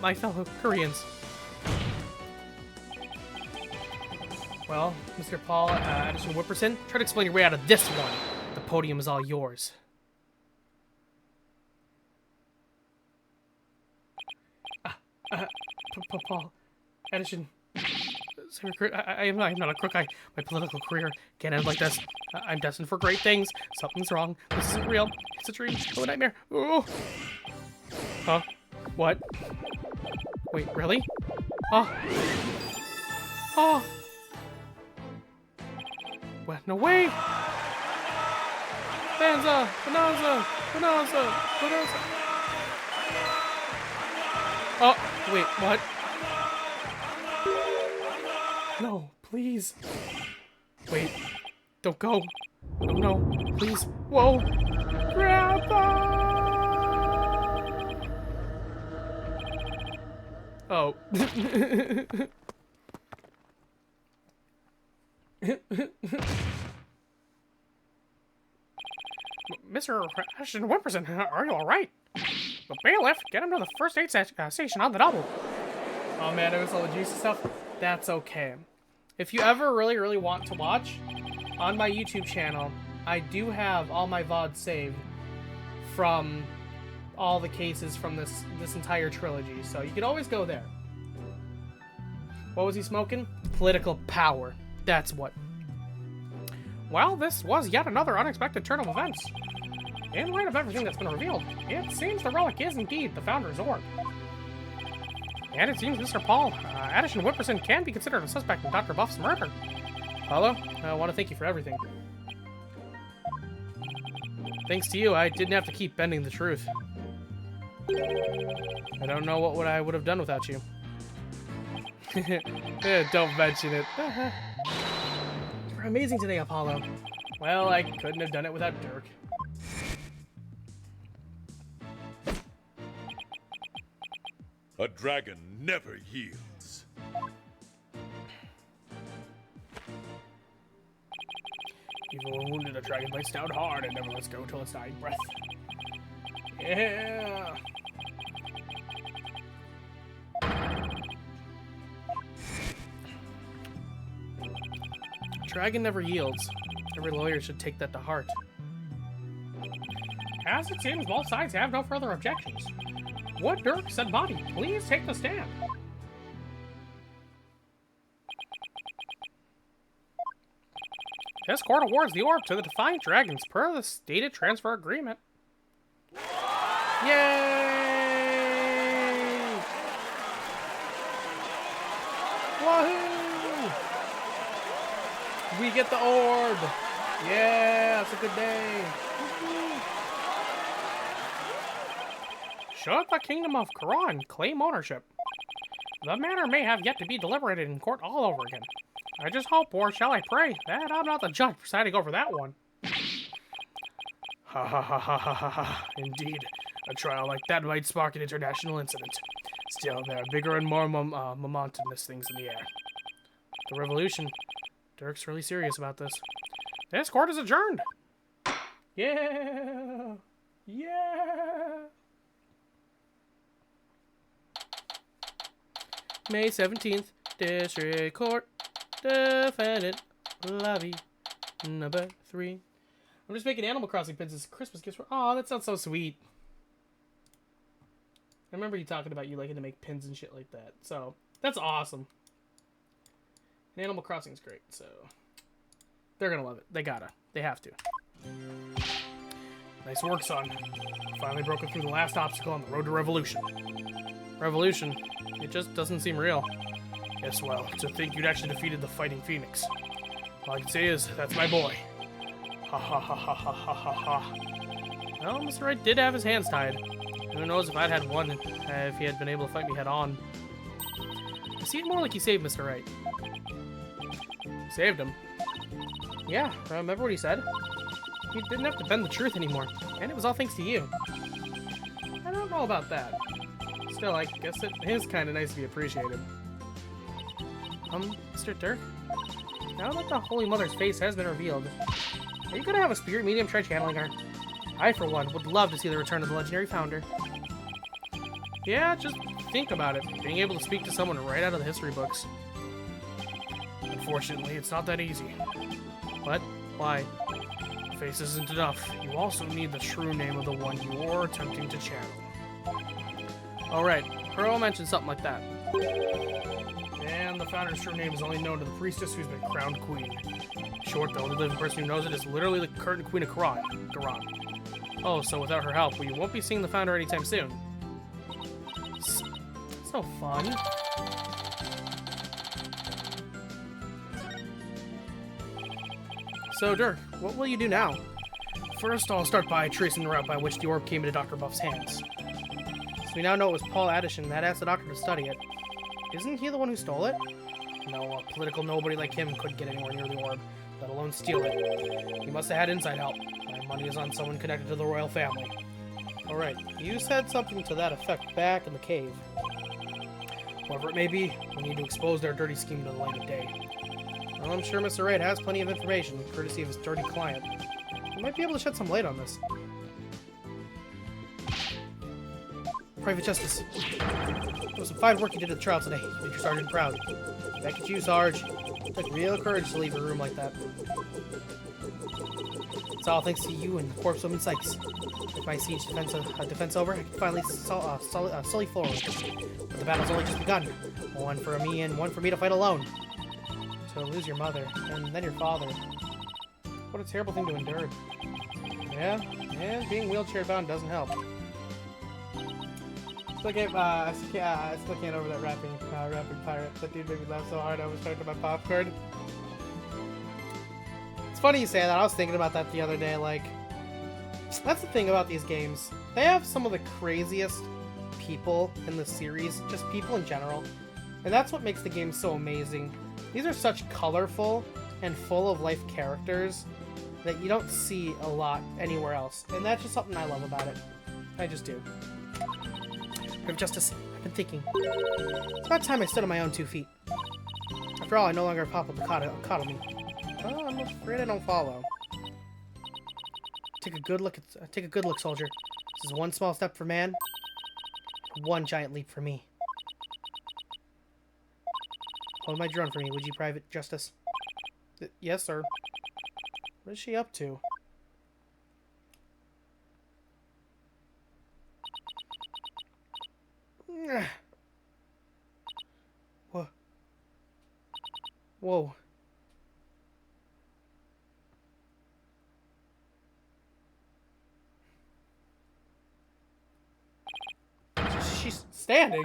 My fellow Koreans. Well, Mr. Paul Addison Wimperson, try to explain your way out of this one. The podium is all yours. Paul Addison. I'm not a crook. My political career can't end like this. I'm destined for great things. Something's wrong. This isn't real. It's a dream. Oh, a nightmare. Ooh. Huh? What? Wait, really? Oh. Oh. What? No way! Bonanza! Bonanza! Bonanza! Bonanza! Oh, wait, what? No, please. Wait. Don't go. No, please. Whoa! Grandpa! Oh. Mr. Ashton Wimperson, are you alright? The bailiff, get him to the first aid station on the double. Oh man, it was all the juicy stuff. That's okay. If you ever really want to watch, on my YouTube channel, I do have all my VODs saved from all the cases from this entire trilogy, so you could always go there. What was he smoking? Political power. That's what. Well, this was yet another unexpected turn of events. In light of everything that's been revealed, it seems the relic is indeed the Founder's Orb. And it seems Mr. Paul Addison Whipperson can be considered a suspect in Dr. Buff's murder. Apollo, I want to thank you for everything. Thanks to you, I didn't have to keep bending the truth. I don't know what I would have done without you. Don't mention it. You're amazing today, Apollo. Well, I couldn't have done it without Dirk. A dragon never yields. Even when wounded, a dragon bites down hard and never lets go till its dying breath. Yeah. Dragon never yields. Every lawyer should take that to heart. As it seems, both sides have no further objections. Would Dirk said body please take the stand? This court awards the orb to the Defiant Dragons per the stated transfer agreement. Yay! Woohoo! We get the orb! Yeah, it's a good day. Should the Kingdom of Quran claim ownership? The matter may have yet to be deliberated in court all over again. I just hope, or shall I pray, that I'm not the judge presiding over that one. Ha ha ha ha ha ha ha. Indeed, a trial like that might spark an international incident. Still, there are bigger and more momentous things in the air. The revolution. Dirk's really serious about this. This court is adjourned. Yeah. Yeah. May 17th, District Court. Defendant Lobby number 3. I'm just making Animal Crossing pins as Christmas gifts for. Oh, that sounds so sweet. I remember you talking about you liking to make pins and shit like that. So, that's awesome. And Animal Crossing is great, so they're gonna love it. They gotta. They have to. Nice work, son. Finally broken through the last obstacle on the road to revolution. Revolution? It just doesn't seem real. Yes, well, to think you'd actually defeated the Fighting Phoenix. All I can say is, that's my boy. Ha ha ha ha ha ha ha ha. Well, Mr. Wright did have his hands tied. Who knows if I'd had one, if he had been able to fight me head on. It seemed more like he saved Mr. Wright. Saved him? Yeah, remember what he said? He didn't have to bend the truth anymore, and it was all thanks to you. I don't know about that. Still, I guess it is kind of nice to be appreciated. Mr. Dirk? Now that the Holy Mother's face has been revealed, are you gonna have a spirit medium try channeling her? I, for one, would love to see the return of the legendary founder. Yeah, just think about it. Being able to speak to someone right out of the history books. Unfortunately, it's not that easy. What? Why? The face isn't enough. You also need the true name of the one you're attempting to channel. Alright, Pearl mentioned something like that. And the founder's true name is only known to the priestess who's been crowned queen. Short, the only living person who knows it is literally the current queen of Quran. Oh, so without her help, we won't be seeing the founder anytime soon. It's no fun. So, Dirk, what will you do now? First, I'll start by tracing the route by which the orb came into Dr. Buff's hands. So we now know it was Paul Addison that asked the doctor to study it. Isn't he the one who stole it? No, a political nobody like him couldn't get anywhere near the orb, let alone steal it. He must have had inside help. My money is on someone connected to the royal family. Alright, you said something to that effect back in the cave. Whoever it may be, we need to expose their dirty scheme to the light of day. Well, I'm sure Mr. Wright has plenty of information, courtesy of his dirty client. He might be able to shed some light on this. Private Justice. It was some fine work you did at the trial today. You did your sergeant proud. Back at you, Sarge. It took real courage to leave a room like that. It's all thanks to you and Corpsewoman Sykes. With my siege defense over, I can finally sully forward. But the battle's only just begun. One for me and one for me to fight alone. To lose your mother, and then your father. What a terrible thing to endure. Yeah, and being wheelchair bound doesn't help. I still can't over that rapping pirate. That dude made me laugh so hard I was talking to my popcorn. It's funny you say that. I was thinking about that the other day. Like, that's the thing about these games. They have some of the craziest people in the series, just people in general. And that's what makes the game so amazing. These are such colorful and full of life characters that you don't see a lot anywhere else. And that's just something I love about it. I just do. Of Justice, I've been thinking. It's about time I stood on my own 2 feet. After all, I no longer have Papa to coddle me. Oh, I'm afraid I don't follow. Take a good look, soldier. This is one small step for man, one giant leap for me. Hold my drone for me, would you, Private Justice? Yes, sir. What is she up to? Whoa. Whoa. She's standing?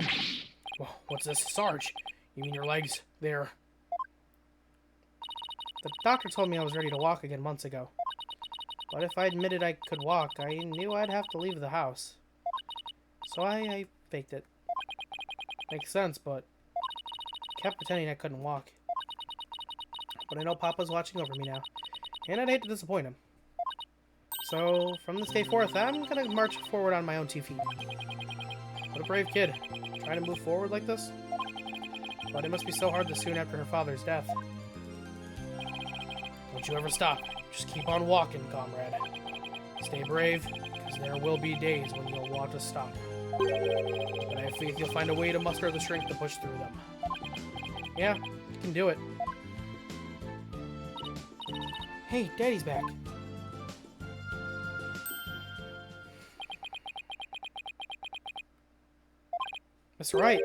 Well, what's this, Sarge? You mean your legs? They're... The doctor told me I was ready to walk again months ago. But if I admitted I could walk, I knew I'd have to leave the house. So I faked it. Makes sense, but kept pretending I couldn't walk. But I know Papa's watching over me now, and I'd hate to disappoint him. So, from this day forth, I'm gonna march forward on my own 2 feet. What a brave kid, trying to move forward like this. But it must be so hard this soon after her father's death. Don't you ever stop. Just keep on walking, comrade. Stay brave, because there will be days when you'll want to stop. But I have faith you'll find a way to muster the strength to push through them. Yeah, you can do it. Hey, Daddy's back. Mr. Wright.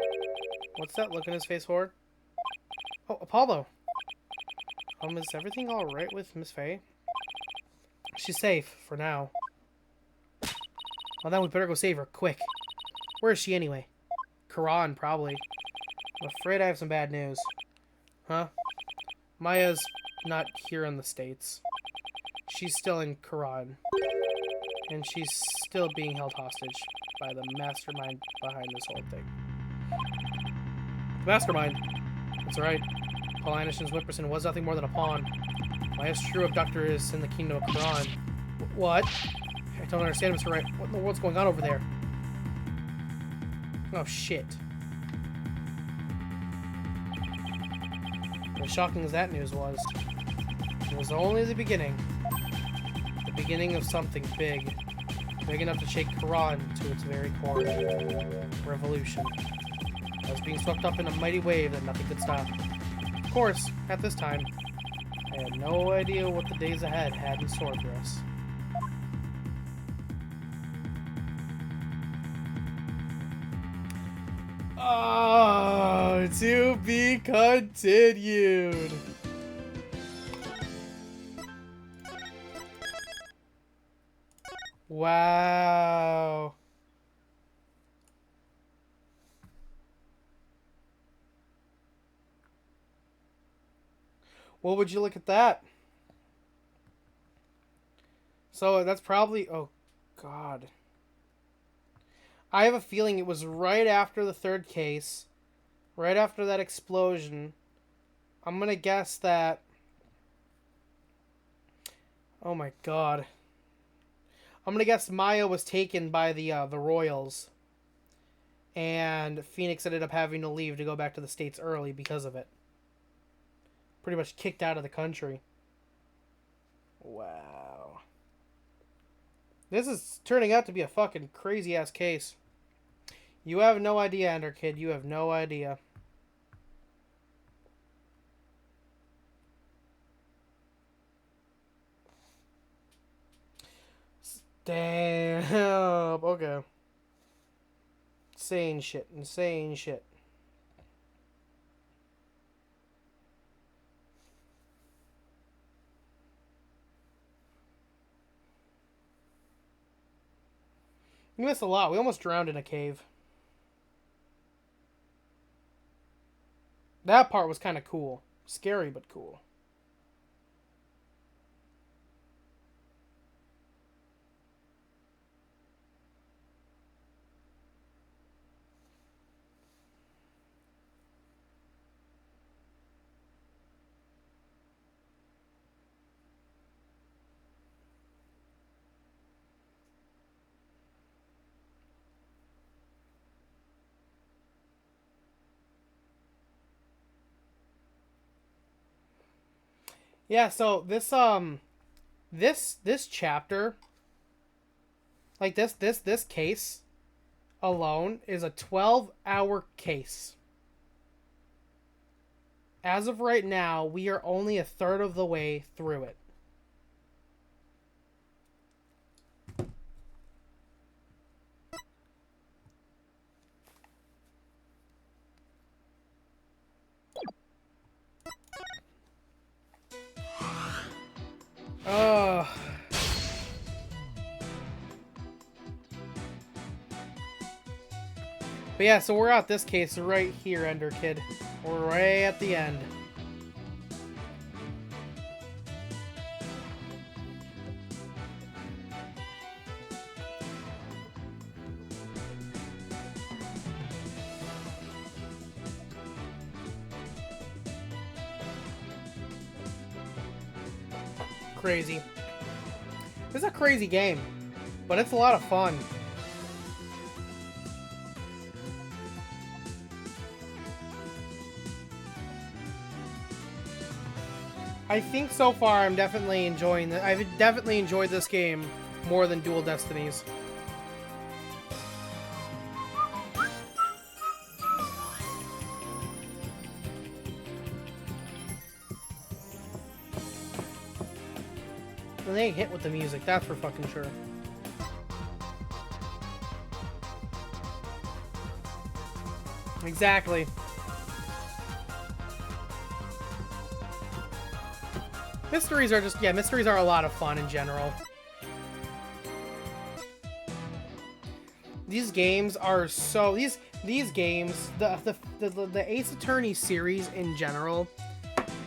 What's that look in his face for? Oh, Apollo. Is everything alright with Miss Faye? She's safe, for now. Well, then we better go save her, quick. Where is she anyway? Quran, probably. I'm afraid I have some bad news. Huh? Maya's not here in the States. She's still in Quran. And she's still being held hostage by the mastermind behind this whole thing. Mastermind? That's right. Paul Anderson's Whipperson was nothing more than a pawn. Maya's true abductor is in the kingdom of Quran. What? I don't understand, Mr. Wright. What in the world's going on over there? Oh, shit. As shocking as that news was, it was only the beginning. The beginning of something big. Big enough to shake Quran to its very core. Revolution. I was being swept up in a mighty wave that nothing could stop. Of course, at this time, I had no idea what the days ahead had in store for us. Oh, to be continued. Wow. What would you look at that? So that's probably... Oh, God. I have a feeling it was right after the third case. Right after that explosion. I'm going to guess that... Oh, my God. I'm going to guess Maya was taken by the Royals. And Phoenix ended up having to leave to go back to the States early because of it. Pretty much kicked out of the country. Wow. This is turning out to be a fucking crazy-ass case. You have no idea, Ender Kid. You have no idea. Damn. Okay. Insane shit. Insane shit. We missed a lot. We almost drowned in a cave. That part was kind of cool. Scary, but cool. Yeah, so this chapter, like this case alone is a 12-hour case. As of right now, we are only a third of the way through it. Ugh. But yeah, so we're at this case right here, Ender Kid. We're right at the end. Crazy. It's a crazy game, but it's a lot of fun. I think so far I'm definitely enjoying it. I've definitely enjoyed this game more than Dual Destinies. And they hit with the music, that's for fucking sure. Exactly. Mysteries are just, yeah, mysteries are a lot of fun in general. These games are so, these games, the Ace Attorney series in general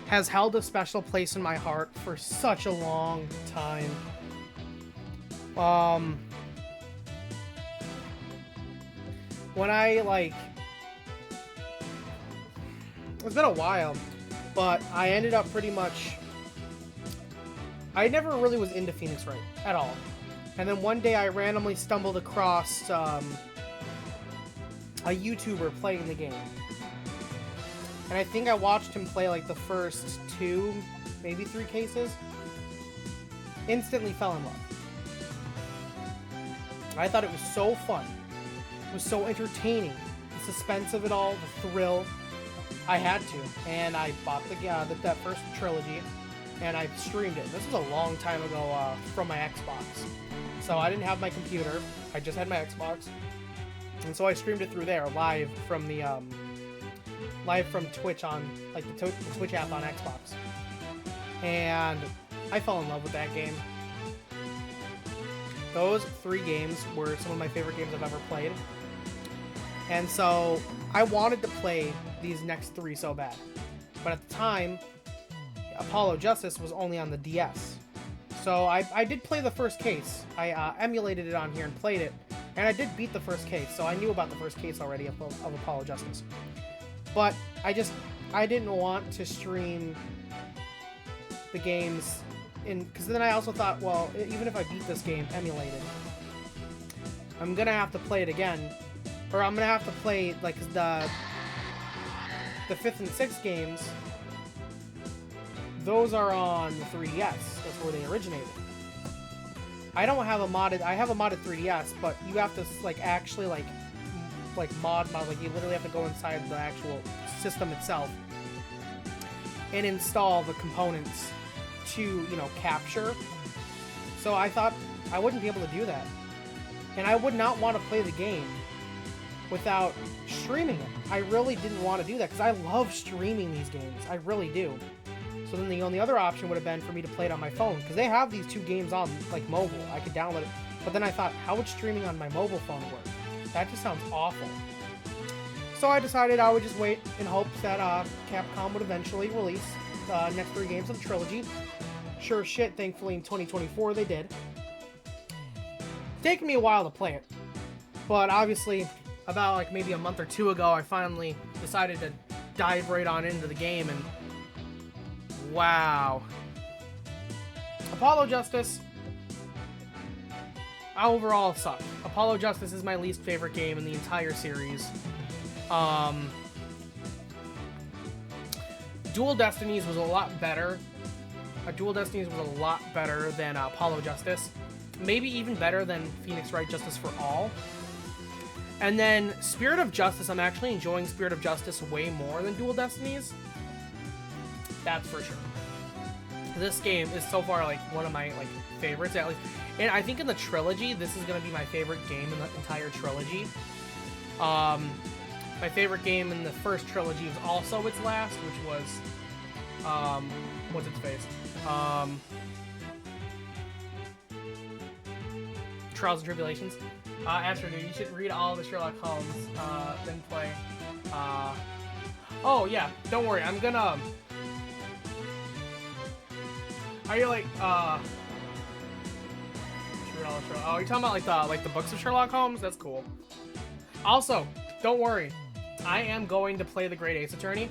has held a special place in my heart for such a long time. When I, like, it's been a while, but I ended up pretty much, I never really was into Phoenix Wright at all. And then one day I randomly stumbled across a YouTuber playing the game. And I think I watched him play like the first 2, maybe 3 cases. Instantly fell in love. I thought it was so fun. It was so entertaining. The suspense of it all, the thrill. I had to. And I bought that first trilogy. And I streamed it. This was a long time ago from my Xbox. So I didn't have my computer. I just had my Xbox. And so I streamed it through there, live from the live from Twitch on, like, the Twitch app on Xbox. And I fell in love with that game. Those 3 games were some of my favorite games I've ever played. And so I wanted to play these next 3 so bad. But at the time, Apollo Justice was only on the DS. So I did play the first case. I emulated it on here and played it. And I did beat the first case, so I knew about the first case already of Apollo Justice. But I didn't want to stream the games in, because then I also thought, well, even if I beat this game emulated, I'm gonna have to play it again, or I'm gonna have to play like the 5th and 6th games. Those are on the 3DS. That's where they originated. I don't have a modded. I have a modded 3DS, but you have to like actually like mod, like you literally have to go inside the actual system itself and install the components to, you know, capture. So I thought I wouldn't be able to do that, and I would not want to play the game without streaming it. I really didn't want to do that because I love streaming these games. I really do. So then the only other option would have been for me to play it on my phone, because they have these 2 games on like mobile. I could download it, but then I thought, how would streaming on my mobile phone work? That just sounds awful. So I decided I would just wait in hopes that Capcom would eventually release the next 3 games of the trilogy. Sure as shit, thankfully in 2024 they did. It's taken me a while to play it, but obviously about like maybe a month or 2 ago I finally decided to dive right on into the game, and wow. Apollo Justice overall sucked. Apollo Justice is my least favorite game in the entire series. Dual Destinies was a lot better. Dual Destinies was a lot better than Apollo Justice. Maybe even better than Phoenix Wright Justice for All. And then Spirit of Justice, I'm actually enjoying Spirit of Justice way more than Dual Destinies. That's for sure. This game is so far like one of my like favorites, at least. And I think in the trilogy, this is going to be my favorite game in the entire trilogy. My favorite game in the first trilogy was also its last, which was, what's its face? Trials and Tribulations. Astro, dude, you should read all the Sherlock Holmes, then play. Oh yeah, don't worry, I'm gonna. Are you like oh, you're talking about like the books of Sherlock Holmes? That's cool. Also, don't worry, I am going to play the Great Ace Attorney.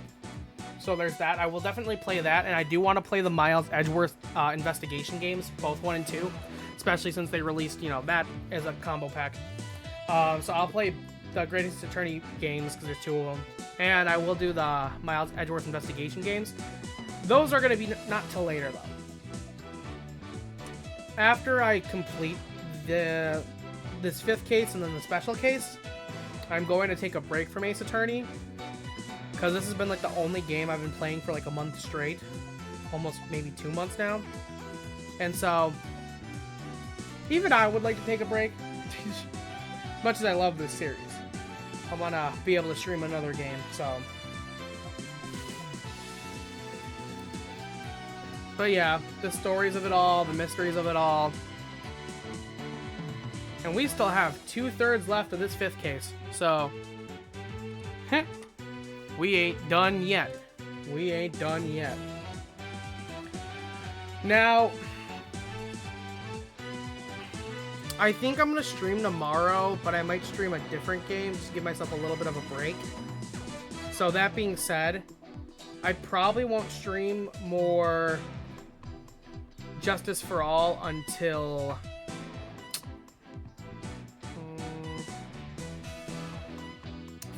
So there's that. I will definitely play that, and I do want to play the Miles Edgeworth investigation games, both 1 and 2, especially since they released, you know, that as a combo pack. So I'll play the Great Ace Attorney games because there's 2 of them, and I will do the Miles Edgeworth investigation games. Those are going to be not till later though. After I complete this 5th case and then the special case, I'm going to take a break from Ace Attorney, because this has been like the only game I've been playing for like a month straight, almost maybe 2 months now. And so even I would like to take a break. Much as I love this series, I want to be able to stream another game. So, but yeah, the stories of it all, the mysteries of it all. And we still have 2/3 left of this 5th case. So, we ain't done yet. We ain't done yet. Now, I think I'm going to stream tomorrow, but I might stream a different game just to give myself a little bit of a break. So that being said, I probably won't stream more Justice for All until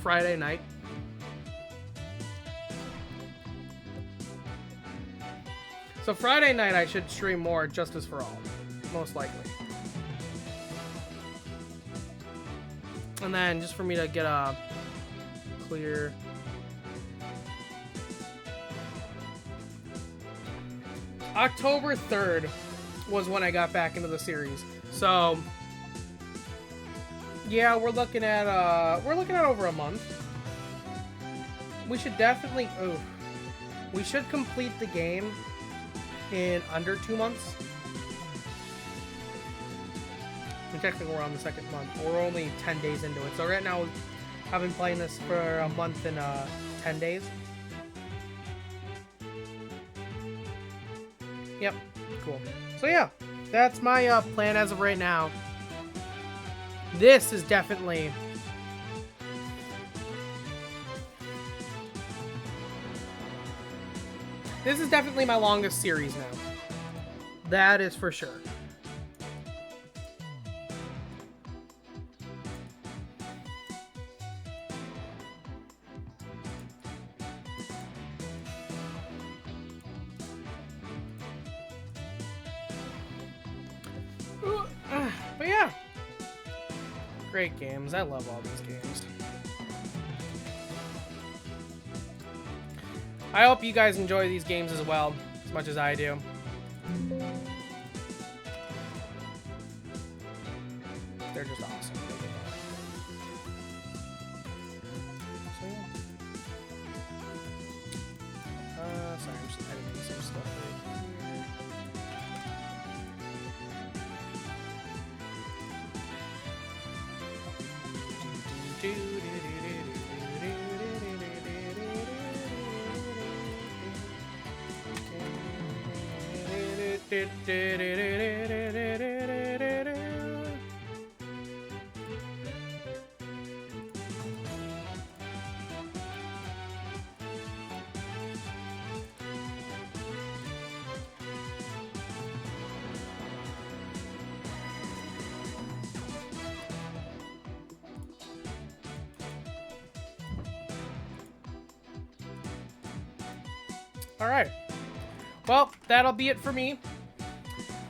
Friday night. So Friday night I should stream more Justice for All, most likely. And then just for me to get a clear... October 3rd was when I got back into the series. So yeah, we're looking at over a month. We should definitely we should complete the game in under 2 months. And technically we're on the 2nd month. We're only 10 days into it. So right now I've been playing this for a month and 10 days. Yep, cool. So yeah, that's my plan as of right now. This is definitely my longest series now. That is for sure. But yeah, great games. I love all these games. I hope you guys enjoy these games as well, as much as I do. They're just awesome. So yeah. Sorry, I'm just editing some stuff right here. All right. Well, that'll be it for me.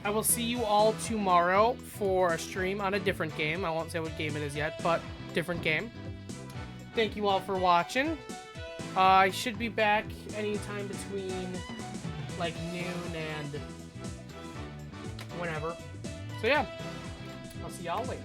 I will see you all tomorrow for a stream on a different game. I won't say what game it is yet, but different game. Thank you all for watching. I should be back anytime between like noon and whenever. So yeah, I'll see y'all later.